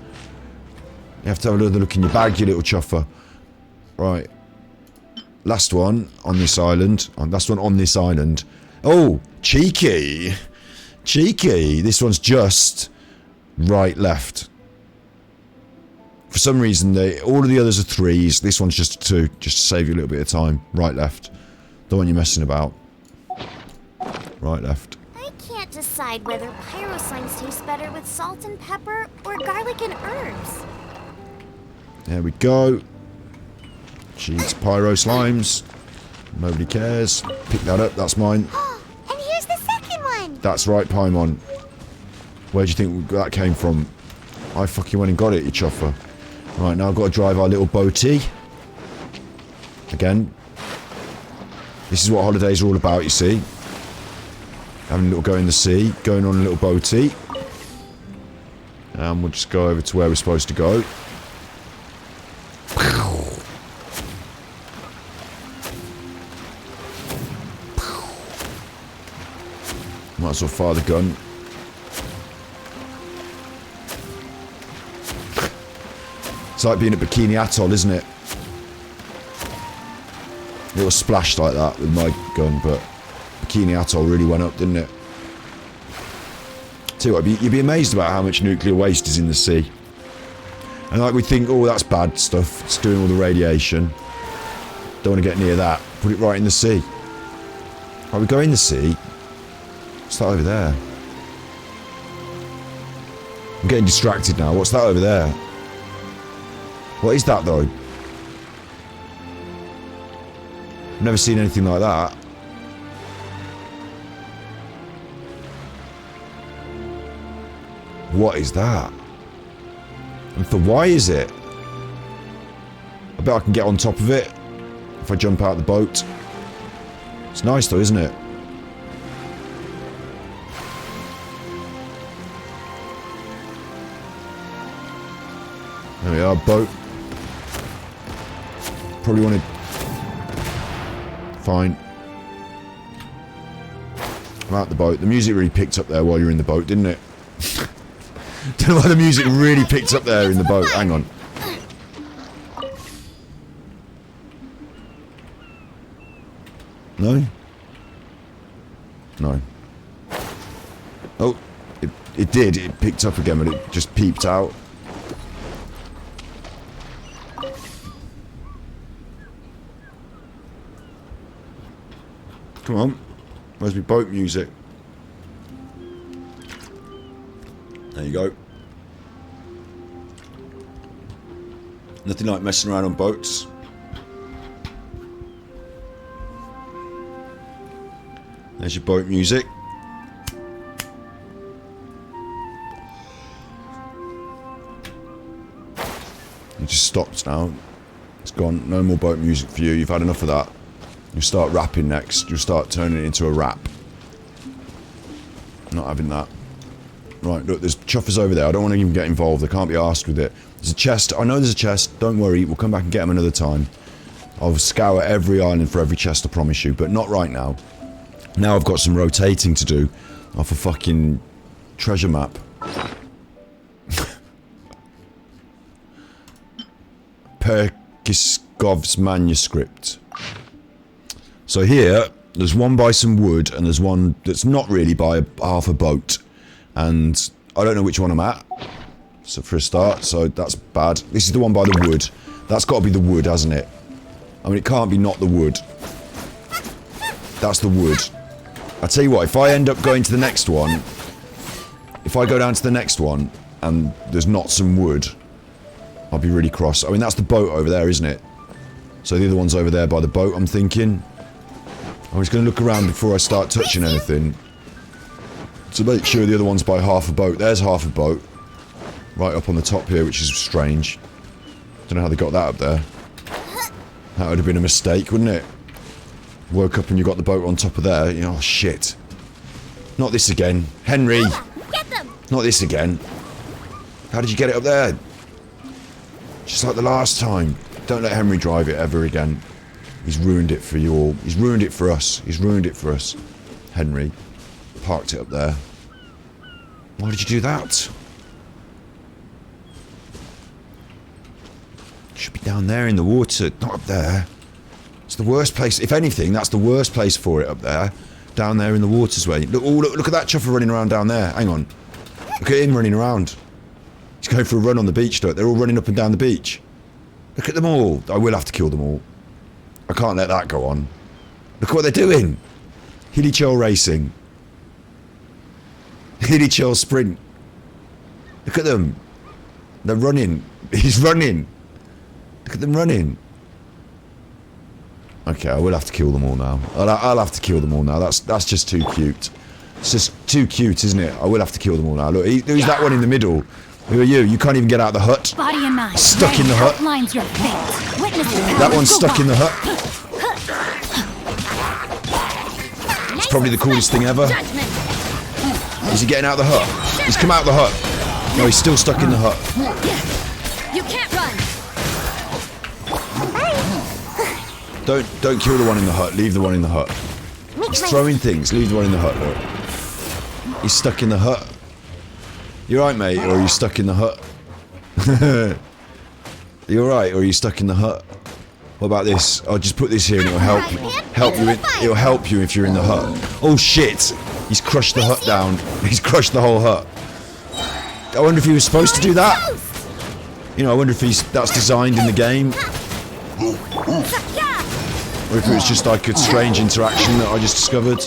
You have to have another look in your bag, you little chuffer. Right. Last one on this island. Last one on this island. Oh, cheeky. Cheeky. This one's just right, left. For some reason, all of the others are 3s. This one's just a 2, just to save you a little bit of time. Right, left. The one you're messing about. Right, left. I can't decide whether pyroslimes taste better with salt and pepper or garlic and herbs. There we go. Jeez, pyro slimes. Nobody cares. Pick that up, that's mine. And here's the second one. That's right, Paimon. Where do you think that came from? I fucking went and got it, you chuffer. Right, now I've got to drive our little boatie. Again. This is what holidays are all about, you see. Having a little go in the sea, going on a little boatie. And we'll just go over to where we're supposed to go. Might as well fire the gun. It's like being at Bikini Atoll, isn't it? It was splashed like that with my gun, but Bikini Atoll really went up, didn't it? Tell you what, you'd be amazed about how much nuclear waste is in the sea. And like we think, oh, that's bad stuff. It's doing all the radiation. Don't want to get near that. Put it right in the sea. Right, we go in the sea. What's that over there? I'm getting distracted now. What's that over there? What is that, though? I've never seen anything like that. What is that? And for why is it? I bet I can get on top of it if I jump out the boat. It's nice though, isn't it? There we are, boat. Probably want to... Fine. I'm out the boat. The music really picked up there while you're in the boat, didn't it? Don't know why the music really picked up there in the boat. Hang on. No? No. Oh, it did. It picked up again, but it just peeped out. Come on. Where's my boat music? There you go. Nothing like messing around on boats. There's your boat music. It just stopped now. It's gone. No more boat music for you. You've had enough of that. You start rapping next. You start turning it into a rap. Not having that. Right, look, there's chuffers over there. I don't want to even get involved. I can't be arsed with it. There's a chest. I know there's a chest. Don't worry. We'll come back and get them another time. I'll scour every island for every chest, I promise you. But not right now. Now I've got some rotating to do off a fucking treasure map. Perkiskov's manuscript. So here, there's one by some wood, and there's one that's not really by half a boat. And I don't know which one I'm at, so for a start, so that's bad. This is the one by the wood. That's got to be the wood, hasn't it? I mean, it can't be not the wood. That's the wood. I tell you what, if I end up going to the next one, if I go down to the next one, and there's not some wood, I'll be really cross. I mean, that's the boat over there, isn't it? So the other one's over there by the boat, I'm thinking. I'm just going to look around before I start touching anything. So make sure the other one's by half a boat. There's half a boat. Right up on the top here, which is strange. Don't know how they got that up there. That would have been a mistake, wouldn't it? Woke up and you got the boat on top of there. You know, oh shit. Not this again. Henry! Get them! Not this again. How did you get it up there? Just like the last time. Don't let Henry drive it ever again. He's ruined it for you all. He's ruined it for us. He's ruined it for us. Henry. Parked it up there. Why did you do that? Should be down there in the water, not up there. It's the worst place. If anything, that's the worst place for it up there. Down there in the water's way. Look, oh, look at that chuffer running around down there. Hang on. Look at him running around. He's going for a run on the beach, look. They're all running up and down the beach. Look at them all. I will have to kill them all. I can't let that go on. Look at what they're doing. Hilly Chill racing. Hilly Chill sprint. Look at them. They're running. He's running. Look at them running. Okay, I will have to kill them all now. I'll have to kill them all now. That's just too cute. It's just too cute, isn't it? I will have to kill them all now. Look, who's that one in the middle? Who are you? You can't even get out of the hut. Body and mind. Stuck in the hut. Outlines your fate. Witness the power. That one's Go stuck in the back. hut. It's probably the coolest thing ever. Is he getting out of the hut? He's come out of the hut. No, he's still stuck in the hut. You can't run. Don't kill the one in the hut. Leave the one in the hut. He's throwing things. Leave the one in the hut, look. He's stuck in the hut. You alright, mate? Or are you stuck in the hut? You alright? Or are you stuck in the hut? What about this? I'll just put this here and it'll help you. It'll help you if you're in the hut. Oh shit! He's crushed the hut down. He's crushed the whole hut. I wonder if he was supposed to do that. You know, I wonder if that's designed in the game. Or if it was just like a strange interaction that I just discovered.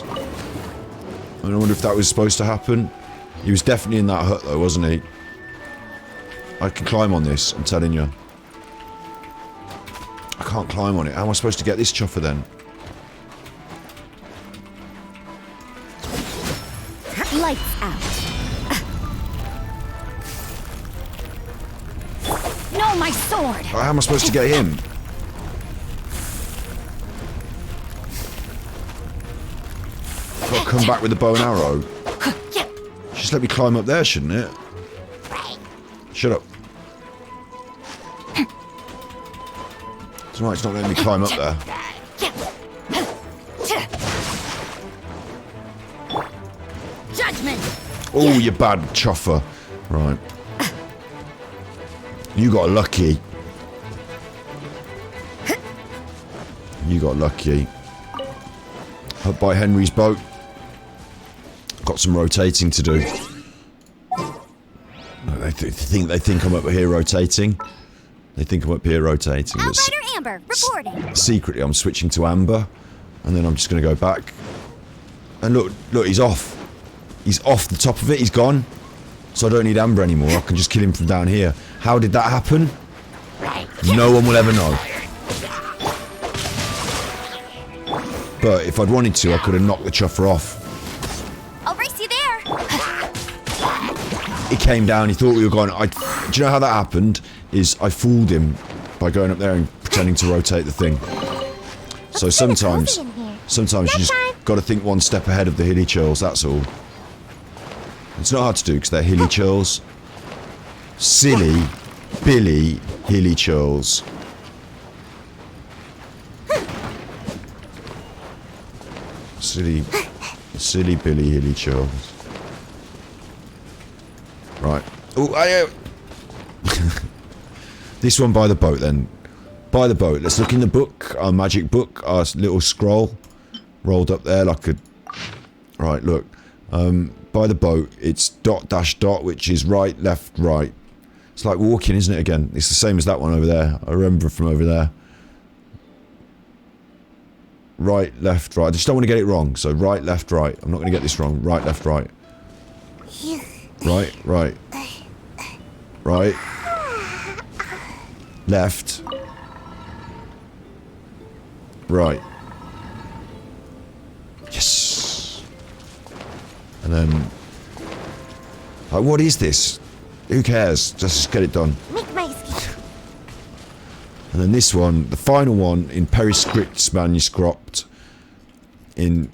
I wonder if that was supposed to happen. He was definitely in that hut though, wasn't he? I can climb on this, I'm telling you. I can't climb on it. How am I supposed to get this chuffer then? Lights out. No, my sword. How am I supposed to get him? I've got to come back with a bow and arrow. Just let me climb up there, shouldn't it? Shut up. It's right, it's not letting me climb up there. Judgment. Oh, you bad chuffer. Right. You got lucky. You got lucky. Up by Henry's boat. Got some rotating to do. They think I'm up here rotating. They think I'm up here rotating. Outrider Amber, reporting. Secretly, I'm switching to Amber, and then I'm just going to go back. And look, he's off. He's off the top of it. He's gone. So I don't need Amber anymore. I can just kill him from down here. How did that happen? No one will ever know. But if I'd wanted to, I could have knocked the chuffer off. I'll race you there. He came down, he thought we were going. Do you know how that happened? Is I fooled him by going up there and pretending to rotate the thing. So sometimes you just got to think one step ahead of the hilly churls, that's all. It's not hard to do because they're hilly churls. Silly, Billy hilly churls. Silly Billy hilly churls. Right. Oh, this one by the boat then. By the boat. Let's look in the book. Our magic book. Our little scroll. Rolled up there like a... Right, look. By the boat, it's ... which is right, left, right. It's like walking, isn't it, again? It's the same as that one over there. I remember from over there. Right, left, right. I just don't want to get it wrong. So right, left, right. I'm not going to get this wrong. Right, left, right. Right, right. Right. Left. Right. Yes. And then Like, what is this? Who cares? Just get it done. Make my escape. And then this one, the final one in Periscript's manuscript. In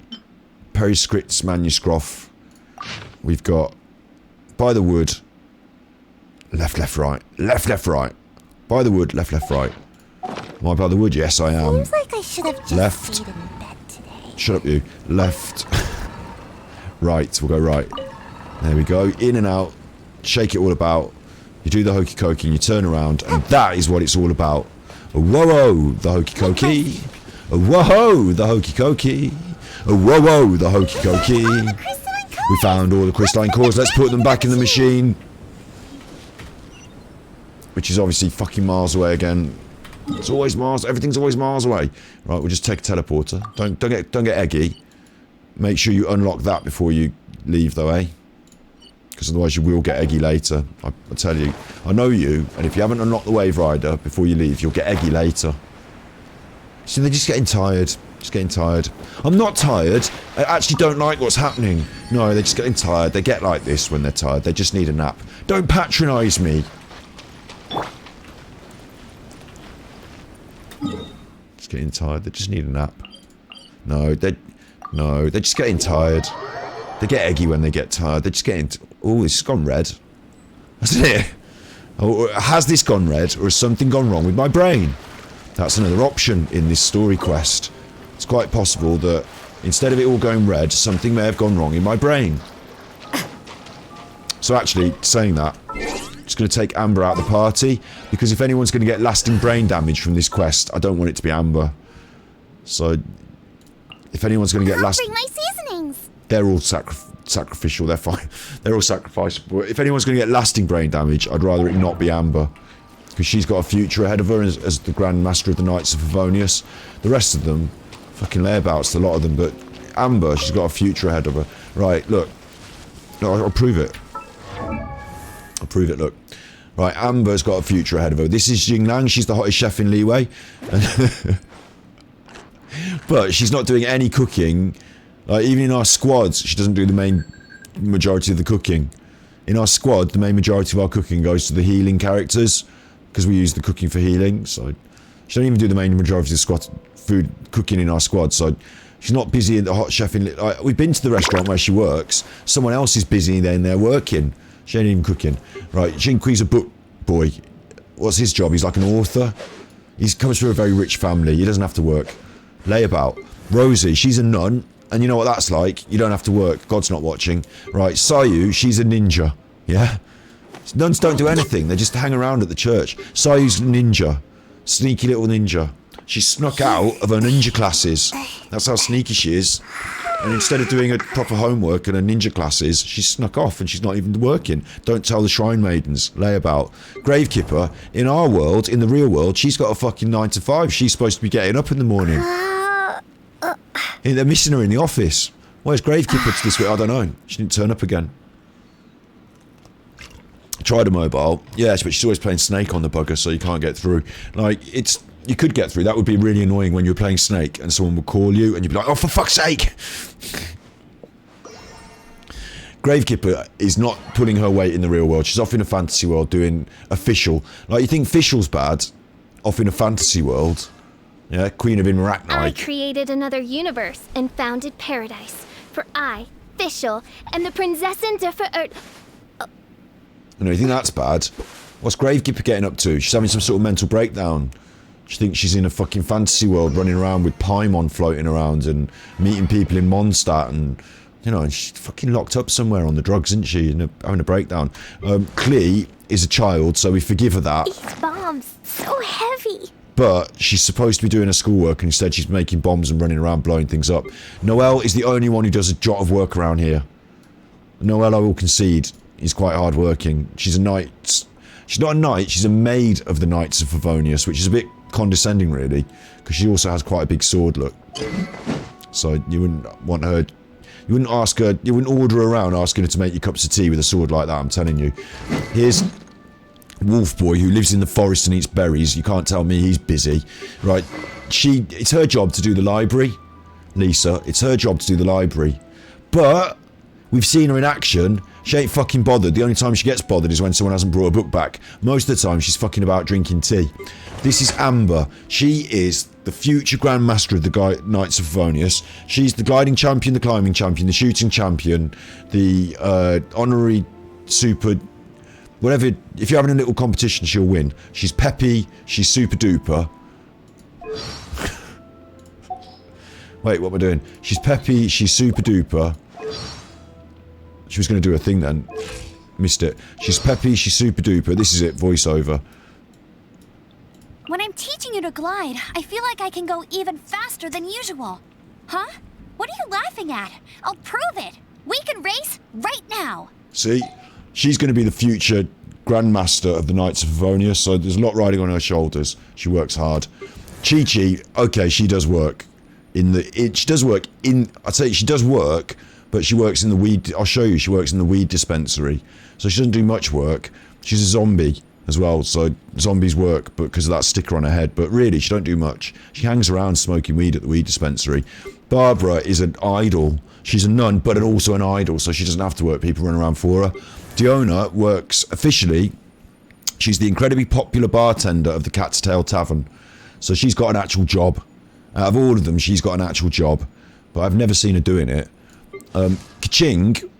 Periscript's manuscript, we've got by the wood, left, left, right, left, left, right. By the wood, left, left, right. Am I by the wood? Yes, I am. Seems like I should have just Left. stayed in bed today. Shut up, you. Left. Right. We'll go right. There we go. In and out. Shake it all about. You do the hokey cokey and you turn around, and that is what it's all about. Whoa, the hokey cokey. Whoa, the hokey cokey. Whoa, the hokey cokey. We found all the crystalline cores. Let's put them back in the machine. Which is obviously fucking miles away again. It's always miles. Everything's always miles away. Right, we'll just take a teleporter. Don't get eggy. Make sure you unlock that before you leave, though, eh? Because otherwise you will get eggy later. I tell you. I know you, and if you haven't unlocked the Wave Rider before you leave, you'll get eggy later. So they're just getting tired. Just getting tired. I'm not tired. I actually don't like what's happening. No, they're just getting tired. They get like this when they're tired. They just need a nap. Don't patronise me. Just getting tired. They just need a nap. No, they're just getting tired. They get eggy when they get tired. They're just getting... Oh, this has gone red. Hasn't it? Oh, has this gone red, or has something gone wrong with my brain? That's another option in this story quest. It's quite possible that instead of it all going red, something may have gone wrong in my brain. So actually, saying that, I'm just going to take Amber out of the party, because if anyone's going to get lasting brain damage from this quest, I don't want it to be Amber. So, if anyone's going to get Bring my seasonings. they're all sacrificial, they're fine. They're all sacrificable. If anyone's going to get lasting brain damage, I'd rather it not be Amber. Because she's got a future ahead of her as the Grand Master of the Knights of Favonius. The rest of them, fucking layabouts, a lot of them, but Amber, she's got a future ahead of her. Right, look. No, I'll prove it. I'll prove it, look. Right, Amber's got a future ahead of her. This is Jinglang, she's the hottest chef in Liwei. But she's not doing any cooking. Like, even in our squads, she doesn't do the main majority of the cooking. In our squad, the main majority of our cooking goes to the healing characters, because we use the cooking for healing, so she don't even do the main majority of the squad food cooking in our squad, so she's not busy in the hot chef in... we've been to the restaurant where she works, someone else is busy then they're working. She ain't even cooking. Right, Jinqui's a book boy. What's his job? He's like an author. He comes from a very rich family, he doesn't have to work. Layabout. Rosie, she's a nun, and you know what that's like, you don't have to work, God's not watching. Right, Sayu, she's a ninja, yeah? Nuns don't do anything, they just hang around at the church. Sayu's a ninja. Sneaky little ninja. She snuck out of her ninja classes. That's how sneaky she is. And instead of doing her proper homework and her ninja classes, she's snuck off and she's not even working. Don't tell the shrine maidens. Layabout. Gravekeeper, in our world, in the real world, she's got a fucking 9 to 5. She's supposed to be getting up in the morning. They're missing her in the office. Where's Gravekeeper this week? I don't know. She didn't turn up again. Tried a mobile. Yes, but she's always playing Snake on the bugger, so you can't get through. Like, it's... You could get through. That would be really annoying when you're playing Snake and someone would call you and you'd be like, oh, for fuck's sake! Gravekeeper is not pulling her weight in the real world. She's off in a fantasy world doing a Fischl. Like, you think Fischl's bad? Off in a fantasy world. Yeah, Queen of Immernachtreich. I created another universe and founded paradise. For I, Fischl, and the Prinzessin der Verirrt... You know, you think that's bad? What's Gravekeeper getting up to? She's having some sort of mental breakdown. She thinks she's in a fucking fantasy world running around with Paimon floating around and meeting people in Mondstadt and, you know, and she's fucking locked up somewhere on the drugs, isn't she? And having a breakdown. Klee is a child, so we forgive her that. These bombs, so heavy. But she's supposed to be doing her schoolwork and instead she's making bombs and running around blowing things up. Noelle is the only one who does a jot of work around here. Noelle, I will concede, is quite hard working. She's a knight. She's not a knight, she's a maid of the Knights of Favonius, which is a bit condescending really, because she also has quite a big sword, look. So you wouldn't want her, you wouldn't ask her, you wouldn't order her around asking her to make you cups of tea with a sword like that, I'm telling you. Here's Wolf Boy who lives in the forest and eats berries. You can't tell me he's busy. Right, it's her job to do the library, Lisa, it's her job to do the library. But We've seen her in action. She ain't fucking bothered. The only time she gets bothered is when someone hasn't brought a book back. Most of the time, she's fucking about drinking tea. This is Amber. She is the future Grandmaster of the Knights of Favonius. She's the gliding champion, the climbing champion, the shooting champion, the honorary super... Whatever. If you're having a little competition, she'll win. She's peppy. She's super duper. Wait, what am I doing? She's peppy. She's super duper. She was going to do a thing then. Missed it. She's peppy. She's super duper. This is it. Voiceover. When I'm teaching you to glide, I feel like I can go even faster than usual. Huh? What are you laughing at? I'll prove it. We can race right now. See? She's going to be the future Grandmaster of the Knights of Favonius, so there's a lot riding on her shoulders. She works hard. Chi-Chi, okay, she does work. She does work in... I'd say she does work, but she works in the weed... I'll show you, she works in the weed dispensary. So she doesn't do much work. She's a zombie as well, so zombies work because of that sticker on her head. But really, she don't do much. She hangs around smoking weed at the weed dispensary. Barbara is an idol. She's a nun, but also an idol, so she doesn't have to work. People run around for her. Diona works officially. She's the incredibly popular bartender of the Cat's Tail Tavern. So she's got an actual job. Out of all of them, she's got an actual job. But I've never seen her doing it. Kaching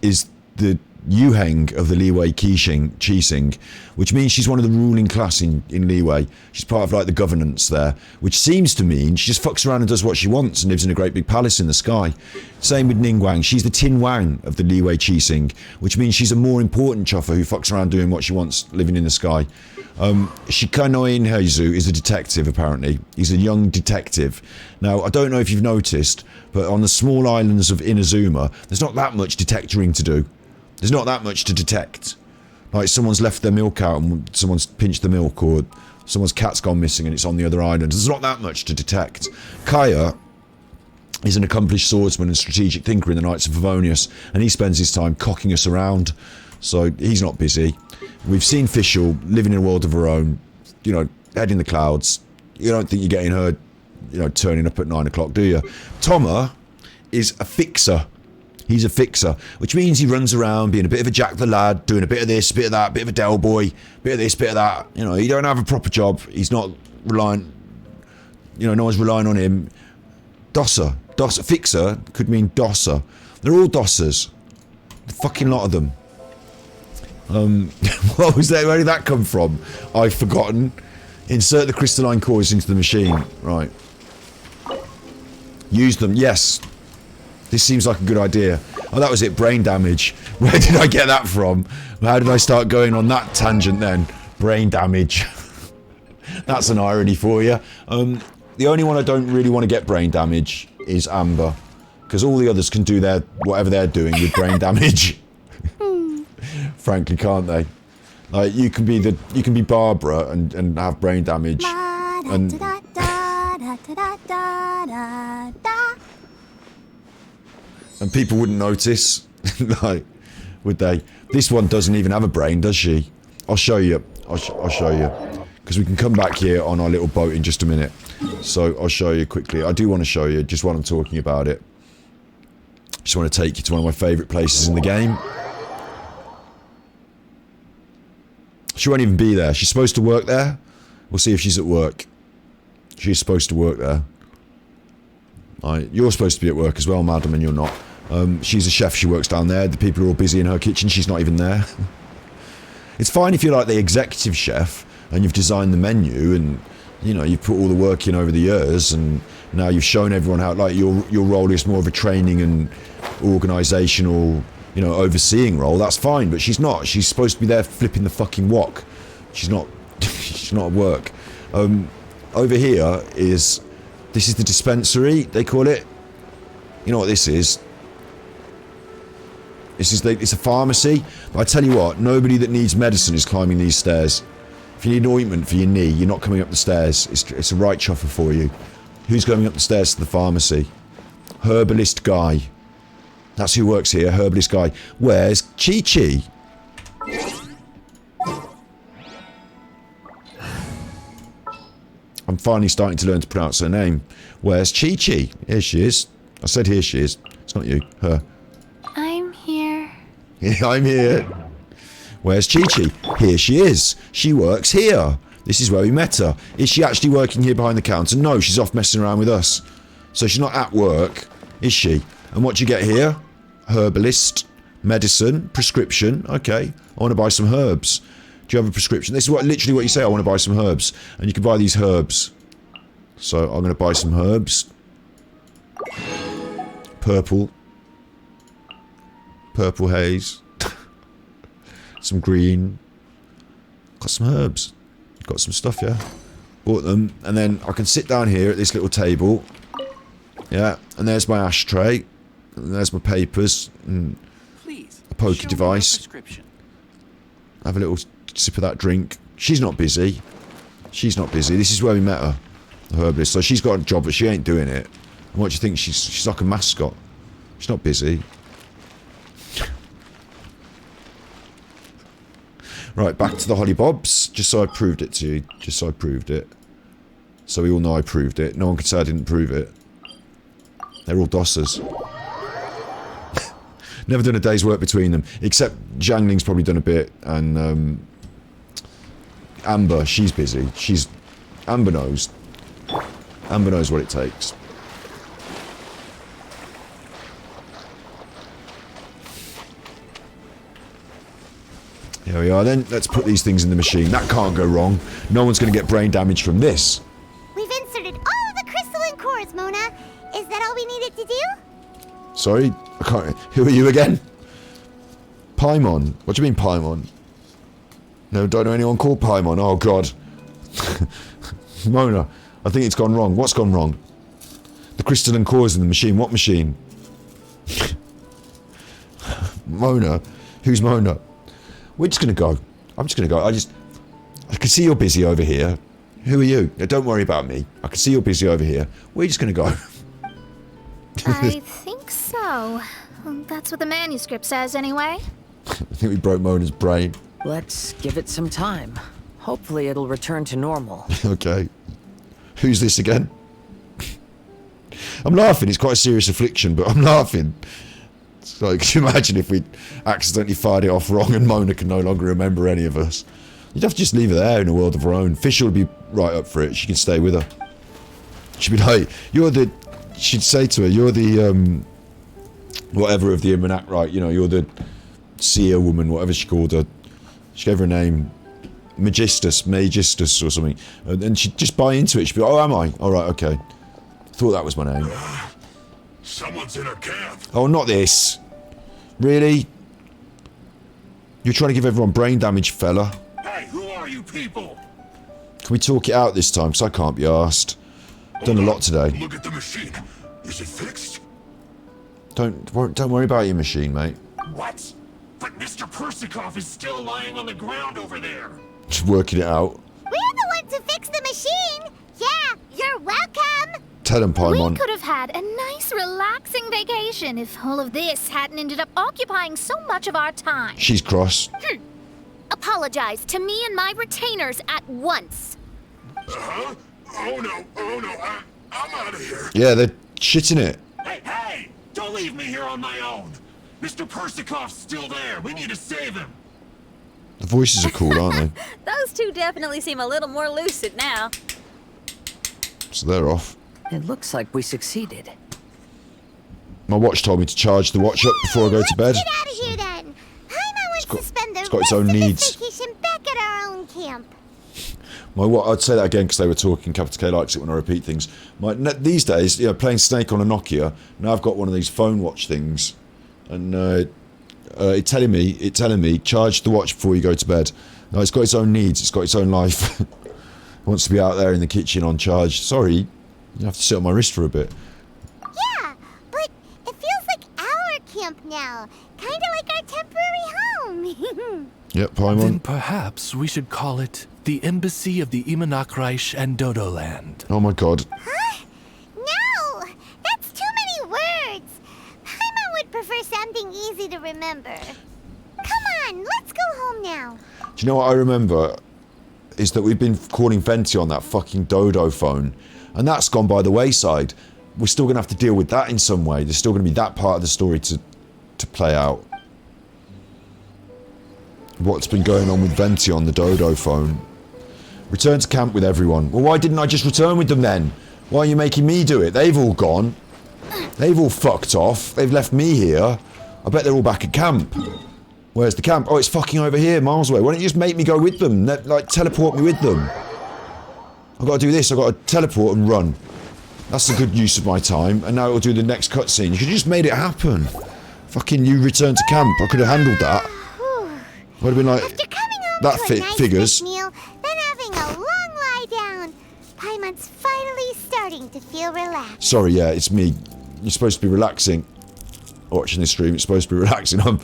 is the Yuheng of the Liwei Qixing, which means she's one of the ruling class in Liwei. She's part of like the governance there, which seems to mean she just fucks around and does what she wants and lives in a great big palace in the sky. Same with Ningguang. She's the Tin Wang of the Liwei Qixing, which means she's a more important chuffer who fucks around doing what she wants, living in the sky. Shikanoin Heizu is a detective, apparently. He's a young detective. Now, I don't know if you've noticed, but on the small islands of Inazuma, there's not that much detectoring to do. There's not that much to detect. Like someone's left their milk out and someone's pinched the milk, or someone's cat's gone missing and it's on the other island. There's not that much to detect. Kaya is an accomplished swordsman and strategic thinker in the Knights of Favonius, and he spends his time cocking us around, so he's not busy. We've seen Fischl living in a world of her own, you know, head in the clouds. You don't think you're getting her, you know, turning up at 9 o'clock, do you? Toma is a fixer. He's a fixer, which means he runs around being a bit of a Jack the Lad, doing a bit of this, a bit of that, a bit of a Del Boy, bit of this, bit of that. You know, he don't have a proper job. He's not reliant, you know, no one's relying on him. Dosser. Fixer could mean dosser. They're all dossers. A fucking lot of them. What was that? Where did that come from? I've forgotten. Insert the crystalline cores into the machine. Right. Use them. Yes. This seems like a good idea. Oh, that was it. Brain damage. Where did I get that from? How did I start going on that tangent then? Brain damage. That's an irony for you. The only one I don't really want to get brain damage is Amber, because all the others can do their whatever they're doing with brain damage. Frankly, can't they? Like you can be Barbara and have brain damage, and people wouldn't notice, like, would they? This one doesn't even have a brain, does she? I'll show you. I'll show you, because we can come back here on our little boat in just a minute. So I'll show you quickly. I do want to show you just while I'm talking about it. Just want to take you to one of my favourite places in the game. She won't even be there. She's supposed to work there. We'll see if she's at work. She's supposed to work there. You're supposed to be at work as well, madam, and you're not. She's a chef. She works down there. The people are all busy in her kitchen. She's not even there. It's fine if you're like the executive chef and you've designed the menu and, you know, you've put all the work in over the years and now you've shown everyone how, like, your role is more of a training and organisational, you know, overseeing role. That's fine, but she's not. She's supposed to be there flipping the fucking wok. She's not. She's not at work. Over here is... This is the dispensary, they call it. You know what this is? It's a pharmacy. But I tell you what, nobody that needs medicine is climbing these stairs. If you need an ointment for your knee, you're not coming up the stairs. It's a right chuffer for you. Who's going up the stairs to the pharmacy? Herbalist guy. That's who works here, herbalist guy. Where's Chi-Chi? I'm finally starting to learn to pronounce her name. Where's Chi-Chi? Here she is. I said here she is. It's not you. Her. I'm I'm here. Where's Chi-Chi? Here she is. She works here. This is where we met her. Is she actually working here behind the counter? No, she's off messing around with us. So she's not at work, is she? And what do you get here? Herbalist, medicine, prescription. Okay, I want to buy some herbs. Do you have a prescription? This is literally what you say. I want to buy some herbs. And you can buy these herbs. So I'm going to buy some herbs. Purple. Purple haze. Some green. Got some herbs. Got some stuff, yeah. Bought them. And then I can sit down here at this little table. Yeah. And there's my ashtray. And there's my papers. And a pokey device. Have a little sip of that drink. She's not busy. She's not busy. This is where we met her. The herbalist. So she's got a job, but she ain't doing it. And what do you think? She's like a mascot. She's not busy. Right, back to the Holly Bobs. Just so I proved it to you. Just so I proved it. So we all know I proved it. No one can say I didn't prove it. They're all dossers. Never done a day's work between them. Except Jiangling's probably done a bit. And Amber, she's busy. Amber knows. Amber knows what it takes. Here we are then. Let's put these things in the machine. That can't go wrong. No one's going to get brain damage from this. We've inserted all of the crystalline cores, Mona. Is that all we needed to do? Sorry? I can't... Who are you again? Paimon. What do you mean Paimon? No, don't know anyone called Paimon. Oh, God. Mona, I think it's gone wrong. What's gone wrong? The crystalline cores in the machine. What machine? Mona. Who's Mona? We're just going to go. I'm just going to go. I can see you're busy over here. Who are you? Don't worry about me. I can see you're busy over here. We're just going to go. I think so. That's what the manuscript says, anyway. I think we broke Mona's brain. Let's give it some time. Hopefully it'll return to normal. Okay. Who's this again? I'm laughing. It's quite a serious affliction, but I'm laughing. It's like, could you imagine if we accidentally fired it off wrong and Mona can no longer remember any of us? You'd have to just leave her there in a world of her own. Fischl would be right up for it. She can stay with her. She'd be like, she'd say to her, you're the, whatever of the Immernachtreich, you know, you're the seer woman, whatever she called her. She gave her a name. Magistus or something. And she'd just buy into it. She'd be like, oh, am I? Alright, okay. Thought that was my name. Someone's in a camp. Oh, not this. Really? You're trying to give everyone brain damage, fella. Hey, who are you people? Can we talk it out this time? Because I can't be arsed. Done a lot today. Look at the machine. Is it fixed? Don't worry about your machine, mate. What? But Mr. Persikov is still lying on the ground over there. Just working it out. We're the ones who fixed the machine. Yeah, you're welcome. Tell him, Paimon. We could have had a nice, relaxing vacation if all of this hadn't ended up occupying so much of our time. She's cross. Apologize to me and my retainers at once. Uh-huh? Oh no, I'm out of here. Yeah, they're shitting it. Hey, don't leave me here on my own. Mr. Persikov's still there. We need to save him. The voices are cool, aren't they? Those two definitely seem a little more lucid now. So they're off. It looks like we succeeded. My watch told me to charge the watch up before I go to bed. Get out of here then. Paimon wants to spend the it's got its rest own of needs. this vacation back at our own camp. I'd say that again because they were talking. Capital K likes it when I repeat things. These days, playing Snake on a Nokia. Now I've got one of these phone watch things, and it's telling me charge the watch before you go to bed. No, it's got its own needs. It's got its own life. It wants to be out there in the kitchen on charge. Sorry, you have to sit on my wrist for a bit. Yeah, but it feels like our camp now. Kind of like our temporary home. Yep, Paimon. Then perhaps we should call it the Embassy of the Immernachtreich and Dodoland. Oh my god. Huh? No! That's too many words! Paimon would prefer something easy to remember. Come on, let's go home now. Do you know what I remember? Is that we've been calling Venti on that fucking Dodo phone, and that's gone by the wayside. We're still going to have to deal with that in some way. There's still going to be that part of the story to play out. what's been going on with Venti on the Dodo phone. Return to camp with everyone. Well, why didn't I just return with them then? Why are you making me do it? They've all gone. They've all fucked off. They've left me here. I bet they're all back at camp. Where's the camp? Oh, it's fucking over here, miles away. Why don't you just make me go with them? Like, teleport me with them. I've got to do this. I've got to teleport and run. That's a good use of my time. And now it'll do the next cutscene. You could have just made it happen. Fucking you return to camp. I could have handled that. Would have been like, that figures. Meal, then having a long lie down. Paimon's finally starting to feel relaxed. Sorry, yeah, it's me. You're supposed to be relaxing. Watching this stream, it's supposed to be relaxing. I'm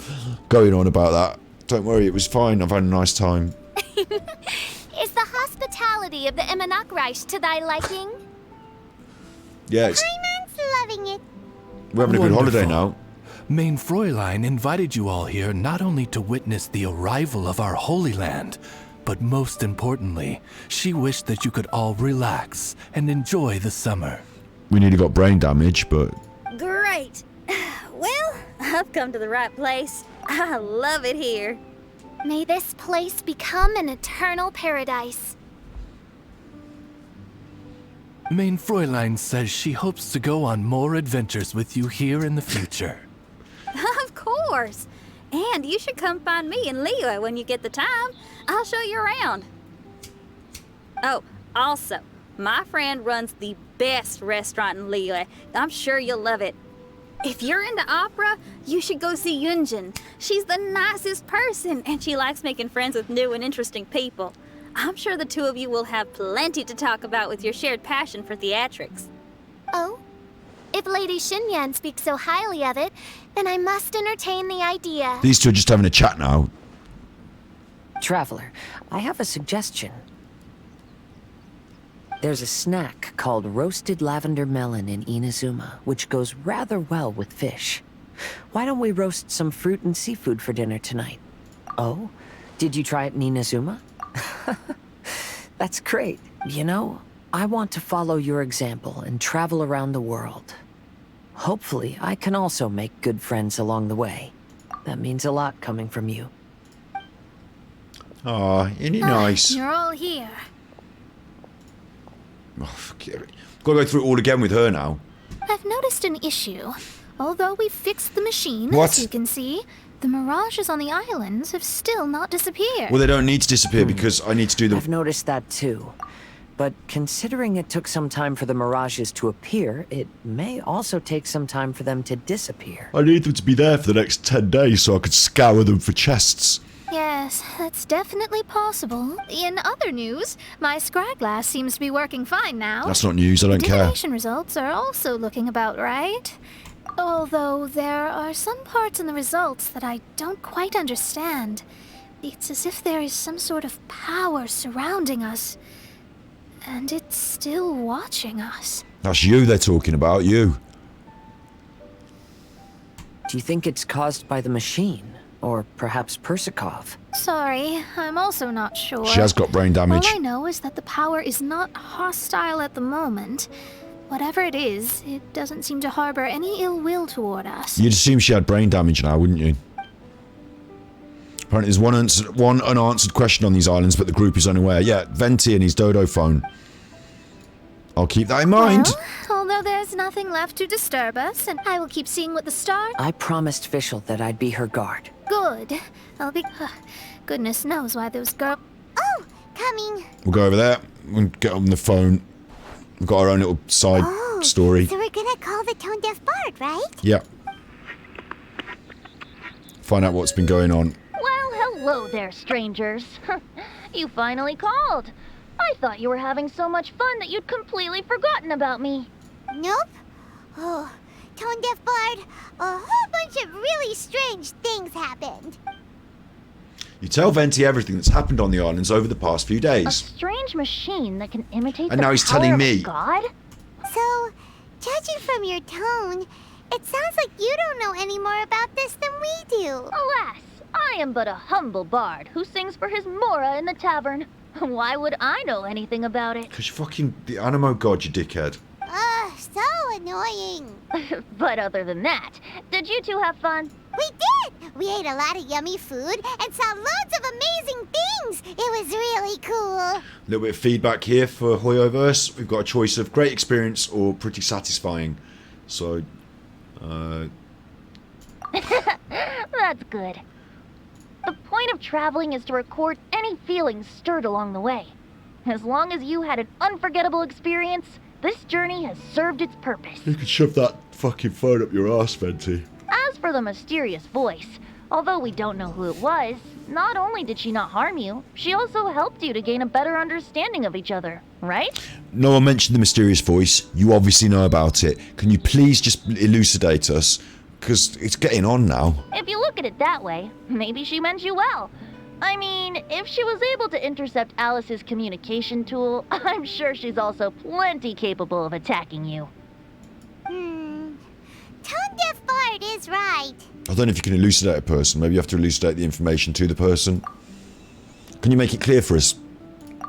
going on about that. Don't worry, it was fine. I've had a nice time. Is the hospitality of the Immernachtreich to thy liking? Yeah, it's... Paimon's loving it. We're having a good holiday now. Main Fräulein invited you all here not only to witness the arrival of our Holy Land, but most importantly, she wished that you could all relax and enjoy the summer. We nearly got brain damage, but... Great. Well, I've come to the right place. I love it here. May this place become an eternal paradise. Main Fräulein says she hopes to go on more adventures with you here in the future. Of course. And you should come find me and Leo when you get the time. I'll show you around. Oh, also, my friend runs the best restaurant in Lille. I'm sure you'll love it. If you're into opera, you should go see Yunjin. She's the nicest person, and she likes making friends with new and interesting people. I'm sure the two of you will have plenty to talk about with your shared passion for theatrics. Oh? If Lady Xinyan speaks so highly of it, then I must entertain the idea. These two are just having a chat now. Traveler, I have a suggestion. There's a snack called roasted lavender melon in Inazuma, which goes rather well with fish. Why don't we roast some fruit and seafood for dinner tonight? Oh? Did you try it in Inazuma? That's great. You know, I want to follow your example and travel around the world. Hopefully, I can also make good friends along the way. That means a lot coming from you. Aw, isn't he nice? You're all here. Oh, gotta go through it all again with her now. I've noticed an issue. Although we've fixed the machine, What? as you can see, the mirages on the islands have still not disappeared. Well, they don't need to disappear because I need to do the... I've noticed that too. But considering it took some time for the mirages to appear, it may also take some time for them to disappear. I need them to be there for the next 10 days so I could scour them for chests. Yes, that's definitely possible. In other news, my scryglass seems to be working fine now. That's not news, I don't care. Divination results are also looking about right. Although there are some parts in the results that I don't quite understand. It's as if there is some sort of power surrounding us. And it's still watching us. That's you they're talking about, you. Do you think it's caused by the machine? Or perhaps Persikov? Sorry, I'm also not sure. She has got brain damage. All I know is that the power is not hostile at the moment. Whatever it is, it doesn't seem to harbor any ill will toward us. You'd assume she had brain damage now, wouldn't you? Apparently there's one unanswered question on these islands, but the group is unaware. Yeah, Venti and his dodo phone. I'll keep that in mind. Well, although there's nothing left to disturb us, and I will keep seeing what the stars... I promised Fischl that I'd be her guard. Good. I'll be... goodness knows why those girls... Oh, coming. We'll go over there and get on the phone. We've got our own little side story. So we're gonna call the tone-deaf bard, right? Yeah. Find out what's been going on. Well, hello there, strangers. You finally called. I thought you were having so much fun that you'd completely forgotten about me. Nope. Oh, tone-deaf bard, a whole bunch of really strange things happened. You tell Venti everything that's happened on the islands over the past few A days. strange machine that can imitate And the now he's power telling of me. God? So, judging from your tone, it sounds like you don't know any more about this than we do. Alas, I am but a humble bard who sings for his Mora in the tavern. Why would I know anything about it? Because you're fucking the Animo god, you dickhead. Ugh, so annoying. But other than that, did you two have fun? We did! We ate a lot of yummy food and saw loads of amazing things! It was really cool! A little bit of feedback here for Hoyoverse. We've got a choice of great experience or pretty satisfying. So, That's good. The point of traveling is to record any feelings stirred along the way. As long as you had an unforgettable experience, this journey has served its purpose. you can shove that fucking phone up your arse, Venti. As for the mysterious voice, although we don't know who it was, not only did she not harm you, she also helped you to gain a better understanding of each other, right? No one mentioned the mysterious voice. You obviously know about it. Can you please just elucidate us? Because it's getting on now. If you look at it that way, maybe she meant you well. I mean, if she was able to intercept Alice's communication tool, I'm sure she's also plenty capable of attacking you. Tone-deaf Bard is right. I don't know if you can elucidate a person. Maybe you have to elucidate the information to the person. Can you make it clear for us?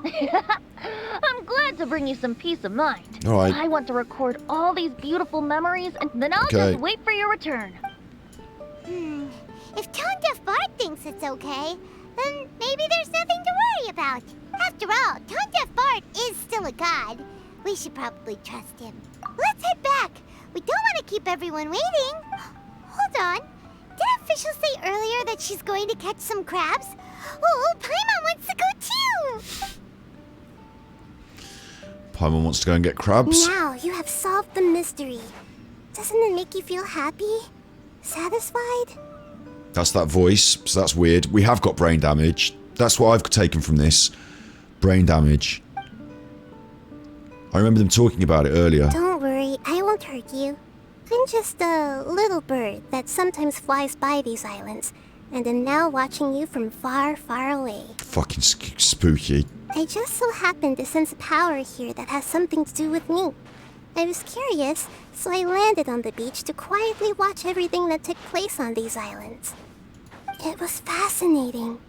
I'm glad to bring you some peace of mind. All right. I want to record all these beautiful memories, and then I'll Okay. just wait for your return. If Tone-deaf Bard thinks it's okay, then maybe there's nothing to worry about. After all, Tone-deaf Bard is still a god. We should probably trust him. Let's head back. We don't want to keep everyone waiting. Hold on. Didn't Fischl say earlier that she's going to catch some crabs? Oh, Paimon wants to go too. Paimon wants to go and get crabs. Now you have solved the mystery. Doesn't it make you feel happy? Satisfied? That's that voice, so that's weird. We have got brain damage. That's what I've taken from this. Brain damage. I remember them talking about it earlier. Don't worry, I won't hurt you. I'm just a little bird that sometimes flies by these islands, and am now watching you from far, far away. Fucking spooky. I just so happened to sense a power here that has something to do with me. I was curious, so I landed on the beach to quietly watch everything that took place on these islands. It was fascinating.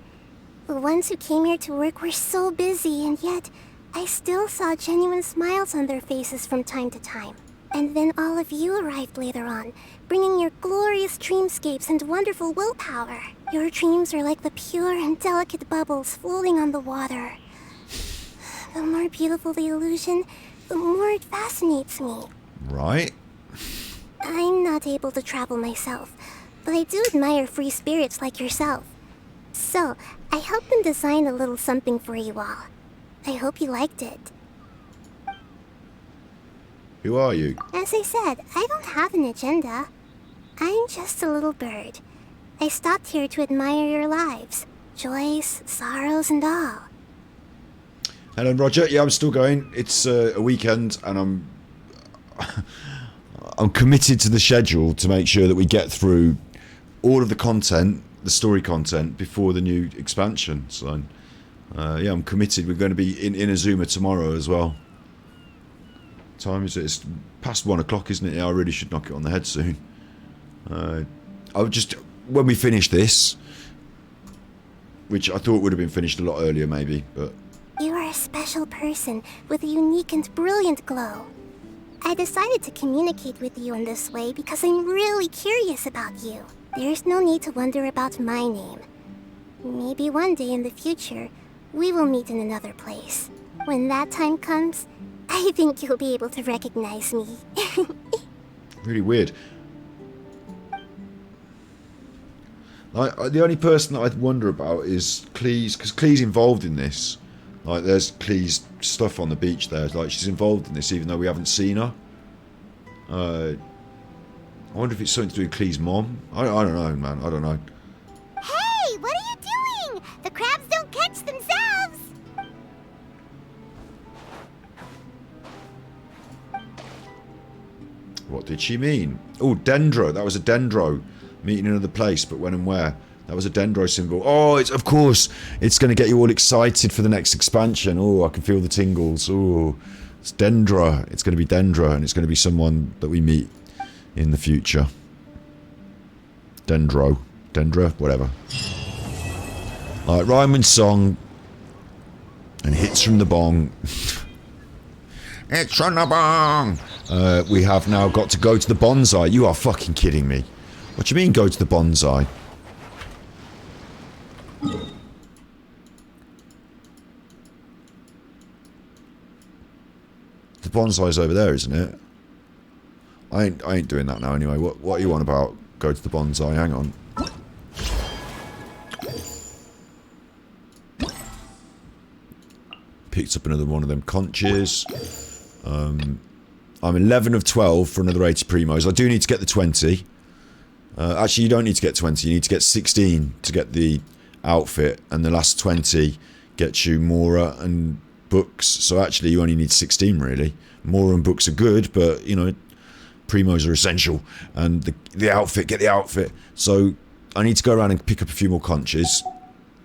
The ones who came here to work were so busy, and yet I still saw genuine smiles on their faces from time to time. And then all of you arrived later on, bringing your glorious dreamscapes and wonderful willpower. Your dreams are like the pure and delicate bubbles floating on the water. The more beautiful the illusion, the more it fascinates me. Right? I'm not able to travel myself, but I do admire free spirits like yourself. So, I helped them design a little something for you all. I hope you liked it. Who are you? As I said, I don't have an agenda. I'm just a little bird. I stopped here to admire your lives. Joys, sorrows, and all. Hello, Roger. Yeah, I'm still going. It's a weekend, and I'm committed to the schedule to make sure that we get through all of the content, the story content, before the new expansion. So, yeah, I'm committed. We're going to be in Inazuma tomorrow as well. Time is it? It's past 1 o'clock, isn't it? Yeah, I really should knock it on the head soon. I'll just, when we finish this, which I thought would have been finished a lot earlier maybe, but... You are a special person with a unique and brilliant glow. I decided to communicate with you in this way because I'm really curious about you. There's no need to wonder about my name. Maybe one day in the future, we will meet in another place. When that time comes, I think you'll be able to recognize me. Really weird. The only person that I'd wonder about is Cleese, because Clee's involved in this. Like, there's Clee's stuff on the beach there. Like, she's involved in this even though we haven't seen her. I wonder if it's something to do with Clee's mom. I don't know, man. I don't know. Hey, what are you doing? The crabs don't catch themselves! What did she mean? Oh, Dendro. That was a Dendro. Meeting in another place, but when and where? That was a Dendro symbol. Oh, it's, of course, it's going to get you all excited for the next expansion. Oh, I can feel the tingles. Oh, it's Dendra. It's going to be Dendra, and it's going to be someone that we meet in the future. Dendro. Dendra, whatever. Alright, Ryman's song. And hits from the bong. It's from the bong! We have now got to go to the bonsai. You are fucking kidding me. What do you mean, go to the bonsai? The bonsai's over there, isn't it? I ain't doing that now anyway. What are you on about? Go to the bonsai, hang on. Picked up another one of them conches. I'm 11 of 12 for another 80 primos. I do need to get the 20. Actually, you don't need to get 20. You need to get 16 to get the outfit. And the last 20 gets you Mora and books. So actually, you only need 16, really. Mora and books are good, but, you know, primos are essential. And the outfit, get the outfit. So I need to go around and pick up a few more conches.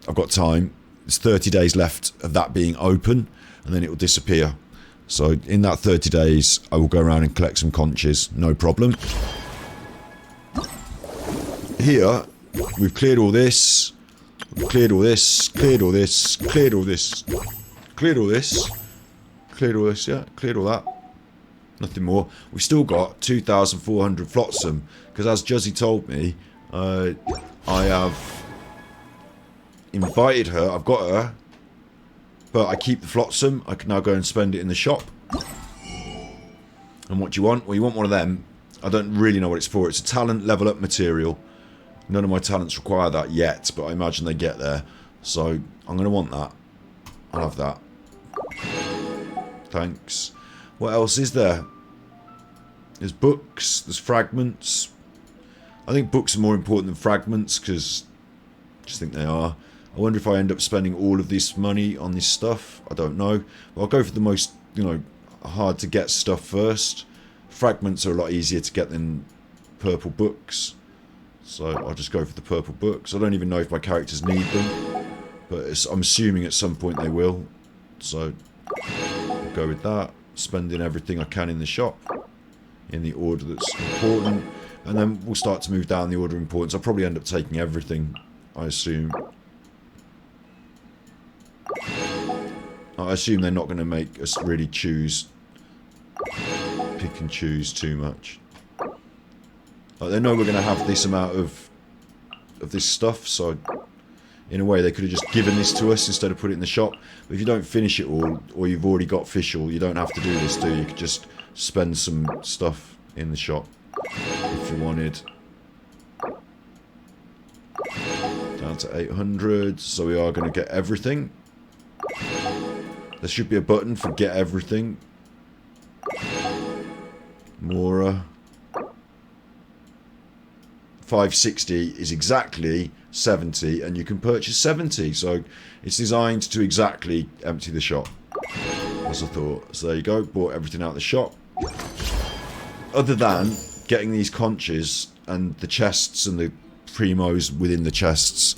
I've got time. There's 30 days left of that being open, and then it will disappear. So in that 30 days, I will go around and collect some conches, no problem. Here, we've cleared all this, cleared all this, cleared all this, cleared all this, cleared all this, cleared all this, yeah, cleared all that. Nothing more. We've still got 2,400 flotsam, because as Juzzy told me, I have invited her, I've got her, but I keep the flotsam. I can now go and spend it in the shop. And what do you want? Well, you want one of them. I don't really know what it's for. It's a talent level up material. None of my talents require that yet, but I imagine they get there. So I'm going to want that. I'll have that. Thanks. What else is there? There's books, there's fragments. I think books are more important than fragments, because I just think they are. I wonder if I end up spending all of this money on this stuff. I don't know. But I'll go for the most, you know, hard to get stuff first. Fragments are a lot easier to get than purple books. So I'll just go for the purple books. I don't even know if my characters need them. But I'm assuming at some point they will. So I'll go with that. Spending everything I can in the shop. In the order that's important. And then we'll start to move down the order of importance. I'll probably end up taking everything, I assume. I assume they're not going to make us really choose, pick and choose too much. Like, they know we're going to have this amount of this stuff, so in a way they could have just given this to us instead of put it in the shop. But if you don't finish it all, or you've already got Fischl, you don't have to do this, do you? You could just spend some stuff in the shop if you wanted. Down to 800, so we are going to get everything. There should be a button for get everything. Mora. 560 is exactly 70, and you can purchase 70, so it's designed to exactly empty the shop, as I thought. So there you go, bought everything out of the shop. Other than getting these conches and the chests and the primos within the chests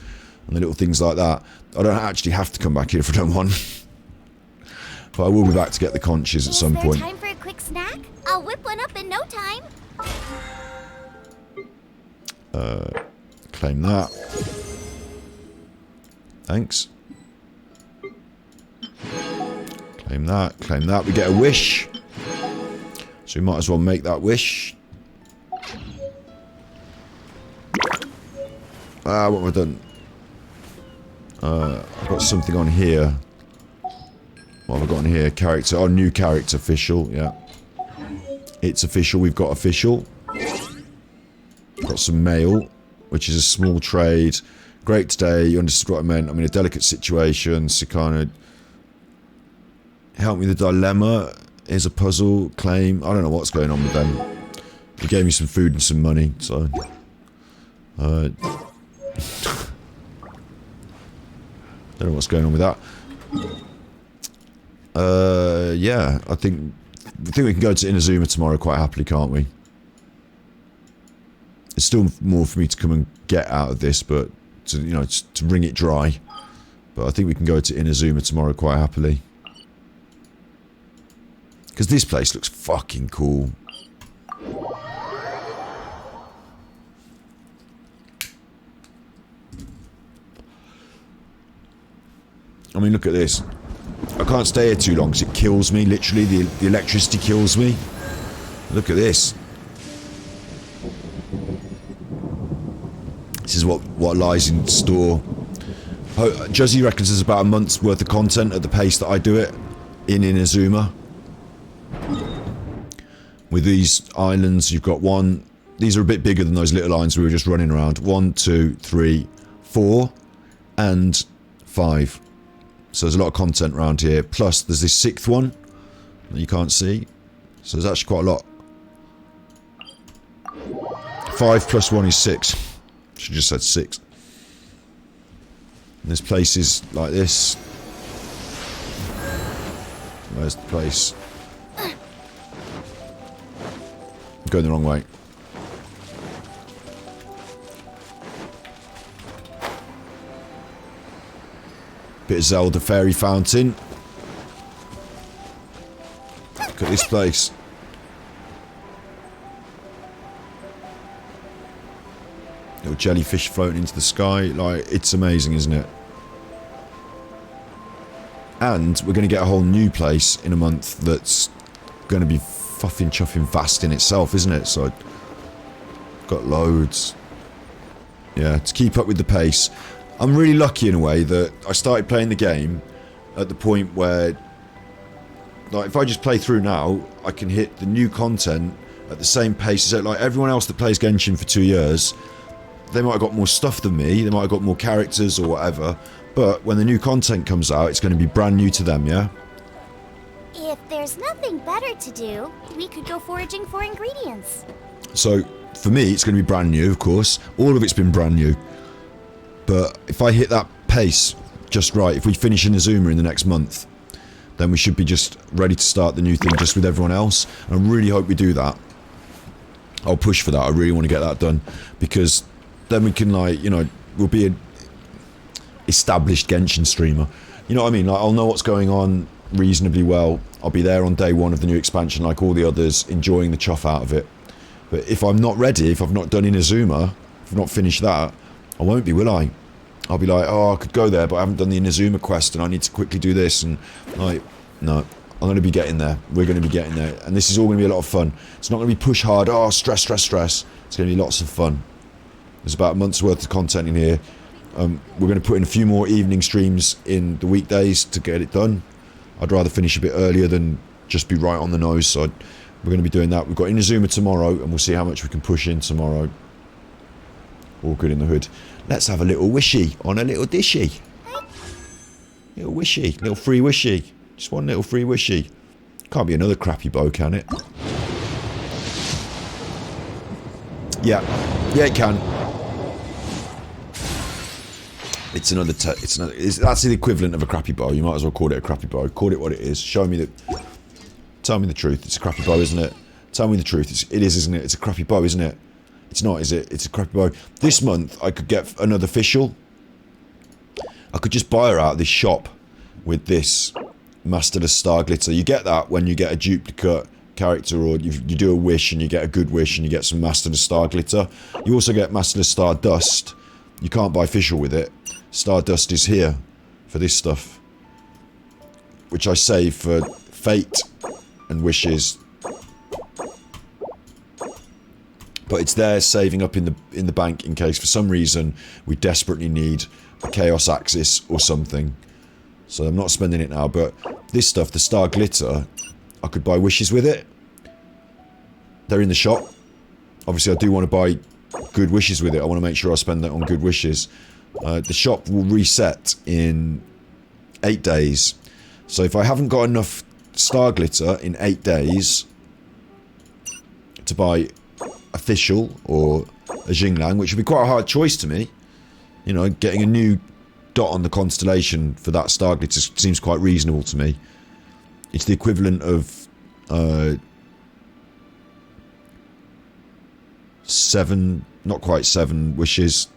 and the little things like that, I don't actually have to come back here if I don't want. But I will be back to get the conches at some point. Time for a quick snack? I'll whip one up in no time. Claim that. Thanks. Claim that, claim that. We get a wish. So we might as well make that wish. What have I done? I've got something on here. What have I got on here? Character. Oh, new character. Fischl. Yeah. It's official. We've got official. Got some mail, which is a small trade. Great today. You understood what I meant. I'm in a delicate situation. Sikana. Help me with the dilemma. Here's a puzzle. Claim. I don't know what's going on with them. They gave me some food and some money, so... don't know what's going on with that. Yeah, I think we can go to Inazuma tomorrow quite happily, can't we? There's still more for me to come and get out of this, but to, you know, to wring it dry. But I think we can go to Inazuma tomorrow quite happily. Because this place looks fucking cool. I mean, look at this. I can't stay here too long because it kills me, literally. The electricity kills me. Look at this. is what lies in store. Juzzy reckons there's about a month's worth of content at the pace that I do it in Inazuma. With these islands, you've got one. These are a bit bigger than those little islands we were just running around. 1, 2, 3, 4, and 5. So there's a lot of content around here. Plus, there's this 6th one that you can't see. So there's actually quite a lot. 5 plus 1 is 6. She just said 6. And there's places like this. Where's the place? I'm going the wrong way. Bit of Zelda Fairy Fountain. Look at this place. Little jellyfish floating into the sky. Like, it's amazing, isn't it? And we're going to get a whole new place in a month that's going to be chuffing fast in itself, isn't it? So, got loads. Yeah, to keep up with the pace. I'm really lucky in a way that I started playing the game at the point where, like, if I just play through now, I can hit the new content at the same pace as, like, everyone else that plays Genshin for 2 years. They might have got more stuff than me, they might have got more characters or whatever, but when the new content comes out, it's going to be brand new to them, yeah? If there's nothing better to do, we could go foraging for ingredients. So, for me, it's going to be brand new, of course. All of it's been brand new. But if I hit that pace just right, if we finish Inazuma in the next month, then we should be just ready to start the new thing just with everyone else. And I really hope we do that. I'll push for that. I really want to get that done. Because then we can, like, you know, we'll be an established Genshin streamer. You know what I mean? Like, I'll know what's going on reasonably well. I'll be there on day one of the new expansion like all the others, enjoying the chuff out of it. But if I'm not ready, if I've not done Inazuma, if I've not finished that, I won't be, will I? I'll be like, oh, I could go there, but I haven't done the Inazuma quest and I need to quickly do this. And, like, no, I'm going to be getting there. We're going to be getting there. And this is all going to be a lot of fun. It's not going to be push hard, oh, stress. It's going to be lots of fun. There's about a month's worth of content in here. We're going to put in a few more evening streams in the weekdays to get it done. I'd rather finish a bit earlier than just be right on the nose, so we're going to be doing that. We've got Inazuma tomorrow, and we'll see how much we can push in tomorrow. All good in the hood. Let's have a little wishy on a little dishy. Little wishy, little free wishy. Just one little free wishy. Can't be another crappy bow, can it? Yeah, it can. It's another. That's the equivalent of a crappy bow. You might as well call it a crappy bow. Call it what it is. Show me that. Tell me the truth. It's a crappy bow, isn't it? Tell me the truth. It is, isn't it? It's a crappy bow, isn't it? It's not, is it? It's a crappy bow. This month, I could get another Fischl. I could just buy her out of this shop with this Masterless Star Glitter. You get that when you get a duplicate character, or you do a wish and you get a good wish and you get some Masterless Star Glitter. You also get Masterless Star Dust. You can't buy Fischl with it. Stardust is here for this stuff, which I save for fate and wishes. But it's there saving up in the bank in case for some reason we desperately need a Chaos Axis or something. So I'm not spending it now, but this stuff, the Star Glitter, I could buy wishes with it. They're in the shop. Obviously I do want to buy good wishes with it. I want to make sure I spend that on good wishes. The shop will reset in 8 days. So if I haven't got enough Star Glitter in 8 days to buy a Fischl or a Jinglang, which would be quite a hard choice to me. You know, getting a new dot on the constellation for that Star Glitter seems quite reasonable to me. It's the equivalent of 7, not quite 7 wishes.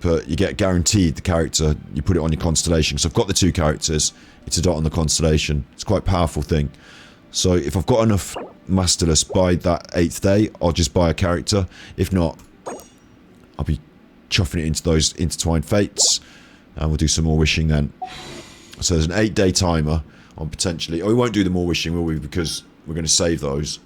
But you get guaranteed the character, you put it on your constellation. So I've got the 2 characters, it's a dot on the constellation. It's quite a powerful thing. So if I've got enough Masterless by that 8th day, I'll just buy a character. If not, I'll be chuffing it into those intertwined fates, and we'll do some more wishing then. So there's an 8-day timer on potentially... Oh, we won't do the more wishing, will we? Because we're going to save those.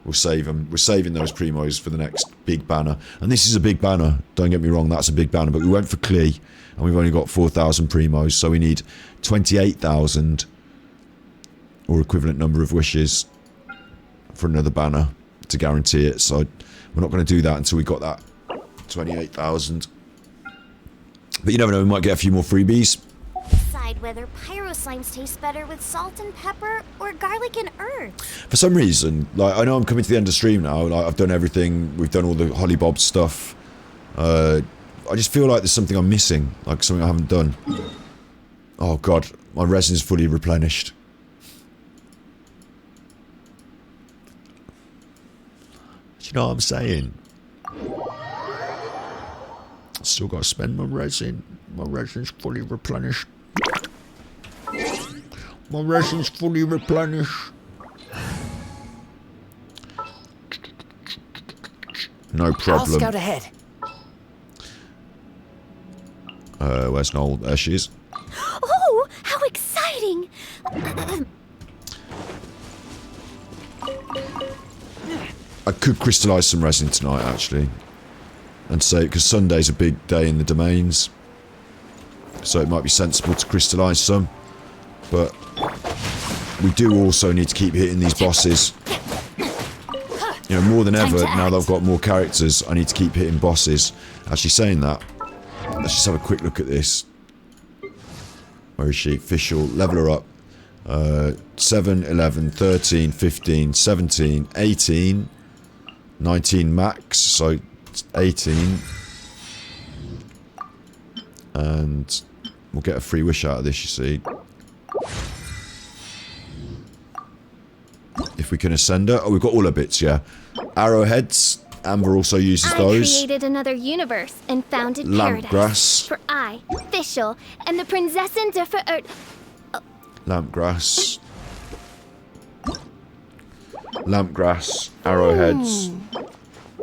we'll save them. We're saving those primos for the next big banner. And this is a big banner. Don't get me wrong, that's a big banner. But we went for Klee, and we've only got 4,000 primos. So we need 28,000 or equivalent number of wishes for another banner to guarantee it. So we're not going to do that until we got that 28,000. But you never know, we might get a few more freebies. Decide whether pyro slimes taste better with salt and pepper or garlic and herbs. For some reason, like, I know I'm coming to the end of the stream now. Like, I've done everything. We've done all the Holly Bob stuff. I just feel like there's something I'm missing, like something I haven't done. Oh god, my resin is fully replenished. Do you know what I'm saying? Still got to spend my resin. My resin's fully replenished. My resin's fully replenished. No problem. I'll scout ahead. Where's Noel? There she is. Oh, how exciting! I could crystallise some resin tonight, actually. And say, because Sunday's a big day in the domains. So it might be sensible to crystallise some. But we do also need to keep hitting these bosses. You know, more than ever, now that I've got more characters, I need to keep hitting bosses. Actually, saying that, let's just have a quick look at this. Where is she? Fischl, level her up. 7, 11, 13, 15, 17, 18, 19 max, so it's 18. And we'll get a free wish out of this, you see. If we can ascend her. Oh, we've got all her bits, yeah. Arrowheads. Amber also uses those. I created another universe and founded Lampgrass. paradise. For I, Fischl, and the Prinzessin de Lampgrass. Lampgrass. Arrowheads.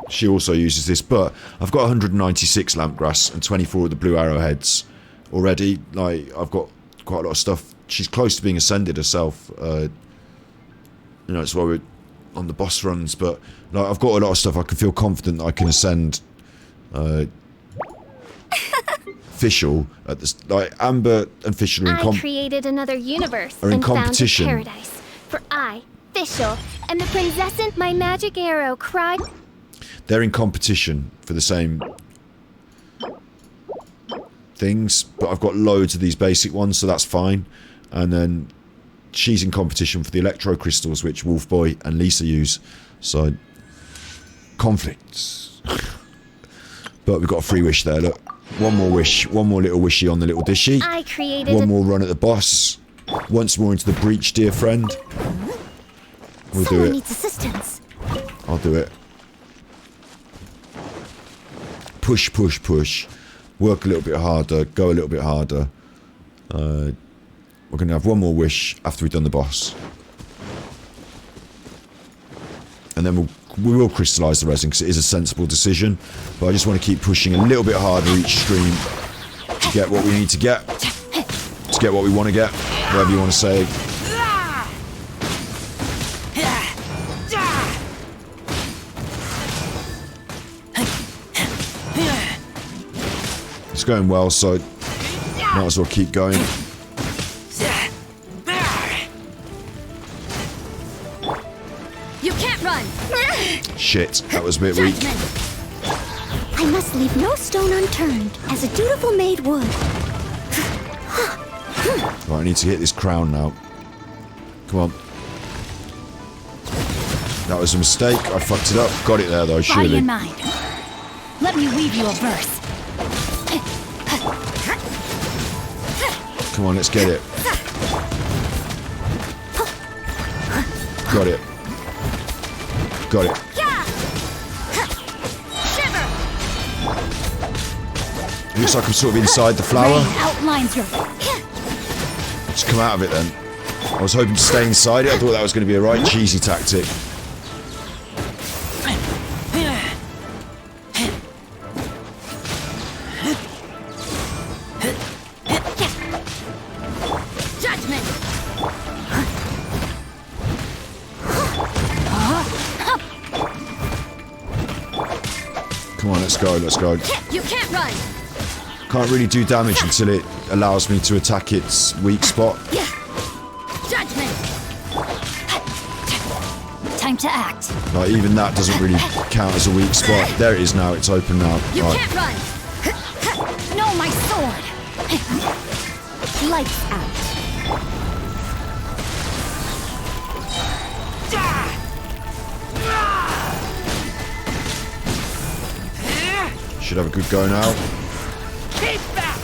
She also uses this, but I've got 196 lampgrass and 24 of the blue arrowheads already. Like, I've got quite a lot of stuff. She's close to being ascended herself. You know, it's why we're on the boss runs, but like, I've got a lot of stuff. I can feel confident that I can ascend Fischl at this. Like, Amber and Fischl are I created another universe are in and competition. founded paradise. For I, Fischl, and the Prinzessin, my magic arrow cried. They're in competition for the same things, but I've got loads of these basic ones, so that's fine. And then she's in competition for the electro crystals, which Wolfboy and Lisa use. So, conflicts. But we've got a free wish there, look. One more wish, one more little wishy on the little dishy. I created one more run at the boss. Once more into the breach, dear friend. We'll do it. Needs assistance. I'll do it. Push, push, push. Work a little bit harder. Go a little bit harder. We're going to have one more wish after we've done the boss. And then we will crystallise the resin because it is a sensible decision. But I just want to keep pushing a little bit harder each stream to get what we need to get. To get what we want to get. Whatever you want to say. It's going well, so might as well keep going. You can't run. Shit, that was a bit weak. I must leave no stone unturned, as a dutiful maid would. Right, I need to hit this crown now. Come on. That was a mistake. I fucked it up. Got it there, though, Body surely. and mind. Let me weave you a verse. Come on, let's get it. Got it. Got it. It looks like I'm sort of inside the flower. Outlines your. Just come out of it then. I was hoping to stay inside it. I thought that was going to be a right cheesy tactic. let's go, let's go. You can't run. Can't really do damage until it allows me to attack its weak spot. Judgment. Time to act. Like, even that doesn't really count as a weak spot. There it is now, it's open now. You Right. can't run. No, my sword. Lights out. Should have a good go now. Keep back.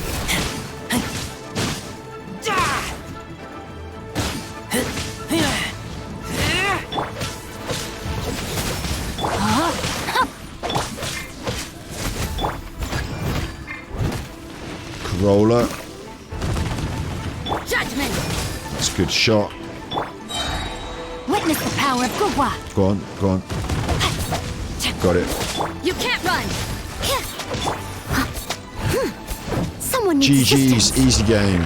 Corolla. Judgment. That's a good shot. Witness the power of Gugwa. Go on, go on. Got it. You can't run. Someone needs GG's, assistance. easy game.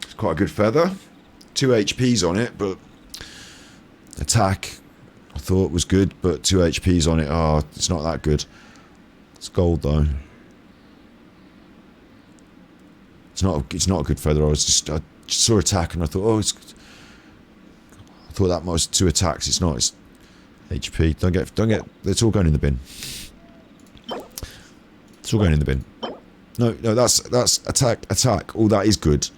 It's quite a good feather. 2 HPs on it, but attack I thought was good, but 2 HPs on it. Oh, it's not that good. It's gold though. It's not a good feather. I just saw attack and I thought, oh, I thought that was 2 attacks. It's not. It's HP. Don't get. It's all going in the bin. It's all going in the bin. No, that's attack. All that is good.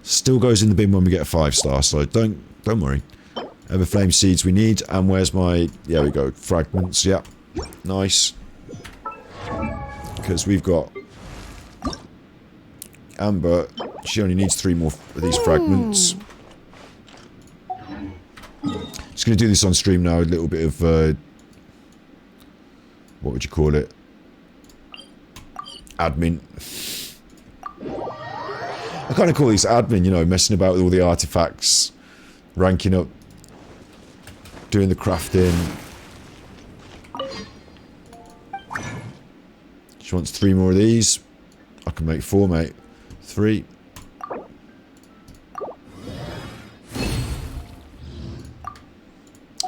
Still goes in the bin when we get a 5-star. So don't worry. Everflame seeds we need. And where's my? There we go. Fragments. Yep. Nice. Because we've got Amber. She only needs 3 more of these fragments. Just going to do this on stream now. A little bit of what would you call it? Admin. I kind of call this admin, you know, messing about with all the artifacts, ranking up, doing the crafting. She wants 3 more of these. I can make 4, mate. 3.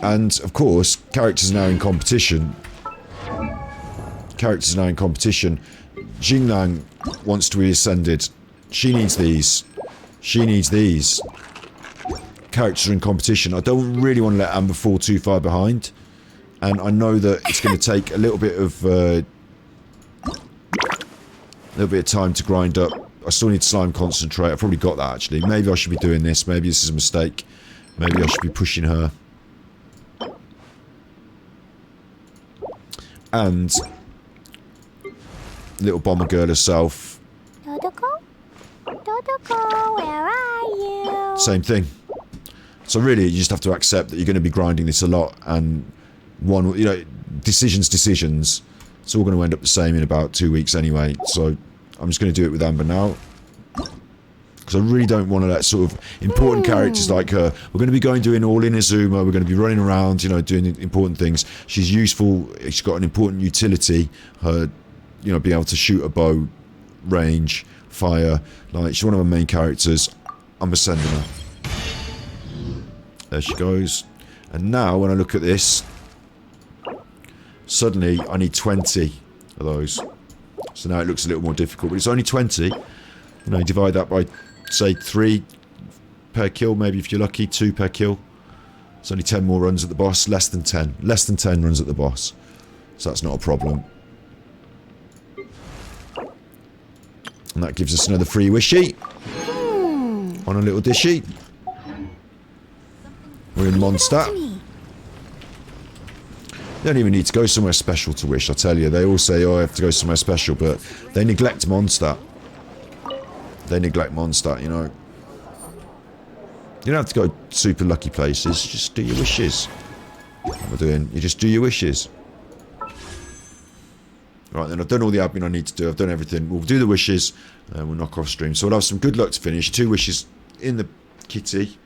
And, of course, characters are now in competition. Jinglang wants to be ascended. She needs these. She needs these. Characters are in competition. I don't really want to let Amber fall too far behind. And I know that it's going to take a little bit of time to grind up. I still need slime concentrate. I've probably got that, actually. Maybe I should be doing this. Maybe this is a mistake. Maybe I should be pushing her. And little bomber girl herself. Dodoko? Dodoko, where are you? Same thing. So really, you just have to accept that you're going to be grinding this a lot, and decisions. It's all going to end up the same in about 2 weeks anyway. So I'm just going to do it with Amber now. Because I really don't want to let sort of important characters like her. We're going to be doing all in Azuma. We're going to be running around, doing important things. She's useful. She's got an important utility. Her, being able to shoot a bow, range, fire. Like, she's one of my main characters. I'm ascending her. There she goes. And now, when I look at this, suddenly I need 20 of those. So now it looks a little more difficult. But it's only 20. Divide that by, say, 3 per kill, maybe if you're lucky, 2 per kill. It's only 10 more runs at the boss, less than 10. Less than 10 runs at the boss. So that's not a problem. And that gives us another free wishy. On a little dishy. We're in Mondstadt. You don't even need to go somewhere special to wish, I tell you. They all say, oh, I have to go somewhere special, but they neglect Mondstadt. They neglect Mondstadt, You don't have to go super lucky places. Just do your wishes. What am I doing? You just do your wishes. Right, then I've done all the admin I need to do. I've done everything. We'll do the wishes, and we'll knock off stream. So we'll have some good luck to finish. 2 wishes in the kitty.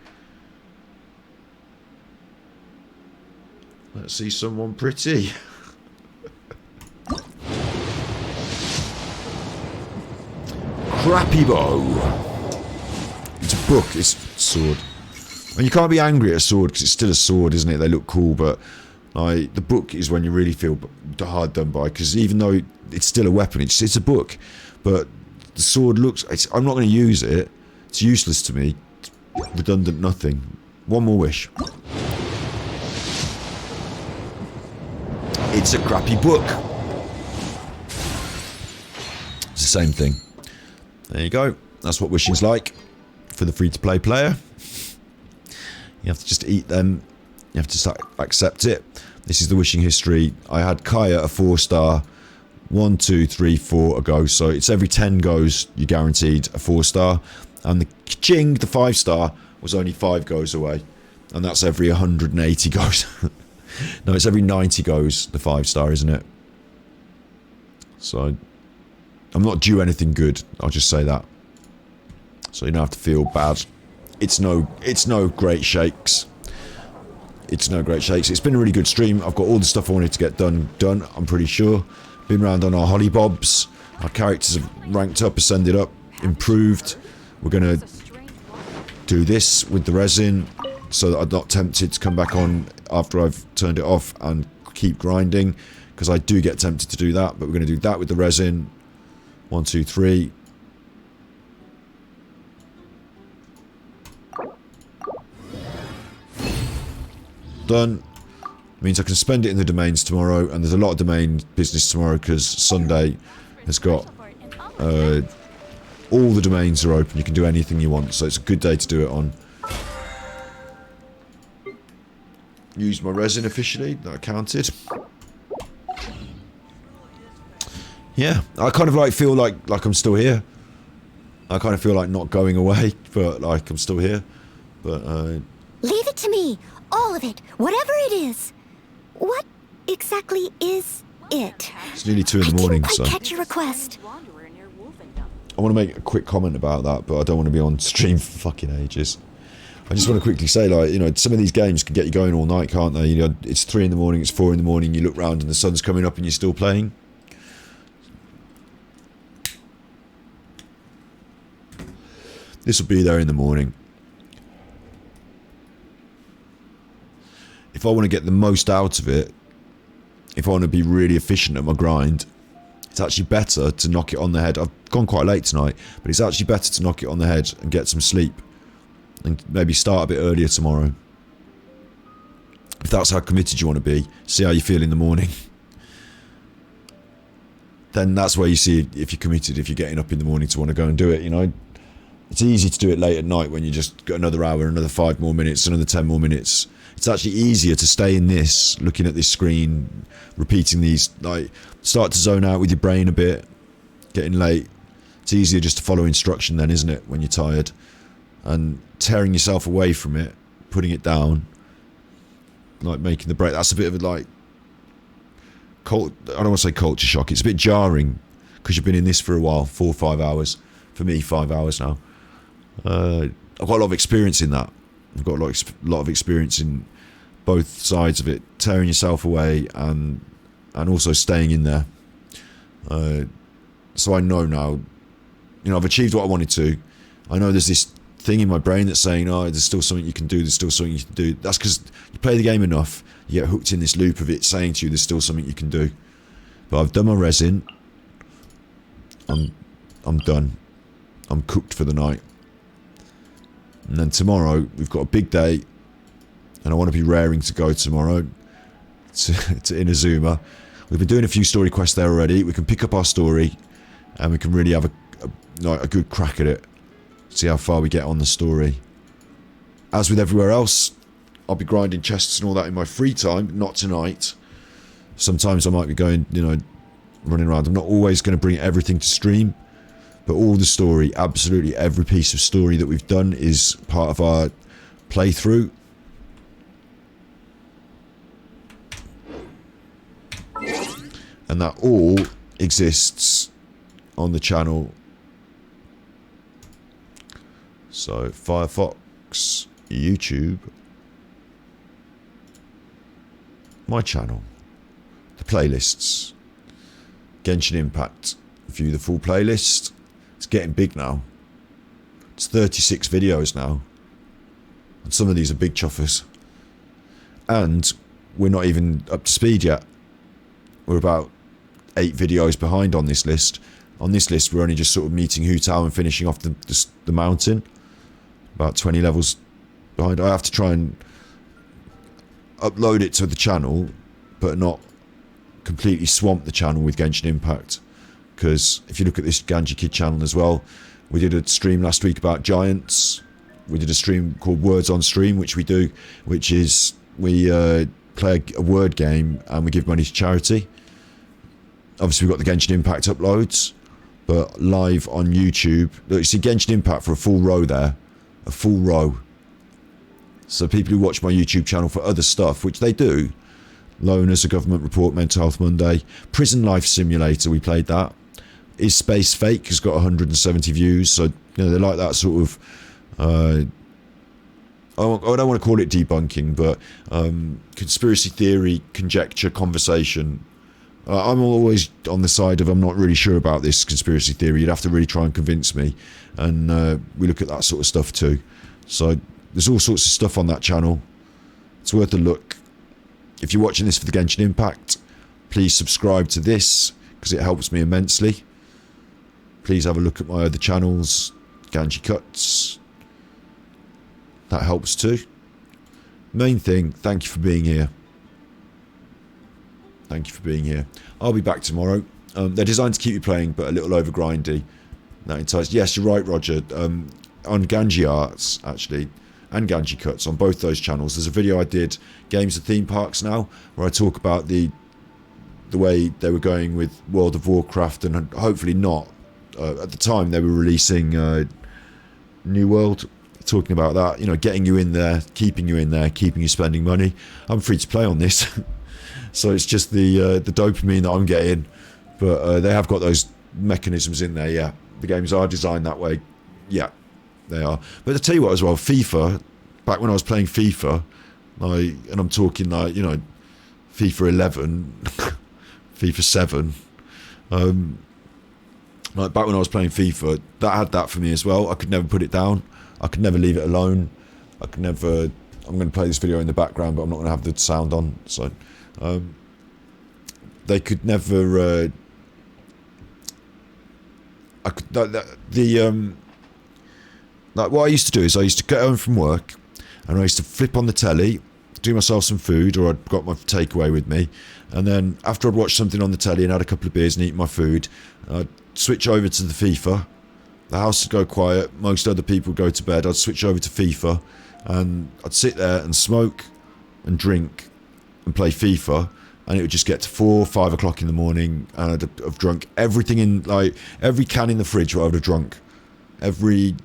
Let's see someone pretty. Crappy bow. It's a book. It's sword. And you can't be angry at a sword because it's still a sword, isn't it? They look cool, but like the book is when you really feel hard done by, because even though it's still a weapon, it's a book, but the sword looks... I'm not going to use it. It's useless to me. It's redundant nothing. One more wish. It's a crappy book. It's the same thing. There you go. That's what wishing's like for the free-to-play player. You have to just eat them. You have to accept it. This is the wishing history. I had Kaya a 4-star 1, 2, 3, 4 ago. So it's every 10 goes you're guaranteed a 4-star. And the Ching, the 5-star, was only 5 goes away. And that's every 180 goes. No, it's every 90 goes, the 5-star, isn't it? So, I'm not due anything good, I'll just say that. So you don't have to feel bad. It's no great shakes. It's no great shakes. It's been a really good stream. I've got all the stuff I wanted to get done, I'm pretty sure. Been around on our hollybobs. Our characters have ranked up, ascended up, improved. We're going to do this with the resin, so that I'm not tempted to come back on after I've turned it off and keep grinding, because I do get tempted to do that, but we're going to do that with the resin. 1, 2, 3. Done. Means I can spend it in the domains tomorrow, and there's a lot of domain business tomorrow because Sunday has got all the domains are open. You can do anything you want, so it's a good day to do it on. Used my resin officially, that counted. Yeah, I kind of like feel like I'm still here. I kind of feel like not going away, but like I'm still here. But leave it to me, all of it, whatever it is. What exactly is it? It's nearly 2 in the morning, so I catch your request. I want to make a quick comment about that, but I don't want to be on stream for fucking ages. I just want to quickly say, like, you know, some of these games can get you going all night, can't they? You know, it's 3 in the morning, it's 4 in the morning, you look round and the sun's coming up and you're still playing. This will be there in the morning. If I want to get the most out of it, if I want to be really efficient at my grind, it's actually better to knock it on the head. I've gone quite late tonight, but it's actually better to knock it on the head and get some sleep. And maybe start a bit earlier tomorrow. If that's how committed you want to be, see how you feel in the morning. Then that's where you see if you're committed, if you're getting up in the morning to want to go and do it, you know. It's easy to do it late at night when you just got another hour, another 5 more minutes, another 10 more minutes. It's actually easier to stay in this, looking at this screen, repeating these, like, start to zone out with your brain a bit, getting late. It's easier just to follow instruction then, isn't it, when you're tired? And tearing yourself away from it, putting it down, like making the break. That's a bit of a, like, I don't want to say culture shock. It's a bit jarring because you've been in this for a while, 4 or 5 hours. For me, 5 hours now. I've got a lot of experience in that. I've got a lot of experience in both sides of it, tearing yourself away and also staying in there. So I know now, you know, I've achieved what I wanted to. I know there's this thing in my brain that's saying, oh, there's still something you can do, there's still something you can do. That's because you play the game enough, you get hooked in this loop of it saying to you, there's still something you can do. But I've done my resin. I'm done. I'm cooked for the night. And then tomorrow, we've got a big day, and I want to be raring to go tomorrow to Inazuma. We've been doing a few story quests there already. We can pick up our story, and we can really have a good crack at it. See how far we get on the story. As with everywhere else, I'll be grinding chests and all that in my free time, not tonight. Sometimes I might be going, you know, running around. I'm not always going to bring everything to stream. But all the story, absolutely every piece of story that we've done is part of our playthrough. And that all exists on the channel. So, Firefox, YouTube, my channel, the playlists, Genshin Impact, view the full playlist. It's getting big now. It's 36 videos now. And some of these are big chuffers. And we're not even up to speed yet. We're about 8 videos behind on this list. On this list, we're only just sort of meeting Hu Tao and finishing off the mountain. About 20 levels behind. I have to try and upload it to the channel, but not completely swamp the channel with Genshin Impact. Because if you look at this Ganji Kid channel as well, we did a stream last week about giants. We did a stream called Words on Stream, which we do, which is we play a word game and we give money to charity. Obviously, we've got the Genshin Impact uploads, but live on YouTube. Look, you see Genshin Impact for a full row there. A full row. So people who watch my YouTube channel for other stuff, which they do, Loners, A Government Report, Mental Health Monday, Prison Life Simulator, we played that. Is Space Fake has got 170 views, so you know they like that sort of. I don't want to call it debunking, but conspiracy theory, conjecture, conversation. I'm always on the side of I'm not really sure about this conspiracy theory. You'd have to really try and convince me, and we look at that sort of stuff too. So there's all sorts of stuff on that channel. It's worth a look. If you're watching this for the Genshin Impact, please subscribe to this because it helps me immensely. Please have a look at my other channels, Ganji Cuts. That helps too. Main thing, thank you for being here. Thank you for being here. I'll be back tomorrow. They're designed to keep you playing, but a little over grindy. That entices. Yes, you're right, Roger. On Ganji Arts, actually, and Ganji Cuts, on both those channels, there's a video I did, Games of Theme Parks Now, where I talk about the way they were going with World of Warcraft, and hopefully not. At the time, they were releasing New World, talking about that, you know, getting you in there, keeping you spending money. I'm free to play on this. So it's just the dopamine that I'm getting, but they have got those mechanisms in there. Yeah, the games are designed that way. Yeah, they are. But to tell you what, as well, FIFA. Back when I was playing FIFA, and I'm talking like, you know, FIFA 11, FIFA 7. Like back when I was playing FIFA, that had that for me as well. I could never put it down. I could never leave it alone. I could never. I'm going to play this video in the background, but I'm not going to have the sound on. So. They could never. I could like what I used to do is I used to get home from work, and I used to flip on the telly, do myself some food, or I'd got my takeaway with me, and then after I'd watched something on the telly and had a couple of beers and eat my food, I'd switch over to the FIFA. The house would go quiet. Most other people would go to bed. I'd switch over to FIFA, and I'd sit there and smoke and drink and play FIFA, and it would just get to 4 or 5 o'clock in the morning, and I'd have drunk everything in, like, every can in the fridge I would have drunk. Every,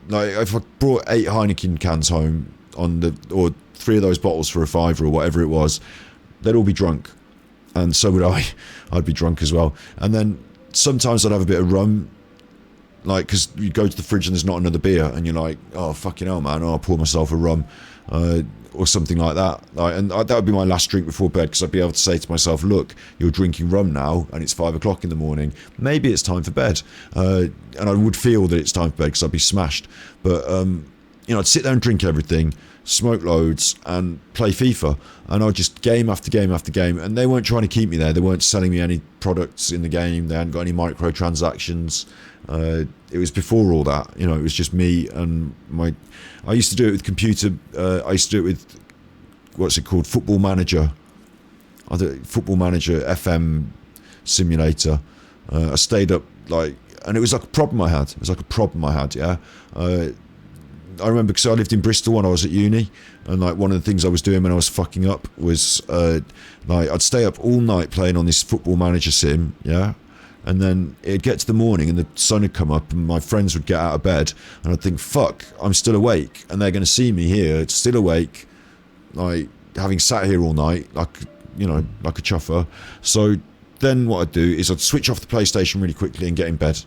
like, if I brought 8 Heineken cans home or 3 of those bottles for a £5 or whatever it was, they'd all be drunk, and so would I. I'd be drunk as well. And then sometimes I'd have a bit of rum, like, because you go to the fridge and there's not another beer, and you're like, oh fucking hell, man, I'll pour myself a rum. Or something like that, and that would be my last drink before bed, because I'd be able to say to myself, look, you're drinking rum now and it's 5 o'clock in the morning, maybe it's time for bed, and I would feel that it's time for bed because I'd be smashed, but you know, I'd sit there and drink everything, smoke loads and play FIFA, and I'd just game after game after game, and they weren't trying to keep me there. They weren't selling me any products in the game. They hadn't got any microtransactions. It was before all that, you know. It was just me and my. I used to do it with computer. I used to do it with what's it called, Football Manager. Football Manager FM simulator. I stayed up like, and it was like a problem I had. Yeah. I remember because I lived in Bristol when I was at uni, and like one of the things I was doing when I was fucking up was like I'd stay up all night playing on this Football Manager sim, yeah, and then it'd get to the morning and the sun would come up and my friends would get out of bed, and I'd think, fuck, I'm still awake and they're going to see me here still awake, like having sat here all night, like, you know, like a chuffer. So then what I'd do is I'd switch off the PlayStation really quickly and get in bed,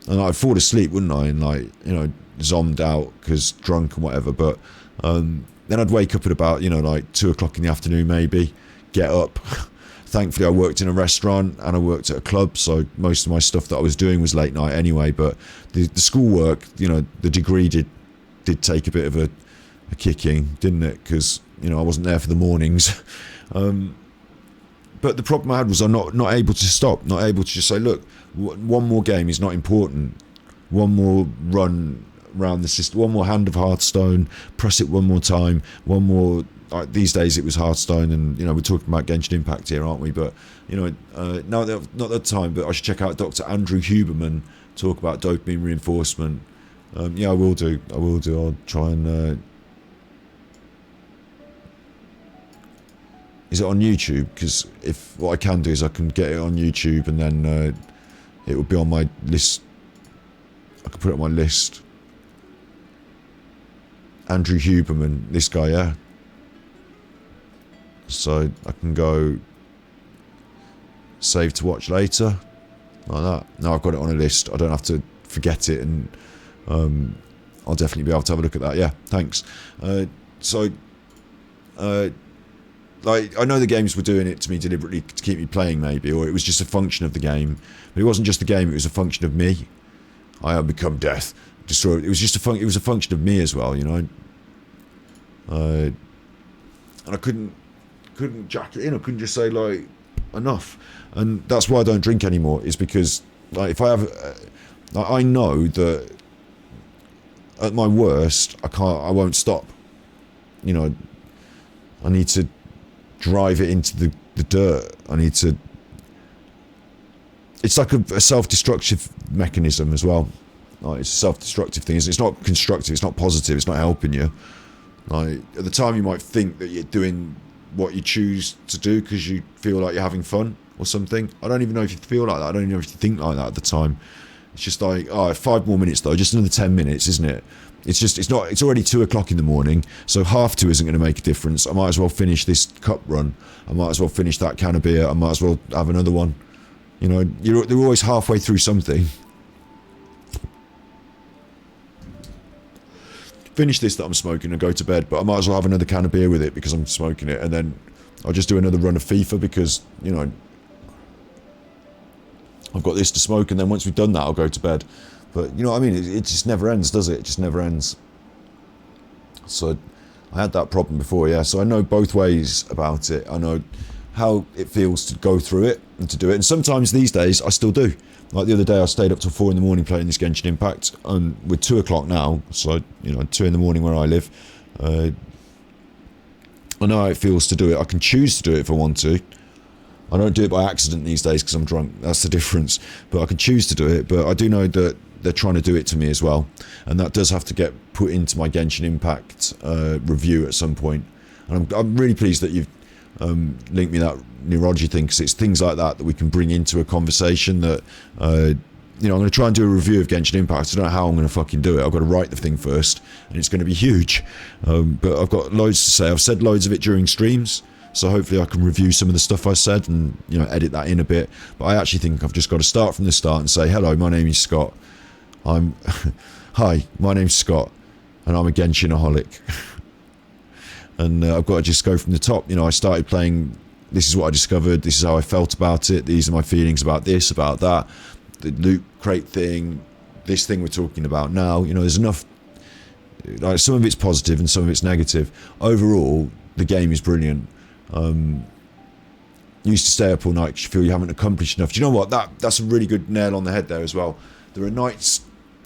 and I'd fall asleep, wouldn't I, and like, you know, zommed out because drunk and whatever. But then I'd wake up at about, you know, like 2 o'clock in the afternoon maybe, get up. Thankfully I worked in a restaurant and I worked at a club, so most of my stuff that I was doing was late night anyway. But the schoolwork, you know, the degree did take a bit of a kicking, didn't it? Because, you know, I wasn't there for the mornings. But the problem I had was I'm not able to stop, not able to just say, look, one more game is not important. One more run around the system, one more hand of Hearthstone, press it one more time, one more. Like these days it was Hearthstone, and you know we're talking about Genshin Impact here, aren't we? But you know, no, not that time. But I should check out Dr. Andrew Huberman talk about dopamine reinforcement. Yeah, I will do. I'll try and. Is it on YouTube? Because if what I can do is I can get it on YouTube, and then it will be on my list. I can put it on my list. Andrew Huberman, this guy, yeah. So I can go save to watch later, like that. Now I've got it on a list. I don't have to forget it, and I'll definitely be able to have a look at that. Yeah, thanks. Like I know the games were doing it to me deliberately to keep me playing, maybe, or it was just a function of the game. But it wasn't just the game; it was a function of me. I have become death, destroy. It was just it was a function of me as well, you know. And I couldn't jack it in. I couldn't just say like enough, and that's why I don't drink anymore. Is because like if I have, I know that at my worst I won't stop. You know, I need to drive it into the dirt. I need to. It's like a self-destructive mechanism as well. Like it's a self-destructive thing. It's not constructive. It's not positive. It's not helping you. Like at the time, you might think that you're doing what you choose to do because you feel like you're having fun or something. I don't even know if you feel like that. I don't even know if you think like that at the time. It's just like, oh, 5 more minutes though. Just another 10 minutes, isn't it? It's already 2 o'clock in the morning, so 2:30 isn't going to make a difference. I might as well finish this cup run. I might as well finish that can of beer. I might as well have another one. You know, they're always halfway through something. Finish this that I'm smoking and go to bed, but I might as well have another can of beer with it because I'm smoking it, and then I'll just do another run of FIFA because, you know, I've got this to smoke, and then once we've done that, I'll go to bed. But, you know what I mean? It just never ends, does it? It just never ends. So, I had that problem before, yeah. So I know both ways about it. I know how it feels to go through it and to do it. And sometimes these days, I still do. Like the other day, I stayed up till 4 in the morning playing this Genshin Impact. And we're 2 o'clock now, so, you know, 2 in the morning where I live. I know how it feels to do it. I can choose to do it if I want to. I don't do it by accident these days because I'm drunk. That's the difference. But I can choose to do it. But I do know that they're trying to do it to me as well. And that does have to get put into my Genshin Impact review at some point. And I'm really pleased that you've linked me that neurology thing, because it's things like that we can bring into a conversation that, you know, I'm going to try and do a review of Genshin Impact. I don't know how I'm going to fucking do it. I've got to write the thing first, and it's going to be huge. But I've got loads to say. I've said loads of it during streams. So hopefully I can review some of the stuff I said and, you know, edit that in a bit. But I actually think I've just got to start from the start and say, hello, my name is Scott. Hi, my name's Scott, and I'm a Genshinaholic. And I've got to just go from the top. You know, I started playing, this is what I discovered, this is how I felt about it, these are my feelings about this, about that, the loot crate thing, this thing we're talking about now. You know, there's enough, like some of it's positive and some of it's negative. Overall, the game is brilliant. You used to stay up all night because you feel you haven't accomplished enough. Do you know what? That's a really good nail on the head there as well. There are nights,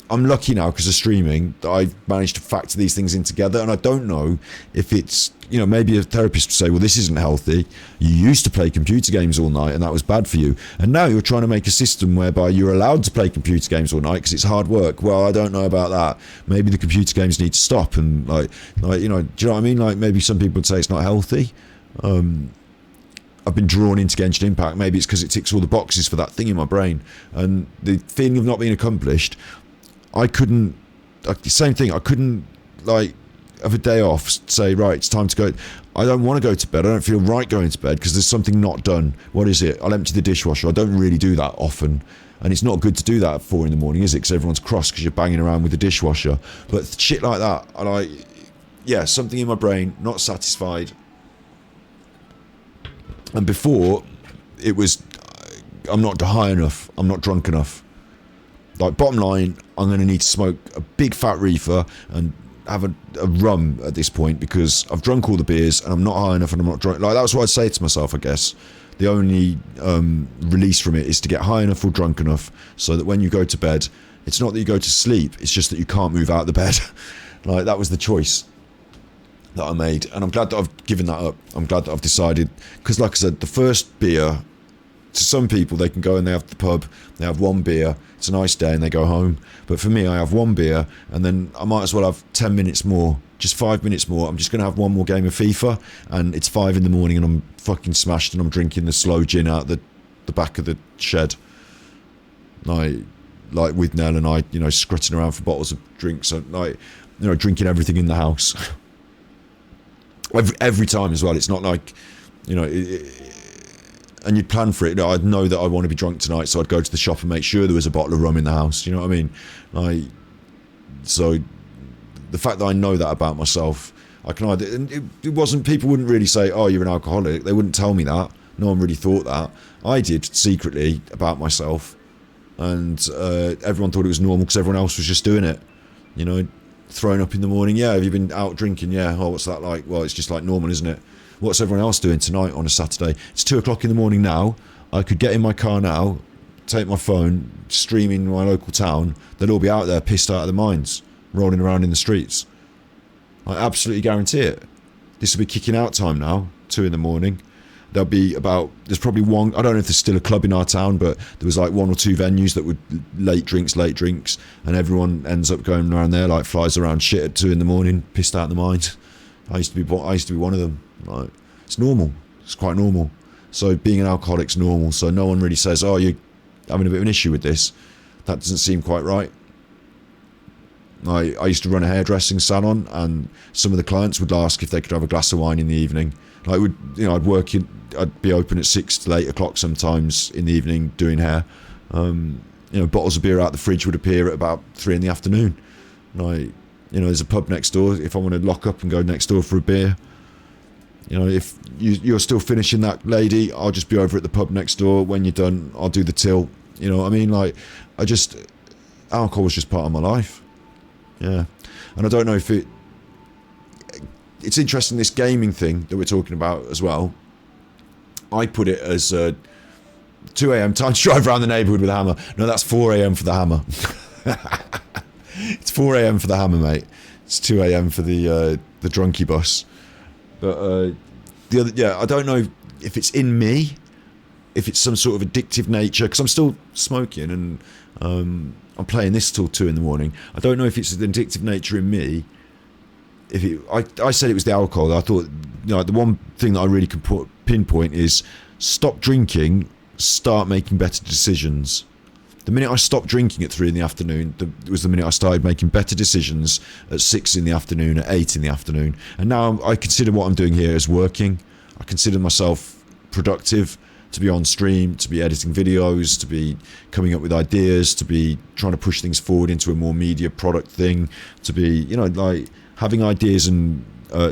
I'm lucky now because of streaming, that I've managed to factor these things in together, and I don't know if it's, you know, maybe a therapist would say, well, this isn't healthy. You used to play computer games all night and that was bad for you, and now you're trying to make a system whereby you're allowed to play computer games all night because it's hard work. Well, I don't know about that. Maybe the computer games need to stop, and like you know, do you know what I mean? Like maybe some people would say it's not healthy. I've been drawn into Genshin Impact. Maybe it's because it ticks all the boxes for that thing in my brain, and the feeling of not being accomplished. I couldn't, like, the same thing, I couldn't, like, have a day off, say, right, it's time to go. I don't want to go to bed. I don't feel right going to bed because there's something not done. What is it? I'll empty the dishwasher. I don't really do that often. And it's not good to do that at 4 in the morning, is it? Because everyone's cross because you're banging around with the dishwasher. But shit like that, I like, yeah, something in my brain, not satisfied. And before, it was, I'm not high enough. I'm not drunk enough. Like, bottom line, I'm going to need to smoke a big fat reefer and have a rum at this point because I've drunk all the beers and I'm not high enough and I'm not drunk. Like, that's what I'd say to myself, I guess. The only release from it is to get high enough or drunk enough so that when you go to bed, it's not that you go to sleep, it's just that you can't move out of the bed. Like, that was the choice that I made, and I'm glad that I've given that up. I'm glad that I've decided, because like I said, the first beer, to some people, they can go and they have the pub, they have one beer, it's a nice day and they go home. But for me, I have one beer and then I might as well have 10 minutes more, just 5 minutes more. I'm just going to have one more game of FIFA, and it's 5 in the morning and I'm fucking smashed and I'm drinking the slow gin out the back of the shed. Like with Nell and I, you know, scrutting around for bottles of drinks, so like, you know, drinking everything in the house. Every time as well. It's not like, you know, and you'd plan for it. You know, I'd know that I want to be drunk tonight, so I'd go to the shop and make sure there was a bottle of rum in the house. You know what I mean? Like, so the fact that I know that about myself, I can either, and it wasn't, people wouldn't really say, oh, you're an alcoholic. They wouldn't tell me that. No one really thought that. I did secretly about myself, and everyone thought it was normal because everyone else was just doing it. You know, throwing up in the morning. Yeah, have you been out drinking? Yeah. Oh, what's that like? Well, it's just like normal, isn't it? What's everyone else doing tonight on a Saturday? It's 2 o'clock in the morning now. I could get in my car now, take my phone, stream in my local town. They'll all be out there pissed out of their minds, rolling around in the streets. I absolutely guarantee it. This will be kicking out time now, 2 in the morning. There'll be about, there's probably one, I don't know if there's still a club in our town, but there was like 1 or 2 venues that would late drinks, and everyone ends up going around there like flies around shit at 2 in the morning, pissed out of their mind. I used to be one of them. Like, it's normal. It's quite normal. So being an alcoholic's normal. So no one really says, oh, you're having a bit of an issue with this. That doesn't seem quite right. I used to run a hairdressing salon, and some of the clients would ask if they could have a glass of wine in the evening. Like, I'd be open at 6 to 8 o'clock sometimes in the evening doing hair. You know, bottles of beer out the fridge would appear at about 3 in the afternoon. Like, you know, there's a pub next door. If I want to lock up and go next door for a beer, you know, if you're still finishing that, lady, I'll just be over at the pub next door. When you're done, I'll do the till. You know what I mean? Like, alcohol was just part of my life. Yeah. And I don't know if it's interesting, this gaming thing that we're talking about as well. I put it as 2 a.m. time to drive around the neighbourhood with a hammer. No, that's 4 a.m. for the hammer. It's 4 a.m. for the hammer, mate. It's 2 a.m. for the drunkie bus. But I don't know if it's in me, if it's some sort of addictive nature, because I'm still smoking and I'm playing this till 2 in the morning. I don't know if it's an addictive nature in me. I said it was the alcohol. I thought, you know, the one thing that I really can pinpoint is stop drinking, start making better decisions. The minute I stopped drinking at 3 in the afternoon, it was the minute I started making better decisions at 6 in the afternoon, at 8 in the afternoon. And now I consider what I'm doing here as working. I consider myself productive, to be on stream, to be editing videos, to be coming up with ideas, to be trying to push things forward into a more media product thing, to be, you know, like having ideas and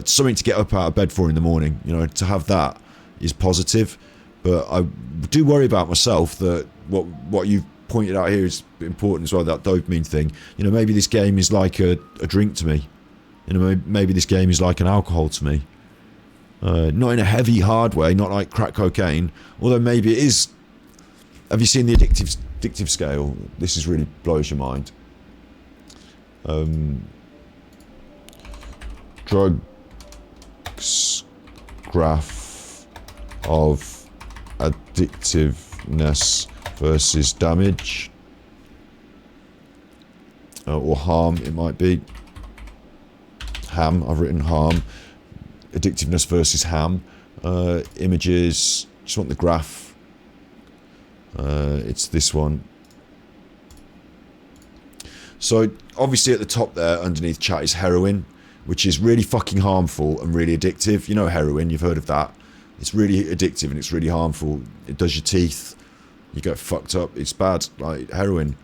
something to get up out of bed for in the morning. You know, to have that is positive. But I do worry about myself that what you've pointed out here is important as well, that dopamine thing. You know, maybe this game is like a drink to me. You know, maybe this game is like an alcohol to me. Not in a heavy, hard way, not like crack cocaine, although maybe it is. Have you seen the addictive scale? This is really blows your mind. Drugs graph of addictiveness versus damage or harm, it might be. I've written harm. Addictiveness versus ham. Images, just want the graph. It's this one. So obviously at the top there underneath chat is heroin, which is really fucking harmful and really addictive. You know heroin, you've heard of that. It's really addictive and it's really harmful. It does your teeth, you get fucked up, it's bad. Like heroin.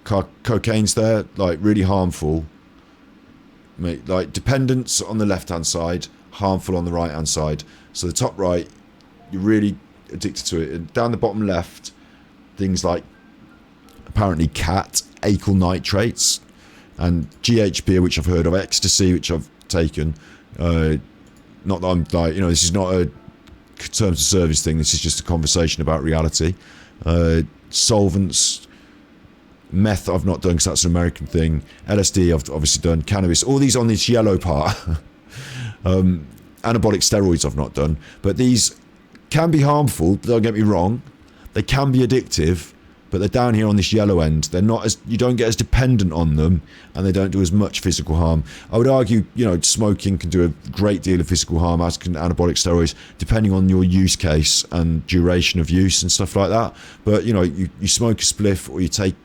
Cocaine's there, like really harmful. Like dependence on the left hand side, harmful on the right hand side. So the top right, you're really addicted to it. And down the bottom left, things like apparently acyl nitrates and GHB, which I've heard of, ecstasy, which I've taken. Not that I'm like, you know, this is not a terms of service thing. This is just a conversation about reality. Solvents, meth I've not done because that's an American thing. LSD I've obviously done. Cannabis, all these on this yellow part. Anabolic steroids I've not done, but these can be harmful. Don't get me wrong, they can be addictive, but they're down here on this yellow end. They're not as, you don't get as dependent on them, and they don't do as much physical harm. I would argue, you know, smoking can do a great deal of physical harm, as can anabolic steroids, depending on your use case and duration of use and stuff like that. But you know, you smoke a spliff, or you take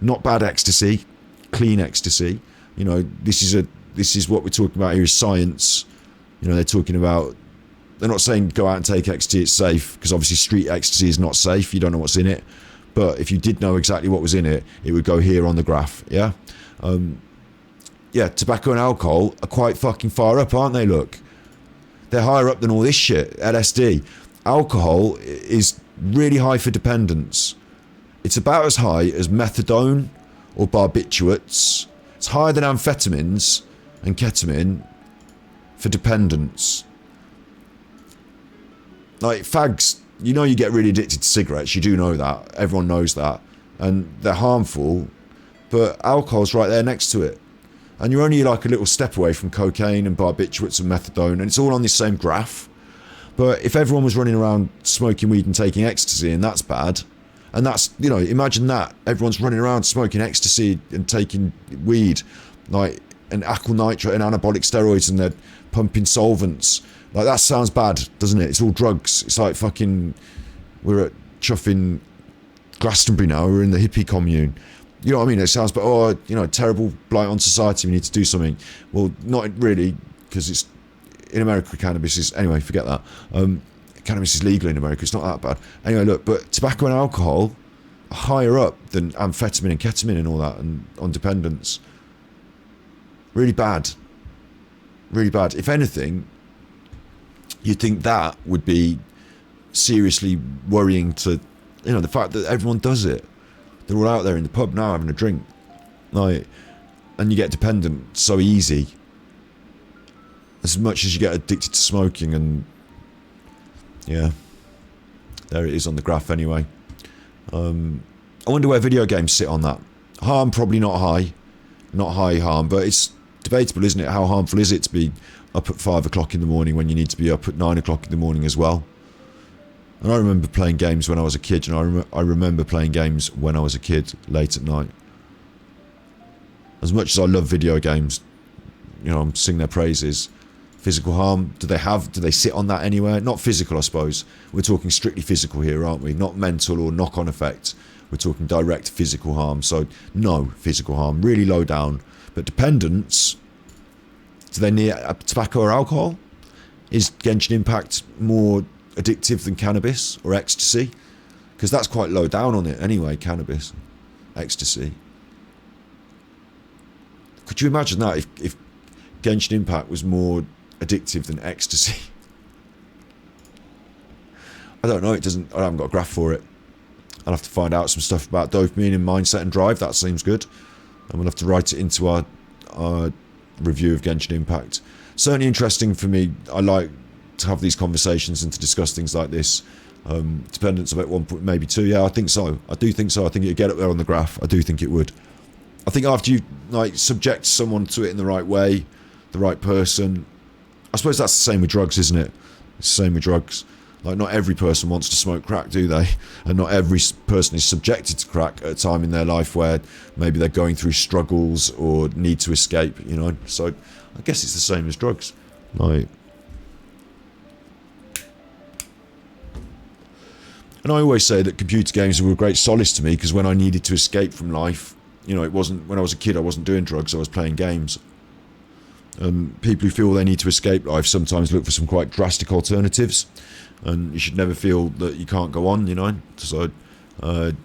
not bad ecstasy, clean ecstasy. You know, this is what we're talking about here is science. You know, they're talking about, they're not saying go out and take ecstasy, it's safe, because obviously street ecstasy is not safe, you don't know what's in it. But if you did know exactly what was in it, it would go here on the graph, yeah? Yeah, tobacco and alcohol are quite fucking far up, aren't they, look? They're higher up than all this shit, LSD. Alcohol is really high for dependence. It's about as high as methadone or barbiturates. It's higher than amphetamines and ketamine for dependence. Like fags, you know, you get really addicted to cigarettes, you do know that, everyone knows that, and they're harmful, but alcohol's right there next to it, and you're only like a little step away from cocaine and barbiturates and methadone, and it's all on this same graph. But if everyone was running around smoking weed and taking ecstasy, and that's bad, and that's, you know, imagine that, everyone's running around smoking ecstasy and taking weed, like, and alkyl nitrate and anabolic steroids, and they're pumping solvents. Like, that sounds bad, doesn't it? It's all drugs. It's like fucking, we're at Chuffing Glastonbury now, we're in the hippie commune. You know what I mean? It sounds, but oh, you know, terrible blight on society, we need to do something. Well, not really, because it's, in America, cannabis is, anyway, forget that. Cannabis is legal in America, it's not that bad. Anyway, look, but tobacco and alcohol are higher up than amphetamine and ketamine and all that, and on dependence. Really bad. Really bad. If anything, you'd think that would be seriously worrying to, you know, the fact that everyone does it. They're all out there in the pub now having a drink. Like, and you get dependent so easy. As much as you get addicted to smoking, and yeah. There it is on the graph anyway. I wonder where video games sit on that. Harm, probably not high. Not high harm, but it's debatable, isn't it? How harmful is it to be up at 5 o'clock in the morning when you need to be up at 9 o'clock in the morning as well? And I remember playing games when I was a kid, and I remember playing games when I was a kid late at night. As much as I love video games, you know, I'm singing their praises. Physical harm, do they sit on that anywhere? Not physical, I suppose. We're talking strictly physical here, aren't we? Not mental or knock-on effect. We're talking direct physical harm. So, no physical harm, really low down. But dependence, do they need tobacco or alcohol? Is Genshin Impact more addictive than cannabis or ecstasy? Because that's quite low down on it anyway, cannabis, ecstasy. Could you imagine that if Genshin Impact was more addictive than ecstasy? I don't know, I haven't got a graph for it. I'll have to find out some stuff about dopamine and mindset and drive. That seems good. And we'll have to write it into our review of Genshin Impact. Certainly interesting for me. I like to have these conversations and to discuss things like this. Dependence of at 1 point, maybe 2. Yeah, I think so. I do think so. I think it'd get up there on the graph. I do think it would. I think after you like subject someone to it in the right way, the right person. I suppose that's the same with drugs, isn't it? It's the same with drugs. Like, not every person wants to smoke crack, do they? And not every person is subjected to crack at a time in their life where maybe they're going through struggles or need to escape, you know? So, I guess it's the same as drugs. Like, and I always say that computer games were a great solace to me, because when I needed to escape from life, you know, it wasn't, when I was a kid, I wasn't doing drugs, I was playing games. People who feel they need to escape life sometimes look for some quite drastic alternatives, and you should never feel that you can't go on, you know. So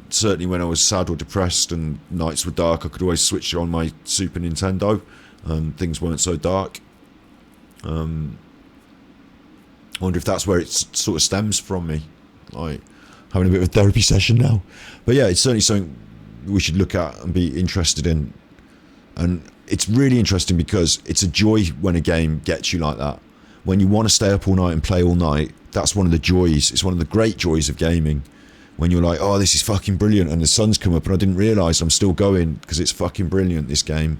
certainly when I was sad or depressed and nights were dark, I could always switch on my Super Nintendo and things weren't so dark. I wonder if that's where it sort of stems from me, like having a bit of a therapy session now. But yeah, it's certainly something we should look at and be interested in. And it's really interesting because it's a joy when a game gets you like that. When you want to stay up all night and play all night, that's one of the joys. It's one of the great joys of gaming. When you're like, oh, this is fucking brilliant, and the sun's come up and I didn't realise I'm still going because it's fucking brilliant, this game.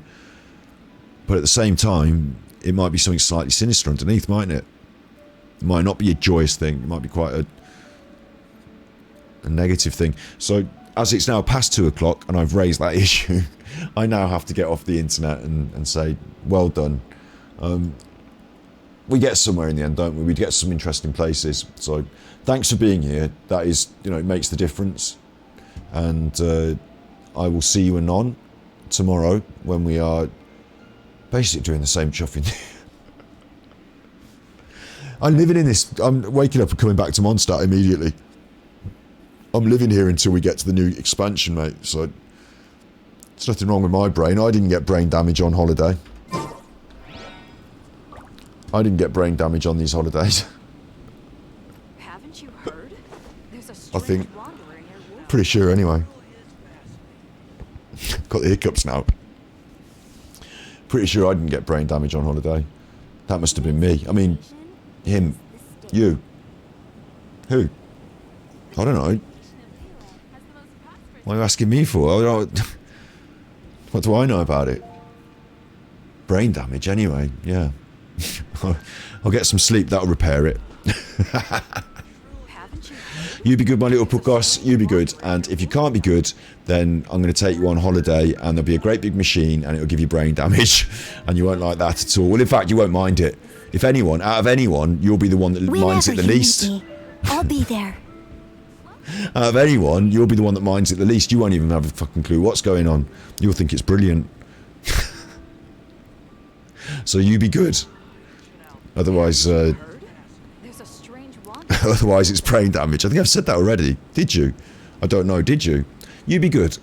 But at the same time, it might be something slightly sinister underneath, mightn't it? It might not be a joyous thing. It might be quite a negative thing. So, as it's now past 2 o'clock and I've raised that issue, I now have to get off the internet and say, well done. We get somewhere in the end, don't we? We get some interesting places. So, thanks for being here. That is, you know, it makes the difference. And I will see you anon tomorrow when we are basically doing the same chuffing. I'm living in this. I'm waking up and coming back to Mondstadt immediately. I'm living here until we get to the new expansion, mate. So, there's nothing wrong with my brain. I didn't get brain damage on holiday. I didn't get brain damage on these holidays. Haven't you heard? There's a I think. Pretty sure anyway. Got the hiccups now. Pretty sure I didn't get brain damage on holiday. That must have been me. I mean, him. You. Who? I don't know. What are you asking me for? What do I know about it? Brain damage anyway, yeah. I'll get some sleep, that'll repair it. You be good, my little puckos, you be good. And if you can't be good, then I'm going to take you on holiday and there'll be a great big machine and it'll give you brain damage. And you won't like that at all. Well, in fact, you won't mind it. If anyone, out of anyone, you'll be the one that minds it the least. I'll be there. Out of anyone, you'll be the one that minds it the least. You won't even have a fucking clue what's going on. You'll think it's brilliant. So you be good. Otherwise, otherwise it's brain damage. I think I've said that already. Did you? I don't know. Did you? You be good.